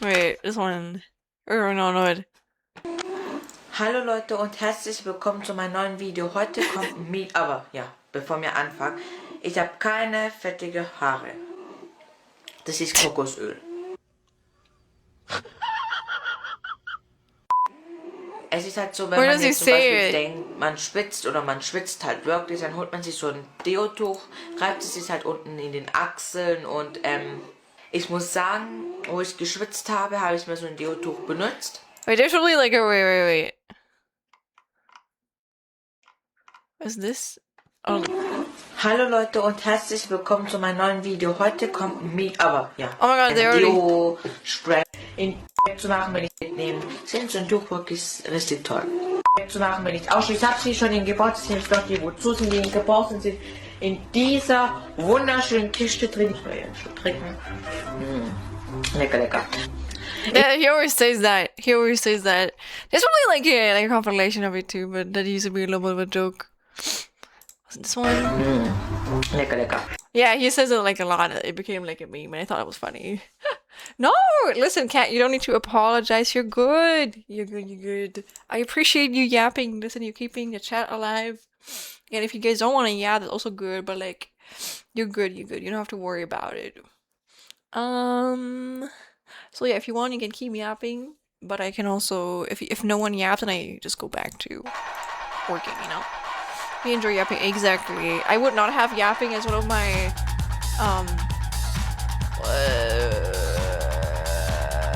Wait, this one. Oh no. Hallo Leute und herzlich willkommen zu meinem neuen Video. Heute kommt ein Meet, aber ja, bevor wir anfangen, ich habe keine fettige Haare. Das ist Kokosöl. Es ist halt so, wenn man jetzt zum Beispiel denkt, man schwitzt oder man schwitzt halt wirklich, dann holt man sich so ein Deo-Tuch, reibt es sich halt unten in den Achseln und ich muss sagen, wo ich geschwitzt habe, habe ich mir so ein Deo-Tuch benutzt. Wait, there's really like a wait. Is this? Oh. Hallo Leute und herzlich willkommen zu meinem neuen Video. Heute kommt ein Meet, aber ja. Oh my god, they already... Deo-Spray in zu machen, wenn ich mitnehme. Sind so ein Tuch wirklich richtig toll. Zu machen, wenn ich ausschließe. Ich habe sie schon in gebaut, sind jetzt noch die, wozu sind die gebaut sind in dieser wunderschönen Kiste drin. Ich will ja schon trinken. Lecker. Yeah, he always says that. There's probably like a compilation of it too, but that used to be a little bit of a joke. Wasn't this one? Lecker. Yeah, he says it like a lot. It became like a meme, and I thought it was funny. No, listen, Kat, you don't need to apologize. You're good. You're good. I appreciate you yapping. Listen, you're keeping the chat alive. And if you guys don't want to yap, that's also good. But like, you're good. You don't have to worry about it. So yeah, if you want, you can keep yapping. But I can also, if no one yaps, then I just go back to working. You know, we enjoy yapping. Exactly. I would not have yapping as one of my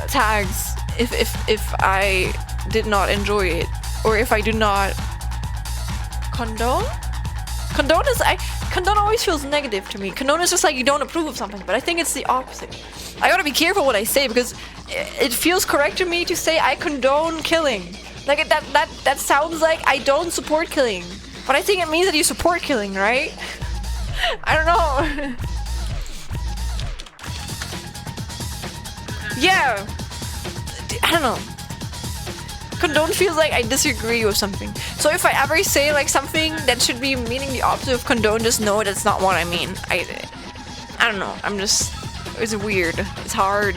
tags if I did not enjoy it, or if I do not condone Condone always feels negative to me. Condone is just like you don't approve of something, but I think it's the opposite. I gotta be careful what I say because it feels correct to me to say I condone killing. Like that sounds like I don't support killing, but I think it means that you support killing, right? I don't know. Yeah, I don't know. Condone feels like I disagree with something. So if I ever say like something that should be meaning the opposite of condone, just know that's not what I mean. I don't know. It's weird. It's hard.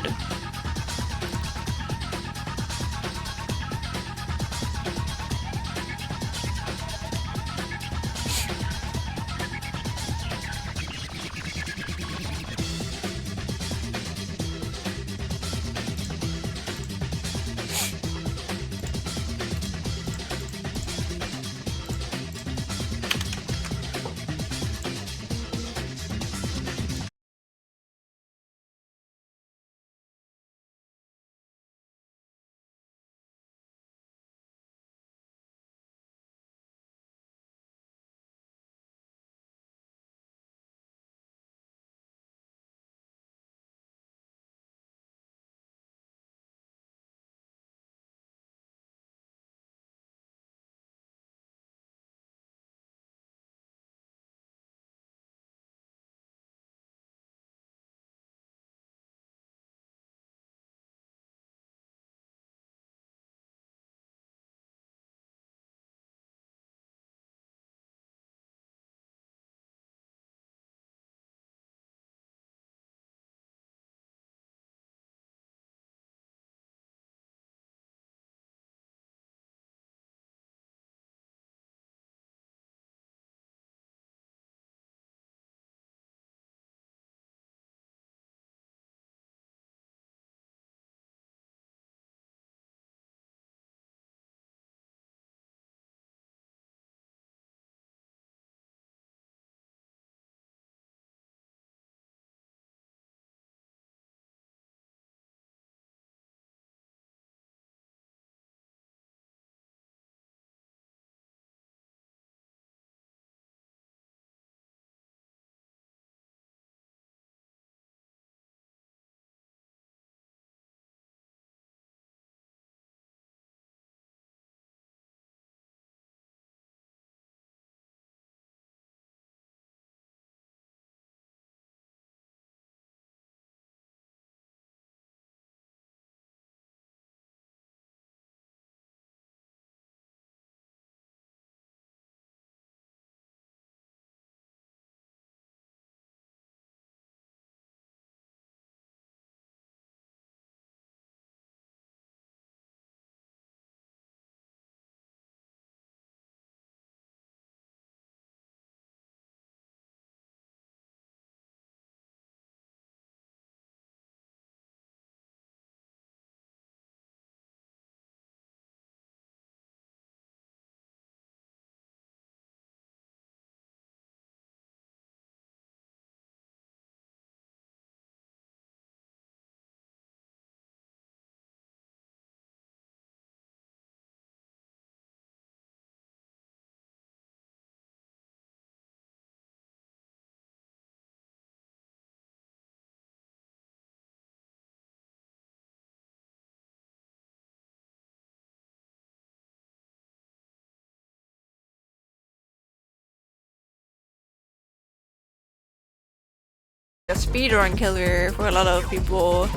A speedrun killer for a lot of people.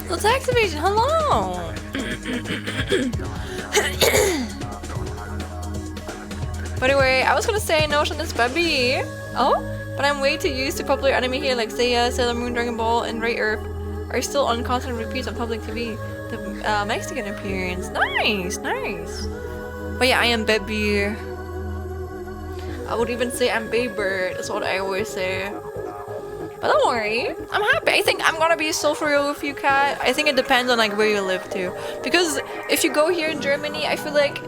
The tax evasion, hello! By the way, I was gonna say Notion is baby. Oh? But I'm way too used to popular anime here like Seiya, Sailor Moon, Dragon Ball, and Ray Earth are still on constant repeats on public TV. The Mexican appearance. Nice, nice. But yeah, I am baby. I would even say I'm baby. That's what I always say. But don't worry, I'm happy. I think I'm gonna be so for real with you, Kat. I think it depends on like where you live too. Because if you go here in Germany, I feel like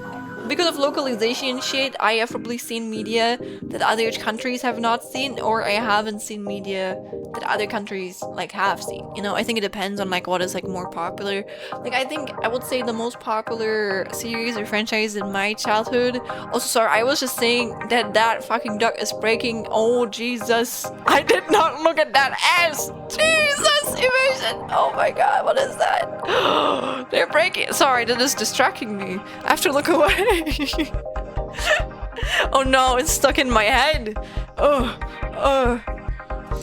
because of localization and shit, I have probably seen media that other countries have not seen, or I haven't seen media that other countries like have seen. You know, I think it depends on like what is like more popular. Like I think I would say the most popular series or franchise in my childhood. Also, sorry, I was just saying that fucking duck is breaking. Oh Jesus! I did not look at that ass. Jesus, evasion! Oh my God, what is that? They're breaking. Sorry, that is distracting me. I have to look away. Oh no, it's stuck in my head.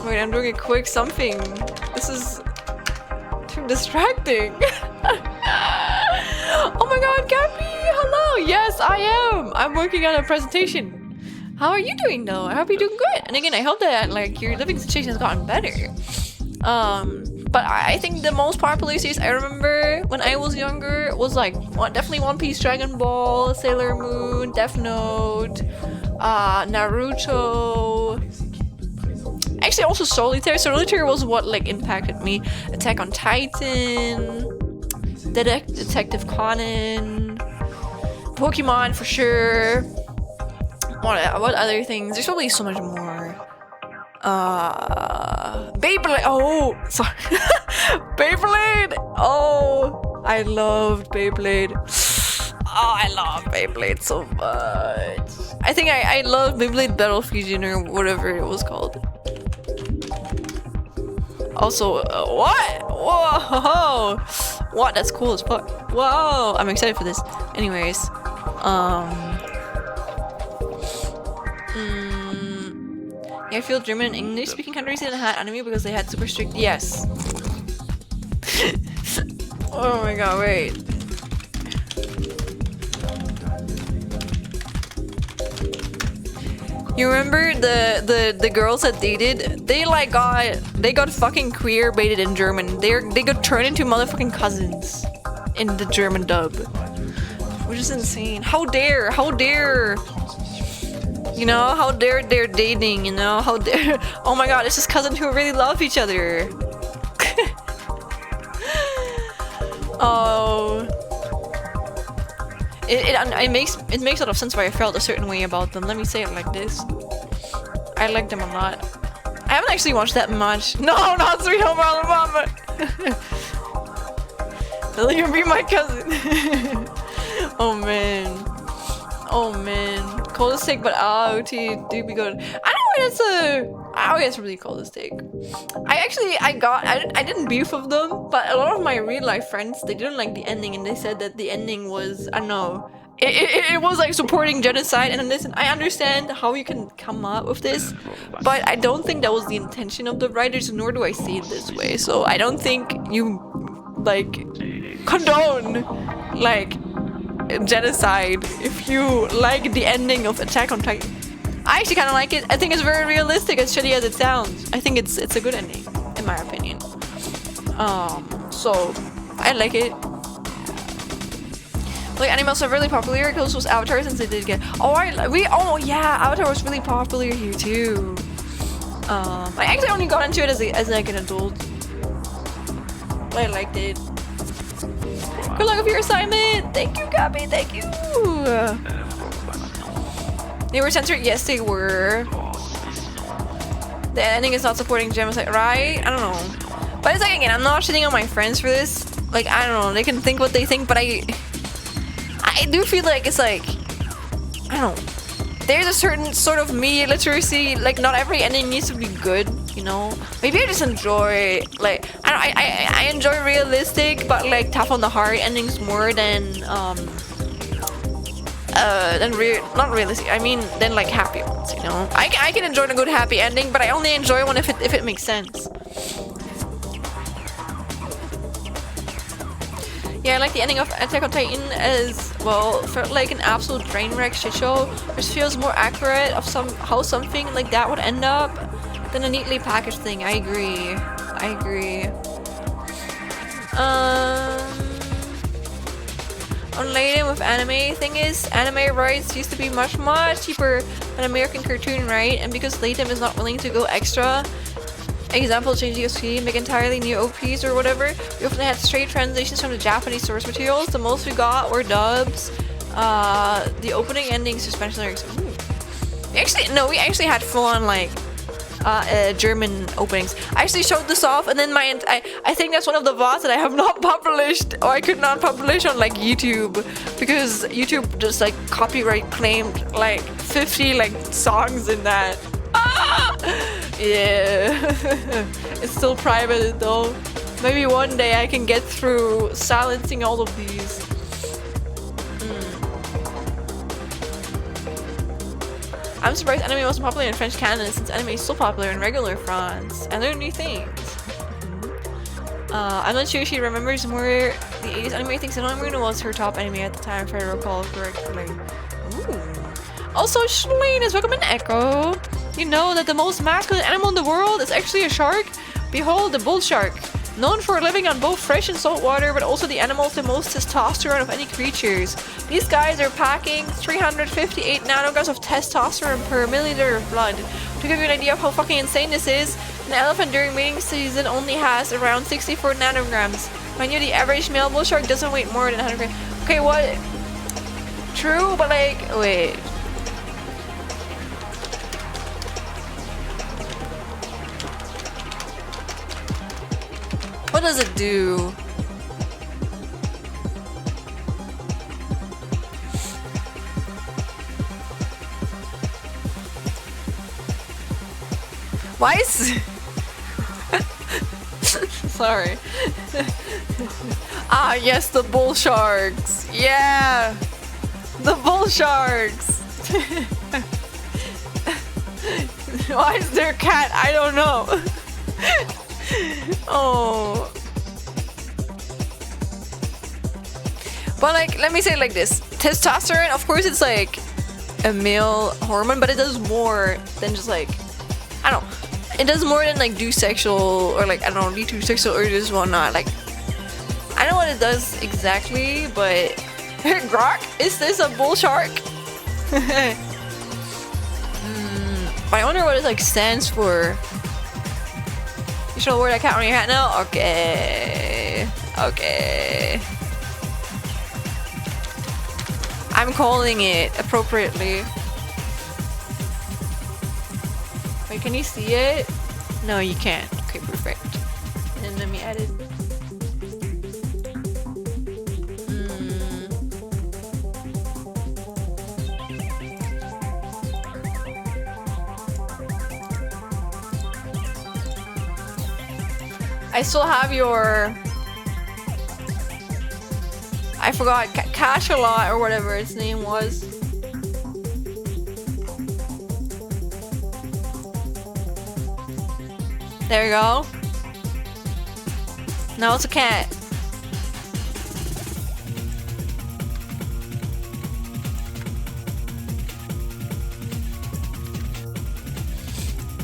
Wait, I'm doing a quick something. This is too distracting. Oh my God, Gabby, hello. Yes, I am. I'm working on a presentation. How are you doing though? I hope you're doing good. And again, I hope that like your living situation has gotten better. But I think the most popular series I remember when I was younger was like definitely One Piece, Dragon Ball, Sailor Moon, Death Note, Naruto. Actually, also Solitaire. Solitaire was what like impacted me. Attack on Titan, Detective Conan, Pokemon for sure. What other things? There's probably so much more. Beyblade. Oh, sorry. Beyblade. Oh, I loved Beyblade. Oh, I love Beyblade so much. I think I loved Beyblade Battle Fusion or whatever it was called. Also, what? Whoa! What? That's cool as fuck. Whoa! I'm excited for this. Anyways, I feel German and English speaking countries didn't have anime because they had super strict. Yes. Oh my God! Wait. You remember the girls that dated? They got fucking queer baited in German. They got turned into motherfucking cousins in the German dub, which is insane. How dare? How dare? You know, how dare they're dating, you know? How dare... Oh my God, it's just cousins who really love each other. Oh... It makes a lot of sense why I felt a certain way about them. Let me say it like this. I like them a lot. I haven't actually watched that much. No, not Sweet Home Alabama! Will you be my cousin? Oh man. Oh man. Coldest take, but OT do be good. I don't know why that's oh yeah, it's really coldest take. I didn't beef with them, but a lot of my real life friends, they didn't like the ending and they said that the ending was, I don't know, it was like supporting genocide. And listen, I understand how you can come up with this, but I don't think that was the intention of the writers, nor do I see it this way. So I don't think you like condone like genocide if you like the ending of Attack on Titan. I actually kind of like it. I think it's very realistic, as shitty as it sounds. I think it's a good ending, in my opinion. So I like it. Like animals are really popular because those Avatar since they did get. Oh yeah, Avatar was really popular here too. I actually only got into it as like an adult. But I liked it. Good luck with your assignment! Thank you, Gabby, thank you! They were censored? Yes, they were. The ending is not supporting genocide, right? I don't know. But it's like, again, I'm not shitting on my friends for this. Like, I don't know, they can think what they think, but I do feel like it's like, I don't know. There's a certain sort of media literacy, like not every ending needs to be good, you know? Maybe I just enjoy, like, I enjoy realistic, but like tough on the heart endings more than not realistic, I mean, than like happy ones, you know? I can enjoy a good happy ending, but I only enjoy one if it makes sense. Yeah, like the ending of Attack on Titan as well felt like an absolute train wreck shit show, which feels more accurate of how something like that would end up than a neatly packaged thing. I agree. Unladen with anime. Thing is, anime rights used to be much cheaper than American cartoon, right? And because Latham is not willing to go extra, example, change the make entirely new OPs or whatever, we often had straight translations from the Japanese source materials. The most we got were dubs, the opening, ending, suspension lyrics. Ooh. We actually had full-on like German openings. I actually showed this off, and then I think that's one of the VODs that I have not published, or I could not publish on like YouTube, because YouTube just like copyright claimed like 50 like songs in that. Yeah. It's still private though. Maybe one day I can get through silencing all of these. I'm surprised anime wasn't popular in French Canada, since anime is so popular in regular France. And learn new things. I'm not sure if she remembers more the 80s anime things. Anime was her top anime at the time, if I recall correctly. Ooh. Also, Shalene is welcome in Echo. You know that the most masculine animal in the world is actually a shark? Behold, the bull shark. Known for living on both fresh and salt water, but also the animal with the most testosterone of any creatures. These guys are packing 358 nanograms of testosterone per milliliter of blood. To give you an idea of how fucking insane this is, an elephant during mating season only has around 64 nanograms. Mind you, the average male bull shark doesn't weigh more than 100 grams. Okay, what? True, but like, wait. What does it do? Why is... Sorry. Ah, yes, the bull sharks. Yeah! The bull sharks! Why is there a cat? I don't know. Oh. But like, let me say it like this. Testosterone, of course, it's like a male hormone, but it does more than just like, I don't know. It does more than like do sexual or like, I don't know, lead to sexual urges and whatnot. Like, I know what it does exactly, but Grok, is this a bull shark? But I wonder what it like stands for. You should wear that cat on your hat now? Okay. Okay. I'm calling it appropriately. Wait, can you see it? No, you can't. Okay, perfect. And let me add it. I still have your... I forgot, Cash-a-lot or whatever its name was. There you go. Now it's a cat.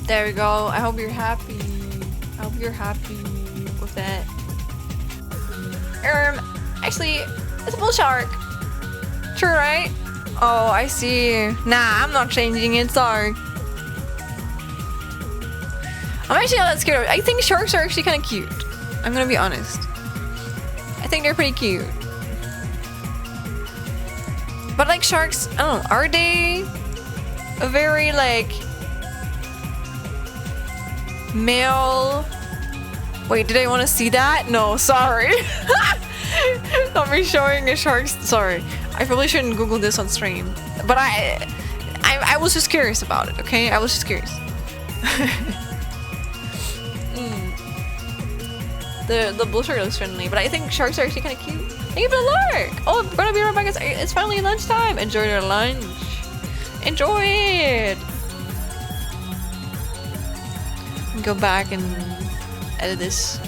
There we go. I hope you're happy. I hope you're happy with that. Actually, it's a bull shark. True, right? Oh, I see. Nah, I'm not changing it. Sorry. I'm actually not that scared of it. I think sharks are actually kind of cute. I'm gonna be honest. I think they're pretty cute. But like sharks, I don't know, are they a very like male? Wait, did I want to see that? No, sorry. Not me showing a shark. Sorry, I probably shouldn't Google this on stream. But I was just curious about it. Okay, I was just curious. The bull shark looks friendly, but I think sharks are actually kind of cute. Thank you for the lark. Oh, I'm gonna be right back. It's finally lunchtime. Enjoy your lunch. Enjoy it. Go back and edit this.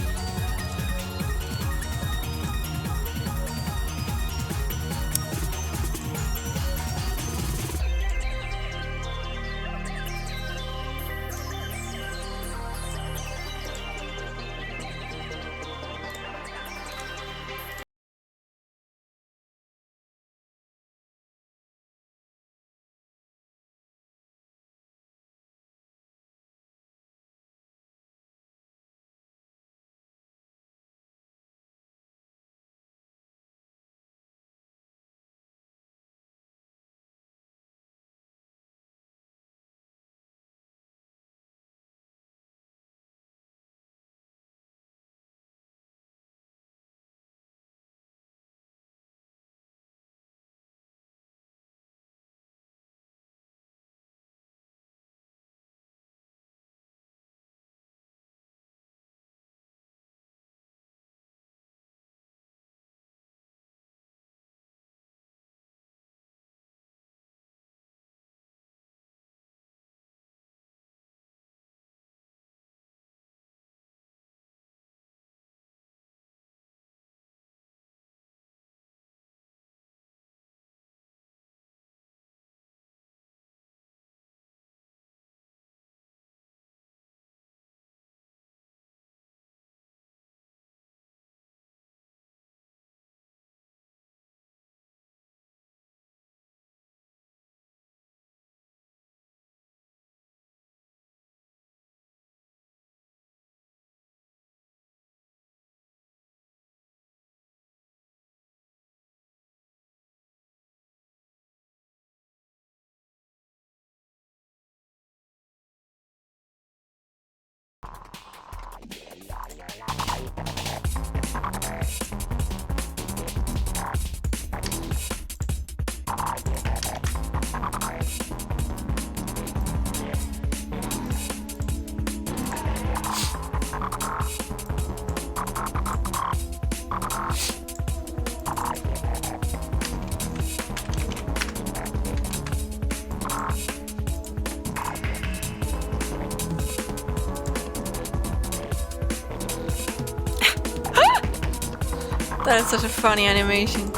That is such a funny animation.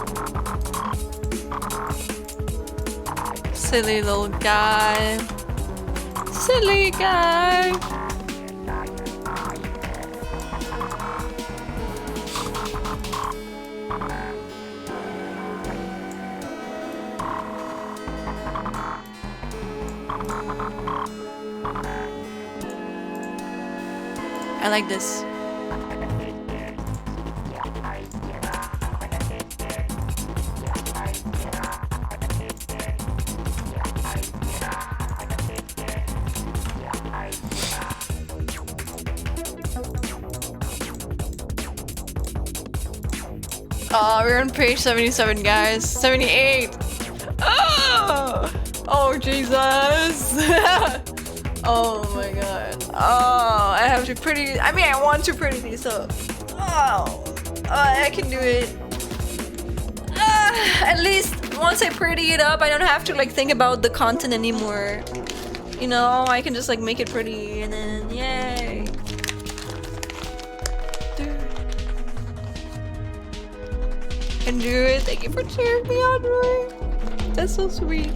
Silly little guy. Silly guy. I like this. Oh, we're on page 77, guys. 78. Oh Jesus. Oh my god. Oh, I have to pretty. I mean, I want to pretty these up. Oh, I can do it. At least once I pretty it up, I don't have to like think about the content anymore. You know, I can just like make it pretty and then yay. Can do it. Thank you for cheering me on, Roy. That's so sweet.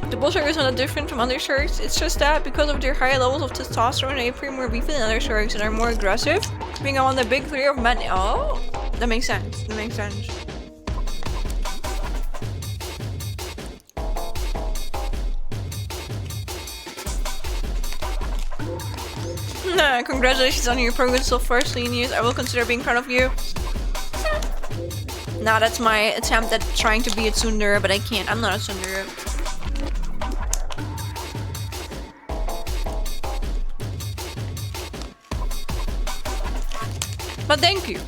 The bull shark is not different from other sharks. It's just that because of their high levels of testosterone, they appear more beefy than other sharks and are more aggressive, being on the big three of men. Oh, that makes sense. That makes sense. Congratulations on your progress so far, Selenius. I will consider being proud of you. Nah, that's my attempt at trying to be a tsundere, but I can't. I'm not a tsundere. But thank you.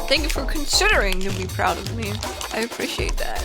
Thank you for considering to be proud of me. I appreciate that.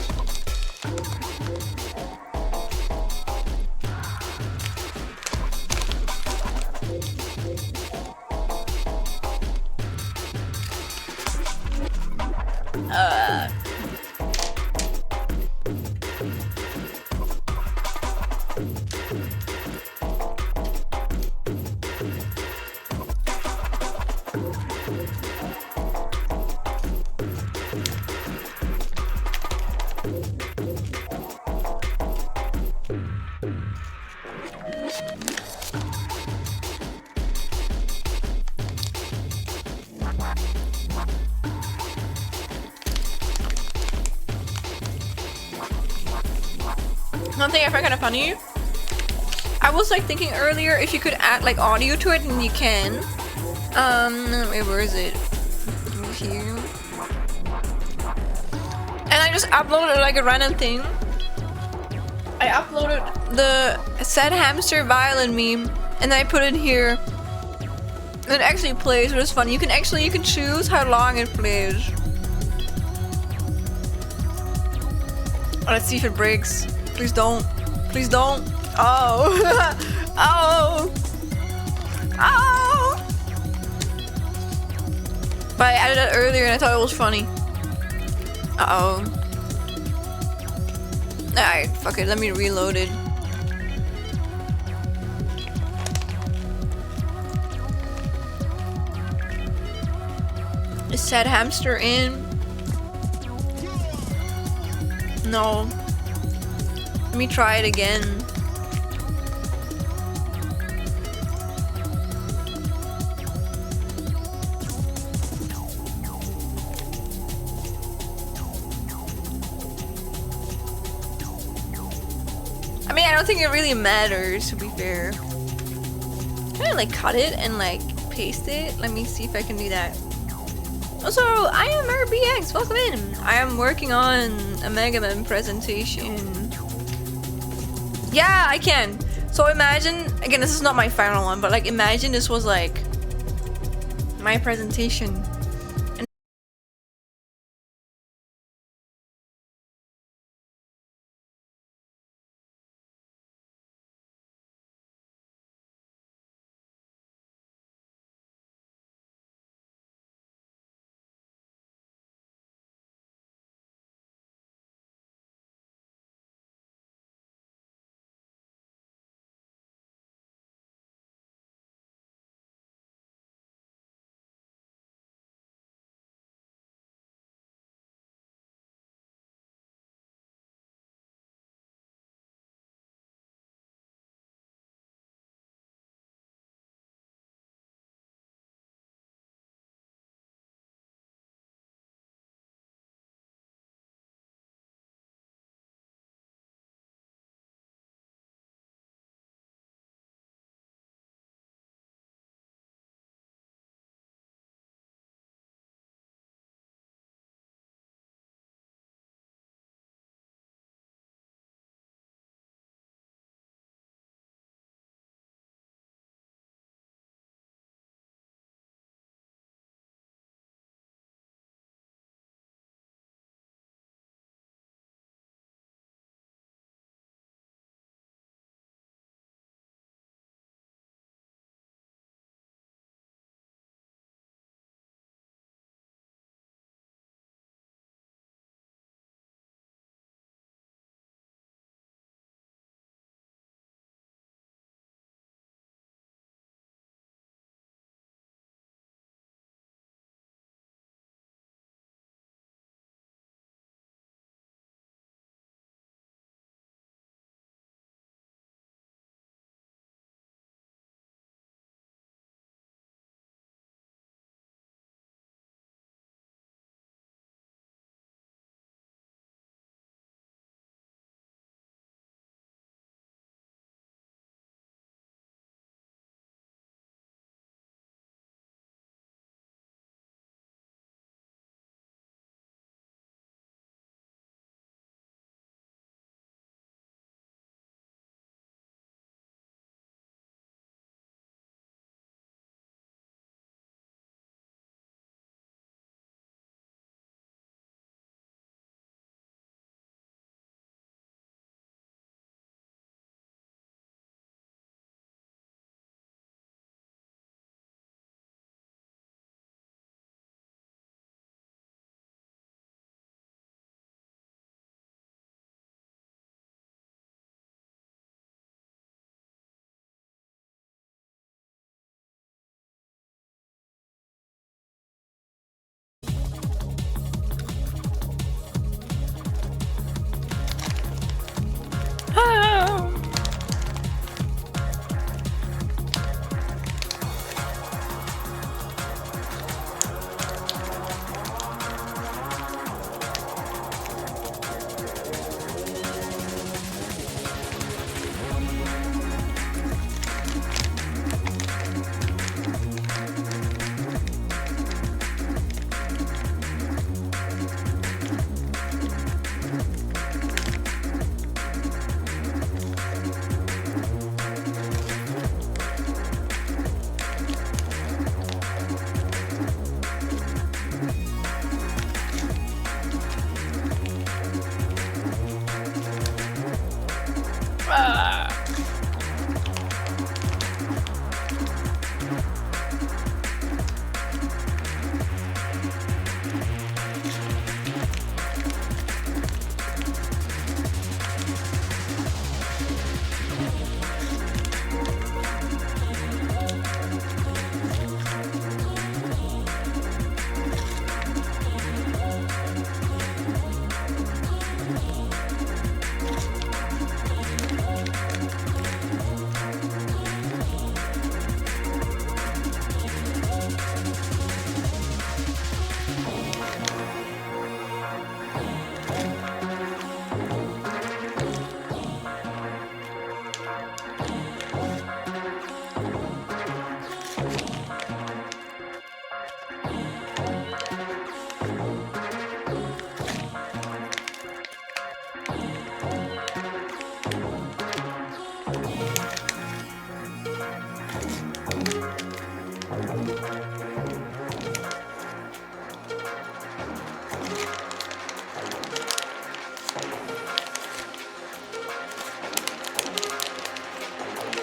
One thing I find kind of funny, I was like thinking earlier if you could add like audio to it, and you can. Wait, where is it? Here. And I just uploaded like a random thing. I uploaded the sad hamster violin meme, and I put it here. And it actually plays, which is fun. You can choose how long it plays. Oh, let's see if it breaks. Please don't. Please don't. Oh. Oh. Oh. But I added that earlier and I thought it was funny. Uh-oh. Alright, fuck it. Let me reload it. Is sad hamster in? No. Let me try it again. I mean, I don't think it really matters, to be fair. Can I like cut it and like paste it? Let me see if I can do that. Also, I am RBX, welcome in. I am working on a MEGAMAN presentation. Yeah, I can. So imagine, again, this is not my final one, but like imagine this was like my presentation.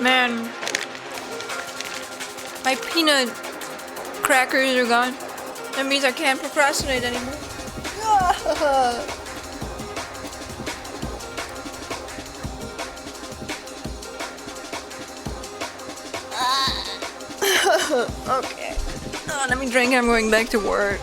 Man, my peanut crackers are gone. That means I can't procrastinate anymore. Okay. Let me drink. I'm going back to work.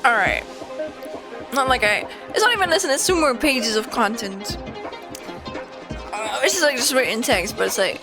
Alright. Not like it's not even listen, it's 2 more pages of content. It's just like just written text, but it's like,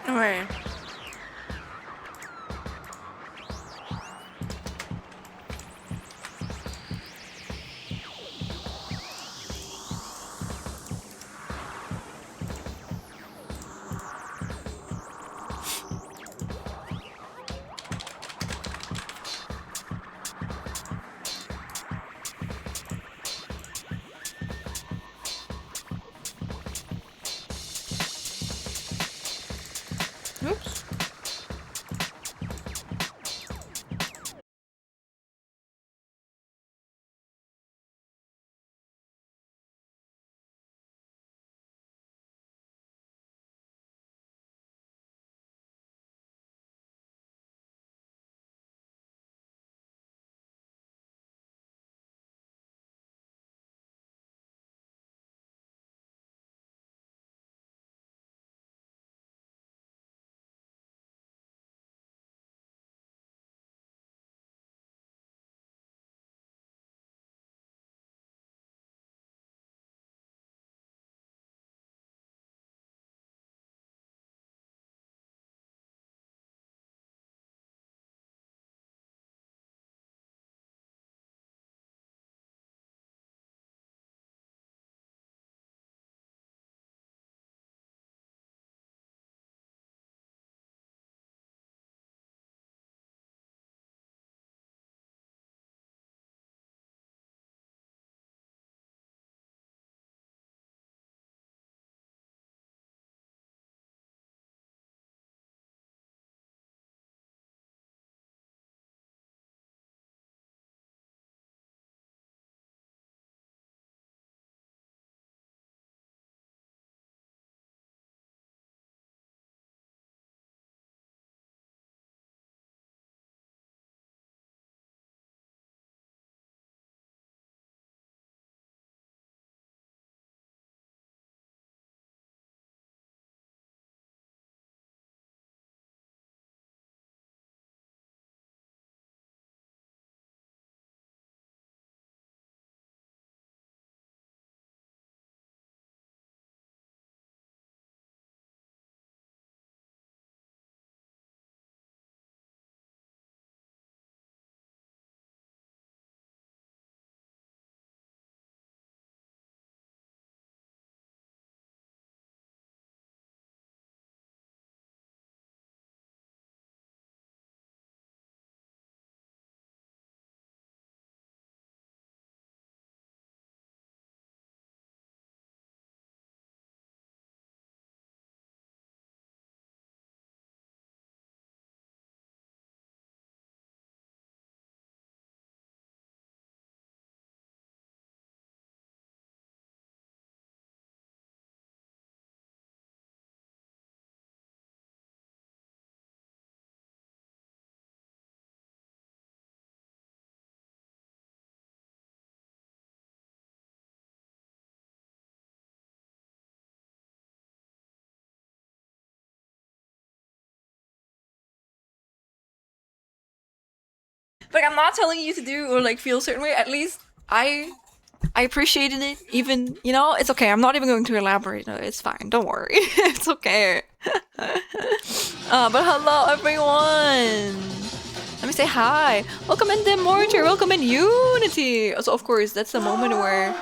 alright. Oops. Like, I'm not telling you to do or like feel a certain way. At least I appreciated it. Even, you know, it's okay. I'm not even going to elaborate. No, it's fine. Don't worry. It's okay. But hello, everyone. Let me say hi. Welcome in the Mortar. Welcome in Unity. So, of course, that's the moment where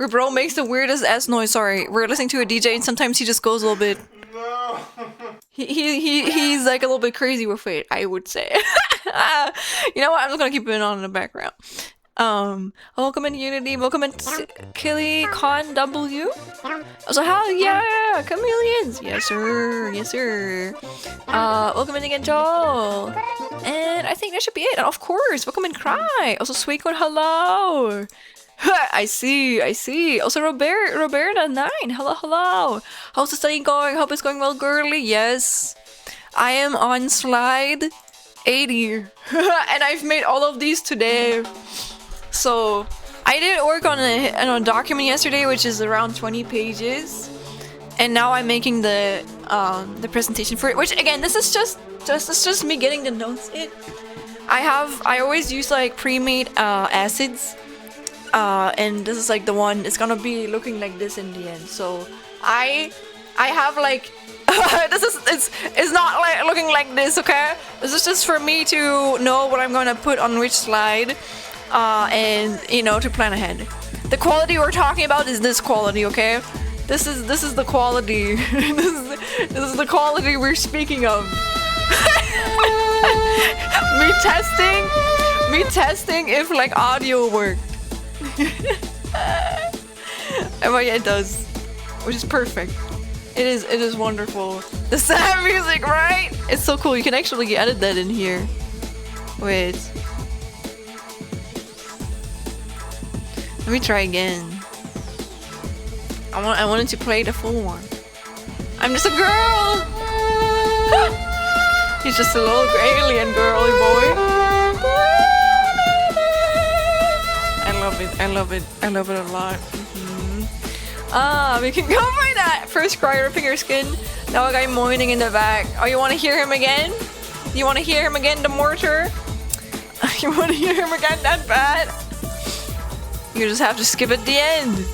bro makes the weirdest ass noise. Sorry, we're listening to a DJ and sometimes he just goes a little bit. He's like a little bit crazy with it, I would say. You know what? I'm just gonna keep it on in the background. Welcome in Unity. Welcome in Killy Con W. So hell yeah, chameleons. Yes sir. Yes sir. Welcome in again, Joel. And I think that should be it. And of course, welcome in Cry. Also Sweetcon, hello. I see. Also Roberta 9. Hello. How's the study going? Hope it's going well, girly. Yes. I am on slide 80. And I've made all of these today. So I did work on a document yesterday, which is around 20 pages. And now I'm making the presentation for it, which again, this is just me getting the notes in. I always use like pre-made acids. And this is like the one, it's gonna be looking like this in the end. So I have like it's not like looking like this, okay? This is just for me to know what I'm gonna put on which slide, and you know, to plan ahead. The quality we're talking about is this quality, okay? This is the quality. this is the quality we're speaking of. me testing if like audio works. But yeah, it does, which is perfect. It is wonderful. The sad music, right? It's so cool. You can actually edit that in here. Wait, let me try again. I wanted to play the full one. I'm just a girl. He's just a little alien girly boy. I love it a lot. We can go by that. First cry ripping your skin. Now a guy moaning in the back. Oh, you want to hear him again? You want to hear him again, the mortar? You want to hear him again that bad? You just have to skip at the end.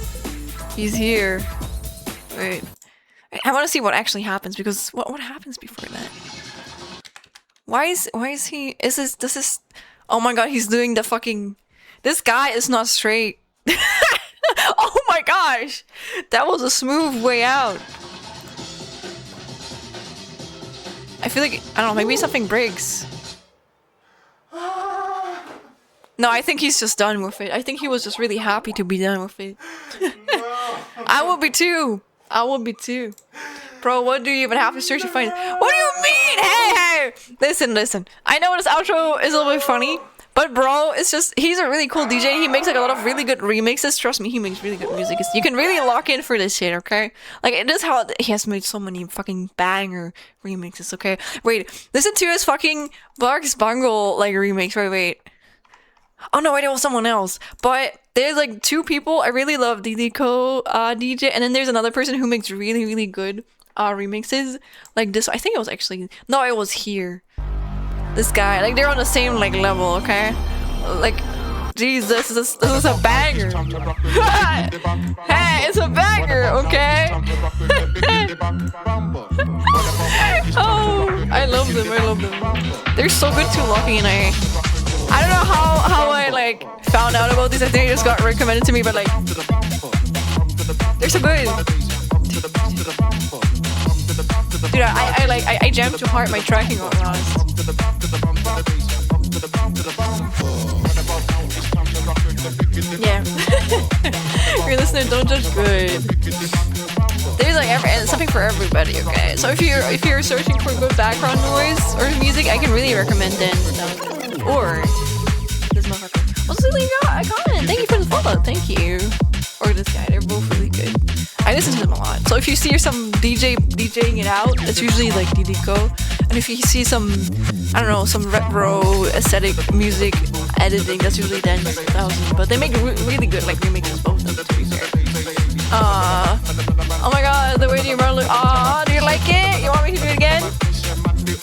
He's here. Wait. I want to see what actually happens, because what happens before that? Why is he? This is? Oh my god, he's doing the fucking. This guy is not straight. Oh my gosh! That was a smooth way out. I feel like, I don't know, maybe something breaks. No, I think he's just done with it. I think he was just really happy to be done with it. I would be too. Bro, what do you even have to search to find? What do you mean? Hey! Listen. I know this outro is a little bit funny. But bro, it's just, he's a really cool DJ. He makes like a lot of really good remixes. Trust me, he makes really good music. You can really lock in for this shit, okay? Like, it is how he has made so many fucking banger remixes, okay? Wait, listen to his fucking Bugs Bungle, like, remix. Wait. Oh no, wait, it was someone else. But there's like two people. I really love Didiko DJ. And then there's another person who makes really, really good remixes. Like this, I think it was actually, no, it was here. This guy, like, they're on the same like level, okay? Like, Jesus, this is a banger. Hey, it's a banger, okay? Oh, I love them. They're so good to locking, and I don't know how I like found out about these. I think it just got recommended to me, but like, they're so good. Dude, I jammed too hard my tracking on honest. Yeah. You're listening, don't judge good. There's like something for everybody, okay? So if you're searching for good background noise or music, I can really recommend them. Or this motherfucker. Also, I got it. Thank you for the follow. Thank you. Or this guy, they're both really good. I listen to them a lot. So if you see some DJing it out, it's usually like Didiko. And if you see some, I don't know, some retro aesthetic music editing, that's usually Daniel 2000. But they make really good like remixes, both of them, to be fair. Oh my god, the way you run, do you like it? You want me to do it again?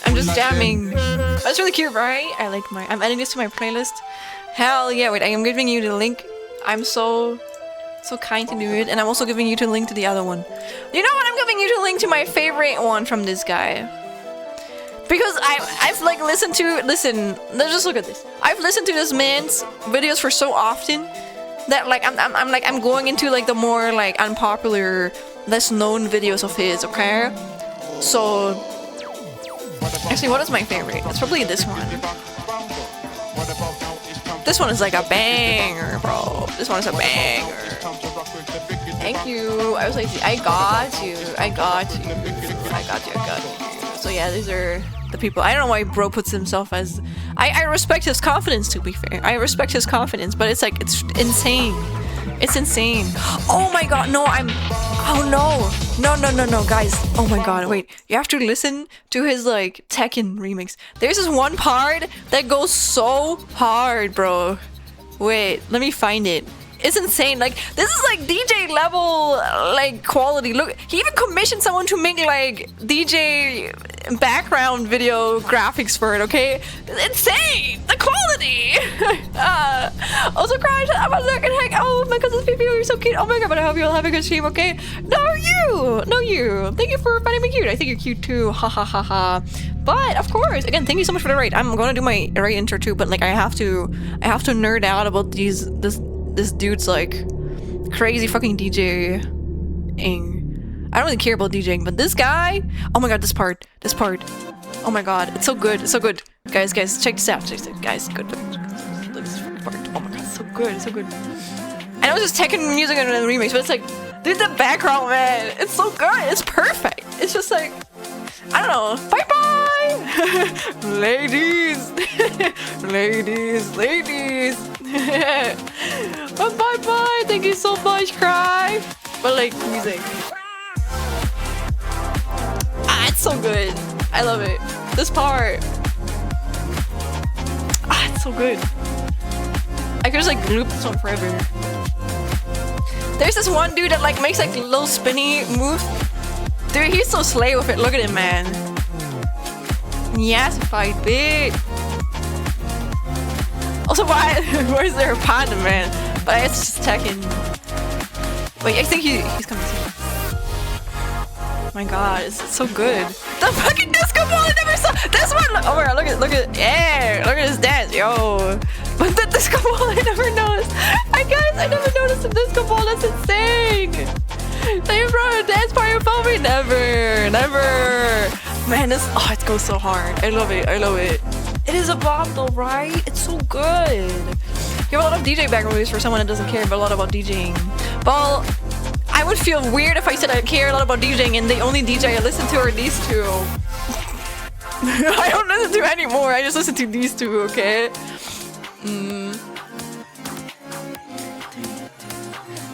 I'm I'm just jamming. That's really cute, right? I'm adding this to my playlist. Hell yeah, wait, I am giving you the link. I'm so kind to do it, and I'm also giving you the link to the other one. You know what? I'm giving you the link to my favorite one from this guy. Because I've like listened to, let's just look at this. I've listened to this man's videos for so often that like I'm going into like the more like unpopular, less known videos of his, okay? So actually, what is my favorite? It's probably this one. This one is like a banger, bro. This one is a banger. Thank you. I was like, I got you. So yeah, these are the people. I don't know why bro puts himself as... I respect his confidence, to be fair. I respect his confidence, but it's like, it's insane. It's insane. Oh my god, no, oh no, guys. Oh my god, wait. You have to listen to his like Tekken remix. There's this one part that goes so hard, bro. Wait, let me find it. It's insane. Like, this is like DJ level like quality. Look, he even commissioned someone to make like DJ background video graphics for it, okay? Insane! The quality! Also crash, I'm a look and heck. Oh my cousin's PP, you're so cute. Oh my god, but I hope you'll have a good stream, okay? No you! Thank you for finding me cute. I think you're cute too. Ha ha ha ha. But of course, again, thank you so much for the raid. I'm gonna do my raid intro too, but like I have to nerd out about this dude's like crazy fucking DJing. I don't really care about DJing, but this guy, oh my god, this part. Oh my god, it's so good, Guys, check this out, guys, good. Look at this part. Oh my god, it's so good. I know it's just Tekken music and a remix, but it's like, dude, the background, man, it's so good, it's perfect. It's just like, I don't know, bye-bye! Ladies! Bye-bye, thank you so much, Cry! But like, music. It's so good. I love it. This part. It's so good. I could just like loop this one forever. There's this one dude that like makes like little spinny moves. Dude, he's so slay with it. Look at him, man. Yes, fight bit. Also, why is there a panda, man? But it's just Tekken. Wait, I think he's coming soon. Oh my god, it's so good. The fucking disco ball, I never saw this one. Oh my god, look at this dance, yo. But the disco ball, I never noticed. I never noticed the disco ball. That's insane. They brought a dance party for me. Never. Man, it goes so hard. I love it. It is a bomb though, right? It's so good. You have a lot of DJ background movies for someone that doesn't care a lot about DJing. Well, I would feel weird if I said I care a lot about DJing and the only DJ I listen to are these two. I don't listen to anymore. I just listen to these two, okay?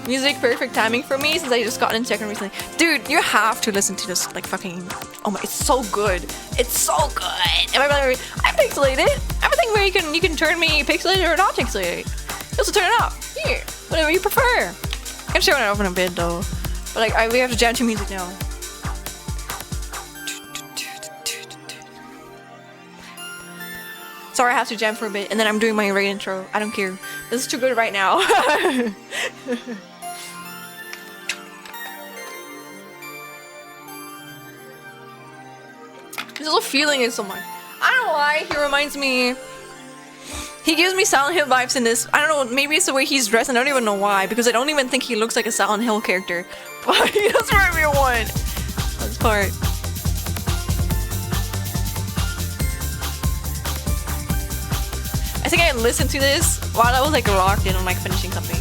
Music, perfect timing for me since I just got into Tekken recently. Dude, you have to listen to this, like, fucking... Oh my, it's so good. It's so good. I'm pixelated. Everything where you can turn me pixelated or not pixelated. You also turn it up. Here, whatever you prefer. I can show it off in a bit though. But like, we have to jam to music now. Sorry, I have to jam for a bit, and then I'm doing my raid intro. I don't care. This is too good right now. This little feeling is so much. I don't know why he reminds me. He gives me Silent Hill vibes in this. I don't know, maybe it's the way he's dressed. I don't even know why, because I don't even think he looks like a Silent Hill character. But he does remind me of one. This part. I think I listened to this while I was like locked in on like finishing something.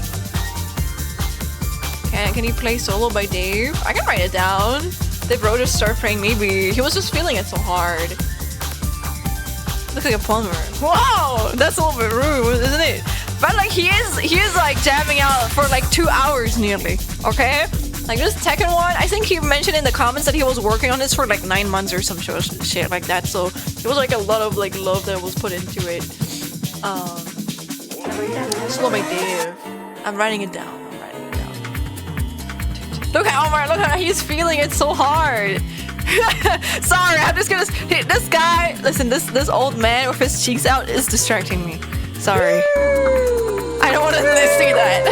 Can you play Solo by Dave? I can write it down. Did bro just start praying? Maybe. He was just feeling it so hard. Looks like a plumber. Wow, that's a little bit rude, isn't it? But like he is like jamming out for like 2 hours nearly. Okay, like this Tekken one. I think he mentioned in the comments that he was working on this for like 9 months or some shit like that. So it was like a lot of like love that was put into it. Slow my Dave. I'm writing it down. Look how he's feeling it so hard. Sorry, I'm just gonna. This guy, listen, this old man with his cheeks out is distracting me. Sorry. I don't want to see that.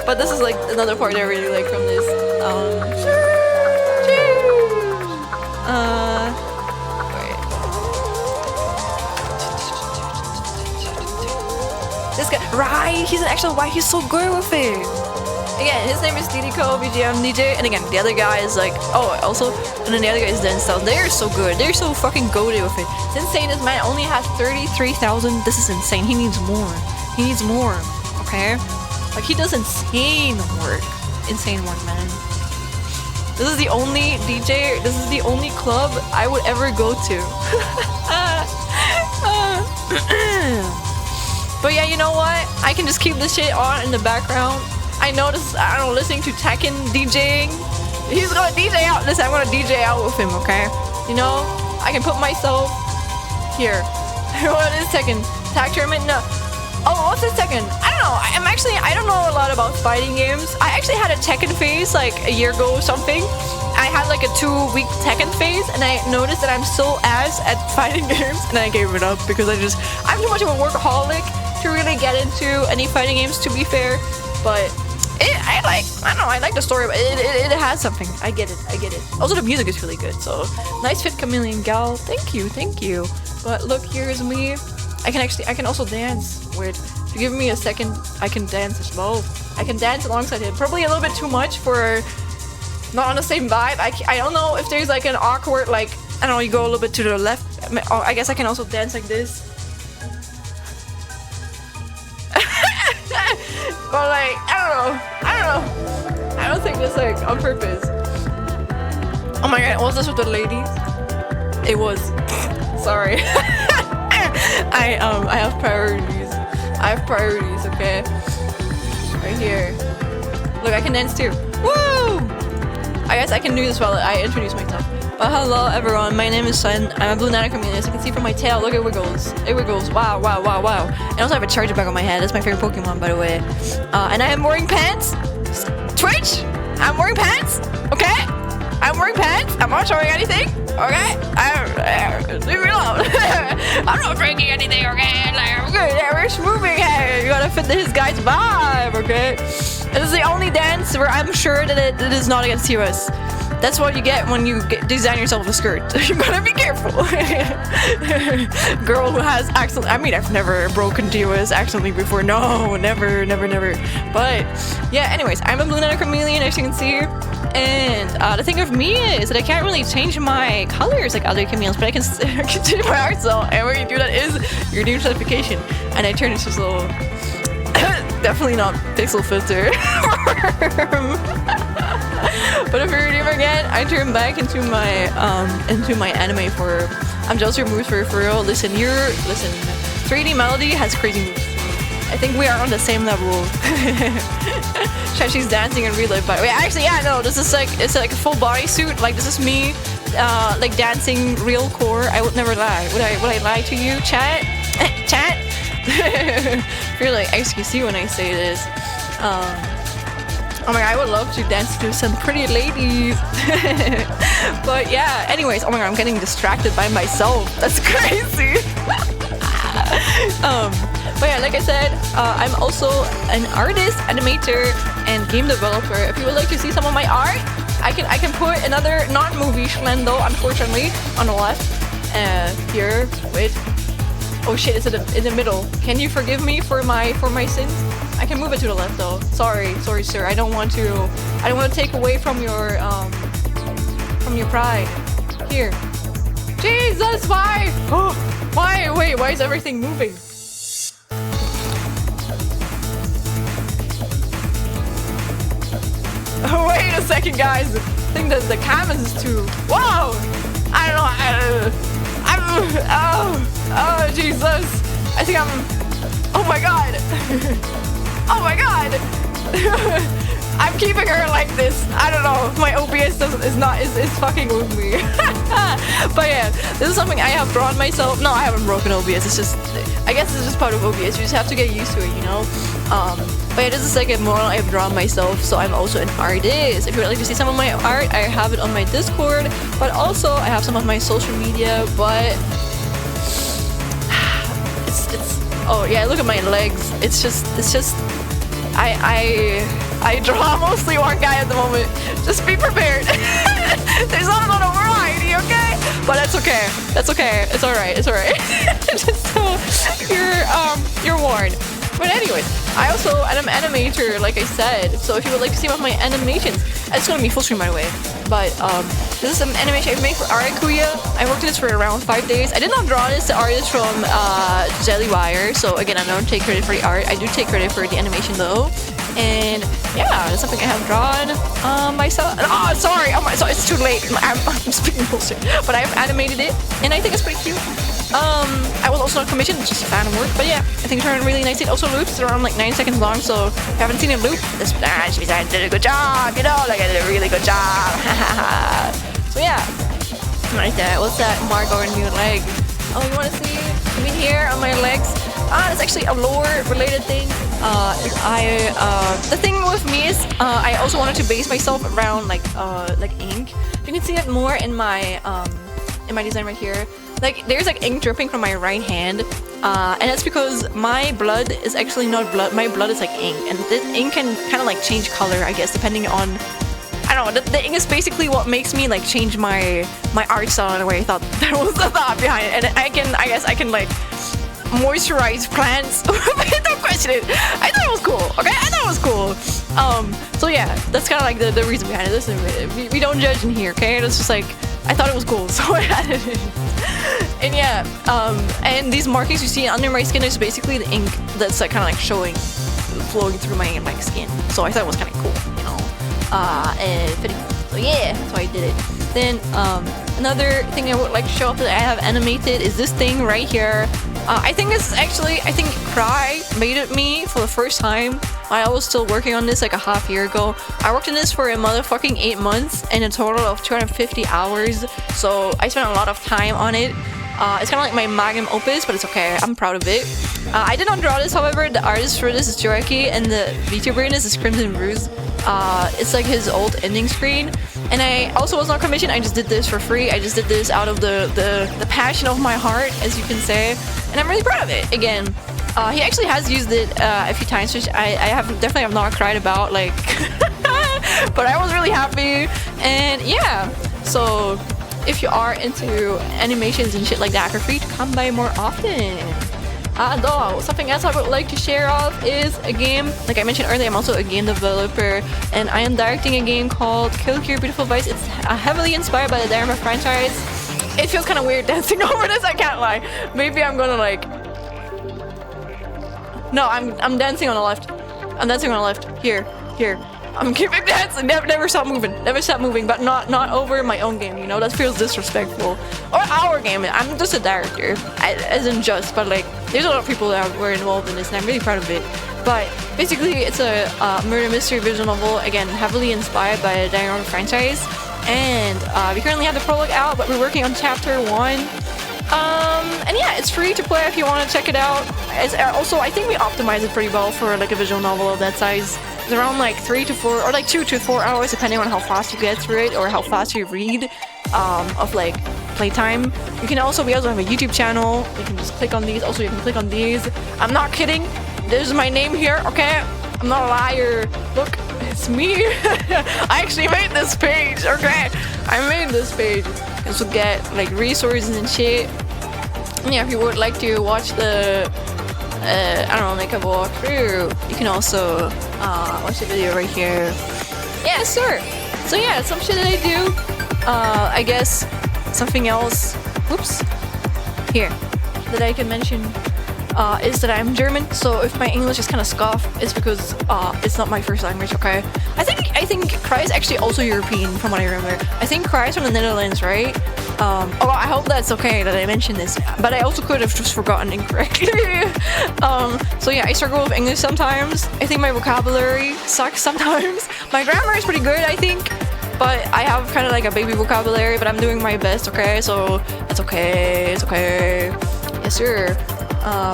But this is like another part I really like from this. Wait. This guy, right? He's an actual why he's so good with it. Again, his name is Didiko, BGM DJ, and again, the other guy is like, oh, also, and then the other guy is Dan Style. They're so good. They're so fucking goated with it. It's insane. This man only has 33,000. This is insane. He needs more. He needs more. Okay? Like, he does insane work. Insane work, man. This is the only DJ, this is the only club I would ever go to. But yeah, you know what? I can just keep this shit on in the background. I noticed, I don't know, listening to Tekken DJing. He's gonna DJ out. Listen, I'm gonna DJ out with him, okay? You know, I can put myself here. What is Tekken? Tag tournament? No. Oh, what's this Tekken? I don't know. I don't know a lot about fighting games. I actually had a Tekken phase like a year ago or something. I had like a 2-week Tekken phase, and I noticed that I'm so ass at fighting games, and I gave it up because I'm too much of a workaholic to really get into any fighting games, to be fair. But I like the story, but it has something. I get it. Also, the music is really good, so nice fit, Chameleon Gal. Thank you. But look, here's me. I can also dance. Weird. If you give me a second, I can dance as well. I can dance alongside him. Probably a little bit too much for not on the same vibe. I don't know if there's like an awkward, like, I don't know, you go a little bit to the left. I guess I can also dance like this. But like, I don't know. I don't think that's like on purpose. Oh my god, was this with the ladies? It was. Sorry. I have priorities, okay? Right here. Look, I can dance too. Woo! I guess I can do this while I introduce myself. But hello everyone, my name is Sun. I'm a blue nano chameleon. As you can see from my tail, look, it wiggles. It wiggles. Wow. And also I have a charger back on my head. That's my favorite Pokemon, by the way. And I am wearing pants. Twitch! I'm wearing pants. Okay? I'm wearing pants. I'm not showing anything. Okay? Leave me alone. I'm not breaking anything, okay? Like, I'm good. Yeah, we're moving here. You gotta fit his guy's vibe, okay? This is the only dance where I'm sure that it is not against TOS. That's what you get when you design yourself a skirt. You gotta be careful. Girl who has accidentally, I mean, I've never broken TOS accidentally before. No, never. But yeah, anyways, I'm a blue nano chameleon, as you can see. And the thing of me is that I can't really change my colors like other chameleons, but I can change my art style. And where you do that is your name certification. And I turn into this little, definitely not pixel filter. But if you're never again, I turn back into my anime form. I'm just removed for real. Listen, 3D Melody has crazy moves. I think we are on the same level. She's dancing in real life, but wait, actually, yeah, no, this is like, it's like a full body suit. Like, this is me, like dancing real core. I would never lie. Would I lie to you, chat? Chat? You're like XQC when I say this. Oh my god, I would love to dance to some pretty ladies. But yeah, anyways, oh my god, I'm getting distracted by myself. That's crazy. But yeah, like I said, I'm also an artist, animator, and game developer. If you would like to see some of my art, I can put another non-movie Schlendo, unfortunately, on the left. Here, wait. Oh shit, it's in the middle. Can you forgive me for my sins? I can move it to the left though. Sorry, sir. I don't want to take away from your pride. Here. Jesus, why? Oh, why? Wait, why is everything moving? Wait a second, guys. I think that the canvas is too. Whoa! I don't know. Oh, Jesus. I think I'm. Oh my god. Oh my god. I'm keeping her like this. I don't know. My OBS is fucking with me. But yeah, this is something I have drawn myself. No, I haven't broken OBS. It's just, I guess it's just part of OBS. You just have to get used to it, you know? But yeah, this is like a model I've drawn myself, so I'm also an artist. If you would like to see some of my art, I have it on my Discord, but also I have some of my social media, but it's oh yeah, look at my legs. It's just I draw mostly one guy at the moment. Just be prepared. There's not a lot of variety, okay? But that's okay. That's okay. It's alright. It's alright. Just so you're warned. But anyways, I also am an animator, like I said. So if you would like to see one of my animations, it's gonna be full screen by the way. But this is an animation I made for Arakuya. I worked on this for around 5 days. I did not draw this. The artist from Jellywire. So again, I don't take credit for the art. I do take credit for the animation though. And yeah, that's something I have drawn myself. Oh, sorry. Oh my, so it's too late. I'm speaking bullshit. But I've animated it, and I think it's pretty cute. I was also not commissioned, it's just fan work. But yeah, I think it turned really nice. It also loops. It's around like 9 seconds long. So if you haven't seen it loop, this I did a good job. You know, like I did a really good job. So yeah, like that. What's that mark on your leg? Oh, you want to see? I mean, here on my legs. It's actually a lore-related thing. The thing with me is, I also wanted to base myself around like ink. You can see it more in my design right here. Like there's like ink dripping from my right hand, and that's because my blood is actually not blood. My blood is like ink, and this ink can kind of like change color, I guess, depending on. I don't know. The ink is basically what makes me like change my art style in a way. I thought that was the thought behind it, and I guess I can like moisturize plants. Don't question it. I thought it was cool. Okay, I thought it was cool. So yeah, that's kind of like the reason behind it. Listen, we don't judge in here, okay? It's just like I thought it was cool, so I added it. And yeah, and these markings you see under my skin is basically the ink that's like kind of like flowing through my like skin. So I thought it was kind of cool, you know. And fitting. So yeah, that's why I did it. Then another thing I would like to show off that I have animated is this thing right here. I think this is actually, I think Cry made it me for the first time. I was still working on this like a half year ago. I worked on this for a motherfucking 8 months and a total of 250 hours. So I spent a lot of time on it. It's kind of like my magnum opus, but it's okay. I'm proud of it. I did not draw this, however. The artist for this is Joaki, and the VTuber in this is Crimson Ruse. It's like his old ending screen. And I also was not commissioned. I just did this for free. I just did this out of the passion of my heart, as you can say. And I'm really proud of it. Again, he actually has used it a few times, which I definitely have not cried about. Like, but I was really happy. And yeah, so if you are into animations and shit like that, feel free to come by more often. Though, something else I would like to share off is a game. Like I mentioned earlier, I'm also a game developer, and I am directing a game called Kill Your Beautiful Vice. It's heavily inspired by the Dharma franchise. It feels kind of weird dancing over this, I can't lie. Maybe I'm gonna like... No, I'm dancing on the left. I'm dancing on the left. Here. I'm keeping dancing. Never stop moving. Never stop moving, but not over my own game, you know? That feels disrespectful. Or our game. I'm just a director. As in just, but like, there's a lot of people that were involved in this, and I'm really proud of it. But basically, it's a murder mystery visual novel, again, heavily inspired by the Dharma franchise. And we currently have the prologue out, but we're working on chapter 1. And yeah, it's free to play if you want to check it out. It's also, I think we optimized it pretty well for like a visual novel of that size. It's around like 3 to 4 or like 2 to 4 hours depending on how fast you get through it or how fast you read of like playtime. We also have a YouTube channel. You can just click on these. Also, you can click on these. I'm not kidding. There's my name here, okay? I'm not a liar. Look, it's me. I actually made this page, okay? I made this page. This will get like resources and shit. And yeah, if you would like to watch the I don't know, make a walkthrough, you can also watch the video right here. Yeah, sure. So yeah, some shit that I do. I guess something else. Whoops. Here, that I can mention is that I'm German. So if my English is kind of scoffed, it's because it's not my first language. Okay. I think Cry is actually also European, from what I remember. I think Cry is from the Netherlands, right? Oh, I hope that's okay that I mentioned this, but I also could have just forgotten incorrectly. So yeah, I struggle with English sometimes. I think my vocabulary sucks sometimes. My grammar is pretty good, I think, but I have kind of like a baby vocabulary, but I'm doing my best, okay? So it's okay, it's okay. Yes, sir.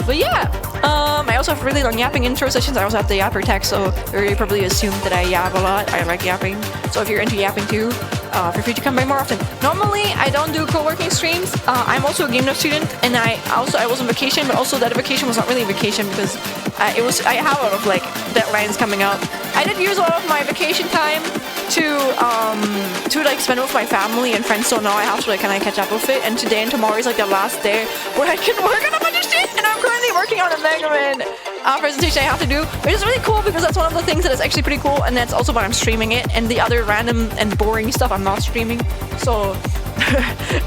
But yeah, I also have really long yapping intro sessions. I also have the yapper tech, so you probably assume that I yap a lot. I like yapping. So if you're into yapping too, feel free to come by more often. Normally, I don't do co-working streams. I'm also a game dev student, and I was on vacation, but also that vacation was not really a vacation because I have a lot of like deadlines coming up. I did use a lot of my vacation time to like spend with my family and friends, so now I have to like kind of catch up with it. And today and tomorrow is like the last day where I can work on a bunch of shit, and I'm currently working on a MEGAMAN presentation I have to do, which is really cool because that's one of the things that is actually pretty cool, and that's also why I'm streaming it. And the other random and boring stuff I'm not streaming, so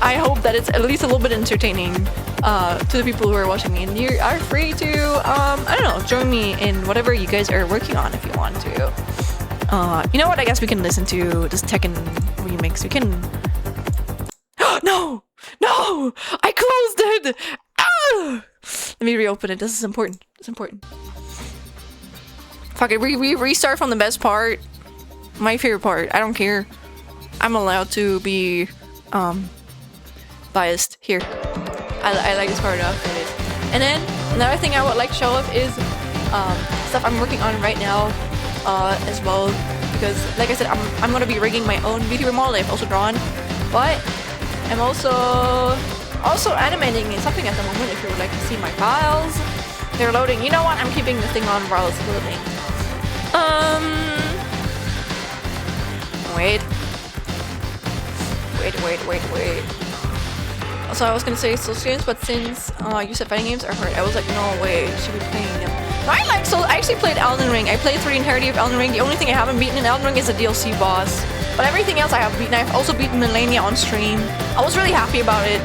I hope that it's at least a little bit entertaining to the people who are watching me, and you are free to I don't know, join me in whatever you guys are working on if you want to. You know what? I guess we can listen to this Tekken remix. We can. No! No! I closed it! Ah! Let me reopen it. This is important. It's important. Fuck it. We restart from the best part. My favorite part. I don't care. I'm allowed to be biased here. I like this part enough. And then another thing I would like to show off is stuff I'm working on right now. As well, because like I said, I'm gonna be rigging my own VTuber model I've also drawn, but I'm also animating something at the moment. If you would like to see my files, they're loading. You know what? I'm keeping the thing on while it's loading. Wait. Also, I was gonna say social games, but since you said fighting games are hard, I was like, no way, should be playing them. I actually played Elden Ring. I played through the entirety of Elden Ring. The only thing I haven't beaten in Elden Ring is the DLC boss. But everything else I have beaten. I've also beaten Melania on stream. I was really happy about it.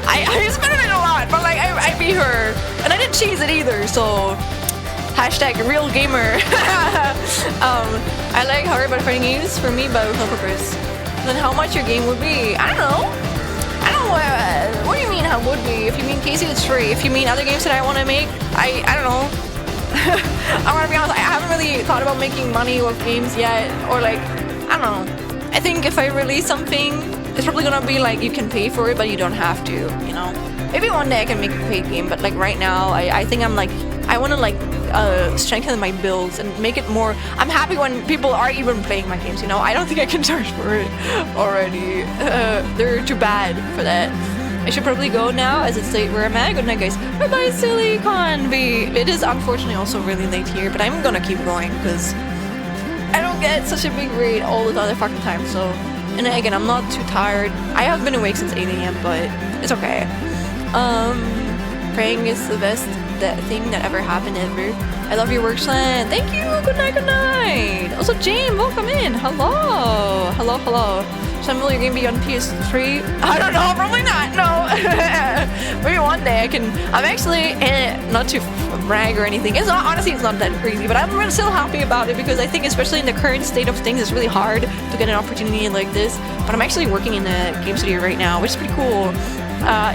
I spent it a lot, but like I beat her. And I didn't cheese it either, so hashtag real gamer. I like hard but fighting games for me, but with no purpose. Then how much your game would be? I don't know. What do you mean how would be? If you mean Casey, it's free. If you mean other games that I want to make, I don't know. I'm gonna be honest, I haven't really thought about making money with games yet, or like, I don't know. I think if I release something, it's probably gonna be like you can pay for it, but you don't have to, you know? Maybe one day I can make a paid game, but like right now, I think I'm like, I wanna like strengthen my builds and make it more. I'm happy when people are even playing my games, you know? I don't think I can charge for it already. They're too bad for that. I should probably go now as it's late where I'm at. Good night, guys. Bye-bye, Silicon V. It is unfortunately also really late here, but I'm gonna keep going because I don't get such a big rate all the other fucking time. So, and again, I'm not too tired. I have been awake since 8 a.m., but it's okay. Praying is the best thing that ever happened ever. I love your work, Slan. Thank you. Good night, good night. Also, James, welcome in. Hello. Hello. Should will your game be on PS3? I don't know, probably not, no. Maybe one day I can. I'm actually, not to brag or anything. Honestly, it's not that crazy, but I'm still happy about it because I think especially in the current state of things, it's really hard to get an opportunity like this. But I'm actually working in a game studio right now, which is pretty cool.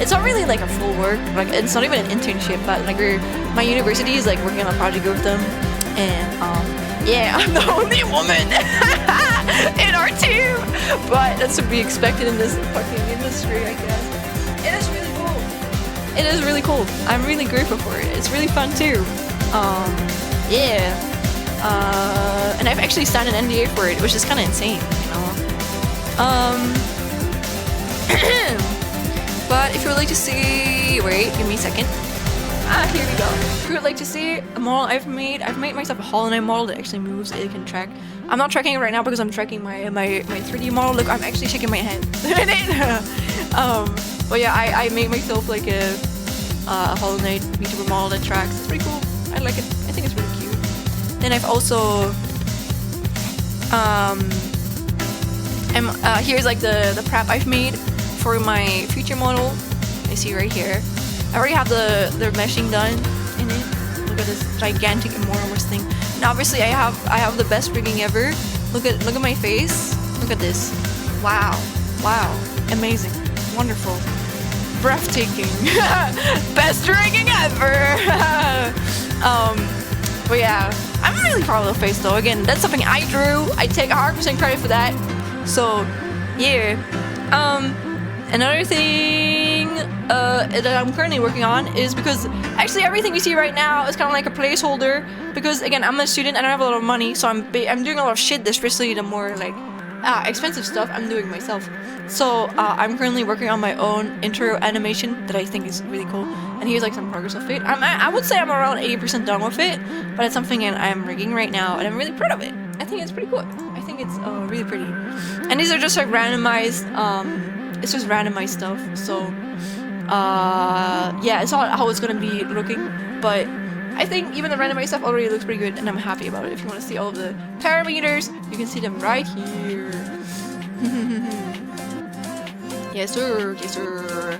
It's not really like a full work, like it's not even an internship, but like my university is like working on a project with them. And yeah, I'm the only woman in our team, but that's to be expected in this fucking industry, I guess. It is really cool. It is really cool. I'm really grateful for it. It's really fun too. Yeah. And I've actually signed an NDA for it, which is kind of insane, you know. But if you would like to see, wait, give me a second. Here we go. If you would like to see a model I've made myself a Hollow Knight model that actually moves. It can track. I'm not tracking it right now because I'm tracking my 3D model. Look, I'm actually shaking my head. But yeah, I made myself like a Hollow Knight VTuber model that tracks. It's pretty cool. I like it. I think it's really cute. Then I've also here's like the prep I've made for my future model. I see right here. I already have the meshing done in it. Look at this gigantic enormous thing. And obviously I have the best rigging ever. Look at my face. Look at this. Wow. Amazing. Wonderful. Breathtaking. Best rigging ever. But yeah, I'm really proud of the face though. Again, that's something I drew. I take 100% credit for that. So yeah. Another thing that I'm currently working on is because actually everything you see right now is kind of like a placeholder because again I'm a student and I don't have a lot of money, so I'm doing a lot of shit that's basically the more like expensive stuff I'm doing myself. So I'm currently working on my own intro animation that I think is really cool, and here's like some progress of it. I would say I'm around 80% done with it, but it's something I'm rigging right now and I'm really proud of it. I think it's pretty cool. I think it's really pretty. And these are just like randomized, it's just randomized stuff. So yeah, it's not how it's gonna be looking, but I think even the randomized stuff already looks pretty good and I'm happy about it. If you want to see all of the parameters, you can see them right here. Yes sir, yes sir.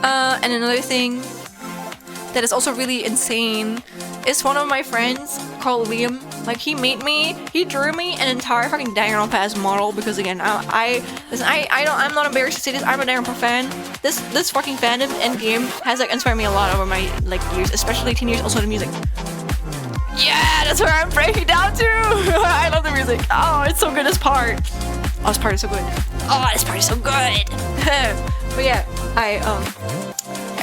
And another thing that is also really insane is one of my friends called Liam. Like he drew me an entire fucking Danganronpa model because again, I'm not embarrassed to say this. I'm a Danganronpa fan. This fucking fandom and game has like inspired me a lot over my like years, especially teen years. Also the music. Yeah, that's where I'm breaking down to. I love the music. Oh, it's so good. This part. Oh, this part is so good. Oh, this part is so good. But yeah,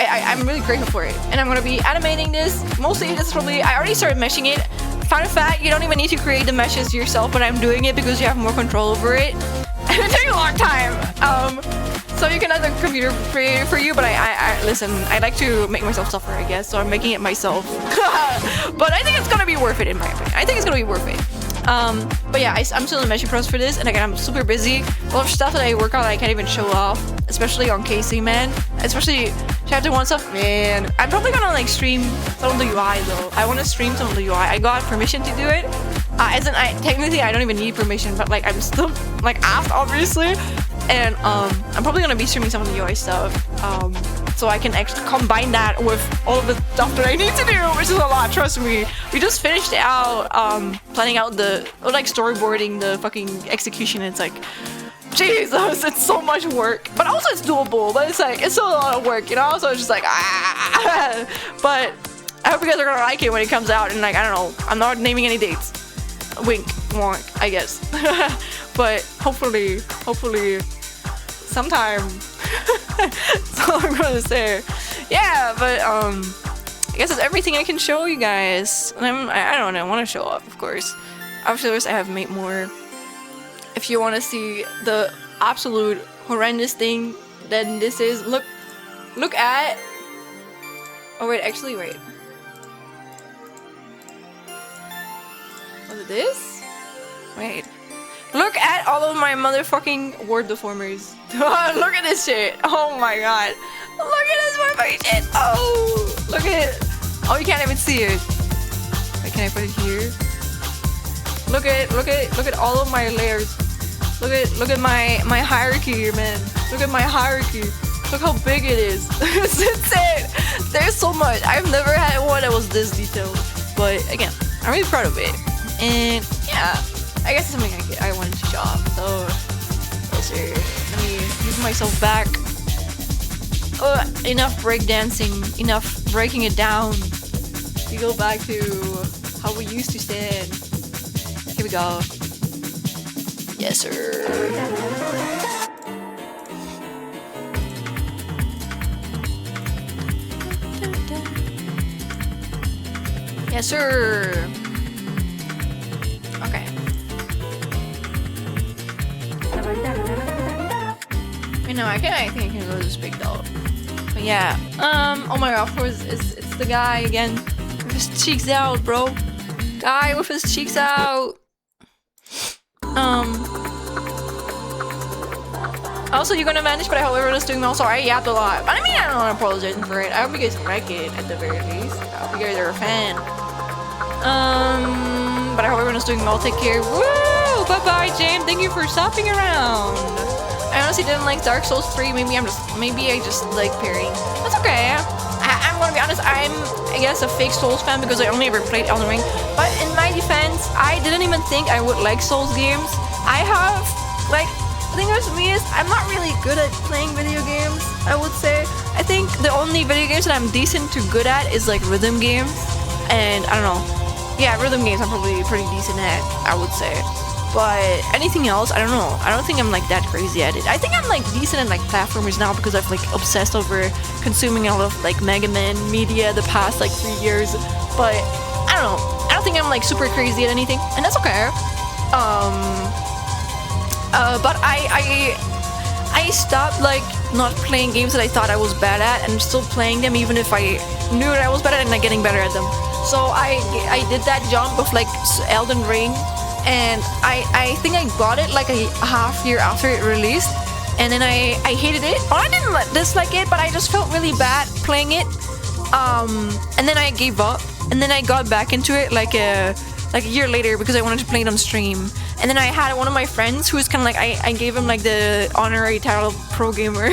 I'm really grateful for it, and I'm gonna be animating this. Mostly, this is probably I already started meshing it. Fun fact, you don't even need to create the meshes yourself, but I'm doing it because you have more control over it. And it takes a long time. So you can have the computer create it for you, but I listen, I like to make myself suffer, I guess, so I'm making it myself. But I think it's gonna be worth it in my opinion. I think it's gonna be worth it. But yeah, I'm still in the meshing process for this, and again, I'm super busy. A lot of stuff that I work on I can't even show off, especially on KC, man. Especially chapter 1 stuff, man. I'm probably gonna like stream some of the UI though. I want to stream some of the UI. I got permission to do it. As in, technically I don't even need permission, but like I'm still like asked obviously. And I'm probably gonna be streaming some of the UI stuff. So I can actually combine that with all of the stuff that I need to do, which is a lot, trust me. We just finished out planning out like storyboarding the fucking execution. It's like, Jesus, it's so much work. But also it's doable, but it's like, it's still a lot of work, you know? So it's just like, ah. But I hope you guys are gonna like it when it comes out, and like, I don't know, I'm not naming any dates. Wink, wonk, I guess. But hopefully, sometime. That's all I'm gonna say. Yeah, but I guess that's everything I can show you guys. And I don't know, I want to show off, of course. Afterwards, I have made more. If you want to see the absolute horrendous thing, then this is look at. Oh wait, actually wait. Was it this? Wait. Look at all of my motherfucking word deformers. Look at this shit. Oh my god. Look at this motherfucking shit. Oh, look at it. Oh, you can't even see it. Wait, can I put it here? Look at all of my layers. Look at my hierarchy, man. Look at my hierarchy. Look how big it is. It's insane. There's so much. I've never had one that was this detailed. But again, I'm really proud of it. And yeah, I guess it's something I wanted to show off. So yes sir. Let me move myself back. Enough breakdancing, enough breaking it down. We go back to how we used to stand. Here we go. Yes sir. Yes sir. Okay. You know, I think I can go this big though. But yeah. Oh my god, of course it's the guy again. With his cheeks out, bro. Guy with his cheeks out. Also, you're gonna manage, but I hope everyone's doing well. Sorry, I yapped a lot. But I mean, I don't want to apologize for it. I hope you guys like it at the very least. I hope you guys are a fan. But I hope everyone's doing well. Take care. Woo! Bye bye, James. Thank you for stopping around. I honestly didn't like Dark Souls 3. Maybe I just like parrying. That's okay. I'm gonna be honest. I guess a fake Souls fan because I only ever played Elden Ring. But in my defense, I didn't even think I would like Souls games. I have like. The thing with me is I'm not really good at playing video games, I would say. I think the only video games that I'm decent to good at is like rhythm games. And I don't know. Yeah, rhythm games I'm probably pretty decent at, I would say. But anything else, I don't know. I don't think I'm like that crazy at it. I think I'm like decent at like platformers now because I've like obsessed over consuming all of like Mega Man media the past like 3 years. But I don't know. I don't think I'm like super crazy at anything, and that's okay. But I stopped like not playing games that I thought I was bad at, and still playing them even if I knew that I was bad at and like getting better at them. So I did that jump of like Elden Ring. And I think I got it like a half year after it released, and then I hated it. Or I didn't dislike it, but I just felt really bad playing it. And then I gave up, and then I got back into it like a year later because I wanted to play it on stream. And then I had one of my friends who was kind of like I gave him like the honorary title of pro gamer.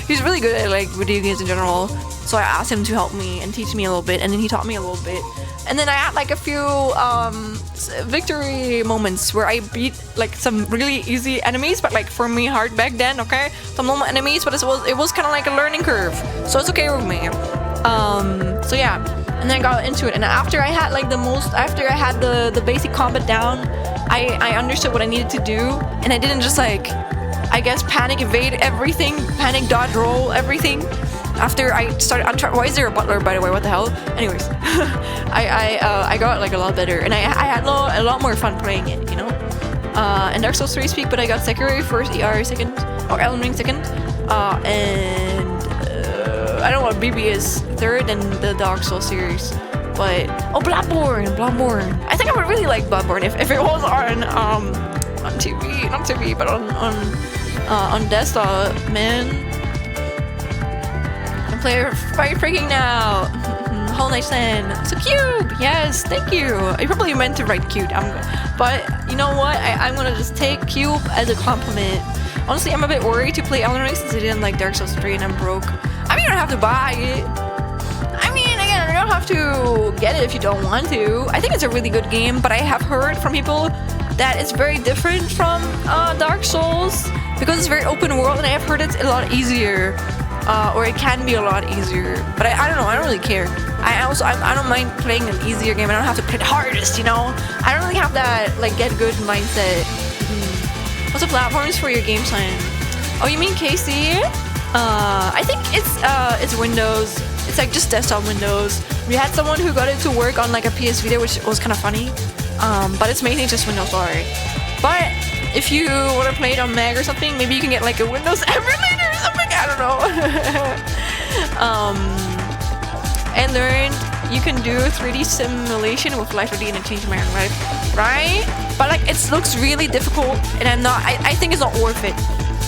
He's really good at like video games in general. So I asked him to help me and teach me a little bit, and then he taught me a little bit. And then I had like a few victory moments where I beat like some really easy enemies, but like for me hard back then, okay? Some normal enemies, but it was kind of like a learning curve. So it's okay with me. So yeah, and then I got into it. And after I had like after I had the basic combat down, I understood what I needed to do. And I didn't just like, I guess, panic evade everything, panic dodge roll everything. After I started, why is there a butler, by the way? What the hell? Anyways, I got like a lot better, and I had a lot more fun playing it, you know. And Dark Souls 3 speak, but I got Sekiro first, ER second, or Elden Ring second, and I don't know what BB is third, and the Dark Souls series. But Bloodborne. I think I would really like Bloodborne if it was on TV, not TV, but on desktop, man. Player fire freaking now. Whole nice then. So cute. Yes, thank you. I probably meant to write cute. But you know what? I'm gonna just take cute as a compliment. Honestly, I'm a bit worried to play Elden Ring since I didn't like Dark Souls 3 and I'm broke. I mean, you don't have to buy it. I mean, again, you don't have to get it if you don't want to. I think it's a really good game, but I have heard from people that it's very different from Dark Souls because it's very open world, and I have heard it's a lot easier. Or it can be a lot easier, but I don't know. I don't really care. I don't mind playing an easier game. I don't have to play the hardest, you know. I don't really have that like get good mindset. What's the platforms for your game sign? Oh, you mean KC? I think it's Windows. It's like just desktop Windows. We had someone who got it to work on like a PS Vita, which was kind of funny. But it's mainly just Windows, sorry. But if you want to play it on Mac or something, maybe you can get like a Windows emulator or something. I don't know. I learned you can do 3D simulation with Life3D and it changed my own life, right? But like it looks really difficult, and I think it's not worth it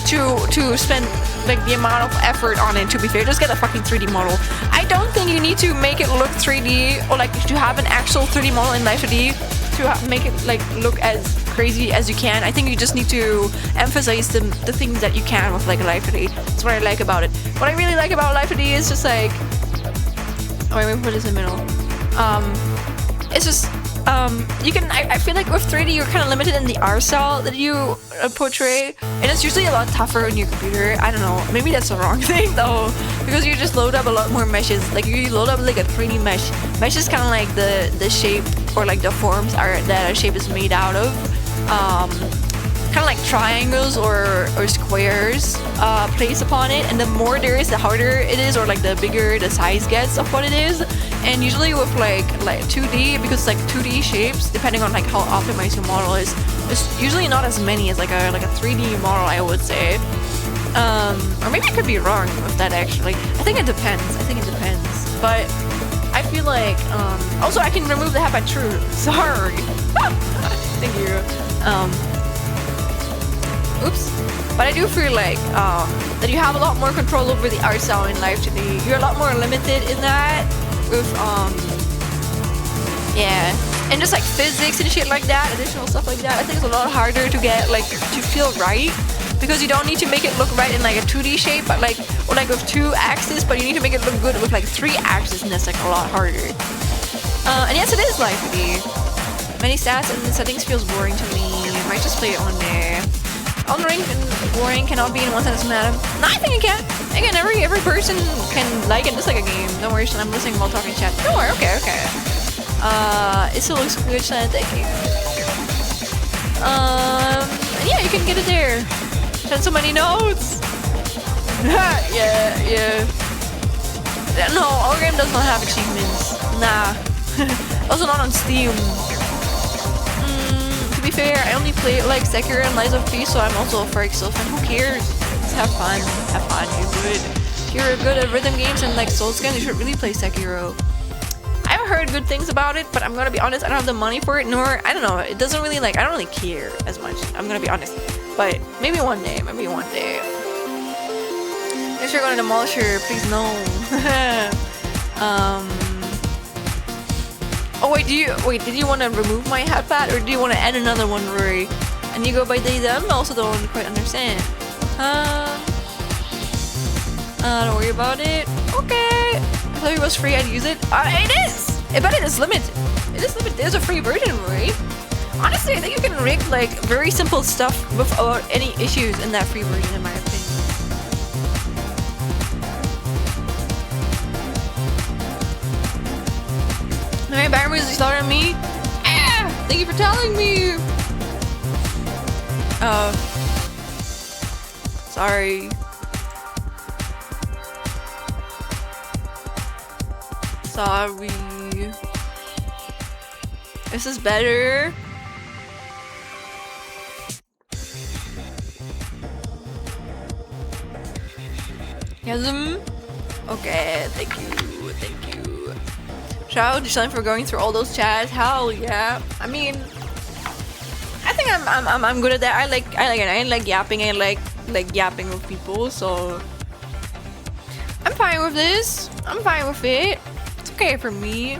to spend like the amount of effort on it. To be fair, just get a fucking 3D model. I don't think you need to make it look 3D or like to have an actual 3D model in Life3D to make it like look as crazy as you can. I think you just need to emphasize the things that you can with like Life3D. That's what I like about it. What I really like about Life3D is just like, oh wait, put this in the middle. It's just you can. I feel like with 3D you're kind of limited in the art style that you portray, and it's usually a lot tougher on your computer. I don't know. Maybe that's the wrong thing though, because you just load up a lot more meshes. Like you load up like a 3D mesh. Mesh is kind of like the shape or like the forms that a shape is made out of. Kind of like triangles or squares placed upon it, and the more there is, the harder it is, or like the bigger the size gets of what it is. And usually with like 2D, because like 2D shapes, depending on like how optimized your model is, there's usually not as many as like a 3D model, I would say. Or maybe I could be wrong with that actually. I think it depends. But I feel like also I can remove the half by true. Sorry. Thank you. Oops. But I do feel like that you have a lot more control over the art style in Life3D. You're a lot more limited in that with yeah, and just like physics and shit like that, additional stuff like that. I think it's a lot harder to get like to feel right, because you don't need to make it look right in like a 2D shape, but like or like with 2 axes, but you need to make it look good with like 3 axes, and that's like a lot harder. And yes, it is Life3D. Many stats and the settings feels boring to me. I might just play it one day. Elden Ring and boring cannot be in one sentence, madam. No, I think it can. Again, every person can like and dislike a game. Don't worry, son, I'm listening while talking chat. Don't worry, okay. It still looks good, son. Thank you. And yeah, you can get it there. Send so many notes. yeah. No, our game does not have achievements. Nah. Also not on Steam. To be fair, I only play like Sekiro and Lies of P, so I'm also a Far Cry fan. Who cares? Just have fun. You're good. If you're good at rhythm games and like Souls games, you should really play Sekiro. I've heard good things about it, but I'm gonna be honest, I don't have the money for it, nor, I don't know, it doesn't really like, I don't really care as much. I'm gonna be honest. But maybe one day. If you're gonna demolish her, please no. Oh wait, did you want to remove my hat pad or do you want to add another one, Rory? And you go by they them? I also don't quite understand. Don't worry about it. Okay. I thought it was free, I'd use it. It is! But it is limited. There's a free version, Rory. Honestly, I think you can rig like very simple stuff without any issues in that free version, in my opinion. Alright, background music started on me. Thank you for telling me. Oh. Sorry. This is better. Yes. Okay, thank you. Shout out to Sean for going through all those chats. Hell yeah. I mean, I think I'm good at that. I like yapping. I like yapping with people. So I'm fine with this. I'm fine with it. It's okay for me.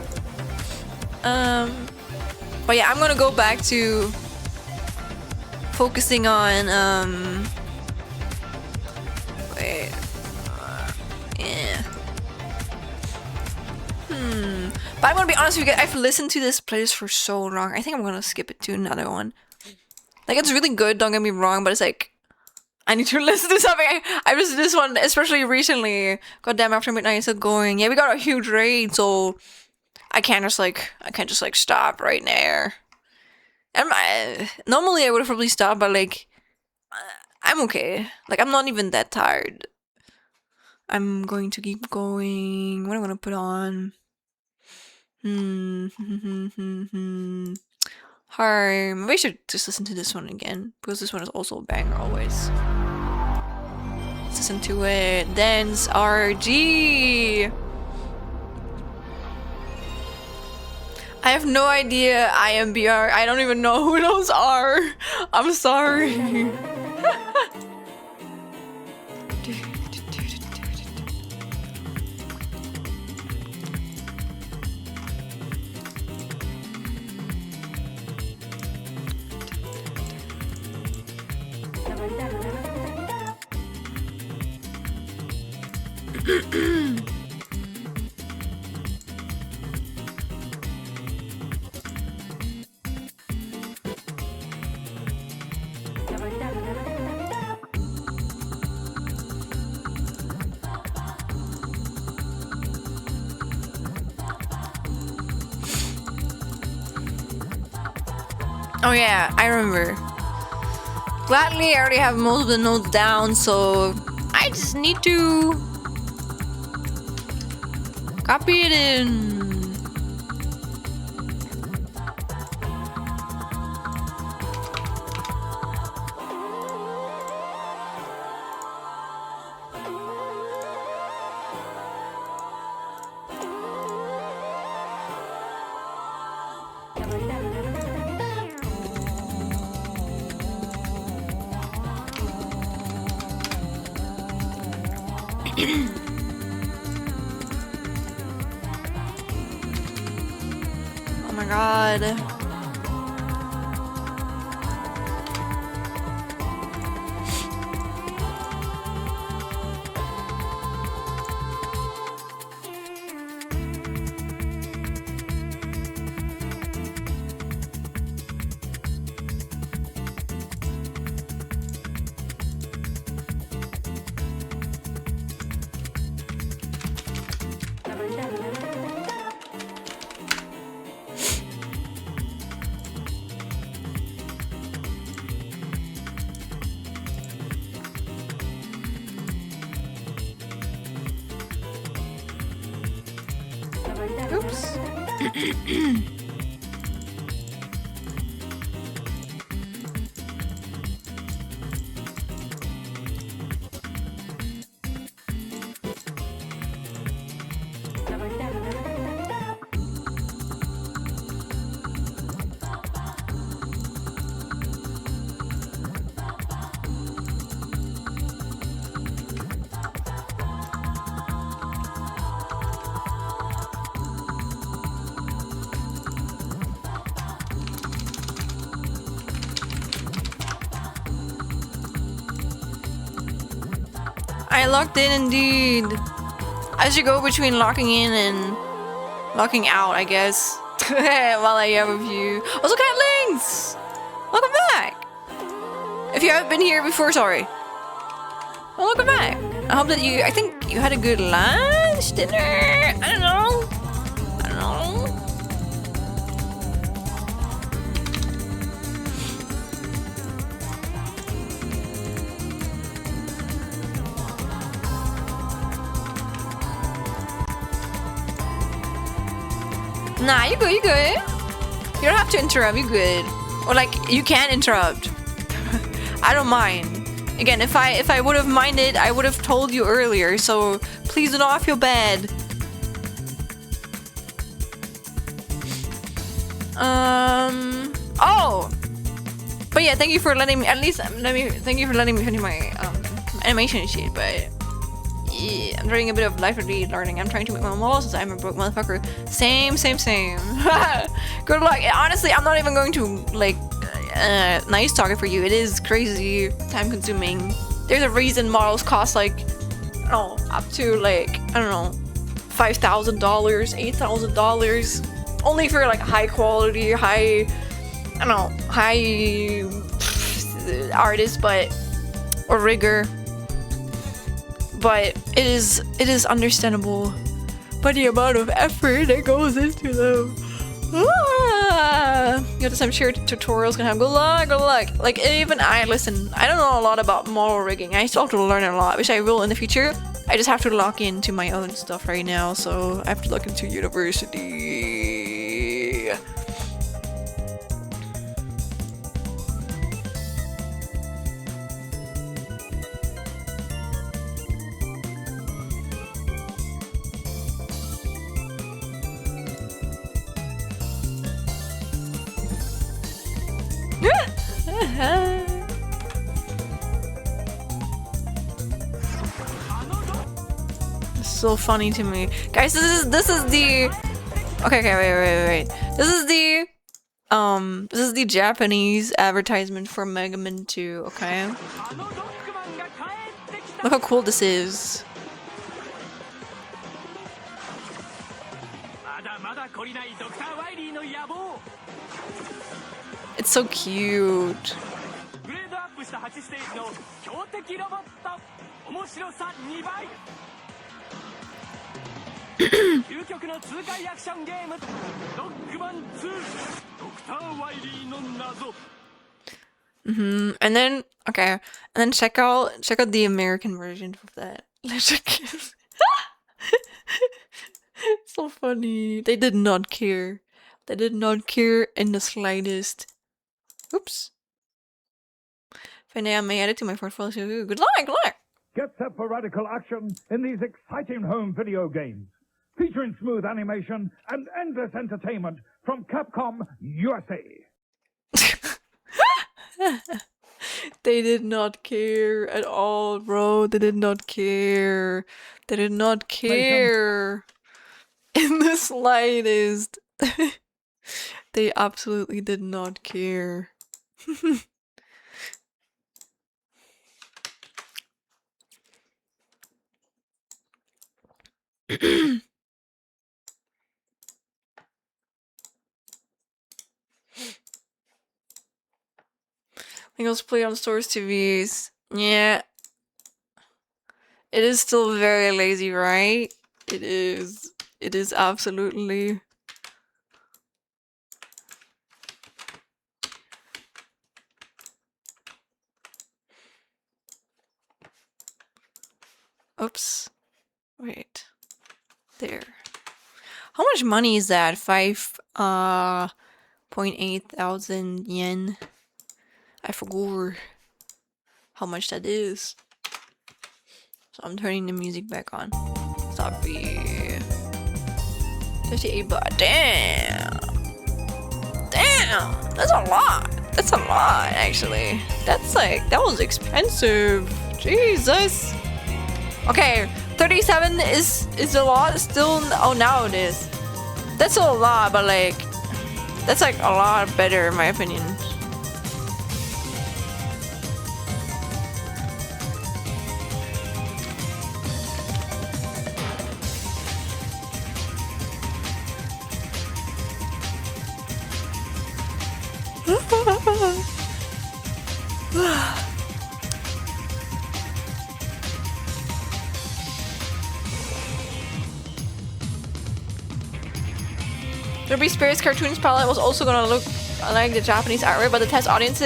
But yeah, I'm gonna go back to focusing on wait. Yeah. But I'm gonna be honest with you guys, I've listened to this playlist for so long. I think I'm gonna skip it to another one. Like, it's really good, don't get me wrong, but it's like, I need to listen to something. I listened to this one, especially recently. Goddamn, After Midnight is still going. Yeah, we got a huge raid, so I can't just stop right there. And normally I would have probably stopped, but like, I'm okay. Like, I'm not even that tired. I'm going to keep going. What am I gonna put on? Hard. Maybe I should just listen to this one again, because this one is also a banger always. Let's listen to it. Dance RG. I have no idea. IMBR. I don't even know who those are. I'm sorry. Oh yeah, I remember. Gladly, I already have most of the notes down, so I just need to copy it in. Oh my god. Oops. I locked in indeed. I should go between locking in and locking out, I guess. While I have a view. Also, Cat Links! Welcome back! If you haven't been here before, sorry. Well, welcome back. I hope that I think you had a good lunch, dinner. I don't know. Nah, you good, you good. You don't have to interrupt, you good. Or like, you can interrupt. I don't mind. Again, if I would have minded, I would have told you earlier, so please do not feel bad. Oh! But yeah, thank you for letting me, thank you for letting me finish my animation sheet, but yeah, I'm doing a bit of life learning. I'm trying to make my model since I'm a broke motherfucker. Same. Good luck. Honestly, I'm not even going to, like, nice talk it for you. It is crazy time consuming. There's a reason models cost, like, I don't know, up to, like, I don't know, $5,000, $8,000. Only for, like, high quality, high artists, or rigor. But it is understandable by the amount of effort that goes into them. Yes, I'm sure tutorials can have good luck. Like, even I don't know a lot about model rigging. I still have to learn a lot, which I will in the future. I just have to lock into my own stuff right now, so I have to look into university. So funny to me, guys. This is the okay. Wait. This is the Japanese advertisement for Megaman 2. Okay, look how cool this is. It's so cute. And then check out the American version of that. So funny. They did not care. They did not care in the slightest. Oops. Finally, I may add it to my portfolio. Good luck. Get set for radical action in these exciting home video games, featuring smooth animation and endless entertainment from Capcom USA. They did not care at all, bro. They did not care. They did not care in the slightest. They absolutely did not care. Let's play on stores TVs. Yeah. It is still very lazy, right? It is. It is absolutely. Oops. Wait. There. How much money is that? 5.8 thousand yen. I forgot how much that is. So I'm turning the music back on. Sorry. 58 baht. Damn. Damn. That's a lot. That's a lot, actually. That's like, that was expensive. Jesus. Okay, 37 is a lot still. Oh, now it is. That's still a lot, but like, that's like a lot better in my opinion. Ruby Spirit's cartoons palette was also gonna look like the Japanese artwork, but the test audience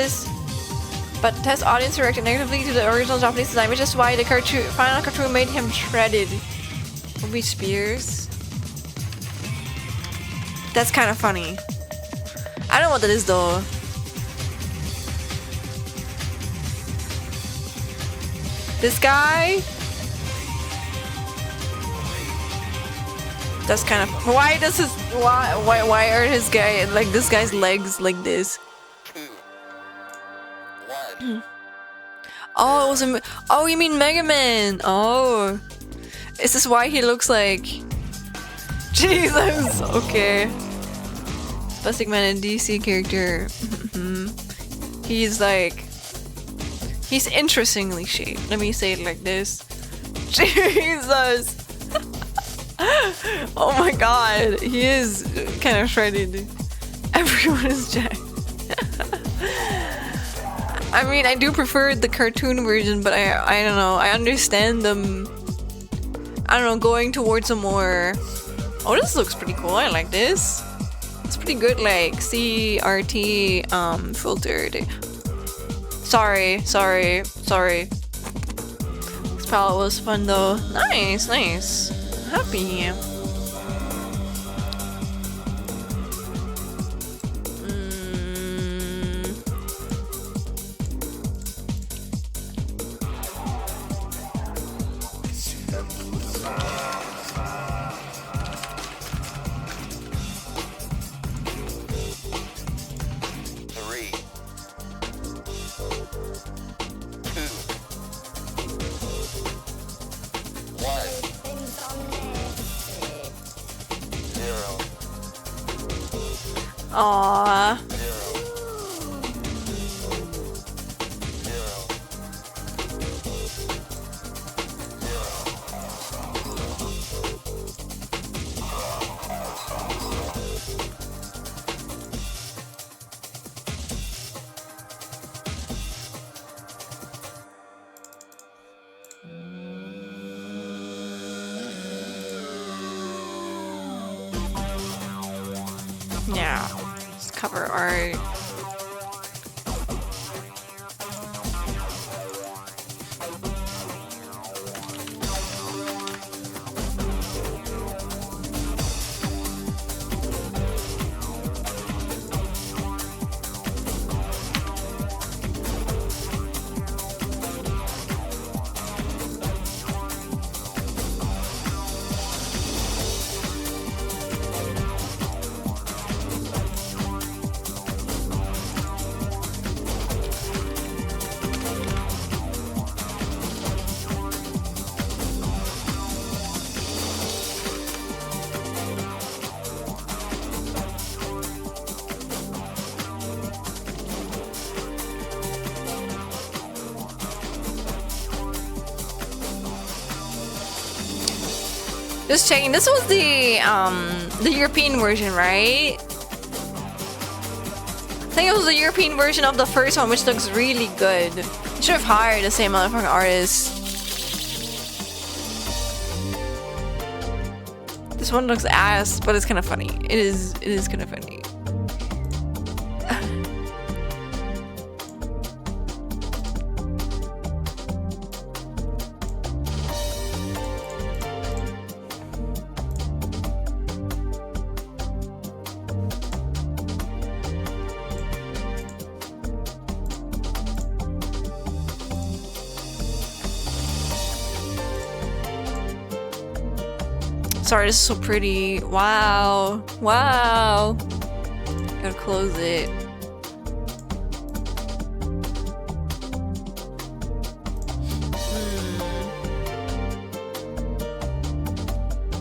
reacted negatively to the original Japanese design, which is why the final cartoon made him shredded. Ruby Spears. That's kind of funny. I don't know what that is though. This guy. That's kind of why does his why are his guy like this guy's legs like this? Oh, it was a oh you mean MEGAMAN? Oh, is this why he looks like? Jesus. Okay. Plastic Man, a DC character. He's like he's interestingly shaped. Let me say it like this. Jesus. Oh my god, he is kind of shredded. Everyone is jacked. I mean, I do prefer the cartoon version, but I don't know. I understand them. I don't know, going towards a more. Oh, this looks pretty cool. I like this. It's pretty good, like CRT filtered. Sorry. This palette was fun though. Nice. Happy. Aww. Yeah, just cover art. Just checking. This was the European version, right? I think it was the European version of the first one, which looks really good. You should have hired the same motherfucking artist. This one looks ass, but it's kind of funny. It is kind of funny. Sorry, this is so pretty. Wow. Wow. Gotta close it.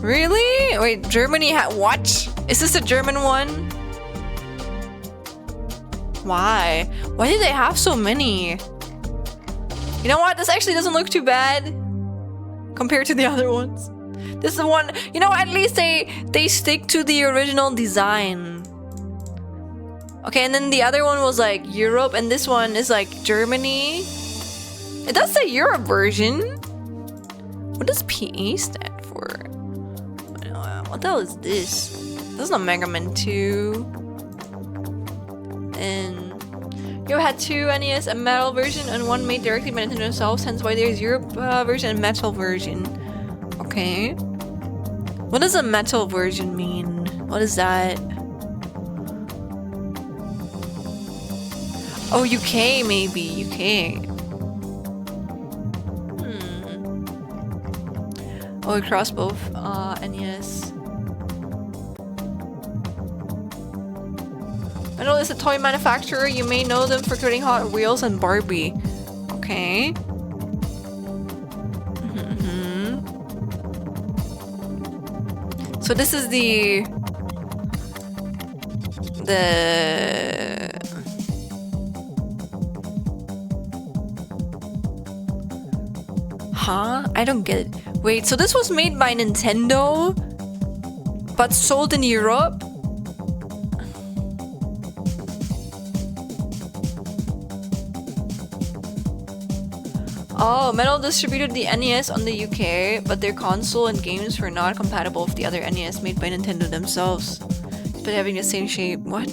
Really? Wait, Germany what? Is this a German one? Why? Why did they have so many? You know what? This actually doesn't look too bad compared to the other ones. This is the one, you know, at least they stick to the original design. Okay, and then the other one was like Europe, and this one is like Germany. It does say Europe version. What does PA stand for? What the hell is this? This is not Mega Man 2. And you had two NES, a metal version and one made directly by Nintendo themselves, hence why there's Europe version and metal version. Okay. What does a metal version mean? What is that? Oh, UK maybe. UK. Oh, across both NES. I know it's a toy manufacturer. You may know them for creating Hot Wheels and Barbie. Okay. So this is the Huh? I don't get it. Wait, so this was made by Nintendo but sold in Europe? Oh, Metal distributed the NES on the UK, but their console and games were not compatible with the other NES made by Nintendo themselves, despite having the same shape. What?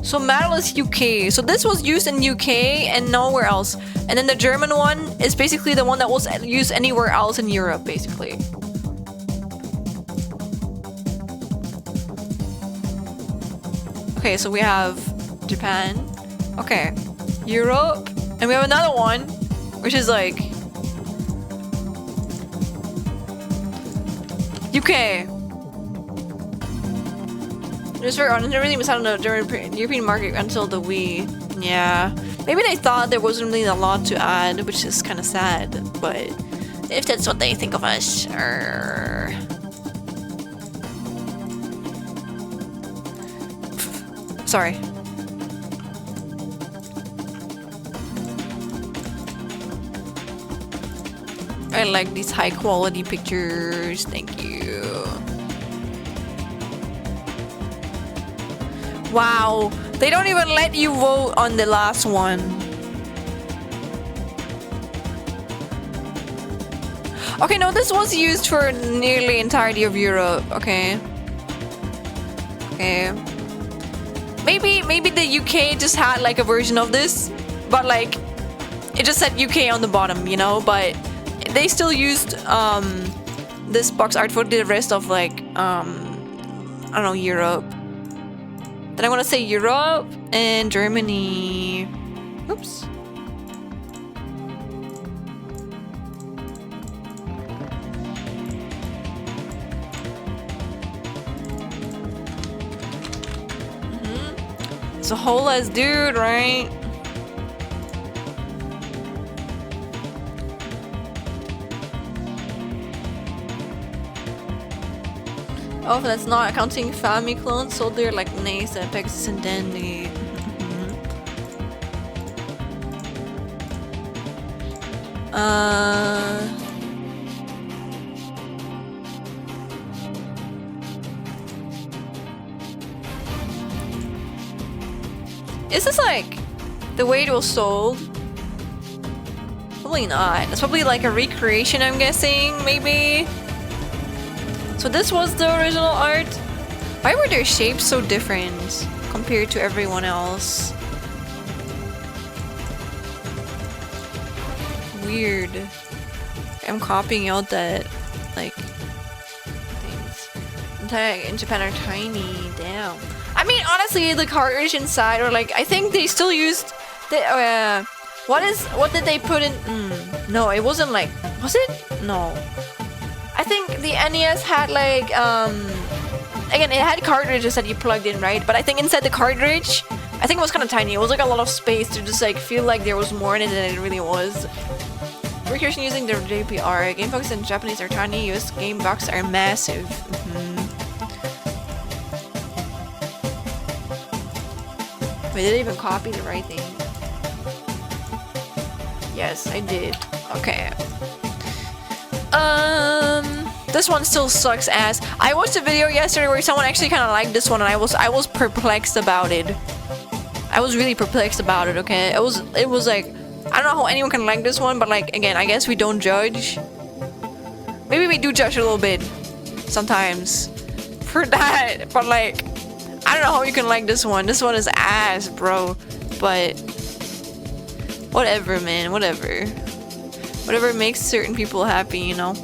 So Metal is UK. So this was used in UK and nowhere else. And then the German one is basically the one that was used anywhere else in Europe, basically. Okay, so we have Japan. Okay, Europe. And we have another one, which is like UK. Just for honest, never really missed out on the European market until the Wii. Yeah, maybe they thought there wasn't really a lot to add, which is kind of sad. But if that's what they think of us, sorry. I like these high quality pictures. Thank you. Wow, they don't even let you vote on the last one. Okay, no, this was used for nearly entirety of Europe. Okay. Okay. Maybe the UK just had like a version of this, but like it just said UK on the bottom, you know, but they still used this box art for the rest of like I don't know, Europe. Then I want to say Europe and Germany. Oops. It's a whole ass dude, right? Oh, that's not counting Family clones, so they're like Nace and Pegasus and Dandy. Is this like the way it was sold? Probably not. It's probably like a recreation, I'm guessing, maybe. So this was the original art. Why were their shapes so different compared to everyone else? Weird. I'm copying out that like things in Japan are tiny. Damn. I mean, honestly, the cartridge inside, or like I think they still used the what did they put in? No, it wasn't like, was it? No. I think the NES had like again, it had cartridges that you plugged in, right? But I think inside the cartridge, I think it was kind of tiny. It was like a lot of space to just like feel like there was more in it than it really was. Recreation using the JPR. Game boxes in Japanese are tiny. US game boxes are massive. Wait, did I even copy the right thing? Yes, I did. Okay. This one still sucks ass. I watched a video yesterday where someone actually kind of liked this one, and I was perplexed about it. I was really perplexed about it. Okay, it was like, I don't know how anyone can like this one, but like again, I guess we don't judge. Maybe we do judge a little bit sometimes for that, but like, I don't know how you can like this one. This one is ass, bro. But whatever, man. Whatever. Whatever makes certain people happy, you know.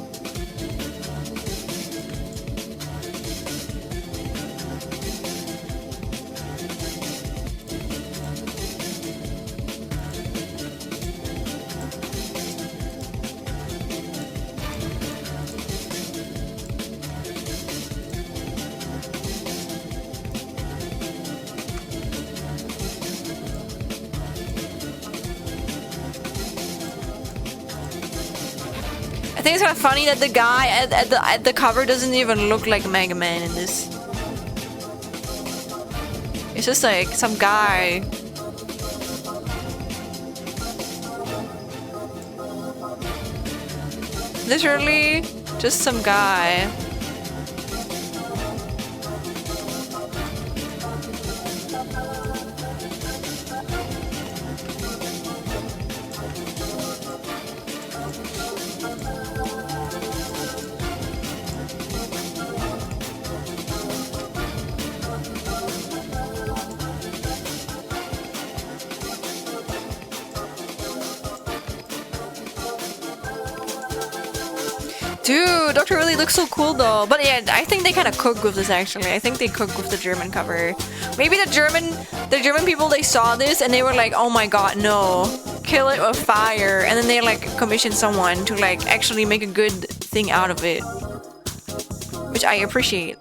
I think it's kind of funny that the guy at the cover doesn't even look like Mega Man in this. It's just like some guy. Literally, just some guy. Dude, Dr. really looks so cool though. But yeah, I think they kind of cook with this actually. I think they cook with the German cover. Maybe the German people, they saw this and they were like, oh my god, no. Kill it with fire. And then they like commissioned someone to like actually make a good thing out of it. Which I appreciate.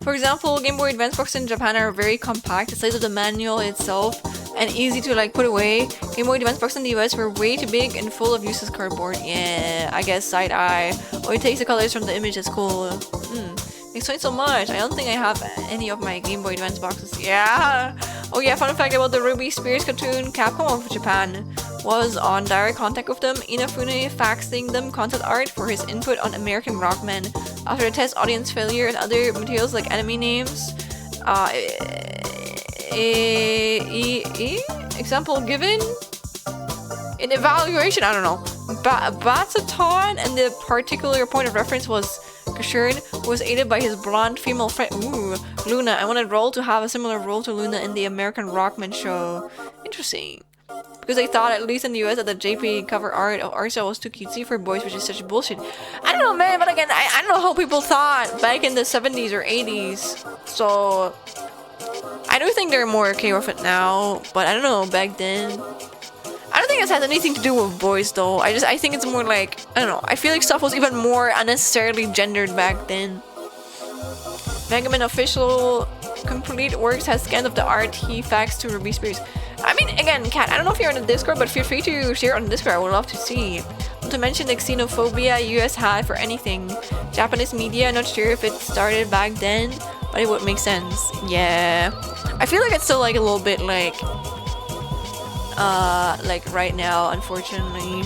For example, Game Boy Advance boxes in Japan are very compact, the size of the manual itself, and easy to like put away. Game Boy Advance boxes in the US were way too big and full of useless cardboard. Yeah, I guess side eye. Oh, it takes the colors from the image, that's cool. Explains so much. I don't think I have any of my Game Boy Advance boxes. Yeah. Oh yeah, fun fact about the Ruby Spears cartoon, Capcom of Japan was on direct contact with them, Inafune faxing them concept art for his input on American Rockman. After the test audience failure and other materials like enemy names, example given in evaluation, I don't know, Batsaton, and the particular point of reference was Kashurn, who was aided by his blonde female friend, Luna. I wanted Roll to have a similar role to Luna in the American Rockman show. Interesting. Because they thought, at least in the US, that the JP cover art of Arsa was too cutesy for boys, which is such bullshit. I don't know, man, but again, I don't know how people thought back in the 70s or 80s. So, I do think they're more okay with it now, but I don't know, back then. I don't think it has anything to do with boys, though. I think it's more like, I don't know, I feel like stuff was even more unnecessarily gendered back then. Megaman official complete works has scans of the art he faxed to Ruby Spears. I mean, again, Kat, I don't know if you're on the Discord, but feel free to share on the Discord. I would love to see. Not to mention the xenophobia US had for anything. Japanese media, not sure if it started back then, but it would make sense. Yeah. I feel like it's still like a little bit like right now, unfortunately.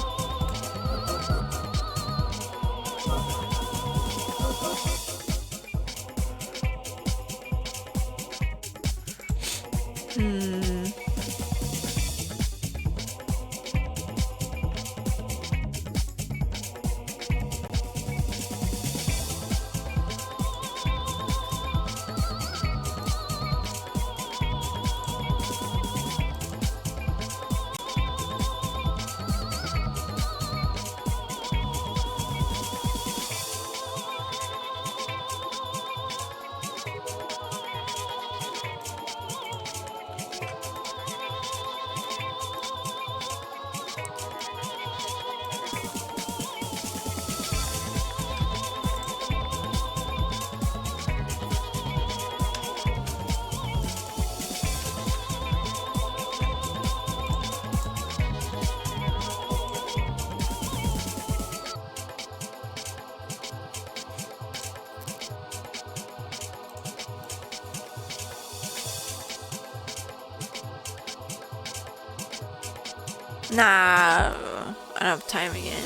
Nah, I don't have time again.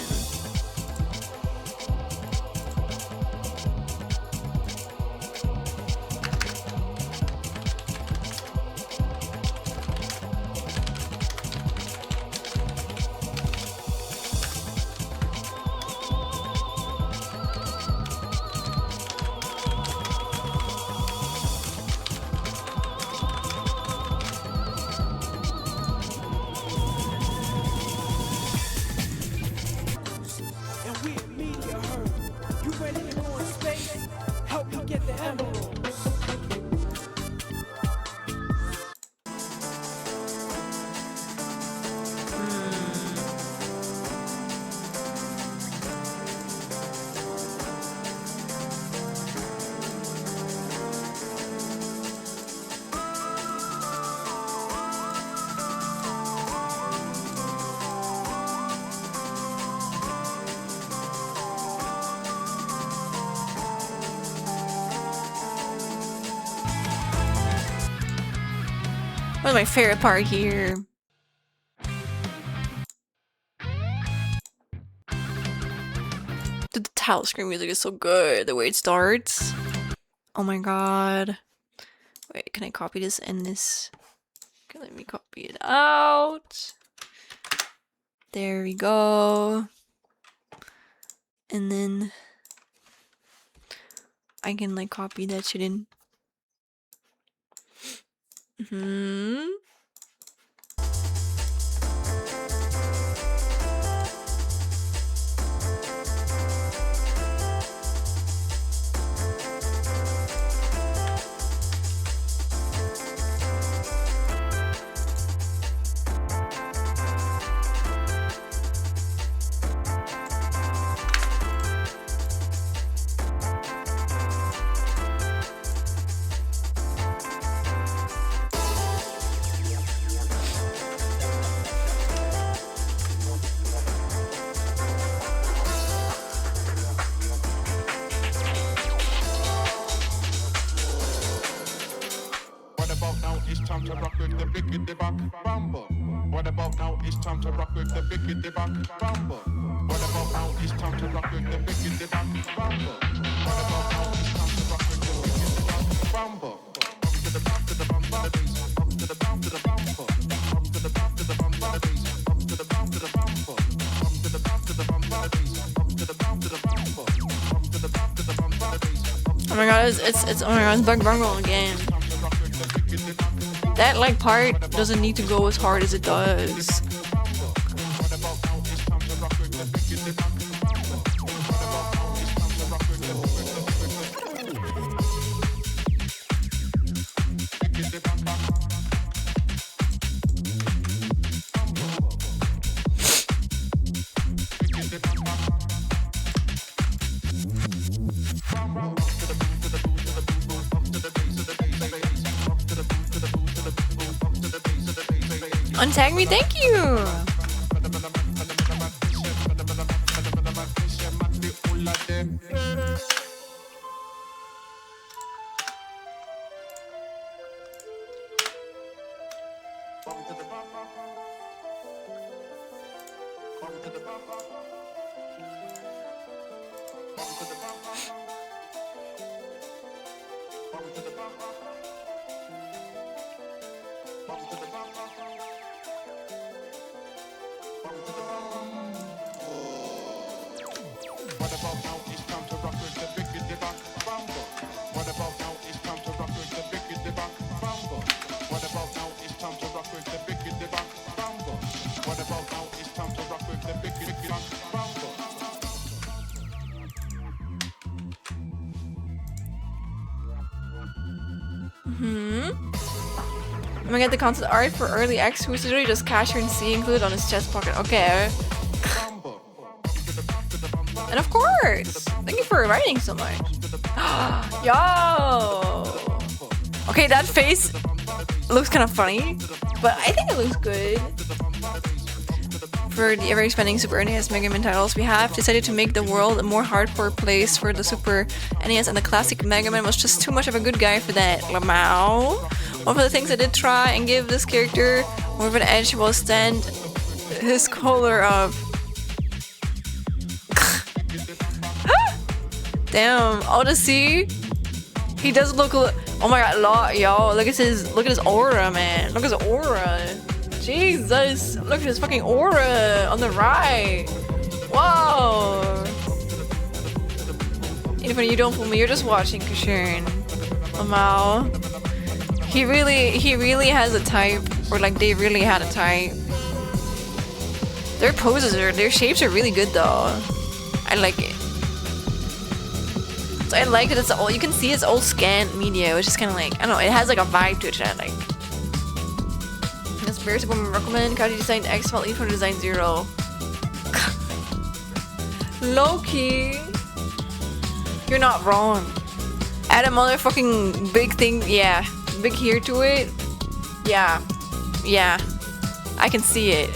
What's my favorite part here? Dude, the title screen music is so good. The way it starts. Oh my god. Wait, can I copy this and this? Okay, let me copy it out. There we go. And then I can like copy that shit in. What about now? It's time to rock with the biggity back bumper. What about now? It's time to rock with the biggity back bumper. What about now? It's time to rock with the biggity back bumper. Up to the back to the bumper, up to the back to the bumper, up to the back to the bumper, up to the back to the bumper, up to the back to the bumper, up to the back to the bumper, up to the back to the bumper. Oh my god, it's oh my god, it's Bug Bungle again. That like part doesn't need to go as hard as it does. Untag me, thank you! I'm gonna get the concept art for early X, who's literally just Casher and C included on his chest pocket. Okay. And of course! Thank you for writing so much. Yo! Okay, that face looks kind of funny, but I think it looks good. For the ever-expanding Super NES Mega Man titles, we have decided to make the world a more hardcore place for the Super NES, and the classic Mega Man was just too much of a good guy for that. Lamau. One of the things I did try and give this character more of an edge was stand his color up. Damn, Odyssey. He does look. Oh my god, yo! Look at his aura, man. Look at his aura. Jesus, look at his fucking aura on the right. Whoa. Even you don't fool me, you're just watching Kashern. Wow. He really has a type, or like they really had a type. Their poses their shapes are really good though. I like it. So I like that it's all, you can see it's all scanned media, which is kind of like, I don't know, it has like a vibe to it that I like. That's very simple. Recommend Kaji designed X while E4 design 0. Low-key. You're not wrong. Add a motherfucking big thing, yeah. Big here to it. Yeah. Yeah. I can see it.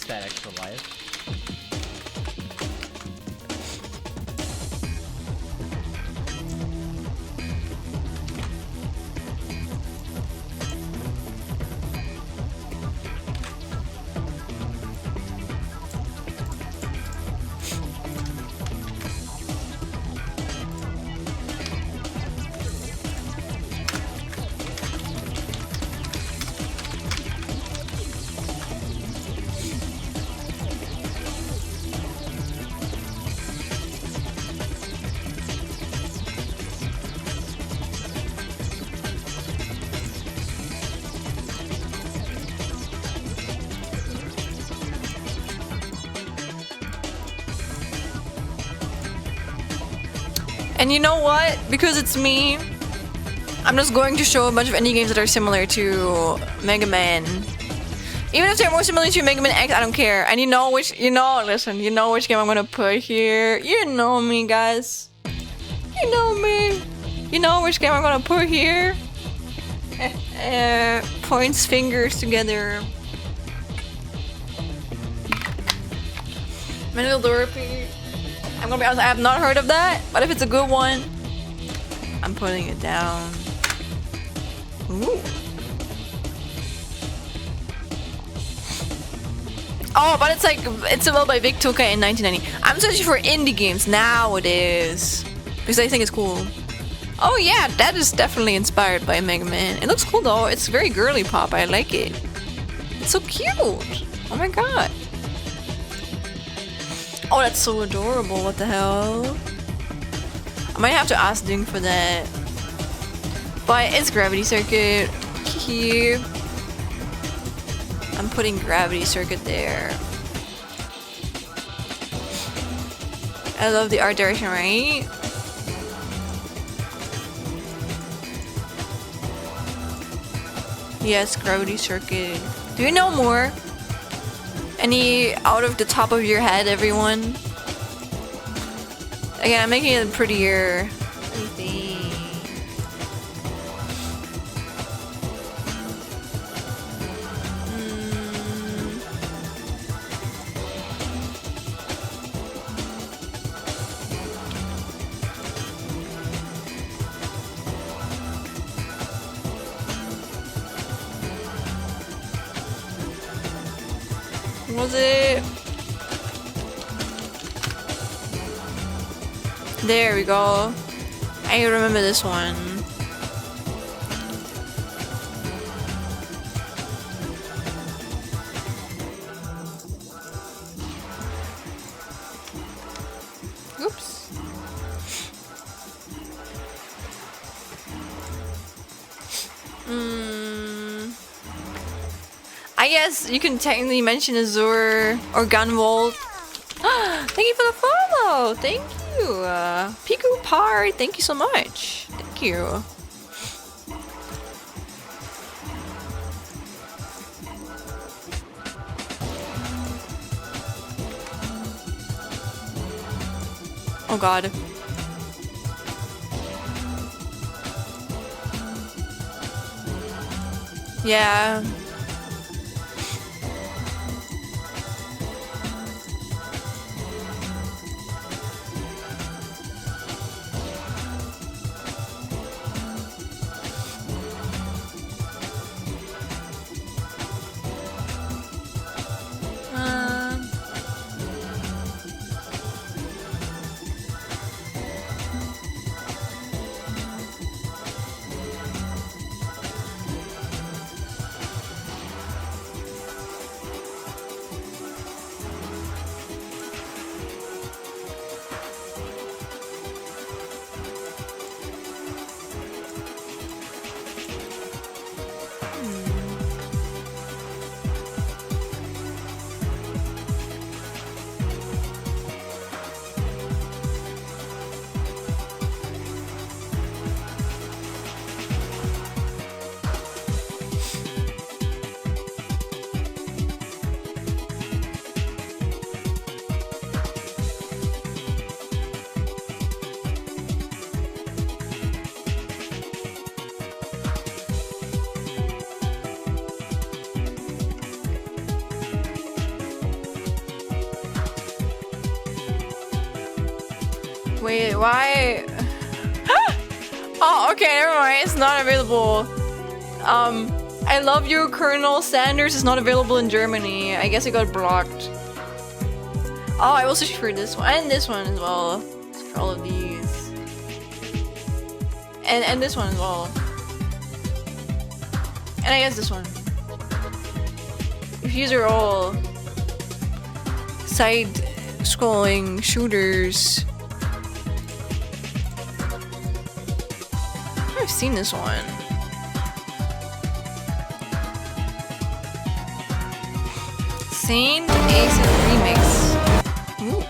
That extra life. And you know what? Because it's me, I'm just going to show a bunch of indie games that are similar to Mega Man. Even if they're more similar to Mega Man X, I don't care. And you know which game I'm gonna put here. You know me, guys. You know me. You know which game I'm gonna put here. Points fingers together. Manual Dorothy. I'm gonna be honest, I have not heard of that, but if it's a good one, I'm putting it down. Ooh. Oh, but it's developed by Vic Tuka in 1990. I'm searching for indie games nowadays because I think it's cool. Oh yeah, that is definitely inspired by Mega Man. It looks cool though. It's very girly pop. I like it. It's so cute. Oh my god. Oh, that's so adorable. What the hell? I might have to ask Ding for that. But it's Gravity Circuit. Here. I'm putting Gravity Circuit there. I love the art direction, right? Yes, Gravity Circuit. Do you know more? Any out of the top of your head, everyone? Again, I'm making it prettier. Was it? There we go. I remember this one. Oops. I guess you can technically mention Azure or Gunvolt. Thank you for the follow. Thank you. Piku Par, thank you so much. Thank you. Oh god. Yeah. Wait, why? Oh, okay, never mind. It's not available. I love you, Colonel Sanders is not available in Germany. I guess it got blocked. Oh, I will search for this one and this one as well. For all of these. And this one as well. And I guess this one. If these are all side-scrolling shooters. I've seen this one. Saint Ace Remix. Ooh.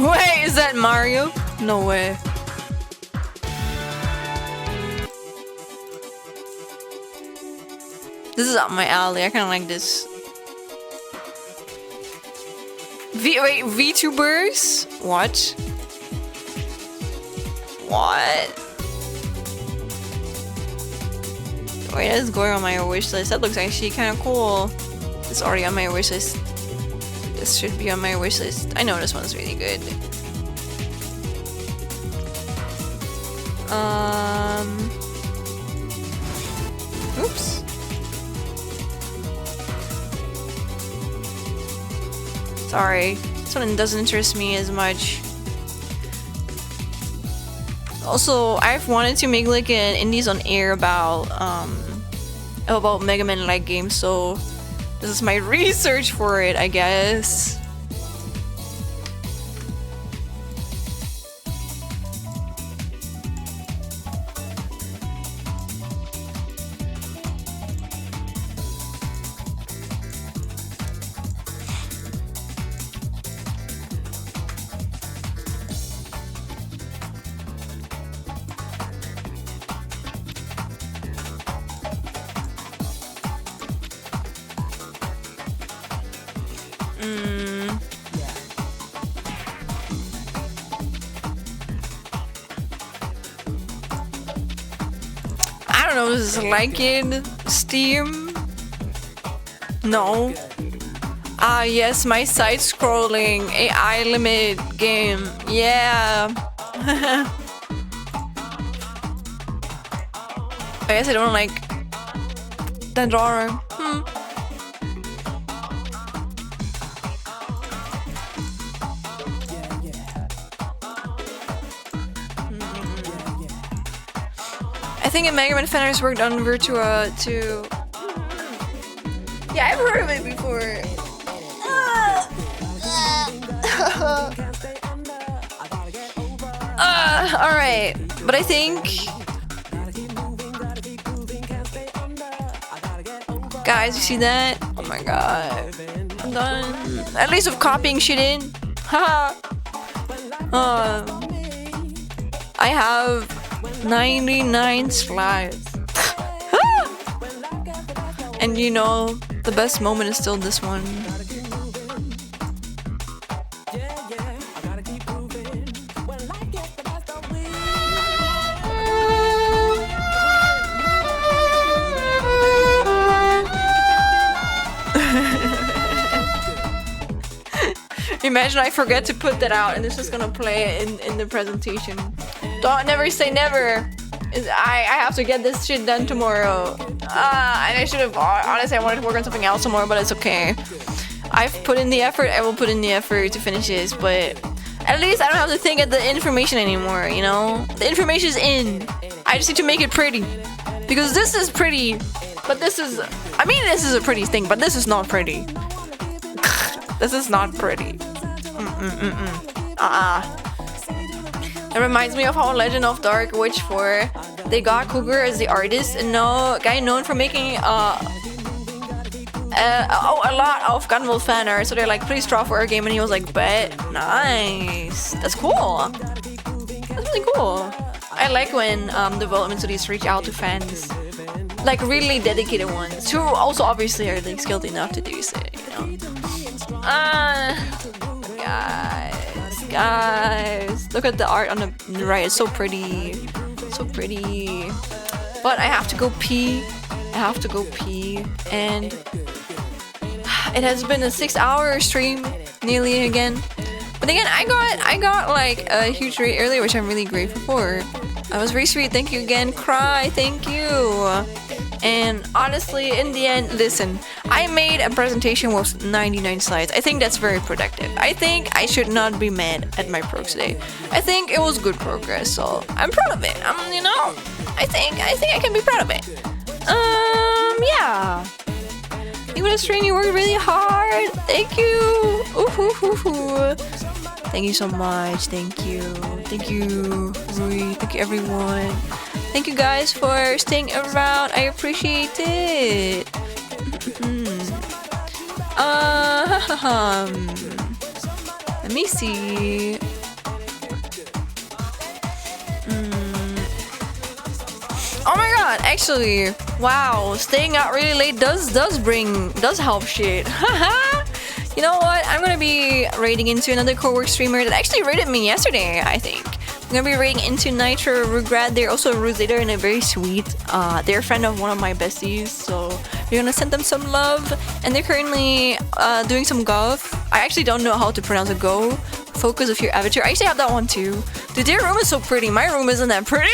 Wait, is that Mario? No way. This is up my alley. I kind of like this. Wait, VTubers? What? What? Wait, that's going on my wish list. That looks actually kind of cool. It's already on my wish list. This should be on my wish list. I know this one's really good. Oops. Sorry. This one doesn't interest me as much. Also, I've wanted to make like an Indies on Air about Mega Man like games, so this is my research for it, I guess. I don't know, this is like it. Steam? No. Ah, yes, my side scrolling AI limit game. Yeah. I guess I don't like that genre. I think a Mega Man fan has worked on Virtua too. Yeah, I've heard of it before. Alright, but I think... Guys, you see that? Oh my god. I'm done. At least with copying shit in. Haha. I have 99 slides. And you know, the best moment is still this one. Imagine I forget to put that out and it's just gonna play it in the presentation. Don't never say never. I have to get this shit done tomorrow. And I should have, honestly, I wanted to work on something else tomorrow, but it's okay. I've put in the effort, I will put in the effort to finish this, but at least I don't have to think of the information anymore, you know? The information is in. I just need to make it pretty. Because this is pretty, but this is, I mean, this is a pretty thing, but this is not pretty. This is not pretty. It reminds me of how Legend of Dark Witch 4, they got Cougar as the artist, and no guy known for making a lot of Gunvolt fan art. So they're like, please draw for our game, and he was like, bet. Nice. That's cool. That's really cool. I like when development studios reach out to fans, like really dedicated ones, who also obviously are like skilled enough to do so, you know. Guys, look at the art on the right. It's so pretty, so pretty. But I have to go pee. And it has been a 6-hour stream, nearly again. But again, I got like a huge rate earlier, which I'm really grateful for. I was very sweet. Thank you again, Cry. Thank you. And honestly, in the end, listen, I made a presentation with 99 slides. I think that's very productive. I think I should not be mad at my progress today. I think it was good progress, so I'm proud of it. You know, I think I can be proud of it. Yeah. You want to stream? You worked really hard. Thank you. Thank you so much. Thank you, Rui. Thank you, everyone. Thank you guys for staying around. I appreciate it. Let me see. Oh my god, actually, wow, staying out really late does help shit. You know what? I'm gonna be raiding into another co-work streamer that actually raided me yesterday, I think. I'm gonna be raiding into Nitro Regret. They're also a Rusader and they're very sweet. They're a friend of one of my besties, so we're gonna send them some love. And they're currently doing some golf. I actually don't know how to pronounce a Go. Focus of your avatar. I actually have that one too. Dude, their room is so pretty. My room isn't that pretty.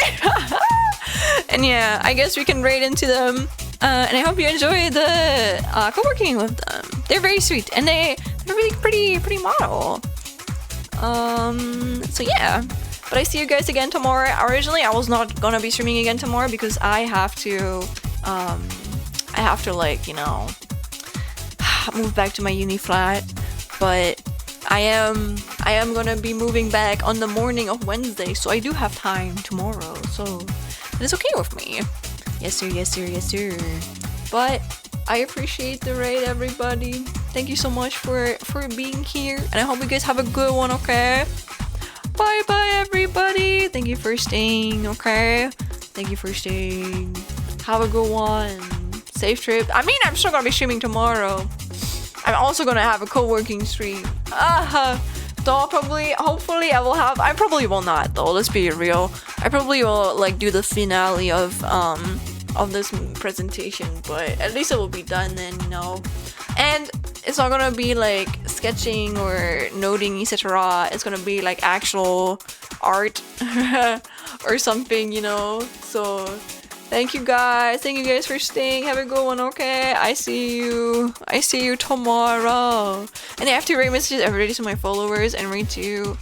And yeah, I guess we can raid into them. And I hope you enjoy the co-working with them. They're very sweet and they're really pretty model. So yeah. But I see you guys again tomorrow. Originally, I was not gonna be streaming again tomorrow because I have to like, you know, move back to my uni flat. But I am gonna be moving back on the morning of Wednesday, so I do have time tomorrow. So it's okay with me. Yes sir, yes sir, yes sir. But I appreciate the raid, everybody. Thank you so much for being here, and I hope you guys have a good one. Okay. Bye bye everybody. Thank you for staying, okay? Thank you for staying. Have a good one. Safe trip. I mean, I'm still gonna be streaming tomorrow. I'm also gonna have a co-working stream. Though hopefully I will have, I probably will not though, let's be real. I probably will like do the finale of this presentation, but at least it will be done then, you know. And it's not gonna be like sketching or noting, etc. It's gonna be like actual art or something, you know. So thank you guys for staying. Have a good one, okay? I see you tomorrow. And I have to rate messages every day to my followers and rate to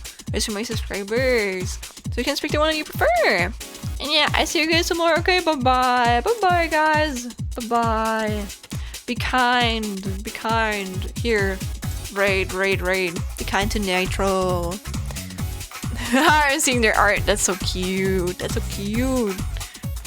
my subscribers. So you can speak to one you prefer. And yeah, I see you guys tomorrow. Okay, bye-bye. Bye-bye, guys. Bye-bye. Be kind. Be kind. Here. Raid. Be kind to Nitro. I'm seeing their art. That's so cute. That's so cute.